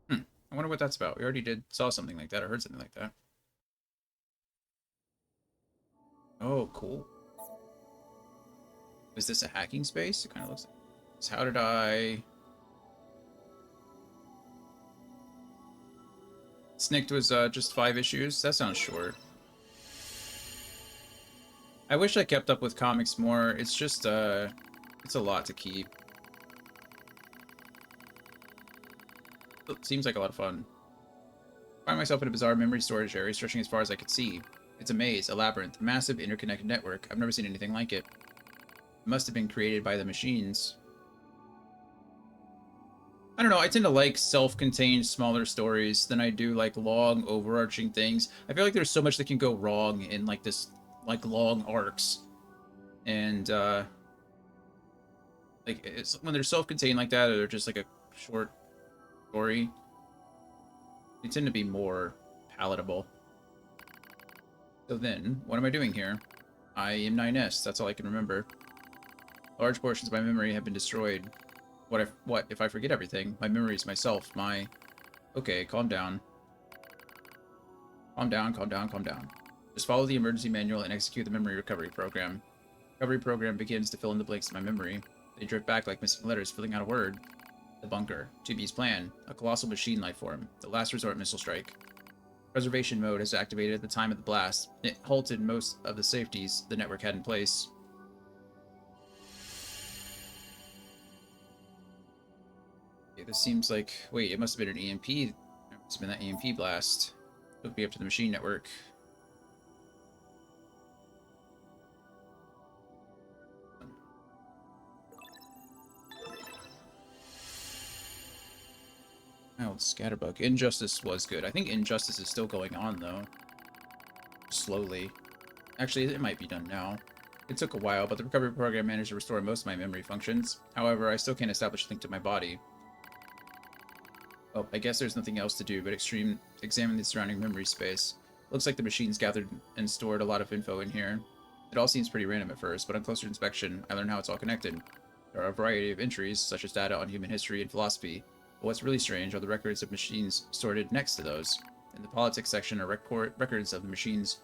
I wonder what that's about. We already saw something like that or heard something like that. Oh, cool. Is this a hacking space? It kind of looks like this. How did I... Snikt was just 5 issues? That sounds short. I wish I kept up with comics more. It's just, it's a lot to keep. It seems like a lot of fun. I find myself in a bizarre memory storage area stretching as far as I could see. It's a maze, a labyrinth, a massive interconnected network. I've never seen anything like it. It must have been created by the machines. I don't know, I tend to like self-contained smaller stories than I do like long overarching things. I feel like there's so much that can go wrong in like this like long arcs. And like it's when they're self-contained like that, or they're just like a short story, they tend to be more palatable. So then, what am I doing here? I am 9S, that's all I can remember. Large portions of my memory have been destroyed. What if I forget everything? My memories, myself, my... Okay, calm down. Calm down, calm down, calm down. Just follow the emergency manual and execute the memory recovery program. Recovery program begins to fill in the blanks of my memory. They drift back like missing letters, filling out a word. The bunker. 2B's plan. A colossal machine life form. The last resort missile strike. Preservation mode is activated at the time of the blast. It halted most of the safeties the network had in place. Okay, this seems like... Wait, it must have been an EMP. It must have been that EMP blast. Hooked me up to the machine network. Oh, Scatterbug. Injustice was good. I think Injustice is still going on, though. Slowly. Actually, it might be done now. It took a while, but the recovery program managed to restore most of my memory functions. However, I still can't establish a link to my body. Oh, I guess there's nothing else to do but examine the surrounding memory space. Looks like the machines gathered and stored a lot of info in here. It all seems pretty random at first, but on closer inspection, I learn how it's all connected. There are a variety of entries, such as data on human history and philosophy. But what's really strange are the records of machines sorted next to those. In the politics section are records of the machines'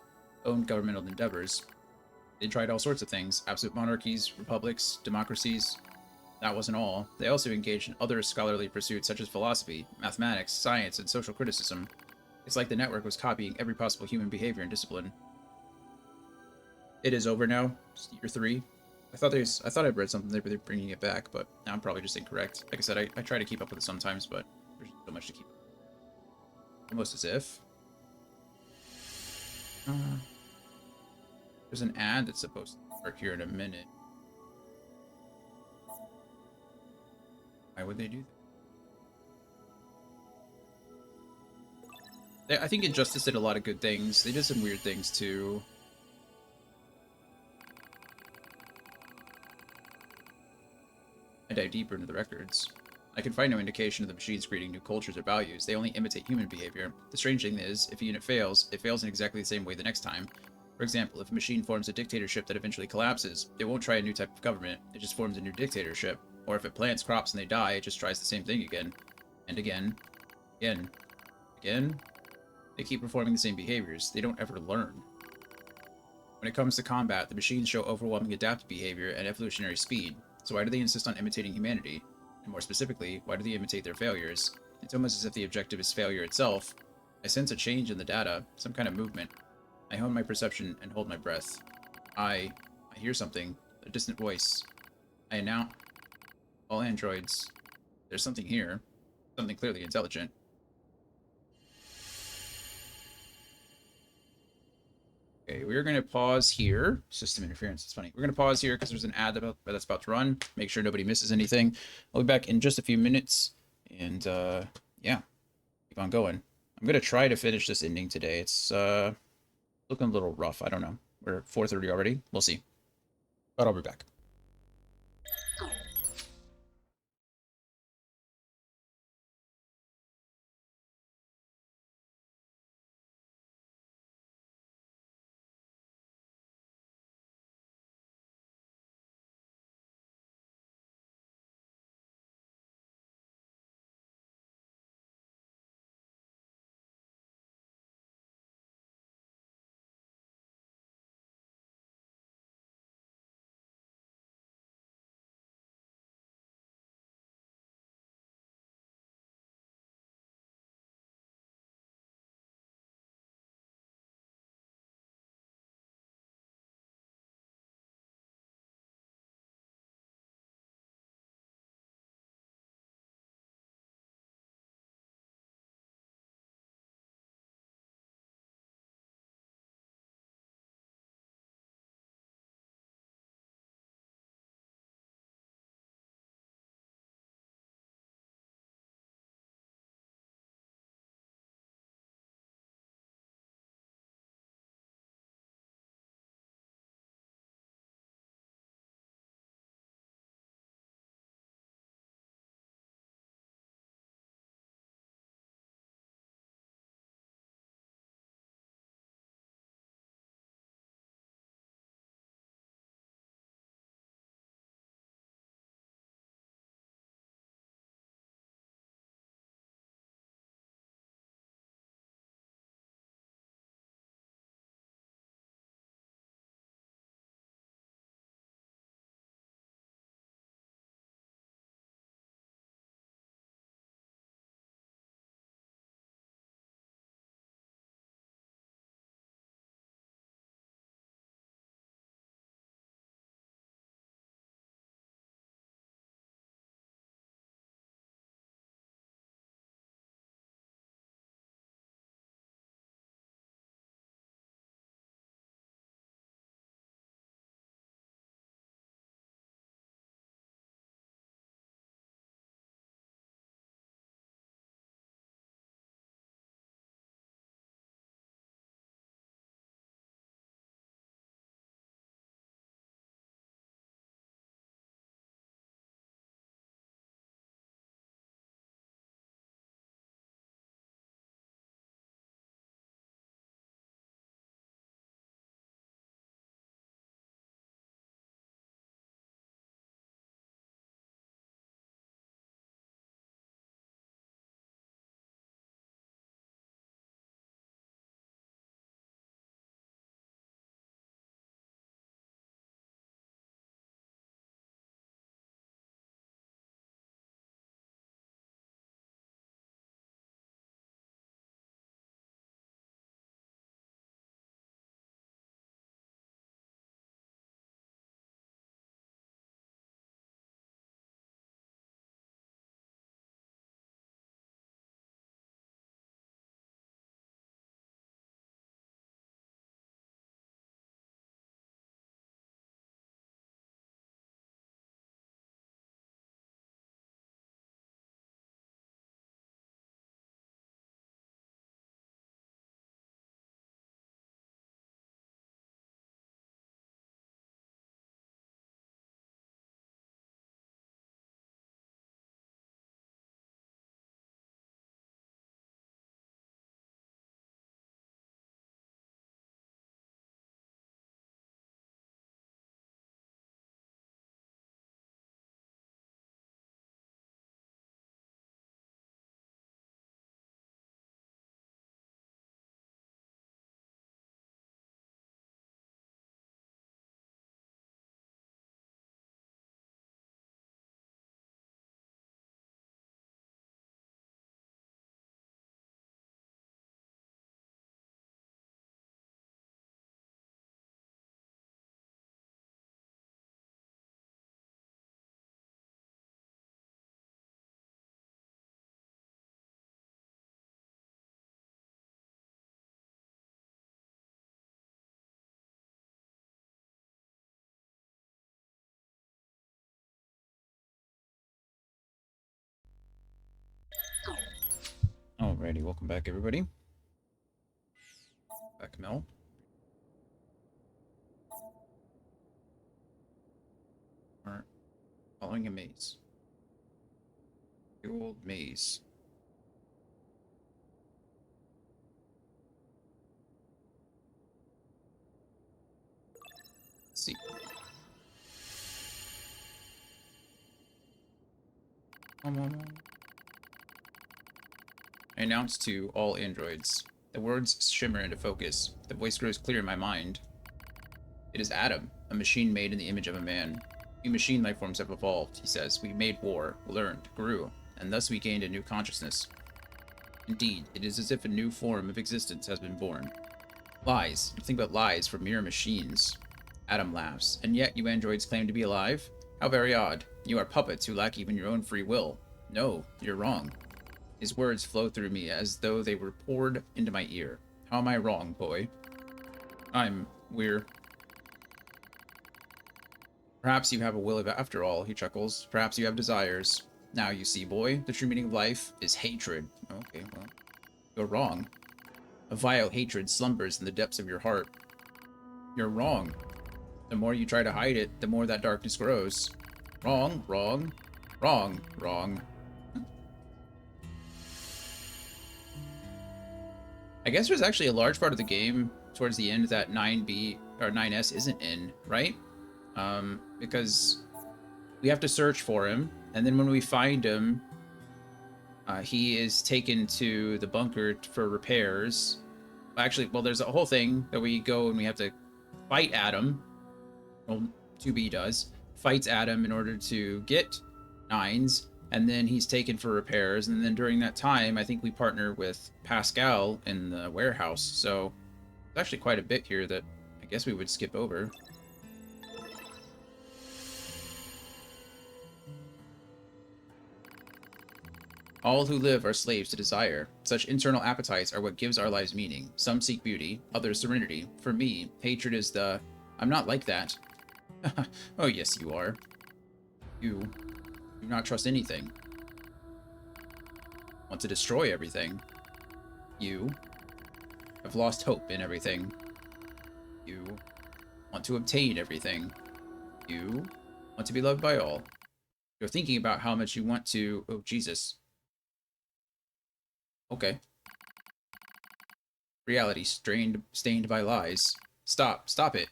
own governmental endeavors. They tried all sorts of things: absolute monarchies, republics, democracies. That wasn't all. They also engaged in other scholarly pursuits such as philosophy, mathematics, science, and social criticism. It's like the network was copying every possible human behavior and discipline. It is over now. Year 3. I thought I'd read something they were bringing it back, but now I'm probably just incorrect. Like I said, I try to keep up with it sometimes, but there's so much to keep up with. Almost as if. There's an ad that's supposed to start here in a minute. Why would they do that? I think Injustice did a lot of good things. They did some weird things too. I dive deeper into the records. I can find no indication of the machines creating new cultures or values. They only imitate human behavior. The strange thing is, if a unit fails, it fails in exactly the same way the next time. For example, if a machine forms a dictatorship that eventually collapses, it won't try a new type of government, it just forms a new dictatorship. Or if it plants crops and they die, it just tries the same thing again. And again. Again. Again. They keep performing the same behaviors. They don't ever learn. When it comes to combat, the machines show overwhelming adaptive behavior and evolutionary speed. So why do they insist on imitating humanity? And more specifically, why do they imitate their failures? It's almost as if the objective is failure itself. I sense a change in the data, some kind of movement. I hone my perception and hold my breath. I hear something, a distant voice. I announce, all androids, there's something here, something clearly intelligent. Okay, we're going to pause here. System interference, it's funny. We're going to pause here because there's an ad that's about to run. Make sure nobody misses anything. I'll be back in just a few minutes. And, yeah, keep on going. I'm going to try to finish this ending today. It's, looking a little rough. I don't know. We're at 4:30 already. We'll see. But I'll be back. Alrighty, welcome back, everybody. Back, Mel. We're following a maze. The old maze. Let's see. I announce to all androids. The words shimmer into focus. The voice grows clear in my mind. It is Adam, a machine made in the image of a man. We machine life forms have evolved, he says. We made war, learned, grew, and thus we gained a new consciousness. Indeed, it is as if a new form of existence has been born. Lies. Nothing but lies for mere machines. Adam laughs. And yet you androids claim to be alive? How very odd. You are puppets who lack even your own free will. No, you're wrong. His words flow through me as though they were poured into my ear. How am I wrong, boy? We're... Perhaps you have a will after all, he chuckles. Perhaps you have desires. Now you see, boy, the true meaning of life is hatred. Okay, well, you're wrong. A vile hatred slumbers in the depths of your heart. You're wrong. The more you try to hide it, the more that darkness grows. Wrong, wrong, wrong, wrong. I guess there's actually a large part of the game towards the end that 9B or 9S isn't in, right? Because we have to search for him, and then when we find him, he is taken to the bunker for repairs. Actually, well, there's a whole thing that we go and we have to fight Adam. Well, 2B does. Fights Adam in order to get 9s, and then he's taken for repairs, and then during that time, I think we partner with Pascal in the warehouse, so there's actually quite a bit here that I guess we would skip over. All who live are slaves to desire. Such internal appetites are what gives our lives meaning. Some seek beauty, others serenity. For me, hatred is the... I'm not like that. Oh, yes, you are. You do not trust anything. Want to destroy everything. You have lost hope in everything. You want to obtain everything. You want to be loved by all. You're thinking about how much you want to... Oh, Jesus. Okay. Reality stained by lies. Stop it.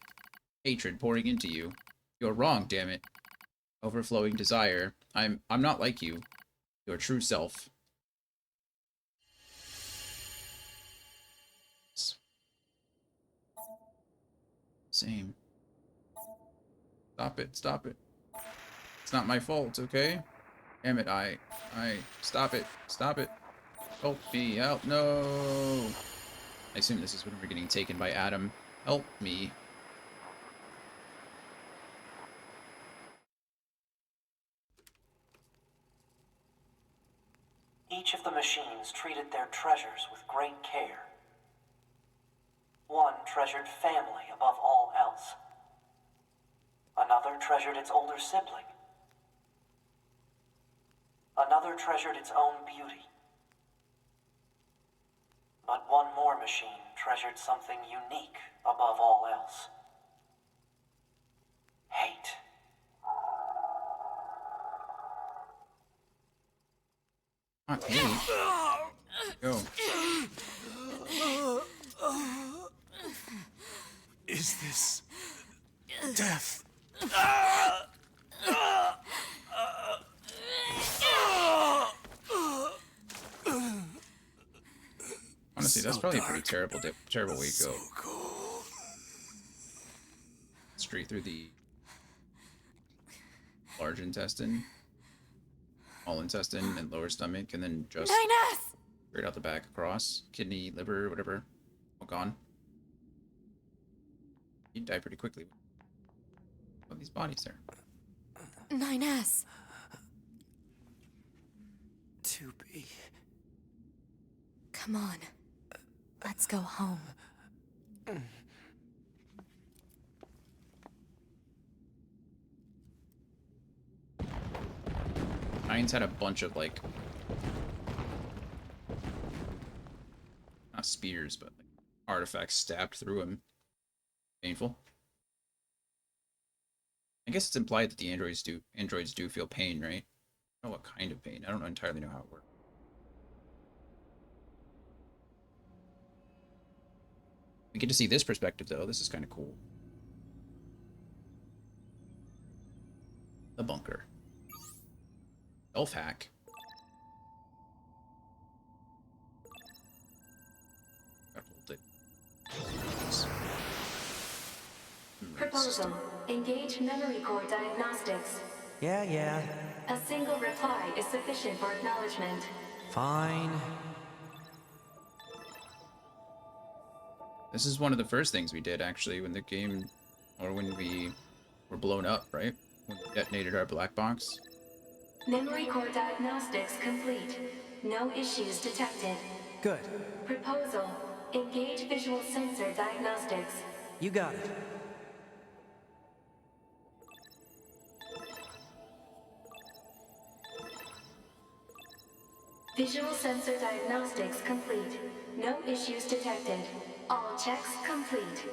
Hatred pouring into you. You're wrong, damn it. Overflowing desire. I'm not like you. Your true self. Same. Stop it. It's not my fault, okay? Damn it, stop it. Help me out. No. I assume this is when we're getting taken by Adam. Help me. Each of the machines treated their treasures with great care. One treasured family above all else. Another treasured its older sibling. Another treasured its own beauty. But one more machine treasured something unique above all else. Hate. Not hate. Go. Is this death? Honestly, that's probably a pretty terrible way to go. Straight through the large intestine, small intestine, and lower stomach, and then just straight out the back across. Kidney, liver, whatever. All gone. He'd die pretty quickly. What are these bodies there? 9S. 2B. Come on. Let's go home. Nines had a bunch of, like, spears, but like, artifacts stabbed through him. Painful. I guess it's implied that the androids do feel pain, right? I don't know what kind of pain. I don't entirely know how it works. We get to see this perspective, though. This is kind of cool. The bunker. Self-hack. Proposal. Engage memory core diagnostics. Yeah. A single reply is sufficient for acknowledgement. Fine. This is one of the first things we did, actually, when the game... Or when we were blown up, right? When we detonated our black box. Memory core diagnostics complete. No issues detected. Good. Proposal. Engage visual sensor diagnostics. You got it. Visual sensor diagnostics complete. No issues detected. All checks complete.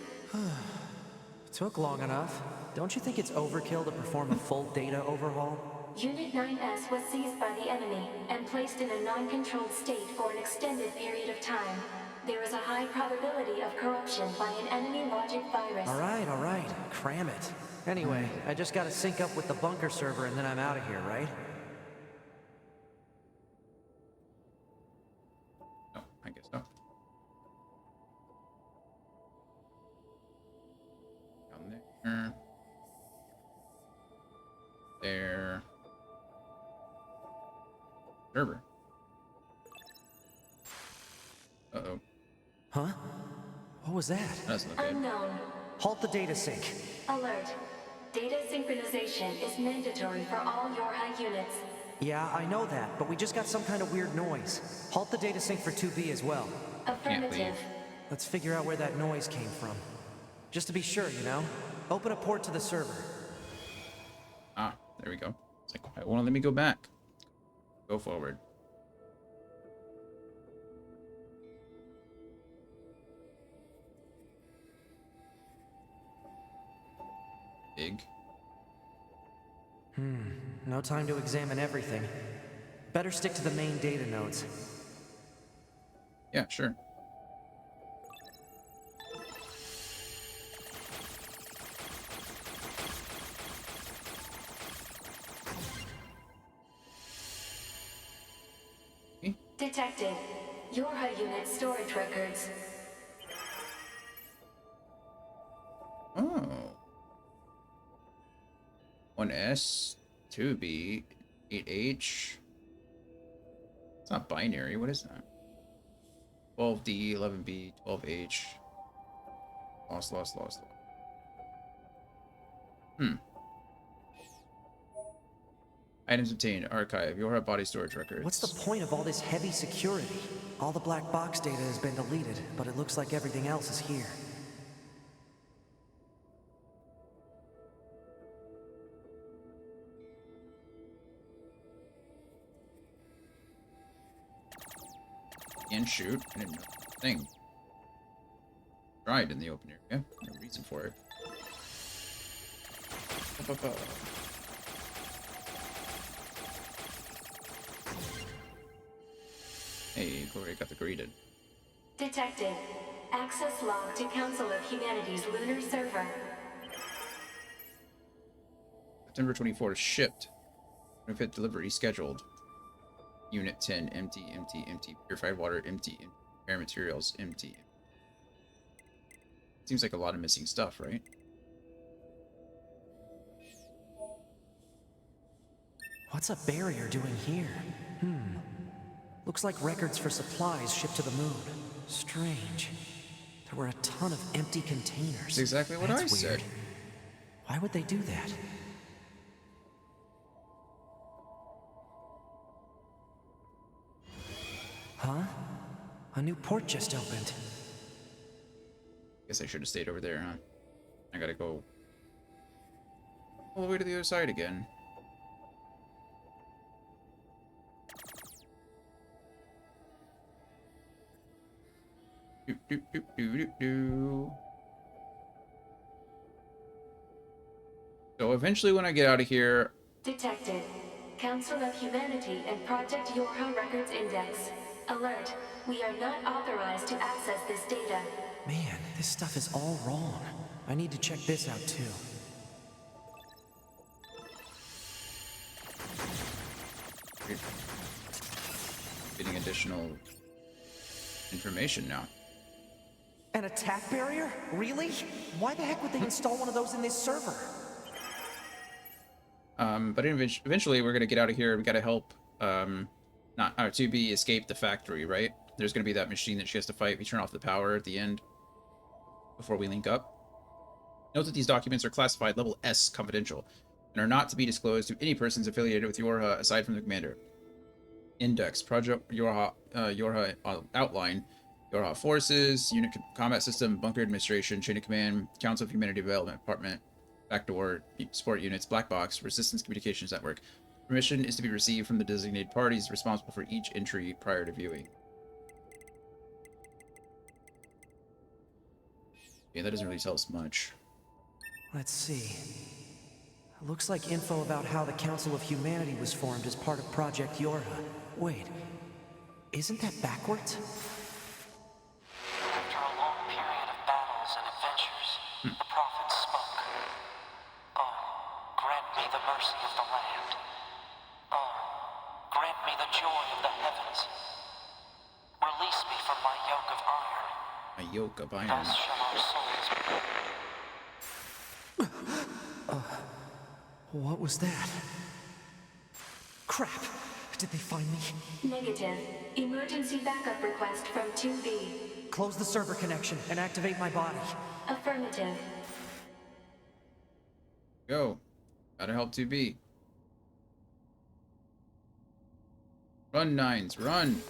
Took long enough. Don't you think it's overkill to perform a full data overhaul? Unit 9S was seized by the enemy and placed in a non-controlled state for an extended period of time. There is a high probability of corruption by an enemy logic virus. All right. Cram it. Anyway, I just gotta sync up with the bunker server and then I'm out of here, right? Oh, I guess so. Down there. There. Server. Uh-oh. Huh? What was that? That's not good. Unknown. Halt the data sync. Alert. Data synchronization is mandatory for all YoRHa units. Yeah, I know that, but we just got some kind of weird noise. Halt the data sync for 2B as well. Affirmative. Let's figure out where that noise came from. Just to be sure, you know? Open a port to the server. Ah, there we go. It's like, why won't it let me go back? Go forward. Big. No time to examine everything. Better stick to the main data nodes. Yeah, sure. Detected. YoRHa unit storage records. Oh. 1S, 2B, 8H. It's not binary. What is that? 12D, 11B, 12H. Lost. Items obtained. Archive. YoRHa body storage records. What's the point of all this heavy security? All the black box data has been deleted, but it looks like everything else is here. And shoot. I didn't know the thing. Tried in the open area. No reason for it. Hey, Gloria got the greeted. Detected. Access log to Council of Humanity's lunar server. September 24th, shipped. 25th delivery scheduled. Unit 10, empty. Purified water, empty. Air materials, empty. Seems like a lot of missing stuff, right? What's a barrier doing here? Looks like records for supplies shipped to the moon. Strange. There were a ton of empty containers. That's exactly what I said. Why would they do that? Huh? A new port just opened. Guess I should have stayed over there, huh? I gotta go all the way to the other side again. So eventually when I get out of here... Detected. Council of Humanity and Project Yorha Records Index. Alert. We are not authorized to access this data. Man, this stuff is all wrong. I need to check this out too. Getting additional information now. An attack barrier? Really? Why the heck would they install one of those in this server? But eventually we're gonna get out of here. We gotta help, 2B escape the factory, right? There's gonna be that machine that she has to fight. We turn off the power at the end before we link up. Note that these documents are classified level S confidential and are not to be disclosed to any persons affiliated with Yorha aside from the commander. Index, Project Yorha, outline, Yorha forces, unit combat system, bunker administration, chain of command, Council of Humanity Development Department, backdoor, support units, black box, resistance communications network. Permission is to be received from the designated parties responsible for each entry prior to viewing. Yeah, that doesn't really tell us much. Let's see. Looks like info about how the Council of Humanity was formed as part of Project Yorha. Wait, isn't that backwards? After a long period of battles and adventures, the prophets spoke. Oh, grant me the mercy of the land. Oh, grant me the joy of the heavens. Release me from my yoke of iron. A yoke of iron. Thus shall our souls be. What was that? Crap! Did they find me? Negative. Emergency backup request from 2B. Close the server connection and activate my body. Affirmative. Go. Gotta help 2B. Run, Nines, run!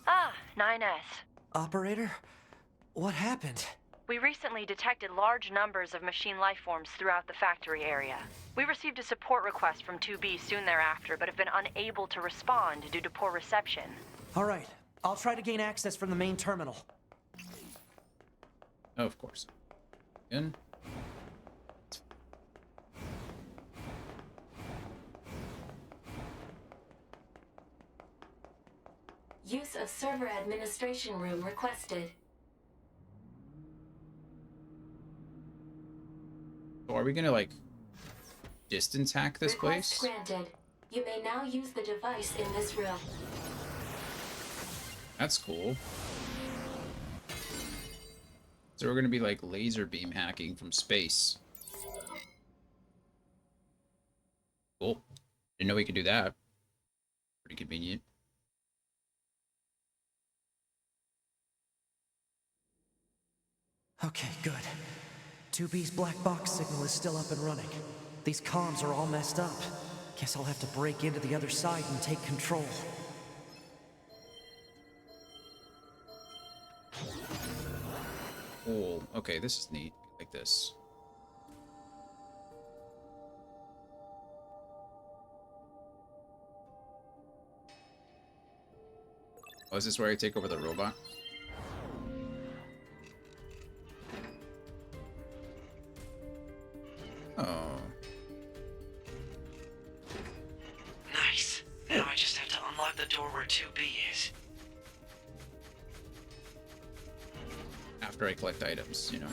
Ah, 9S. Operator? What happened? We recently detected large numbers of machine life forms throughout the factory area. We received a support request from 2B soon thereafter, but have been unable to respond due to poor reception. All right, I'll try to gain access from the main terminal. Oh, of course. Again. Use of server administration room requested. So are we gonna, like, distance hack this Request place? Granted. You may now use the device in this room. That's cool. So we're gonna be, like, laser beam hacking from space. Cool. Didn't know we could do that. Pretty convenient. Okay, good. 2B's black box signal is still up and running. These comms are all messed up. Guess I'll have to break into the other side and take control. Cool. Okay, this is neat. Like this. Oh, is this where I take over the robot? Oh. Nice. Now I just have to unlock the door where 2B is. After I collect items, you know.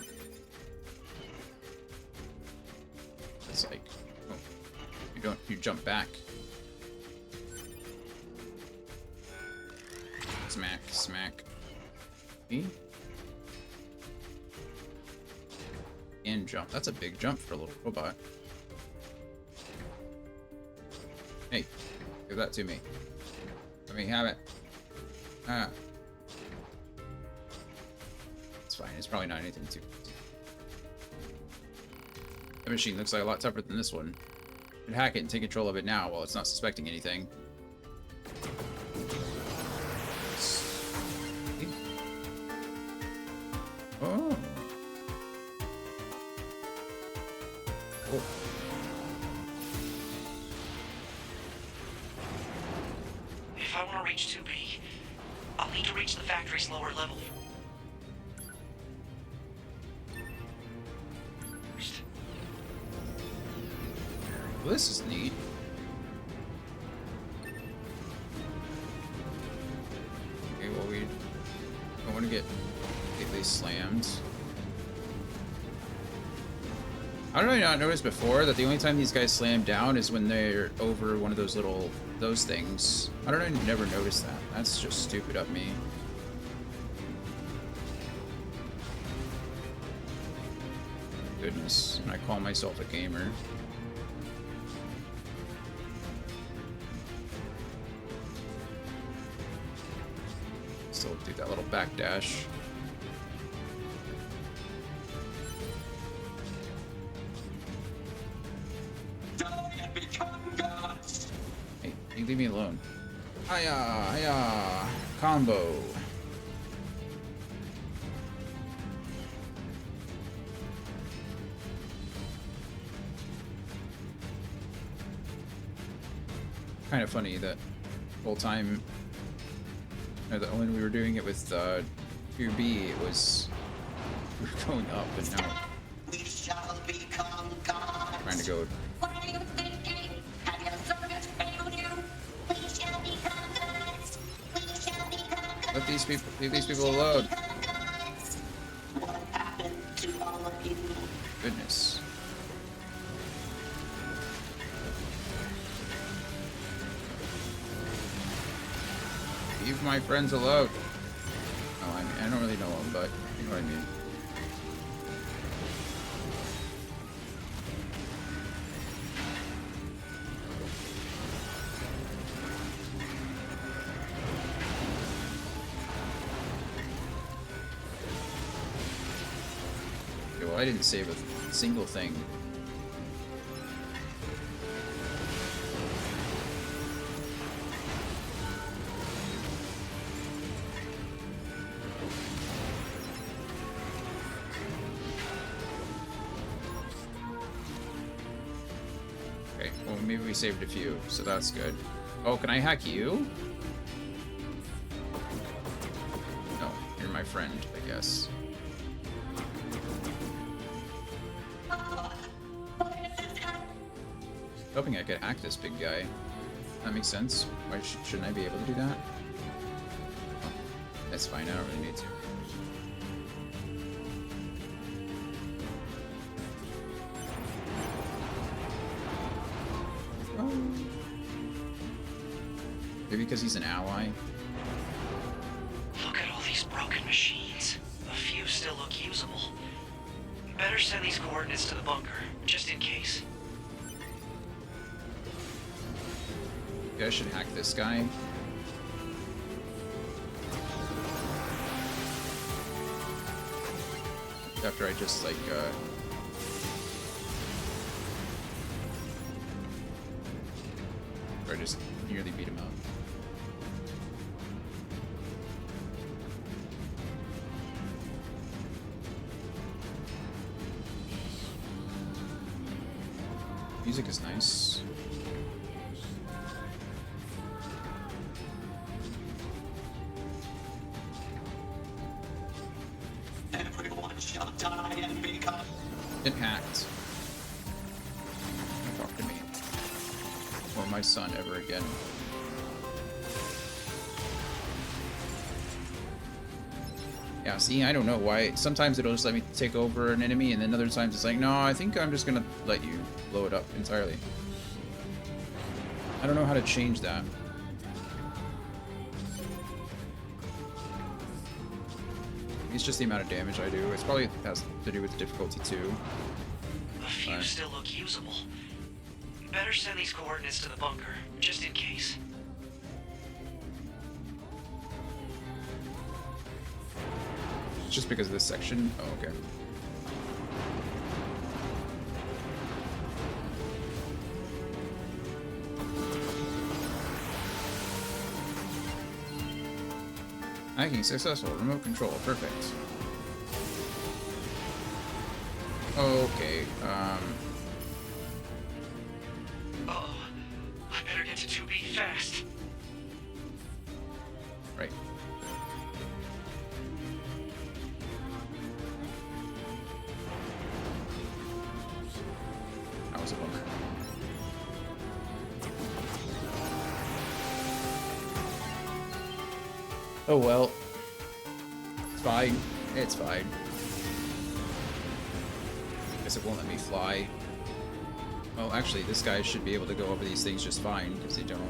It's like, oh, you jump back. Smack, smack. E? And jump. That's a big jump for a little robot. Hey, give that to me. Let me have it. Ah. It's fine. It's probably not anything too. The machine looks like a lot tougher than this one. Could hack it and take control of it now while it's not suspecting anything. Oh. Cool. If I want to reach 2B, I'll need to reach the factory's lower level. Well, this is neat. Okay, well, we don't want to get these slammed. How did I not notice before that the only time these guys slam down is when they're over one of those things? How did I never notice that? That's just stupid of me. Goodness, and I call myself a gamer. Still do that little backdash. Hey, you leave me alone. Hiya, hiya, combo. Kind of funny that whole time, when we were doing it with 2B, it was we were going up, and now we shall become gods. Trying to go. What are you thinking? Have your service failed you? We shall become gods. We shall become gods. Let these people, leave these people alone. What happened to all of you? Goodness. Leave my friends alone. Oh, I mean, I don't really know them, but you know what I mean. Okay, well, I didn't save a single thing. Maybe we saved a few, so that's good. Oh, can I hack you? No, you're my friend, I guess. Hoping I could hack this big guy. That makes sense. Why shouldn't I be able to do that? Oh, that's fine, I don't really need to. Maybe because he's an ally. Look at all these broken machines. A few still look usable. Better send these coordinates to the bunker, just in case. Maybe I should hack this guy. After I just, like, or I just nearly beat him up. Music is nice. Everyone shall die and become. It hacked. Don't talk to me. Or my son ever again. Yeah, see, I don't know why. Sometimes it'll just let me take over an enemy, and then other times it's like, no, I think I'm just gonna let you blow it up entirely. I don't know how to change that. It's just the amount of damage I do. It's probably has to do with difficulty too. A few still look usable. Better send these coordinates to the bunker, just in case. Just because of this section? Oh, okay. Hacking successful. Remote control. Perfect. Okay, Uh-oh. I better get to 2B fast. Right. Oh well. It's fine. It's fine. Guess it won't let me fly. Well, actually, this guy should be able to go over these things just fine, because they don't.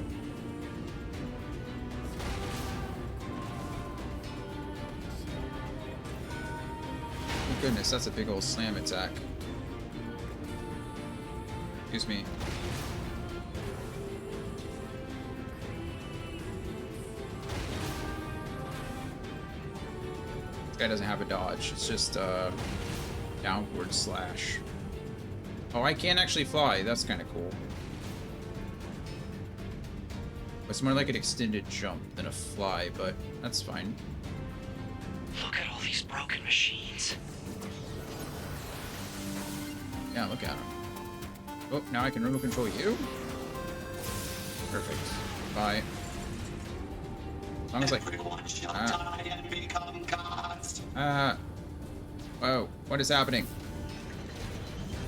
Oh goodness, that's a big old slam attack. Excuse me. This guy doesn't have a dodge. It's just downward slash. Oh, I can actually fly. That's kind of cool. It's more like an extended jump than a fly, but that's fine. Look at all these broken machines. Yeah, look at them. Oh, now I can remote control you? Perfect. Bye. As long as Everyone shall die and become gods. Whoa, what is happening?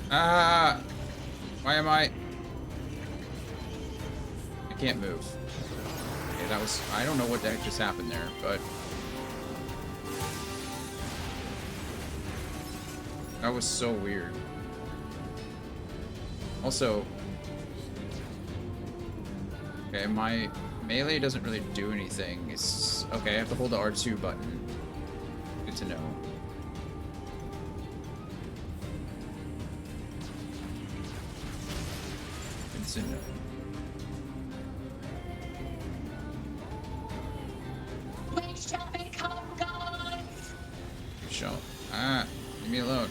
Why am I can't move. Okay, that was, I don't know what the heck just happened there, but that was so weird. Also, okay, my melee doesn't really do anything. It's okay, I have to hold the R2 button. Good to know. Good to know. We shall become gods. You shall. Leave me alone.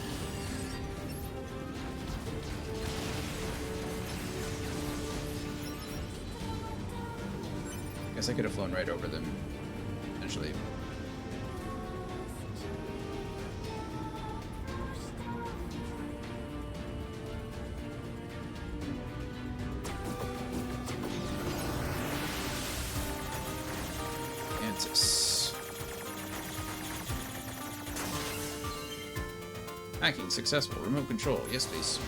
Guess I could have flown right over them, potentially. Mantis. Hacking successful. Remote control. Yes, please.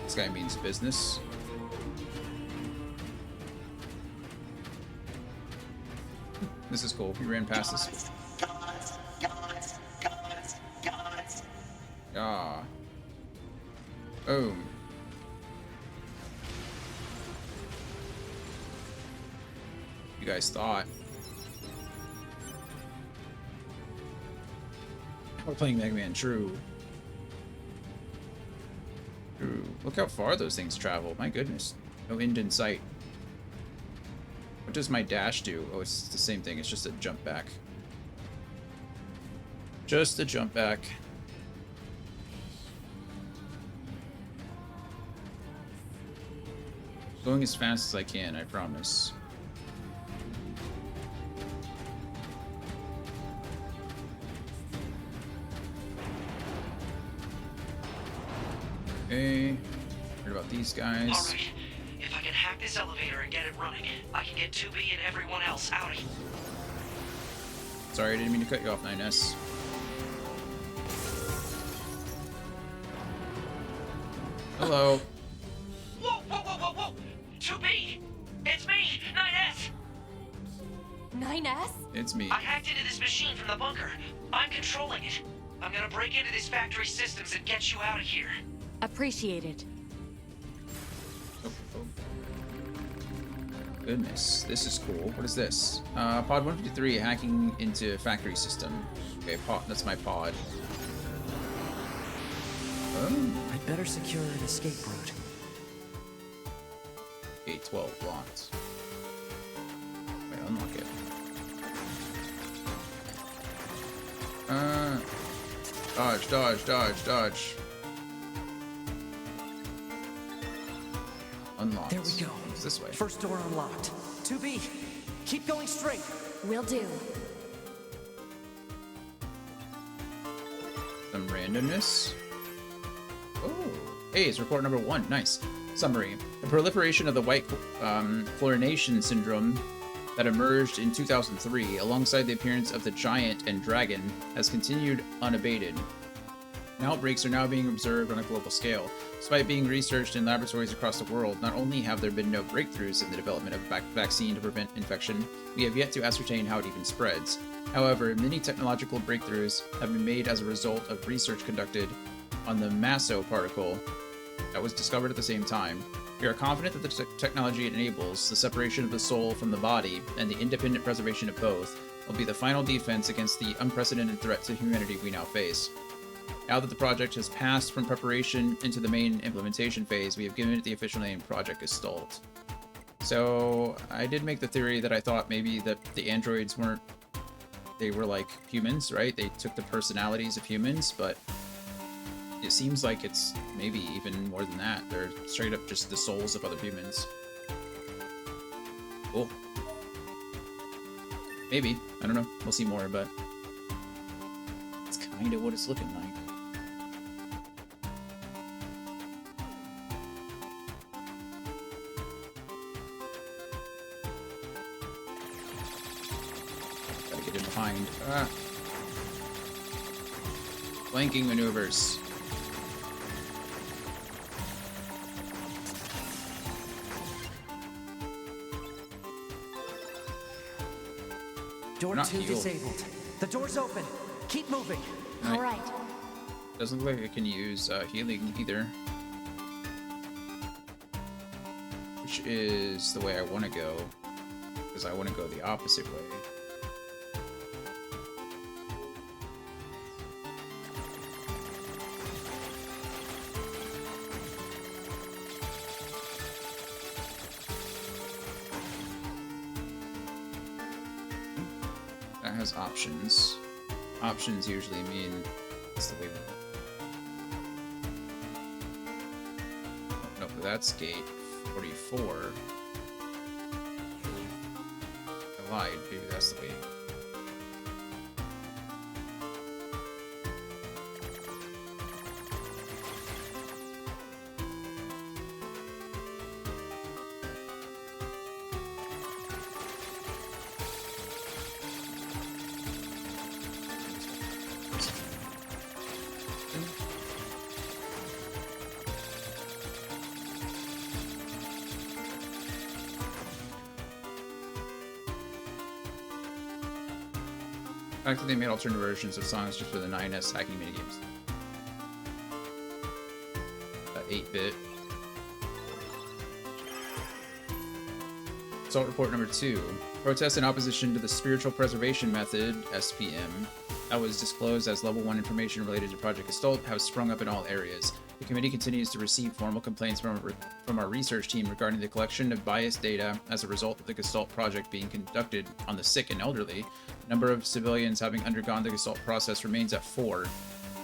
This guy means business. This is cool. We ran past this. Ah. Boom. You guys thought. We're playing Mega Man True. Ooh, look how far those things travel. My goodness. No end in sight. What does my dash do? Oh, it's the same thing. It's just a jump back. Just a jump back. Going as fast as I can, I promise. Okay. Heard about these guys. Alright. If I can hack this elevator and get it running, I can get 2B and everyone else out of here. Sorry, I didn't mean to cut you off, 9S. Hello. Whoa, whoa, whoa, whoa, whoa! 2B! It's me, 9S! 9S? It's me. I hacked into this machine from the bunker. I'm controlling it. I'm gonna break into this factory systems and get you out of here. Appreciated. Oh. Goodness, this is cool. What is this? Pod 153, hacking into factory system. Okay, pod, that's my pod. Oh. I'd better secure an escape route. Okay, 12 locked. Wait, unlock it. Dodge, dodge, dodge, dodge. Unlocked. There we go. It's this way. First door unlocked. 2B, keep going straight. Will do. Some randomness. Oh, hey, it's report number 1. Nice. Summary. The proliferation of the white fluorination syndrome that emerged in 2003 alongside the appearance of the giant and dragon has continued unabated. And outbreaks are now being observed on a global scale. Despite being researched in laboratories across the world, not only have there been no breakthroughs in the development of a vaccine to prevent infection, we have yet to ascertain how it even spreads. However, many technological breakthroughs have been made as a result of research conducted on the Maso particle that was discovered at the same time. We are confident that the technology it enables, the separation of the soul from the body, and the independent preservation of both, will be the final defense against the unprecedented threat to humanity we now face. Now that the project has passed from preparation into the main implementation phase, we have given it the official name Project Gestalt. So, I did make the theory that I thought maybe that the androids weren't... They were like humans, right? They took the personalities of humans, but it seems like it's maybe even more than that. They're straight up just the souls of other humans. Cool. Maybe. I don't know. We'll see more, but it's kind of what it's looking like. Gotta get in behind. Ah. Flanking maneuvers. Door 2 disabled. The door's open. Keep moving. All right. Doesn't look like I can use healing either. Which is the way I want to go. Because I want to go the opposite way. Options. Options usually mean it's the way we... Oh, no, that's gate 44. I lied. Maybe that's the way. The fact that they made alternate versions of songs just for the 9S hacking minigames. 8-bit. Assault report number 2. Protest in opposition to the Spiritual Preservation Method, SPM, that was disclosed as Level 1 information related to Project Gestalt have sprung up in all areas. The committee continues to receive formal complaints from our research team regarding the collection of biased data as a result of the Gestalt project being conducted on the sick and elderly. The number of civilians having undergone the Gestalt process remains at 4.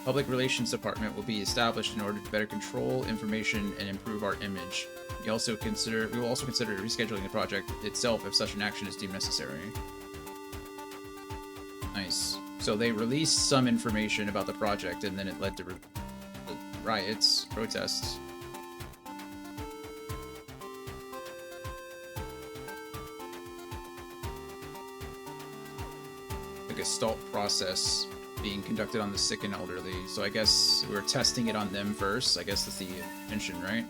Public Relations Department will be established in order to better control information and improve our image. We will also consider rescheduling the project itself if such an action is deemed necessary. Nice. So they released some information about the project, and then it led to riots, protests. The Gestalt process being conducted on the sick and elderly. So I guess we're testing it on them first. I guess that's the intention, right?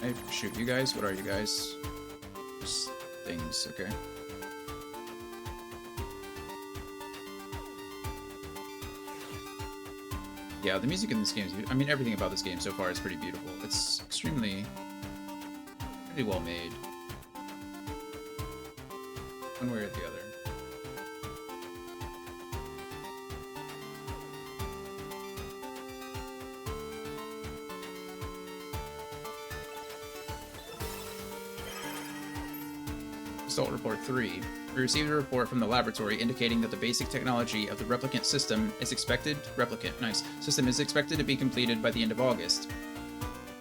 I shoot you guys? What are you guys? Just things, okay. Yeah, the music in this game is, I mean, everything about this game so far is pretty beautiful. It's extremely well made. One way or the other. Assault Report 3. We received a report from the laboratory indicating that the basic technology of the replicant system is expected to be completed by the end of August.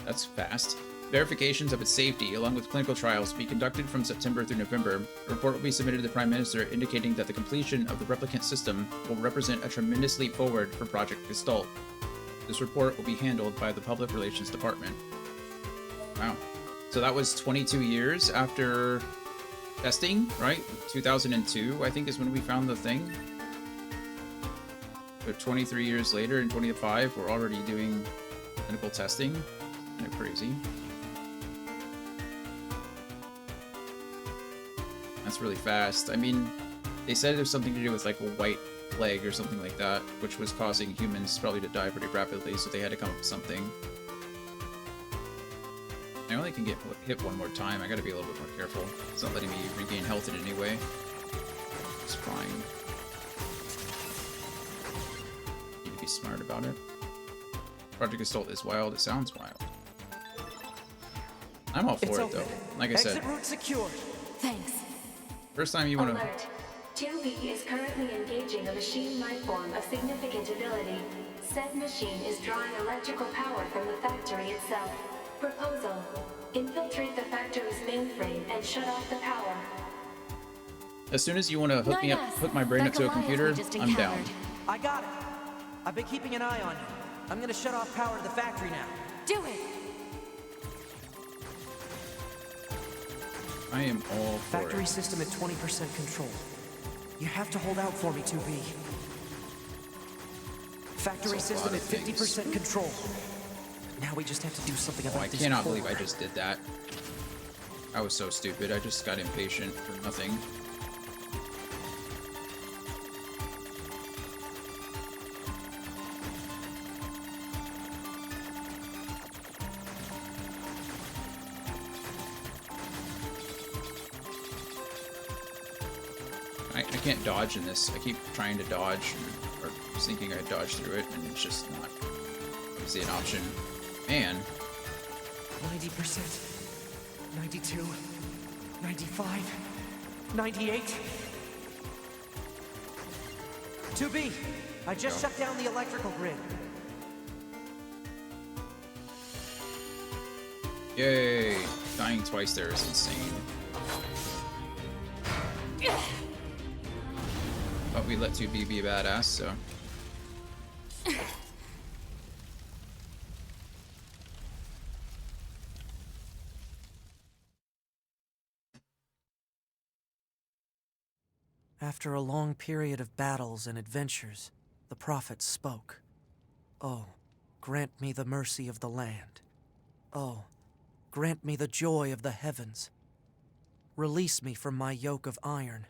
That's fast. Verifications of its safety, along with clinical trials, will be conducted from September through November. A report will be submitted to the Prime Minister indicating that the completion of the replicant system will represent a tremendous leap forward for Project Gestalt. This report will be handled by the Public Relations Department. Wow. So that was 22 years after testing, right? 2002, I think, is when we found the thing. But 23 years later, in 2005, we're already doing clinical testing. Kind of crazy. That's really fast. I mean, they said there's something to do with like a white plague or something like that, which was causing humans probably to die pretty rapidly, so they had to come up with something. I only can get hit one more time. I gotta be a little bit more careful. It's not letting me regain health in any way. It's fine. Need to be smart about it. Project Gestalt is wild. It sounds wild. I'm all for it, though. Like I said. Exit route secured. Thanks. First time you want to... Alert. 2B is currently engaging a machine life form of significant ability. Said machine is drawing electrical power from the factory itself. Proposal. Infiltrate the factory's mainframe and shut off the power. As soon as you want to hook my brain up to a computer, I'm down. I got it. I've been keeping an eye on you. I'm gonna shut off power to the factory now. Do it! I am all for Factory it. system at 20% control. You have to hold out for me, 2B. Factory system at 50% control. Now we just have to do something about this. I cannot believe I just did that. I was so stupid. I just got impatient for nothing. I can't dodge in this. I keep trying to dodge or thinking I dodge through it, and it's just not obviously an option. Man. 90%. 92. 95. 98. 2B, I just shut down the electrical grid. Yay. Dying twice there is insane. But we let 2B be a badass, so. After a long period of battles and adventures, the prophet spoke. Oh, grant me the mercy of the land. Oh, grant me the joy of the heavens. Release me from my yoke of iron.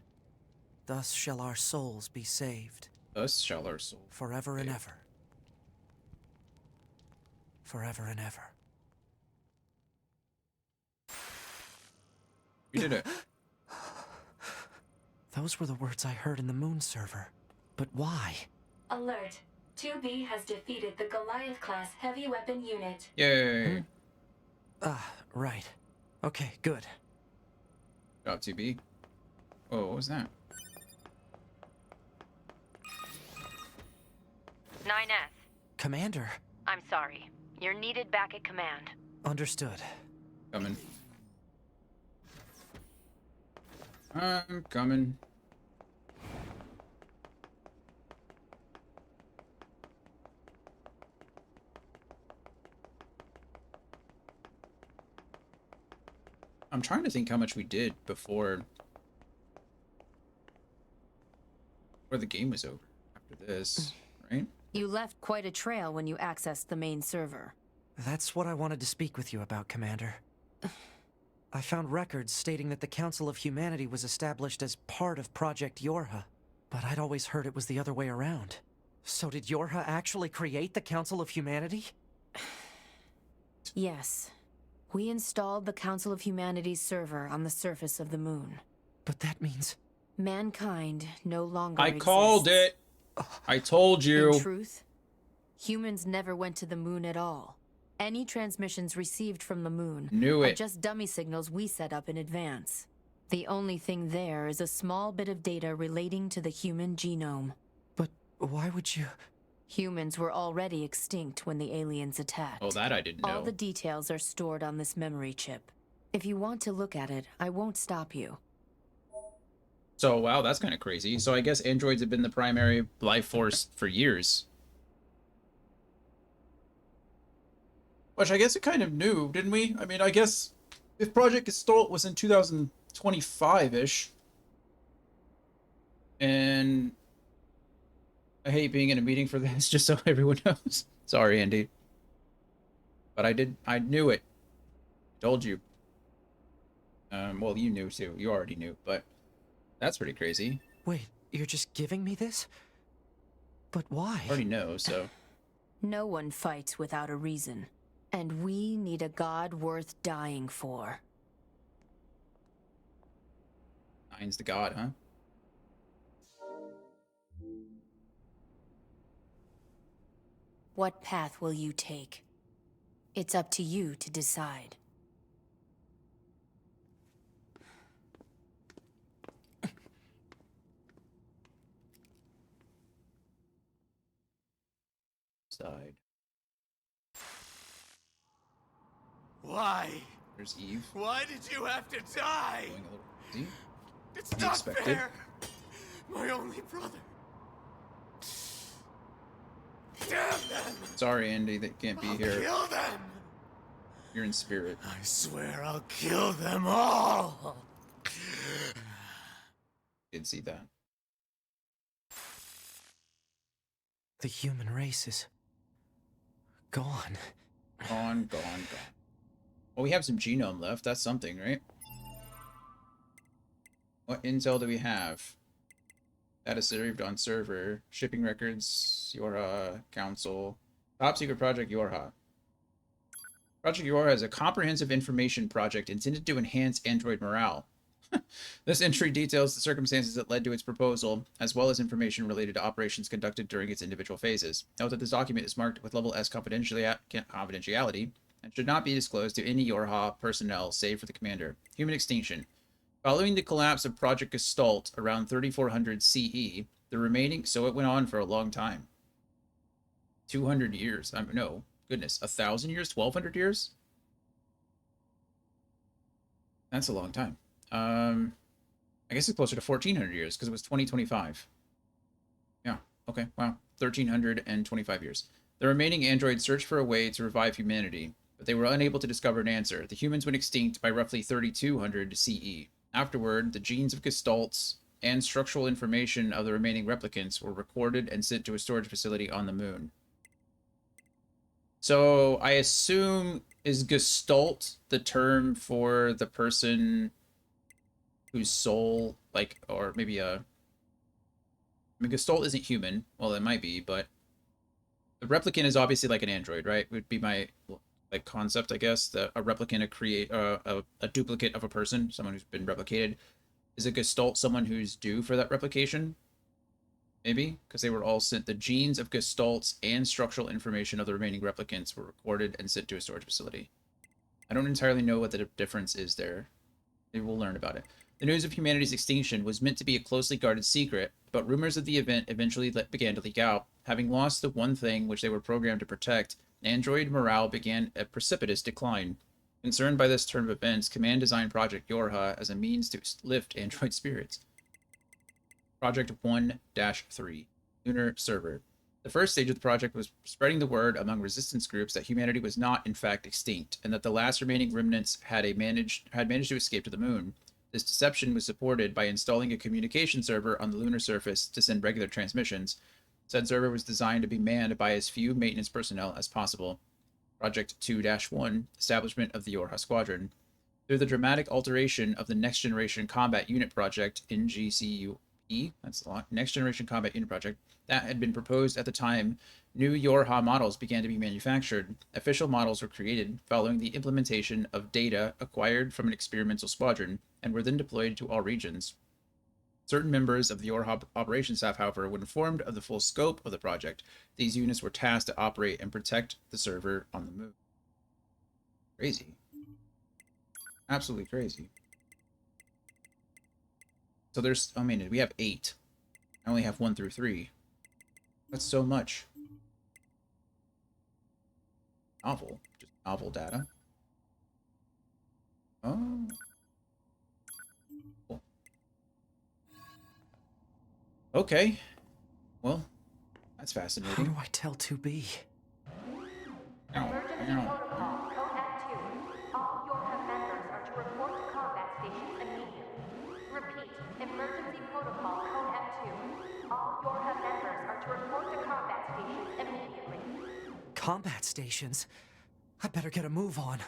Thus shall our souls be saved. Thus shall our souls forever and ever. Forever and ever. We did it. Those were the words I heard in the moon server. But why? Alert. 2B has defeated the Goliath-class heavy weapon unit. Yay. Right. Okay, good. Job 2B. Oh, what was that? 9S. Commander. I'm sorry. You're needed back at command. Understood. Coming. I'm coming. I'm trying to think how much we did before the game was over. After this, right? You left quite a trail when you accessed the main server. That's what I wanted to speak with you about, Commander. I found records stating that the Council of Humanity was established as part of Project Yorha, but I'd always heard it was the other way around. So did Yorha actually create the Council of Humanity? Yes. We installed the Council of Humanity's server on the surface of the moon. But that means... mankind no longer I called it! I told you! In truth, humans never went to the moon at all. Any transmissions received from the moon are just dummy signals we set up in advance. The only thing there is a small bit of data relating to the human genome. But why would you... Humans were already extinct when the aliens attacked. Oh, that I didn't know. All the details are stored on this memory chip. If you want to look at it, I won't stop you. So, wow, that's kind of crazy. So I guess androids have been the primary life force for years. Which I guess it kind of knew, didn't we? I mean, I guess if Project Gestalt was in 2000, 25-ish. And I hate being in a meeting for this, just so everyone knows. Sorry, Andy. But I knew it. Told you. Well, you knew too. You already knew, but that's pretty crazy. Wait, you're just giving me this? But why? I already know, so. No one fights without a reason. And we need a god worth dying for. Nine's the god, huh? What path will you take? It's up to you to decide. Side. Why? There's Eve. Why did you have to die? Going a little crazy. It's not fair. My only brother. Damn them! Sorry, Andy, that can't be here. Kill them! You're in spirit. I swear I'll kill them all! Did see that. The human race is gone. Gone. Well, we have some genome left. That's something, right? What intel do we have? Data served on server. Shipping records. Yorha. Council. Top secret project Yorha. Project Yorha is a comprehensive information project intended to enhance android morale. This entry details the circumstances that led to its proposal, as well as information related to operations conducted during its individual phases. Note that this document is marked with level S confidentiality and should not be disclosed to any Yorha personnel save for the commander. Human extinction. Following the collapse of Project Gestalt around 3400 CE, the remaining... So it went on for a long time. 200 years. No, goodness. 1,000 years? 1,200 years? That's a long time. I guess it's closer to 1,400 years, because it was 2025. Yeah, okay, wow. 1,325 years. The remaining androids searched for a way to revive humanity, but they were unable to discover an answer. The humans went extinct by roughly 3,200 CE. Afterward, the genes of Gestalts and structural information of the remaining replicants were recorded and sent to a storage facility on the moon. So, I assume, is Gestalt the term for the person whose soul, like, or maybe I mean, Gestalt isn't human. Well, it might be, but the replicant is obviously like an android, right? Would be my, like, concept, I guess, that a replicant, a duplicate of a person, someone who's been replicated. Is a Gestalt someone who's due for that replication? Maybe? Because they were all sent. The genes of Gestalts and structural information of the remaining replicants were recorded and sent to a storage facility. I don't entirely know what the difference is there. Maybe we'll learn about it. The news of humanity's extinction was meant to be a closely guarded secret, but rumors of the event eventually began to leak out. Having lost the one thing which they were programmed to protect, android morale began a precipitous decline. Concerned by this turn of events, Command designed Project Yorha as a means to lift android spirits. Project 1-3, Lunar Server. The first stage of the project was spreading the word among resistance groups that humanity was not, in fact, extinct, and that the last remaining remnants had managed to escape to the moon. This deception was supported by installing a communication server on the lunar surface to send regular transmissions. Said server was designed to be manned by as few maintenance personnel as possible. Project 2-1, Establishment of the Yorha Squadron. Through the dramatic alteration of the Next Generation Combat Unit Project, NGCUE, that's a lot, Next Generation Combat Unit Project, that had been proposed at the time, new Yorha models began to be manufactured. Official models were created following the implementation of data acquired from an experimental squadron, and were then deployed to all regions. Certain members of the Yorha operations staff, however, were informed of the full scope of the project. These units were tasked to operate and protect the server on the moon. Crazy. Absolutely crazy. So there's, I mean, we have 8. I only have 1 through 3. That's so much. Novel. Just novel data. Oh. Cool. Okay. Well, that's fascinating. How do I tell 2B? Protocol, Code 2. All Yorha members are to report to combat stations immediately. combat stations. I better get a move on.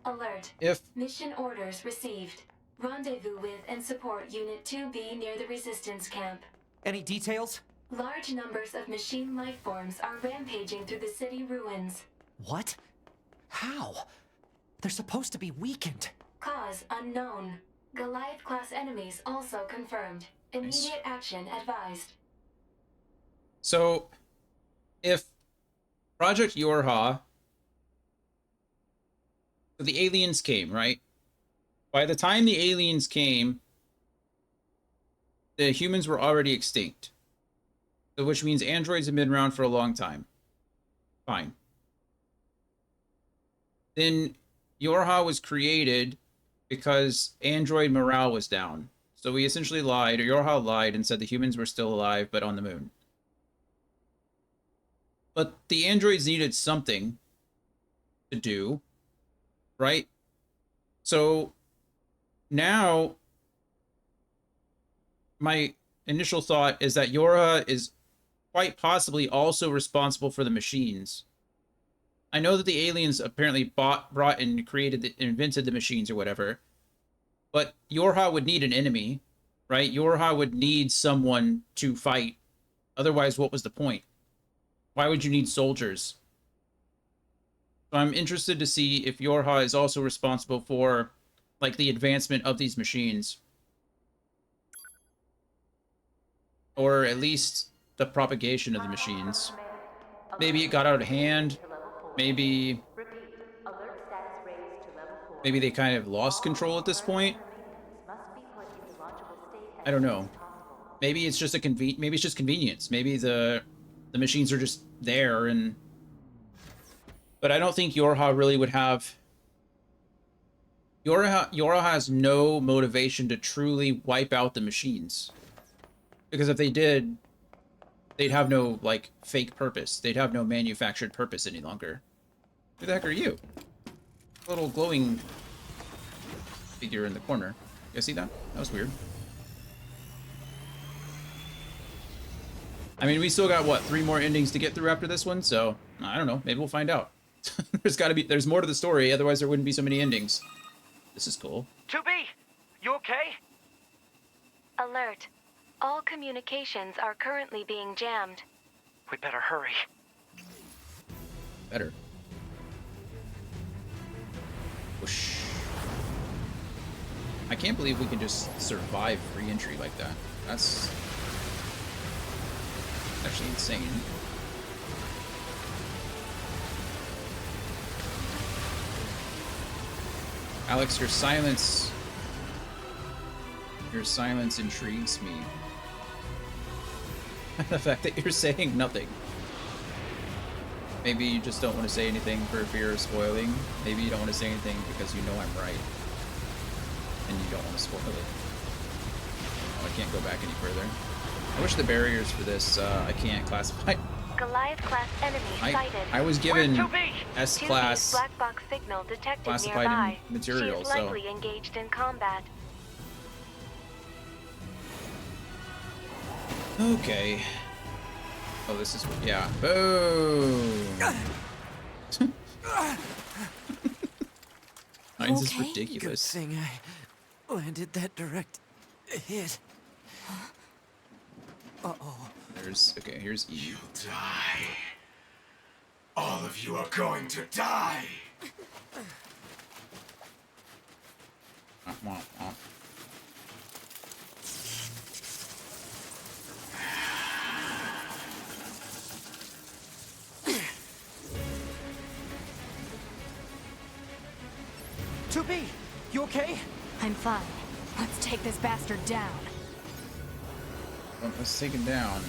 Alert. Mission orders received. Rendezvous with and support Unit 2B near the Resistance camp. Any details? Large numbers of machine life forms are rampaging through the city ruins. What? How? They're supposed to be weakened. Cause unknown. Goliath-class enemies also confirmed. Immediate action advised. So, if Project Yorha, the aliens came, right? By the time the aliens came, the humans were already extinct. So, which means androids have been around for a long time. Fine. Then Yorha was created because android morale was down. So we essentially lied, or Yorha lied and said the humans were still alive, but on the moon. But the androids needed something to do, right? So now my initial thought is that Yorha is quite possibly also responsible for the machines. I know that the aliens apparently brought and created, invented the machines or whatever, but Yorha would need an enemy, right? Yorha would need someone to fight. Otherwise, what was the point? Why would you need soldiers? So I'm interested to see if Yorha is also responsible for, like, the advancement of these machines. Or at least the propagation of the machines. Maybe it got out of hand. Maybe they kind of lost control at this point. I don't know. Maybe it's just maybe it's just convenience. Maybe the machines are just there, and but I don't think Yorha really would have. Yorha has no motivation to truly wipe out the machines, because if they did, they'd have no, like, fake purpose. They'd have no manufactured purpose any longer. Who the heck are you? A little glowing figure in the corner. You guys see that? That was weird. I mean, we still got, what, 3 more endings to get through after this one? So, I don't know. Maybe we'll find out. There's more to the story, otherwise there wouldn't be so many endings. This is cool. 2B! You okay? Alert. All communications are currently being jammed. We better hurry. Better. Whoosh. I can't believe we can just survive free entry like that. That's actually insane. Alex, your silence intrigues me. The fact that you're saying nothing. Maybe you just don't want to say anything for fear of spoiling. Maybe you don't want to say anything because you know I'm right. And you don't want to spoil it. Oh, I can't go back any further. I wish the barriers for this, I can't classify. Goliath-class enemy sighted. I was given S-class black box signal detected classified nearby. material, She is likely engaged in combat. Okay. Oh, this is, yeah. Boom. Mine's is ridiculous. Good thing I landed that direct hit. Uh-oh. Here's Eve. You'll die. All of you are going to die. B, you okay? I'm fine. Let's take this bastard down. Well, let's take him down.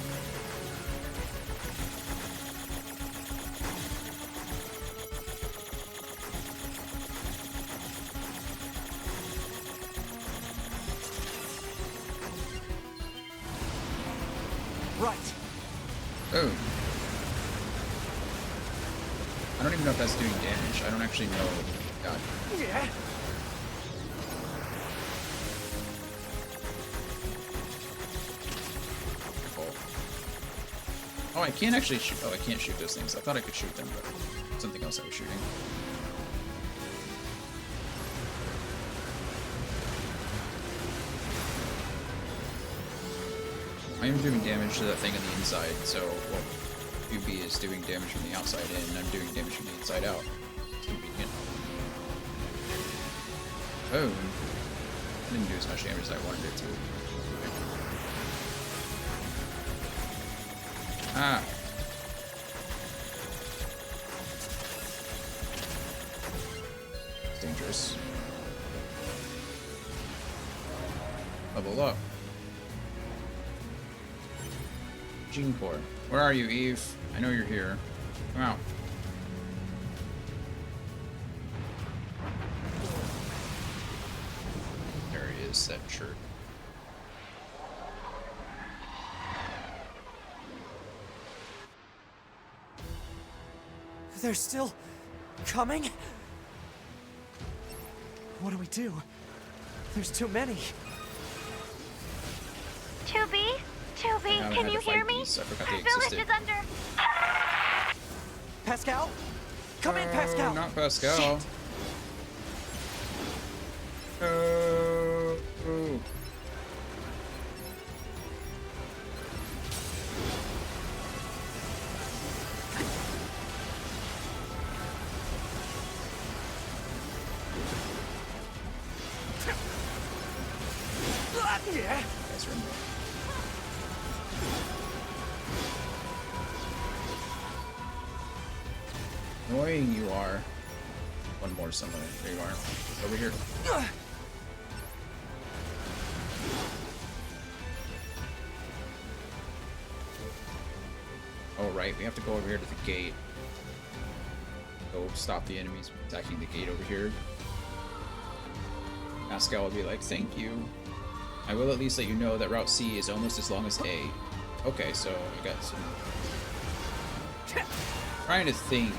Right. Oh. I don't even know if that's doing damage. I don't actually know. God. Yeah. Oh, I can't actually shoot. Oh, I can't shoot those things. I thought I could shoot them, but something else I was shooting. I am doing damage to that thing on the inside, so well, UB is doing damage from the outside in, and I'm doing damage from the inside out. It's convenient. Oh, I didn't do as much damage as I wanted it to. Ah. It's dangerous. Level up. Gene Core. Where are you, Eve? I know you're here. Come out. There he is, that shirt. They're still coming? What do we do? There's too many. 2B? 2B, can you hear me? Our village is under... Pascal? Come in, Pascal! Not Pascal. Oh. Yeah. Nice run. Annoying you are. One more somewhere. There you are. Over here. Oh right, we have to go over here to the gate. Go stop the enemies from attacking the gate over here. Pascal will be like, thank you. I will at least let you know that Route C is almost as long as A. Okay, so I got some... Trying to think.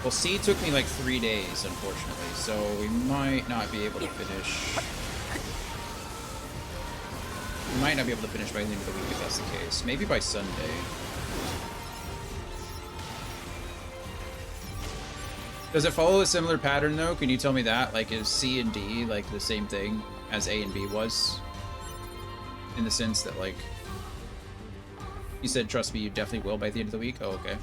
Well, C took me like 3 days, unfortunately, so we might not be able to finish... We might not be able to finish by the end of the week if that's the case. Maybe by Sunday. Does it follow a similar pattern, though? Can you tell me that? Like, is C and D, like, the same thing as A and B was? In the sense that, like... You said, trust me, you definitely will by the end of the week? Oh, okay.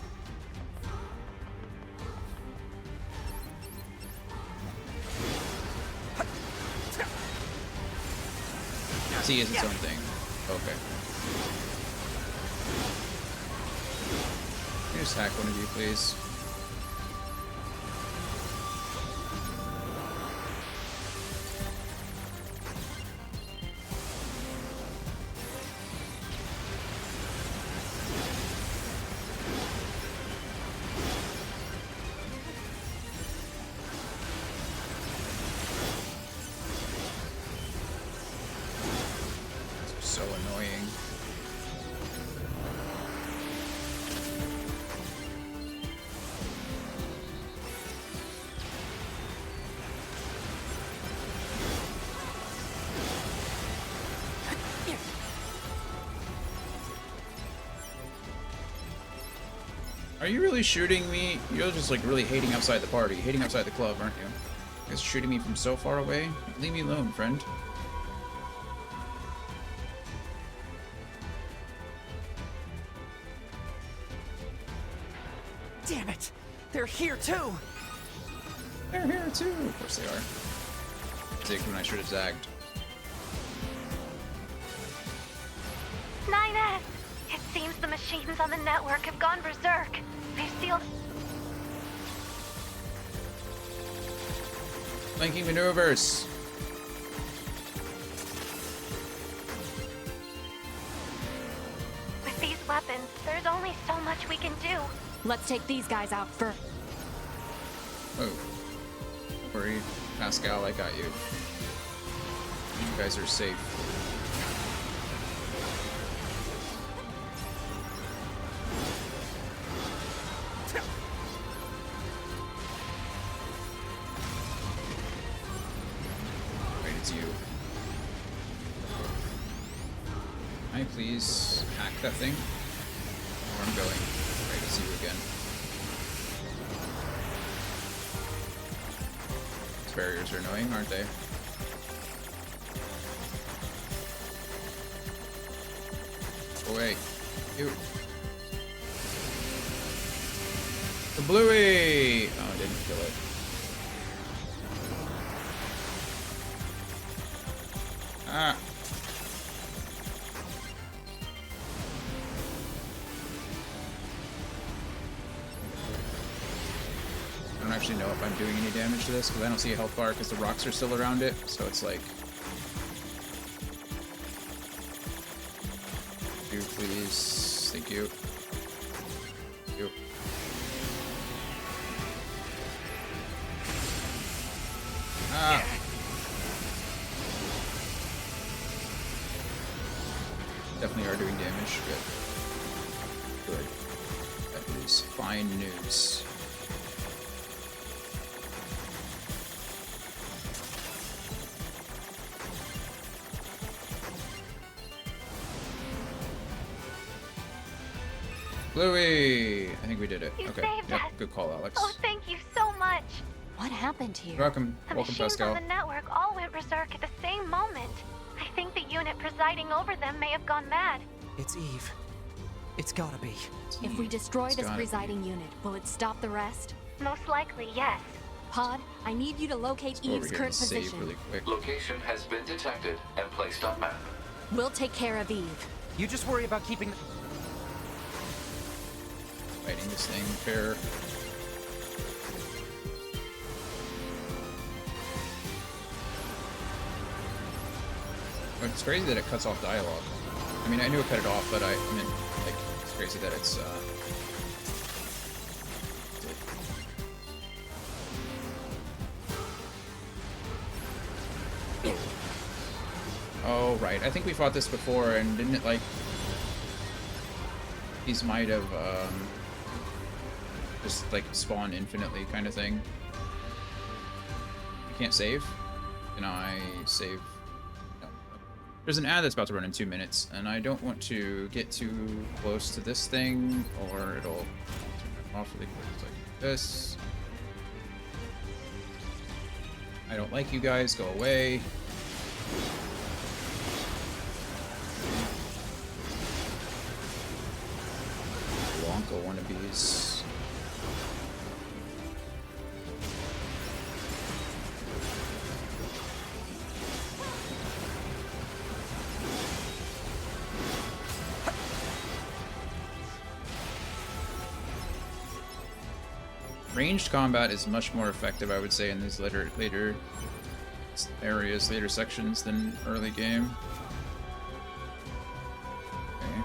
C is its own thing. Okay. Can you just hack one of you, please? So annoying. Are you really shooting me? You're just like really hating outside the party, hating outside the club, aren't you? You're shooting me from so far away? Leave me alone, friend. Damn it! They're here too! They're here too! Of course they are. Zigged when I should have zagged. 9S! It seems the machines on the network have gone berserk. They've sealed... Flanking maneuvers! With these weapons, there's only so much we can do. Let's take these guys out first. Oh. Don't worry, Pascal, I got you. You guys are safe. Wait, it's you. Can I please hack that thing? where I'm going. Great to see you again. These barriers are annoying, aren't they? Away. Ew. The bluey! Oh, I didn't kill it. Ah. I don't actually know if I'm doing any damage to this because I don't see a health bar because the rocks are still around it. So it's like, you please, thank you. Thank you. Ah. Definitely are doing damage. Good. Good. That is fine news. Bluey! I think we did it. You okay. saved Yep. us. Good call, Alex. Oh, thank you so much. What happened here? You're welcome. The Welcome, machines Pascal. on the network all went berserk at the same moment. I think the unit presiding over them may have gone mad. It's Eve. It's gotta be. If we destroy this presiding unit, will it stop the rest? Most likely, yes. Pod, I need you to locate Eve's current position. Really quick. Location has been detected and placed on map. We'll take care of Eve. You just worry about keeping... Fighting this thing fair. It's crazy that it cuts off dialogue. I mean, I knew it cut it off, but I mean, like, it's crazy that it's, Oh, right. I think we fought this before, and didn't it, like... These might have, just, like, spawn infinitely kind of thing. You can't save? Can I save? No. There's an ad that's about to run in 2 minutes, and I don't want to get too close to this thing, or it'll turn off really quick. It's like this. I don't like you guys. Go away. Wonka wannabes. Ranged combat is much more effective, I would say, in these later areas, later sections than early game. Okay.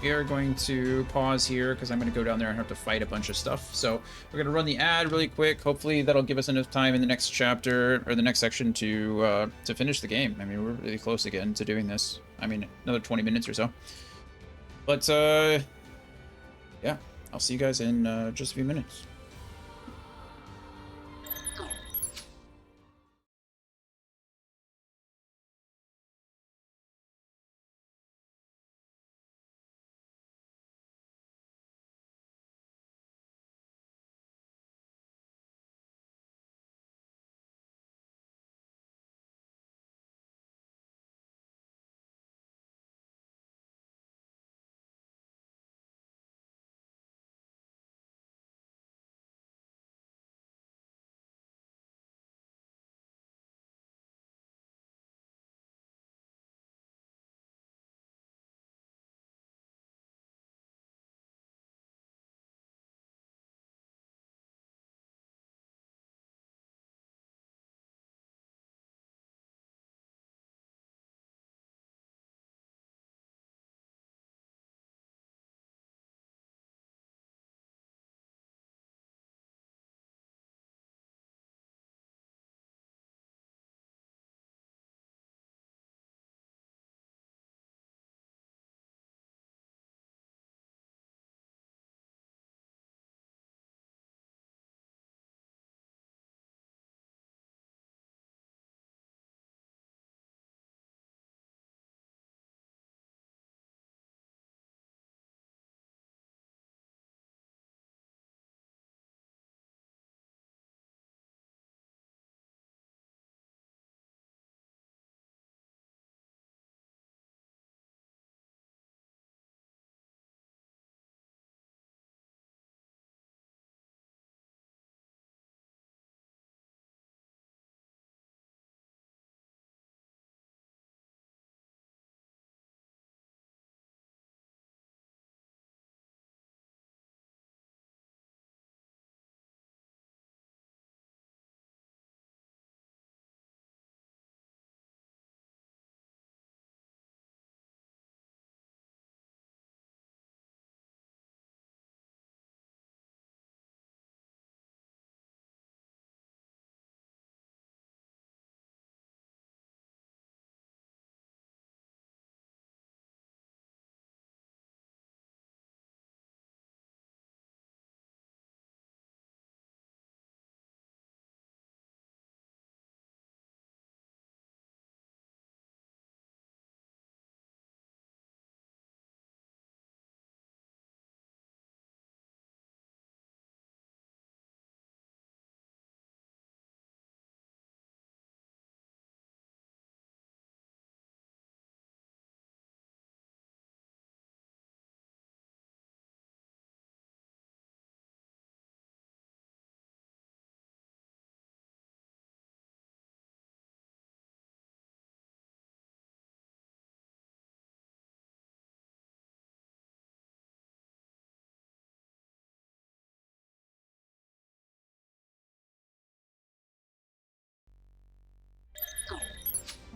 We are going to pause here because I'm going to go down there and have to fight a bunch of stuff. So we're going to run the ad really quick. Hopefully that'll give us enough time in the next chapter or the next section to finish the game. I mean, we're really close again to doing this. I mean, another 20 minutes or so. But yeah. I'll see you guys in just a few minutes.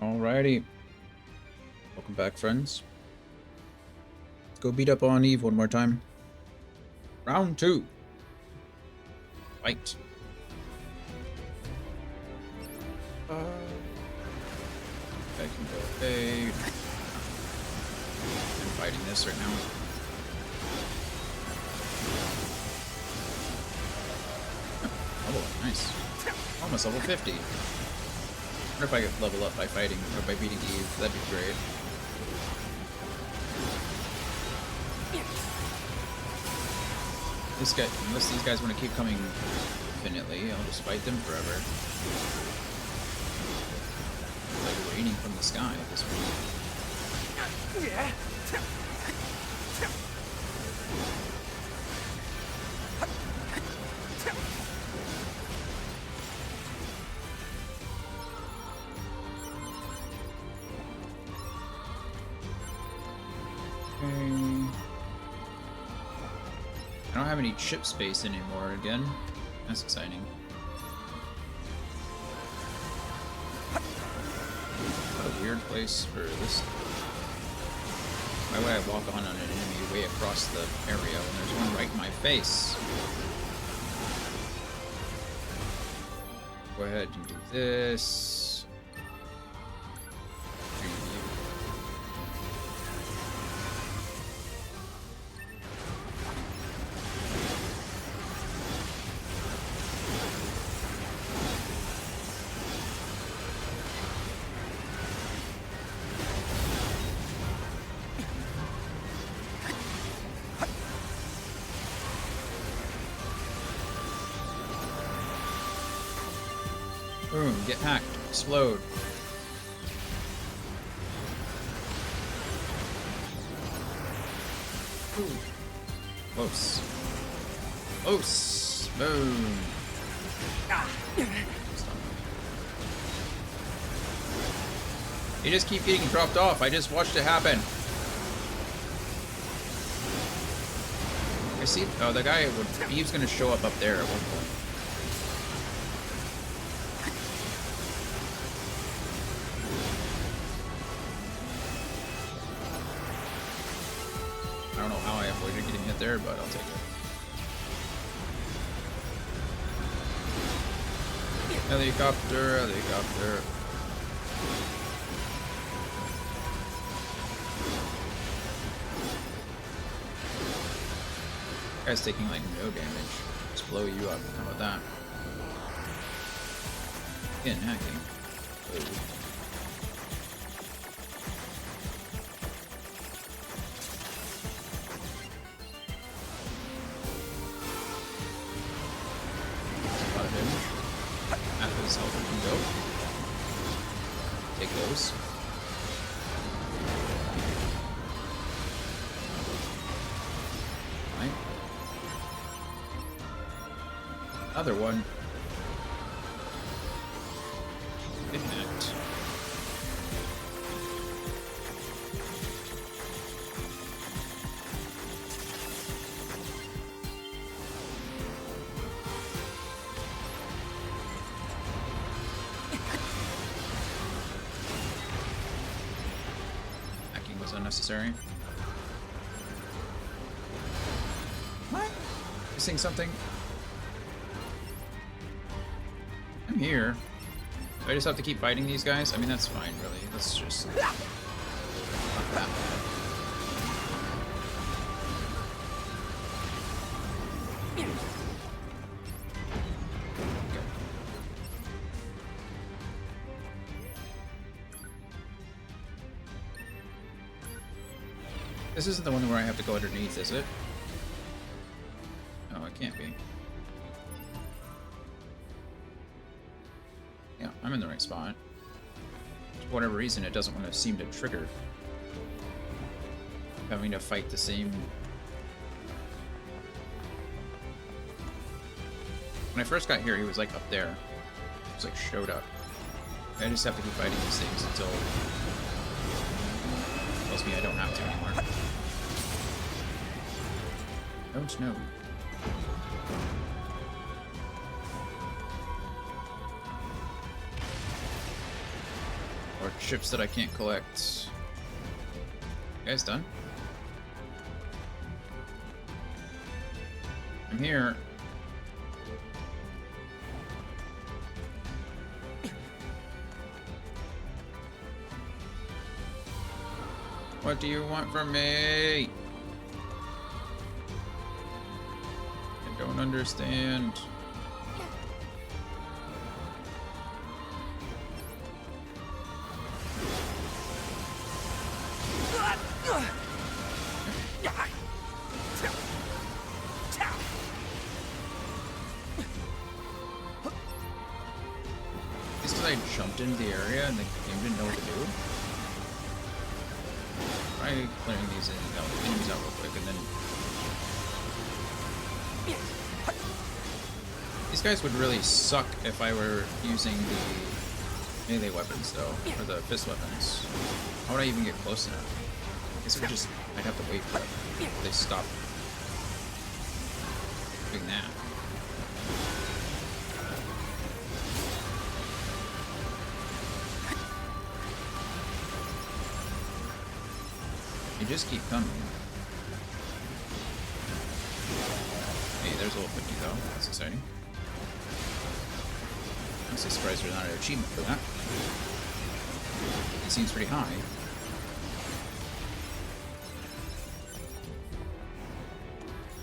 Alrighty. Welcome back, friends. Let's go beat up on Eve one more time. Round 2. Fight. I can go fade. I'm fighting this right now. Oh, nice. Almost level 50. I wonder if I could level up by fighting or by beating Eve. That'd be great. This guy, unless these guys want to keep coming infinitely, I'll just fight them forever. Like raining from the sky at this point. Yeah. I don't have any chip space anymore again. That's exciting. What a weird place for this. Why would I walk on an enemy way across the area when there's one right in my face? Go ahead and do this. Boom, get hacked, explode. Ooh. Close. Close. Boom. You just keep getting dropped off. I just watched it happen. I see. Oh, the guy. Eve's gonna show up there at one point. I don't know how I avoided getting hit there, but I'll take it. Helicopter, helicopter. Guy's taking like no damage. Just blow you up. How about that? Again, hacking. Ooh. Take those. Right. Other one. Kidnapped. Unnecessary. What? Missing something? I'm here. Do I just have to keep fighting these guys? I mean, that's fine, really. Let's just... Not that bad. This isn't the one where I have to go underneath, is it? No, it can't be. Yeah, I'm in the right spot. For whatever reason, it doesn't want to seem to trigger. Having to fight the same... When I first got here, he was like up there. He was like showed up. I just have to keep fighting these things until... tells me I don't have to anymore. Don't know. Or chips that I can't collect. You guys done? I'm here. What do you want from me? I don't understand. Just because I jumped into the area and the game didn't know what to do. Try clearing these enemies out real quick and then... These guys would really suck if I were using the melee weapons though, or the fist weapons. How would I even get close enough? I guess I'd have to wait for it. They stop doing that. You just keep coming. Hey, there's a little 50 though. That's exciting. I'm so surprised there's not an achievement for that. It seems pretty high.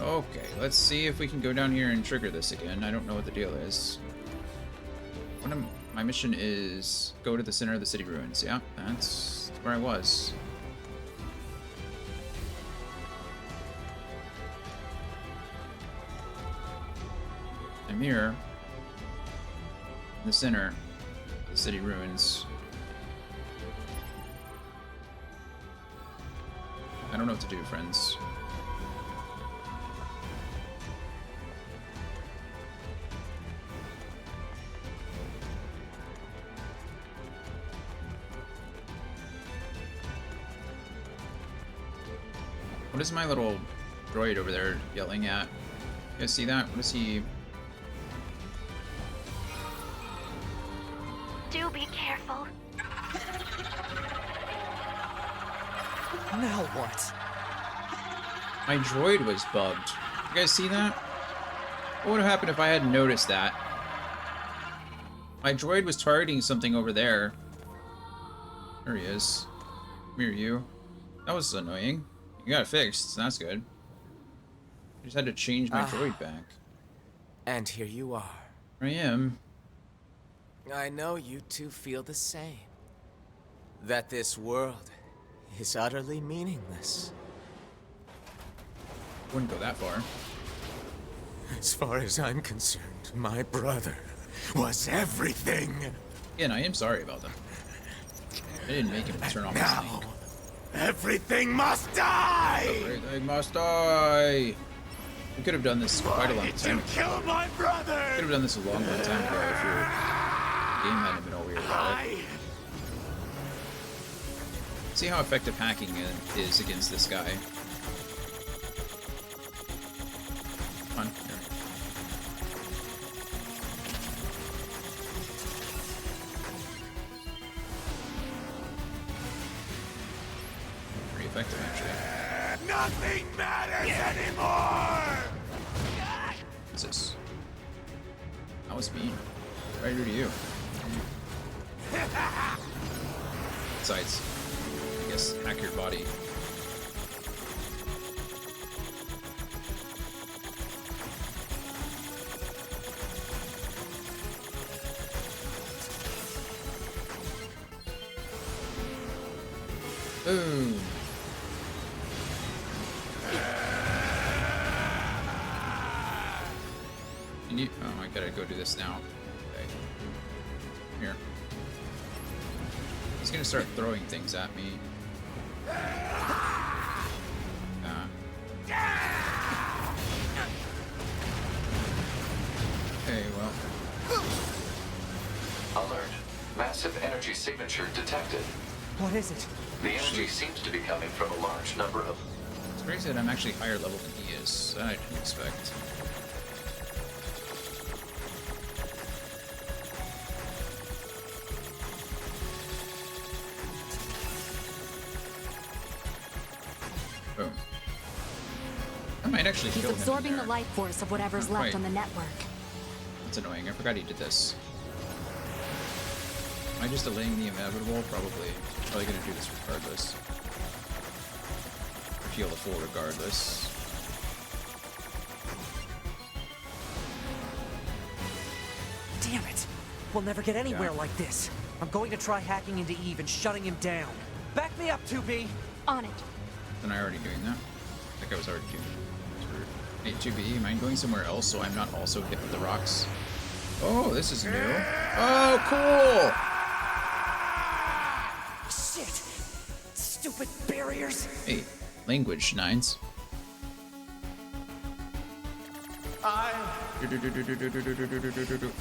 Okay, let's see if we can go down here and trigger this again. I don't know what the deal is. My mission is go to the center of the city ruins. Yeah, that's where I was. I'm here in the center of the city ruins. I don't know what to do, friends. What is my little droid over there yelling at? You guys see that? What is he? Do be careful. Now what? My droid was bugged. You guys see that? What would have happened if I hadn't noticed that? My droid was targeting something over there. There he is. Come here, you. That was annoying. You got it fixed. That's good. I just had to change my droid back. And here you are. I am. I know you two feel the same. That this world is utterly meaningless. Wouldn't go that far. As far as I'm concerned, my brother was everything. Yeah, and I am sorry about that. I didn't make him turn off now, his snake. Everything must die! Everything must die! We could have done this quite a long time ago. Kill my brother! We could have done this a long time ago if the game hadn't been all weird about it. See how effective hacking is against this guy. Come on. Here. Pretty effective, actually. Nothing matters anymore! What's this? That was mean. Right here to you. Besides, I guess hack your body. Boom. You need, oh, I gotta go do this now. Okay. Here. He's gonna start throwing things at me. Okay, well. Alert. Massive energy signature detected. What is it? The energy seems to be coming from a large number of... It's crazy that I'm actually higher level than he is. That I didn't expect. Boom. I might actually kill him. He's absorbing the life force of whatever's left on the network. That's annoying. I forgot he did this. Am I just delaying the inevitable? Probably. Probably gonna do this regardless. Or heal the full regardless. Damn it! We'll never get anywhere like this. I'm going to try hacking into Eve and shutting him down. Back me up, 2B! On it. Then I already doing that? I think I was already doing it. Hey, 2B, am I going somewhere else so I'm not also hit with the rocks? Oh, this is new. Oh, cool! Shit! Stupid barriers! Hey, language, Nines.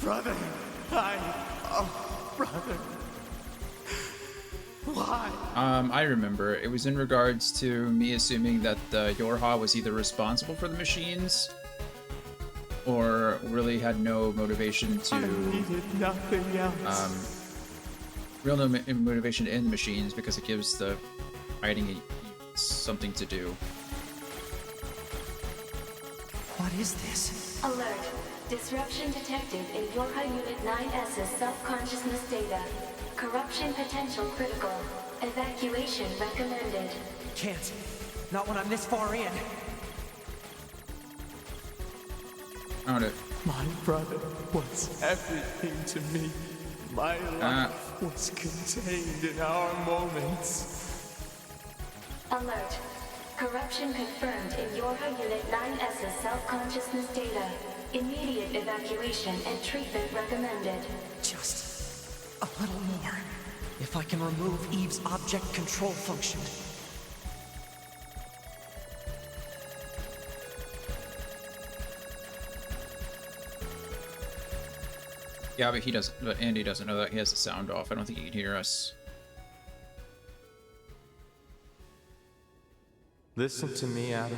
Brother! Brother! Why? I remember. It was in regards to me assuming that Yorha was either responsible for the machines or really had no motivation to... I needed nothing else. Real no motivation in the machines because it gives the fighting something to do. What is this? Alert. Disruption detected in Yorha Unit 9S's self-consciousness data. Corruption potential critical. Evacuation recommended. Can't. Not when I'm this far in. Found it. My brother was everything to me. My life was contained in our moments. Alert. Corruption confirmed in Yorha Unit 9S's self-consciousness data. Immediate evacuation and treatment recommended. Just a little more. If I can remove Eve's object control function. Yeah, but he doesn't. But Andy doesn't know that he has the sound off. I don't think he can hear us. Listen to me, Adam.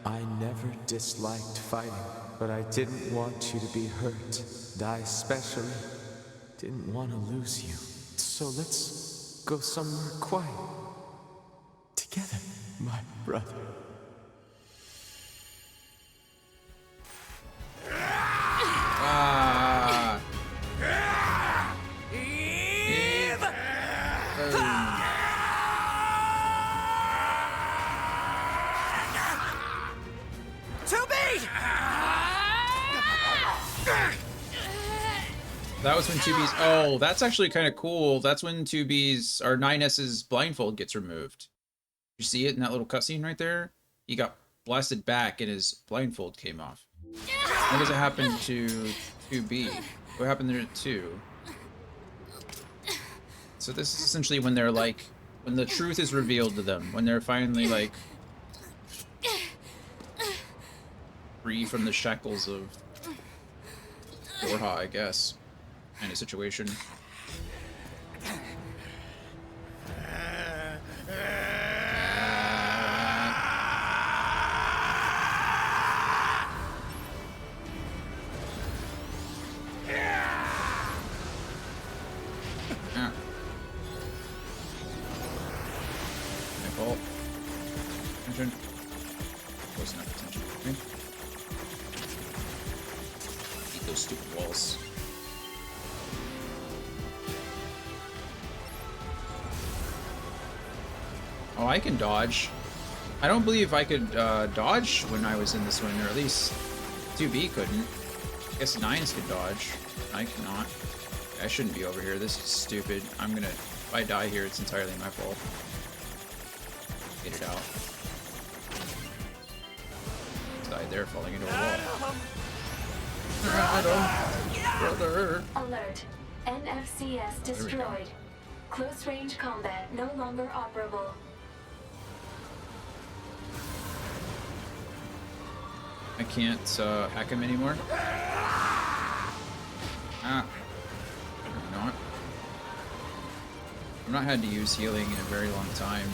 I never disliked fighting, but I didn't want you to be hurt. And I especially didn't want to lose you. So let's go somewhere quiet. Together, my brother. Eve! That was when 2B's... Oh, that's actually kind of cool. That's when 2B's... or 9S's blindfold gets removed. You see it in that little cutscene right there? He got blasted back and his blindfold came off. What does it happen to 2B? What happened there to 2? So this is essentially when they're like... when the truth is revealed to them. When they're finally like... free from the shackles of... Yorha, I guess. Kind of situation. My fault. Attention. Wasn't enough attention for me. Eat those stupid walls. Oh, I can dodge. I don't believe I could dodge when I was in this one, or at least 2B couldn't. I guess 9s could dodge. I cannot. I shouldn't be over here. This is stupid. I'm gonna... if I die here, it's entirely my fault. Get it out. Died there, falling into a wall. Adam! Brother! Alert. NFCS destroyed. Close range combat no longer operable. I can't hack him anymore. Ah. Maybe not. I've not had to use healing in a very long time.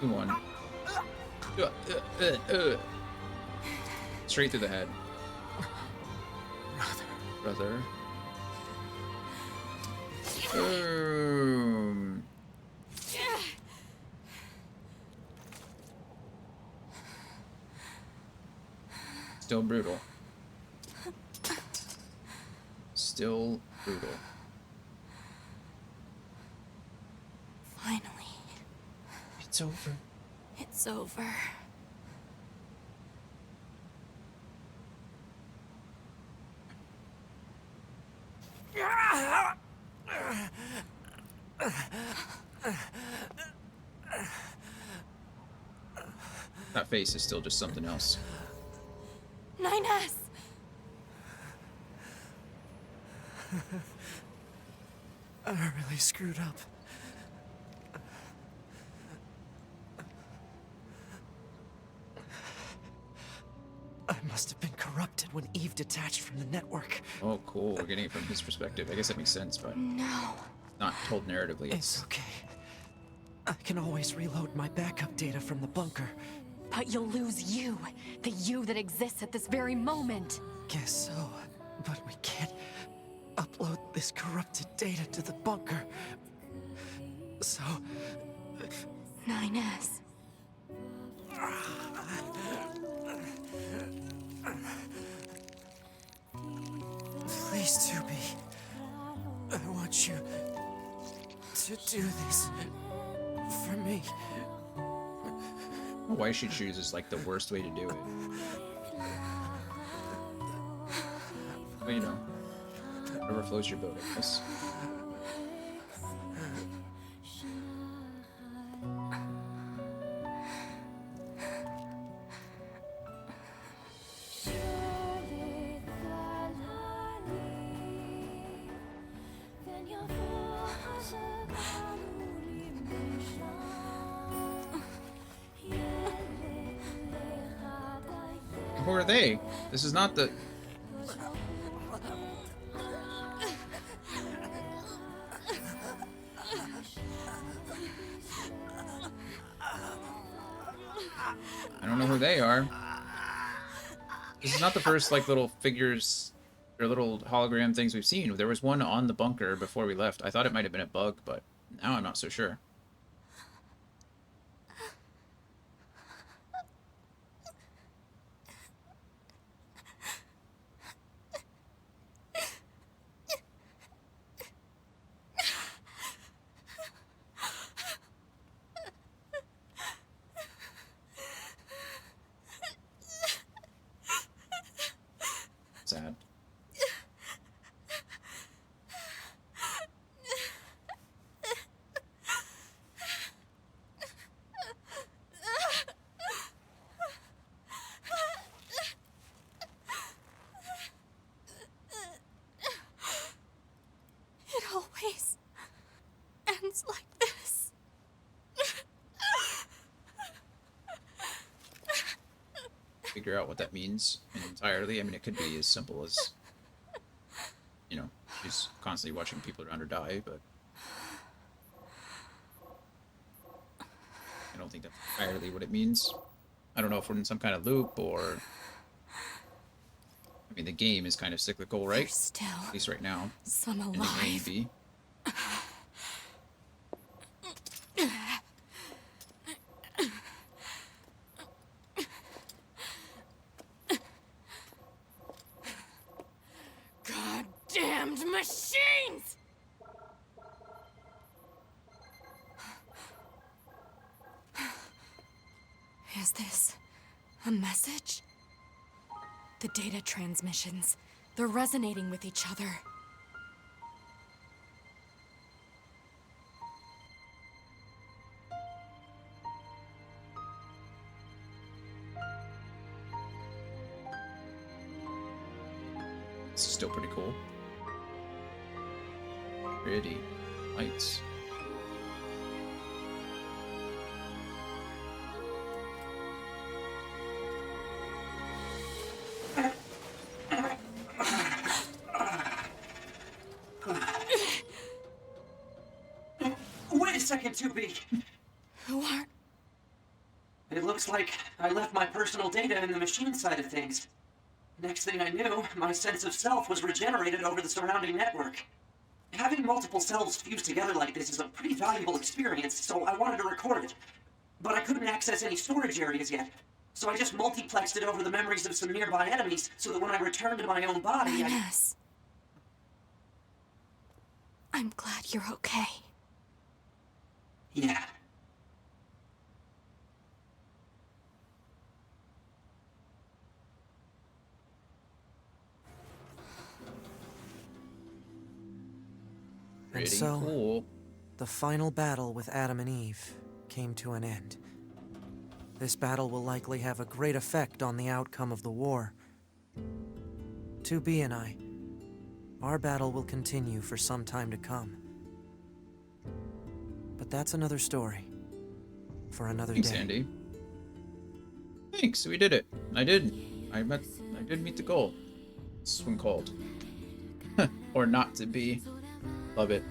Come on. Straight through the head. brother. Boom. Still brutal. Still brutal. Finally. It's over. It's over. That face is still just something else. 9S! I really screwed up. I must have been corrupted when Eve detached from the network. Oh, cool. We're getting it from his perspective. I guess that makes sense, but No. not told narratively. It's okay. I can always reload my backup data from the bunker. But you'll lose you. The you that exists at this very moment. Guess so. But we can't upload this corrupted data to the bunker. So... 9S. Please, 2B. I want you to do this for me. Why she chooses like the worst way to do it. Well, you know, whatever floats your boat, I guess. Who are they? This is not the... I don't know who they are. This is not the first, like, little figures or little hologram things we've seen. There was one on the bunker before we left. I thought it might have been a bug, but now I'm not so sure. Sad. It always ends like this. Figure out what that means entirely. I mean, it could be as simple as, you know, she's constantly watching people around her die, but I don't think that's entirely what it means. I don't know if we're in some kind of loop or... I mean, the game is kind of cyclical, right? Still, at least right now. Some And alive. it may be. Goddamned machines! Is this a message? The data transmissions, they're resonating with each other. It's still pretty cool. Pretty. Lights. Wait a second, 2B. Who are... It looks like I left my personal data in the machine side of things. Next thing I knew, my sense of self was regenerated over the surrounding network. Having multiple selves fused together like this is a pretty valuable experience, so I wanted to record it. But I couldn't access any storage areas yet, so I just multiplexed it over the memories of some nearby enemies so that when I returned to my own body, Ines. I'm glad you're okay. Yeah. And so, the final battle with Adam and Eve came to an end. This battle will likely have a great effect on the outcome of the war. 2B and I, our battle will continue for some time to come. But that's another story for another day. Thanks, Andy. Thanks, we did it. I did meet the goal. This one called. Or not to be. Love it.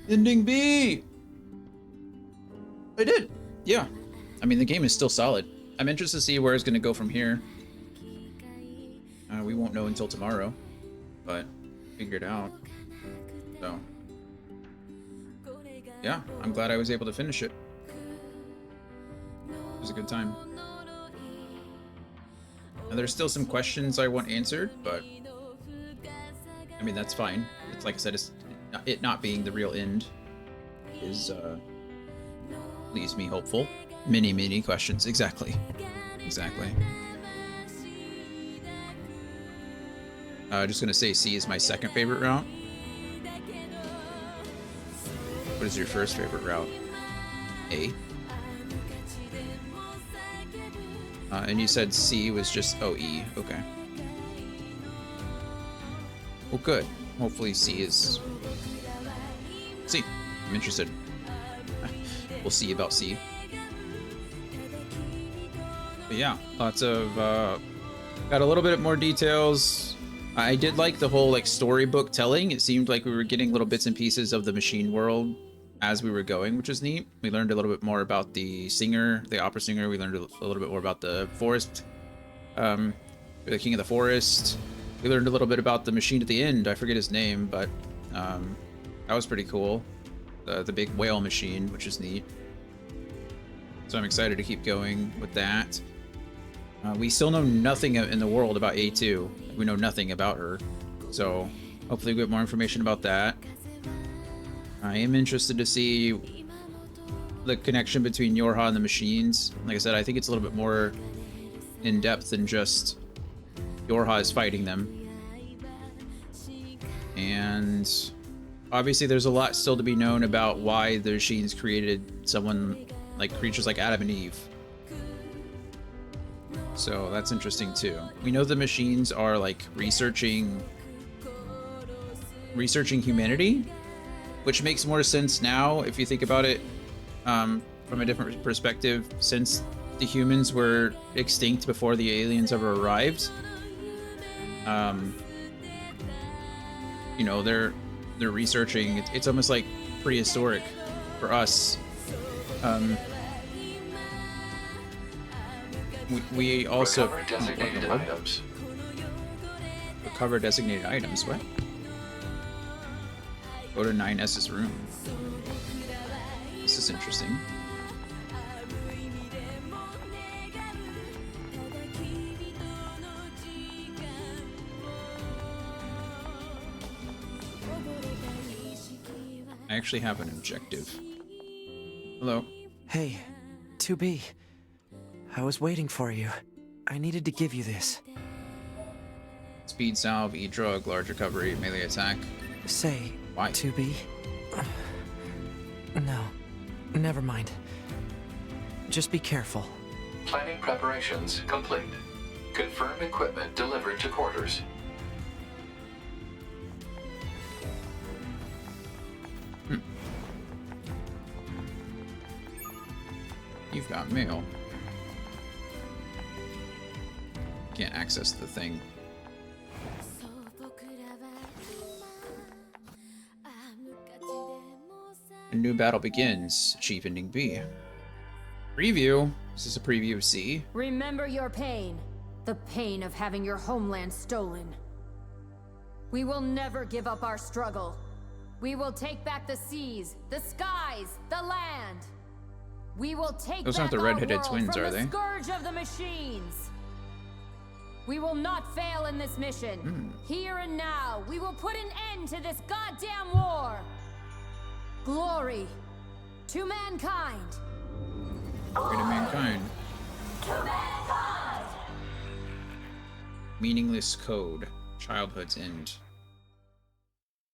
Ending B! I did! Yeah. I mean, the game is still solid. I'm interested to see where it's going to go from here. We won't know until tomorrow. But, figure it out. So. Yeah, I'm glad I was able to finish it. It was a good time. And there's still some questions I want answered, but I mean, that's fine. It's like I said, it not being the real end is leaves me hopeful. Many questions. Exactly. Just gonna say C is my second favorite route. What is your first favorite route? A. And you said C was just E. Okay. Well, good. Hopefully C is... C. I'm interested. We'll see about C. But yeah, lots of... got a little bit more details. I did like the whole storybook telling. It seemed like we were getting little bits and pieces of the machine world as we were going, which was neat. We learned a little bit more about the singer, the opera singer. We learned a little bit more about the forest, the king of the forest. We learned a little bit about the machine at the end. I forget his name, but that was pretty cool. The big whale machine, which is neat. So I'm excited to keep going with that. We still know nothing in the world about A2. We know nothing about her. So hopefully we get more information about that. I am interested to see the connection between Yorha and the machines. Like I said, I think it's a little bit more in depth than just Yorha is fighting them. And obviously there's a lot still to be known about why the machines created creatures like Adam and Eve. So that's interesting too. We know the machines are researching humanity, which makes more sense now if you think about it from a different perspective, since the humans were extinct before the aliens ever arrived. You know, they're researching. It's almost like prehistoric for us. We also recover designated items. Recover designated items. What? Go to 9S's room. This is interesting. I actually have an objective. Hello. Hey, 2B. I was waiting for you. I needed to give you this. Speed salve, E-drug, large recovery, melee attack. Say, why? 2B? No, never mind. Just be careful. Planning preparations complete. Confirm equipment delivered to quarters. You've got mail. Can't access the thing. A new battle begins. Chief ending B. Preview. Is this a preview of C? Remember your pain. the pain of having your homeland stolen. We will never give up our struggle. We will take back the seas, the skies, the land. We will take Those back aren't the our redheaded world twins, from are the they? scourge of the machines. We will not fail in this mission. Here and now, we will put an end to this goddamn war. Glory to mankind. Glory to mankind. To mankind! Meaningless code. Childhood's end.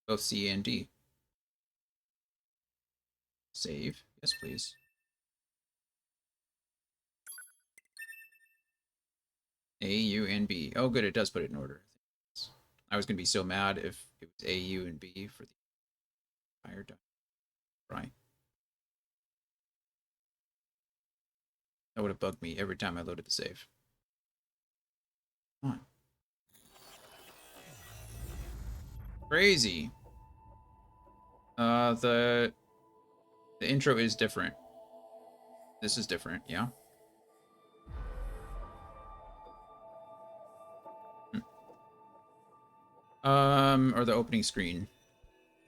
Both C and D. Save. Yes, please. A, U, and B. Oh, good, it does put it in order. I was going to be so mad if it was A, U, and B for the entire time. Right. That would have bugged me every time I loaded the save. Come on. Crazy. The intro is different. This is different, yeah. Or the opening screen,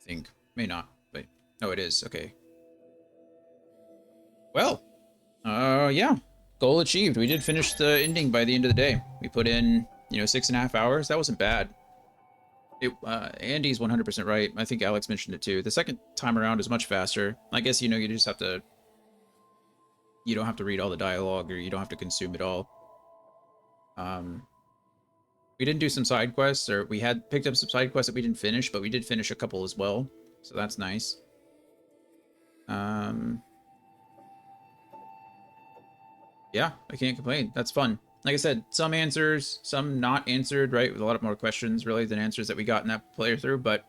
I think. May not, but no, it is. Okay. Well, yeah. Goal achieved. We did finish the ending by the end of the day. We put in, 6.5 hours. That wasn't bad. Andy's 100% right. I think Alex mentioned it too. The second time around is much faster. I guess, you just have to... You don't have to read all the dialogue, or you don't have to consume it all. We didn't do some side quests, or we had picked up some side quests that we didn't finish, but we did finish a couple as well. So that's nice. Yeah, I can't complain. That's fun. Like I said, some answers, some not answered, right? With a lot more questions, really, than answers that we got in that playthrough, but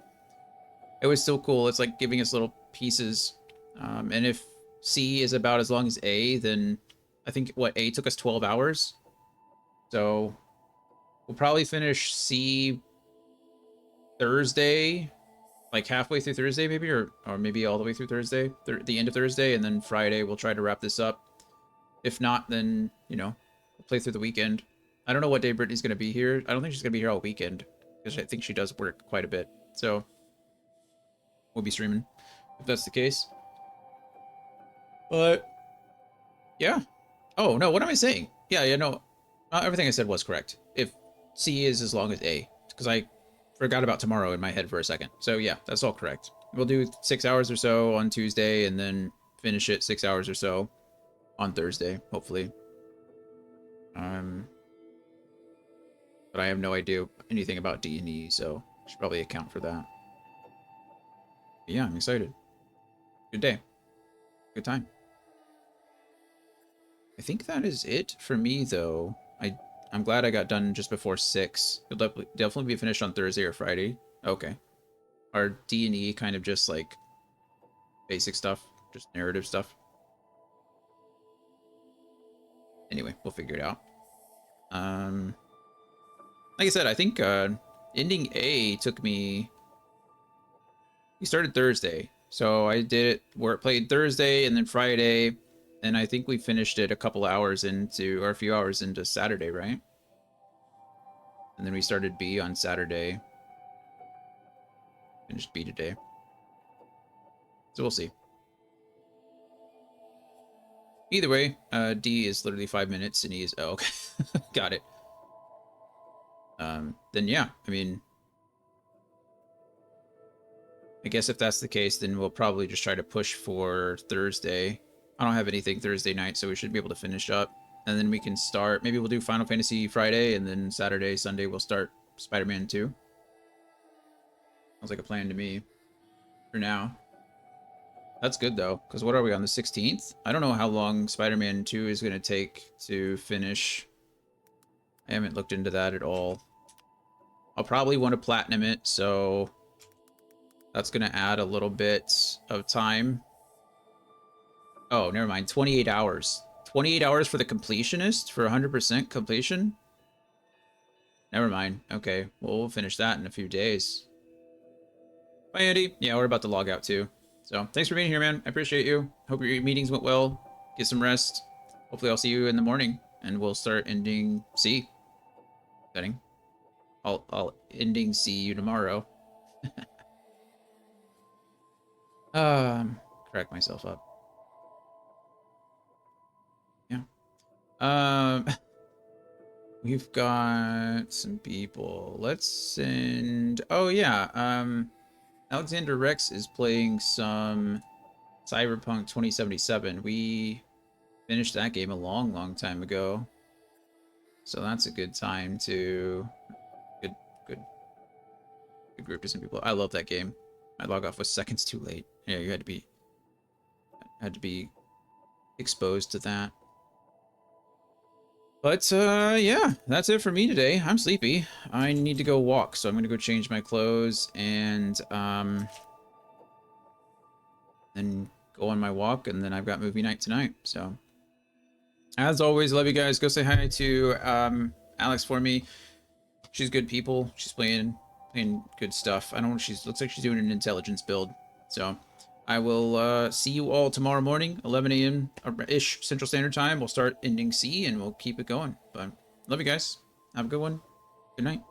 it was still cool. It's like giving us little pieces. And if C is about as long as A, then I think, A took us 12 hours? So we'll probably finish C Thursday, like halfway through Thursday, maybe, or maybe all the way through Thursday, the end of Thursday, and then Friday we'll try to wrap this up. If not, then, we'll play through the weekend. I don't know what day Brittany's going to be here. I don't think she's going to be here all weekend, because I think she does work quite a bit. So we'll be streaming, if that's the case. But, yeah. Oh, no, what am I saying? Yeah, no, everything I said was correct. If C is as long as A, because I forgot about tomorrow in my head for a second. So, yeah, that's all correct. We'll do 6 hours or so on Tuesday, and then finish it 6 hours or so on Thursday, hopefully. But I have no idea anything about D&E, so I should probably account for that. But yeah, I'm excited. Good day. Good time. I think that is it for me, though. I'm glad I got done just before 6. It'll definitely be finished on Thursday or Friday. Okay. Our D&E kind of just like basic stuff, just narrative stuff. Anyway, we'll figure it out. Like I said, I think ending A took me... We started Thursday, so I did it, played Thursday and then Friday, and I think we finished it a couple hours into, or a few hours into Saturday, right? And then we started B on Saturday. Finished B today. So we'll see. Either way, D is literally 5 minutes, and E is... Oh, okay. Got it. Then yeah, I mean... I guess if that's the case, then we'll probably just try to push for Thursday. I don't have anything Thursday night, so we should be able to finish up. And then we can start... Maybe we'll do Final Fantasy Friday, and then Saturday, Sunday, we'll start Spider-Man 2. Sounds like a plan to me. For now. That's good, though, because what are we on, the 16th? I don't know how long Spider-Man 2 is going to take to finish. I haven't looked into that at all. I'll probably want to platinum it, so that's going to add a little bit of time. Oh, never mind. 28 hours. 28 hours for the completionist for 100% completion? Never mind. Okay, well, we'll finish that in a few days. Bye, Andy. Yeah, we're about to log out, too. So, thanks for being here, man. I appreciate you. Hope your meetings went well. Get some rest. Hopefully I'll see you in the morning, and we'll start ending C. Setting. I'll ending see you tomorrow. Crack myself up. Yeah. We've got some people. Let's send. Oh yeah. Alexander Rex is playing some Cyberpunk 2077. We finished that game a long time ago. So that's a good time to good group to some people. I love that game. My log off was seconds too late. Yeah, you had to be exposed to that. But yeah, that's it for me today. I'm sleepy. I need to go walk, so I'm gonna go change my clothes and then go on my walk, and then I've got movie night tonight. So as always, love you guys. Go say hi to Alex for me. She's good people. She's playing good stuff. I don't know, looks like she's doing an intelligence build. So I will see you all tomorrow morning, 11 a.m.-ish Central Standard Time. We'll start ending C and we'll keep it going. But love you guys. Have a good one. Good night.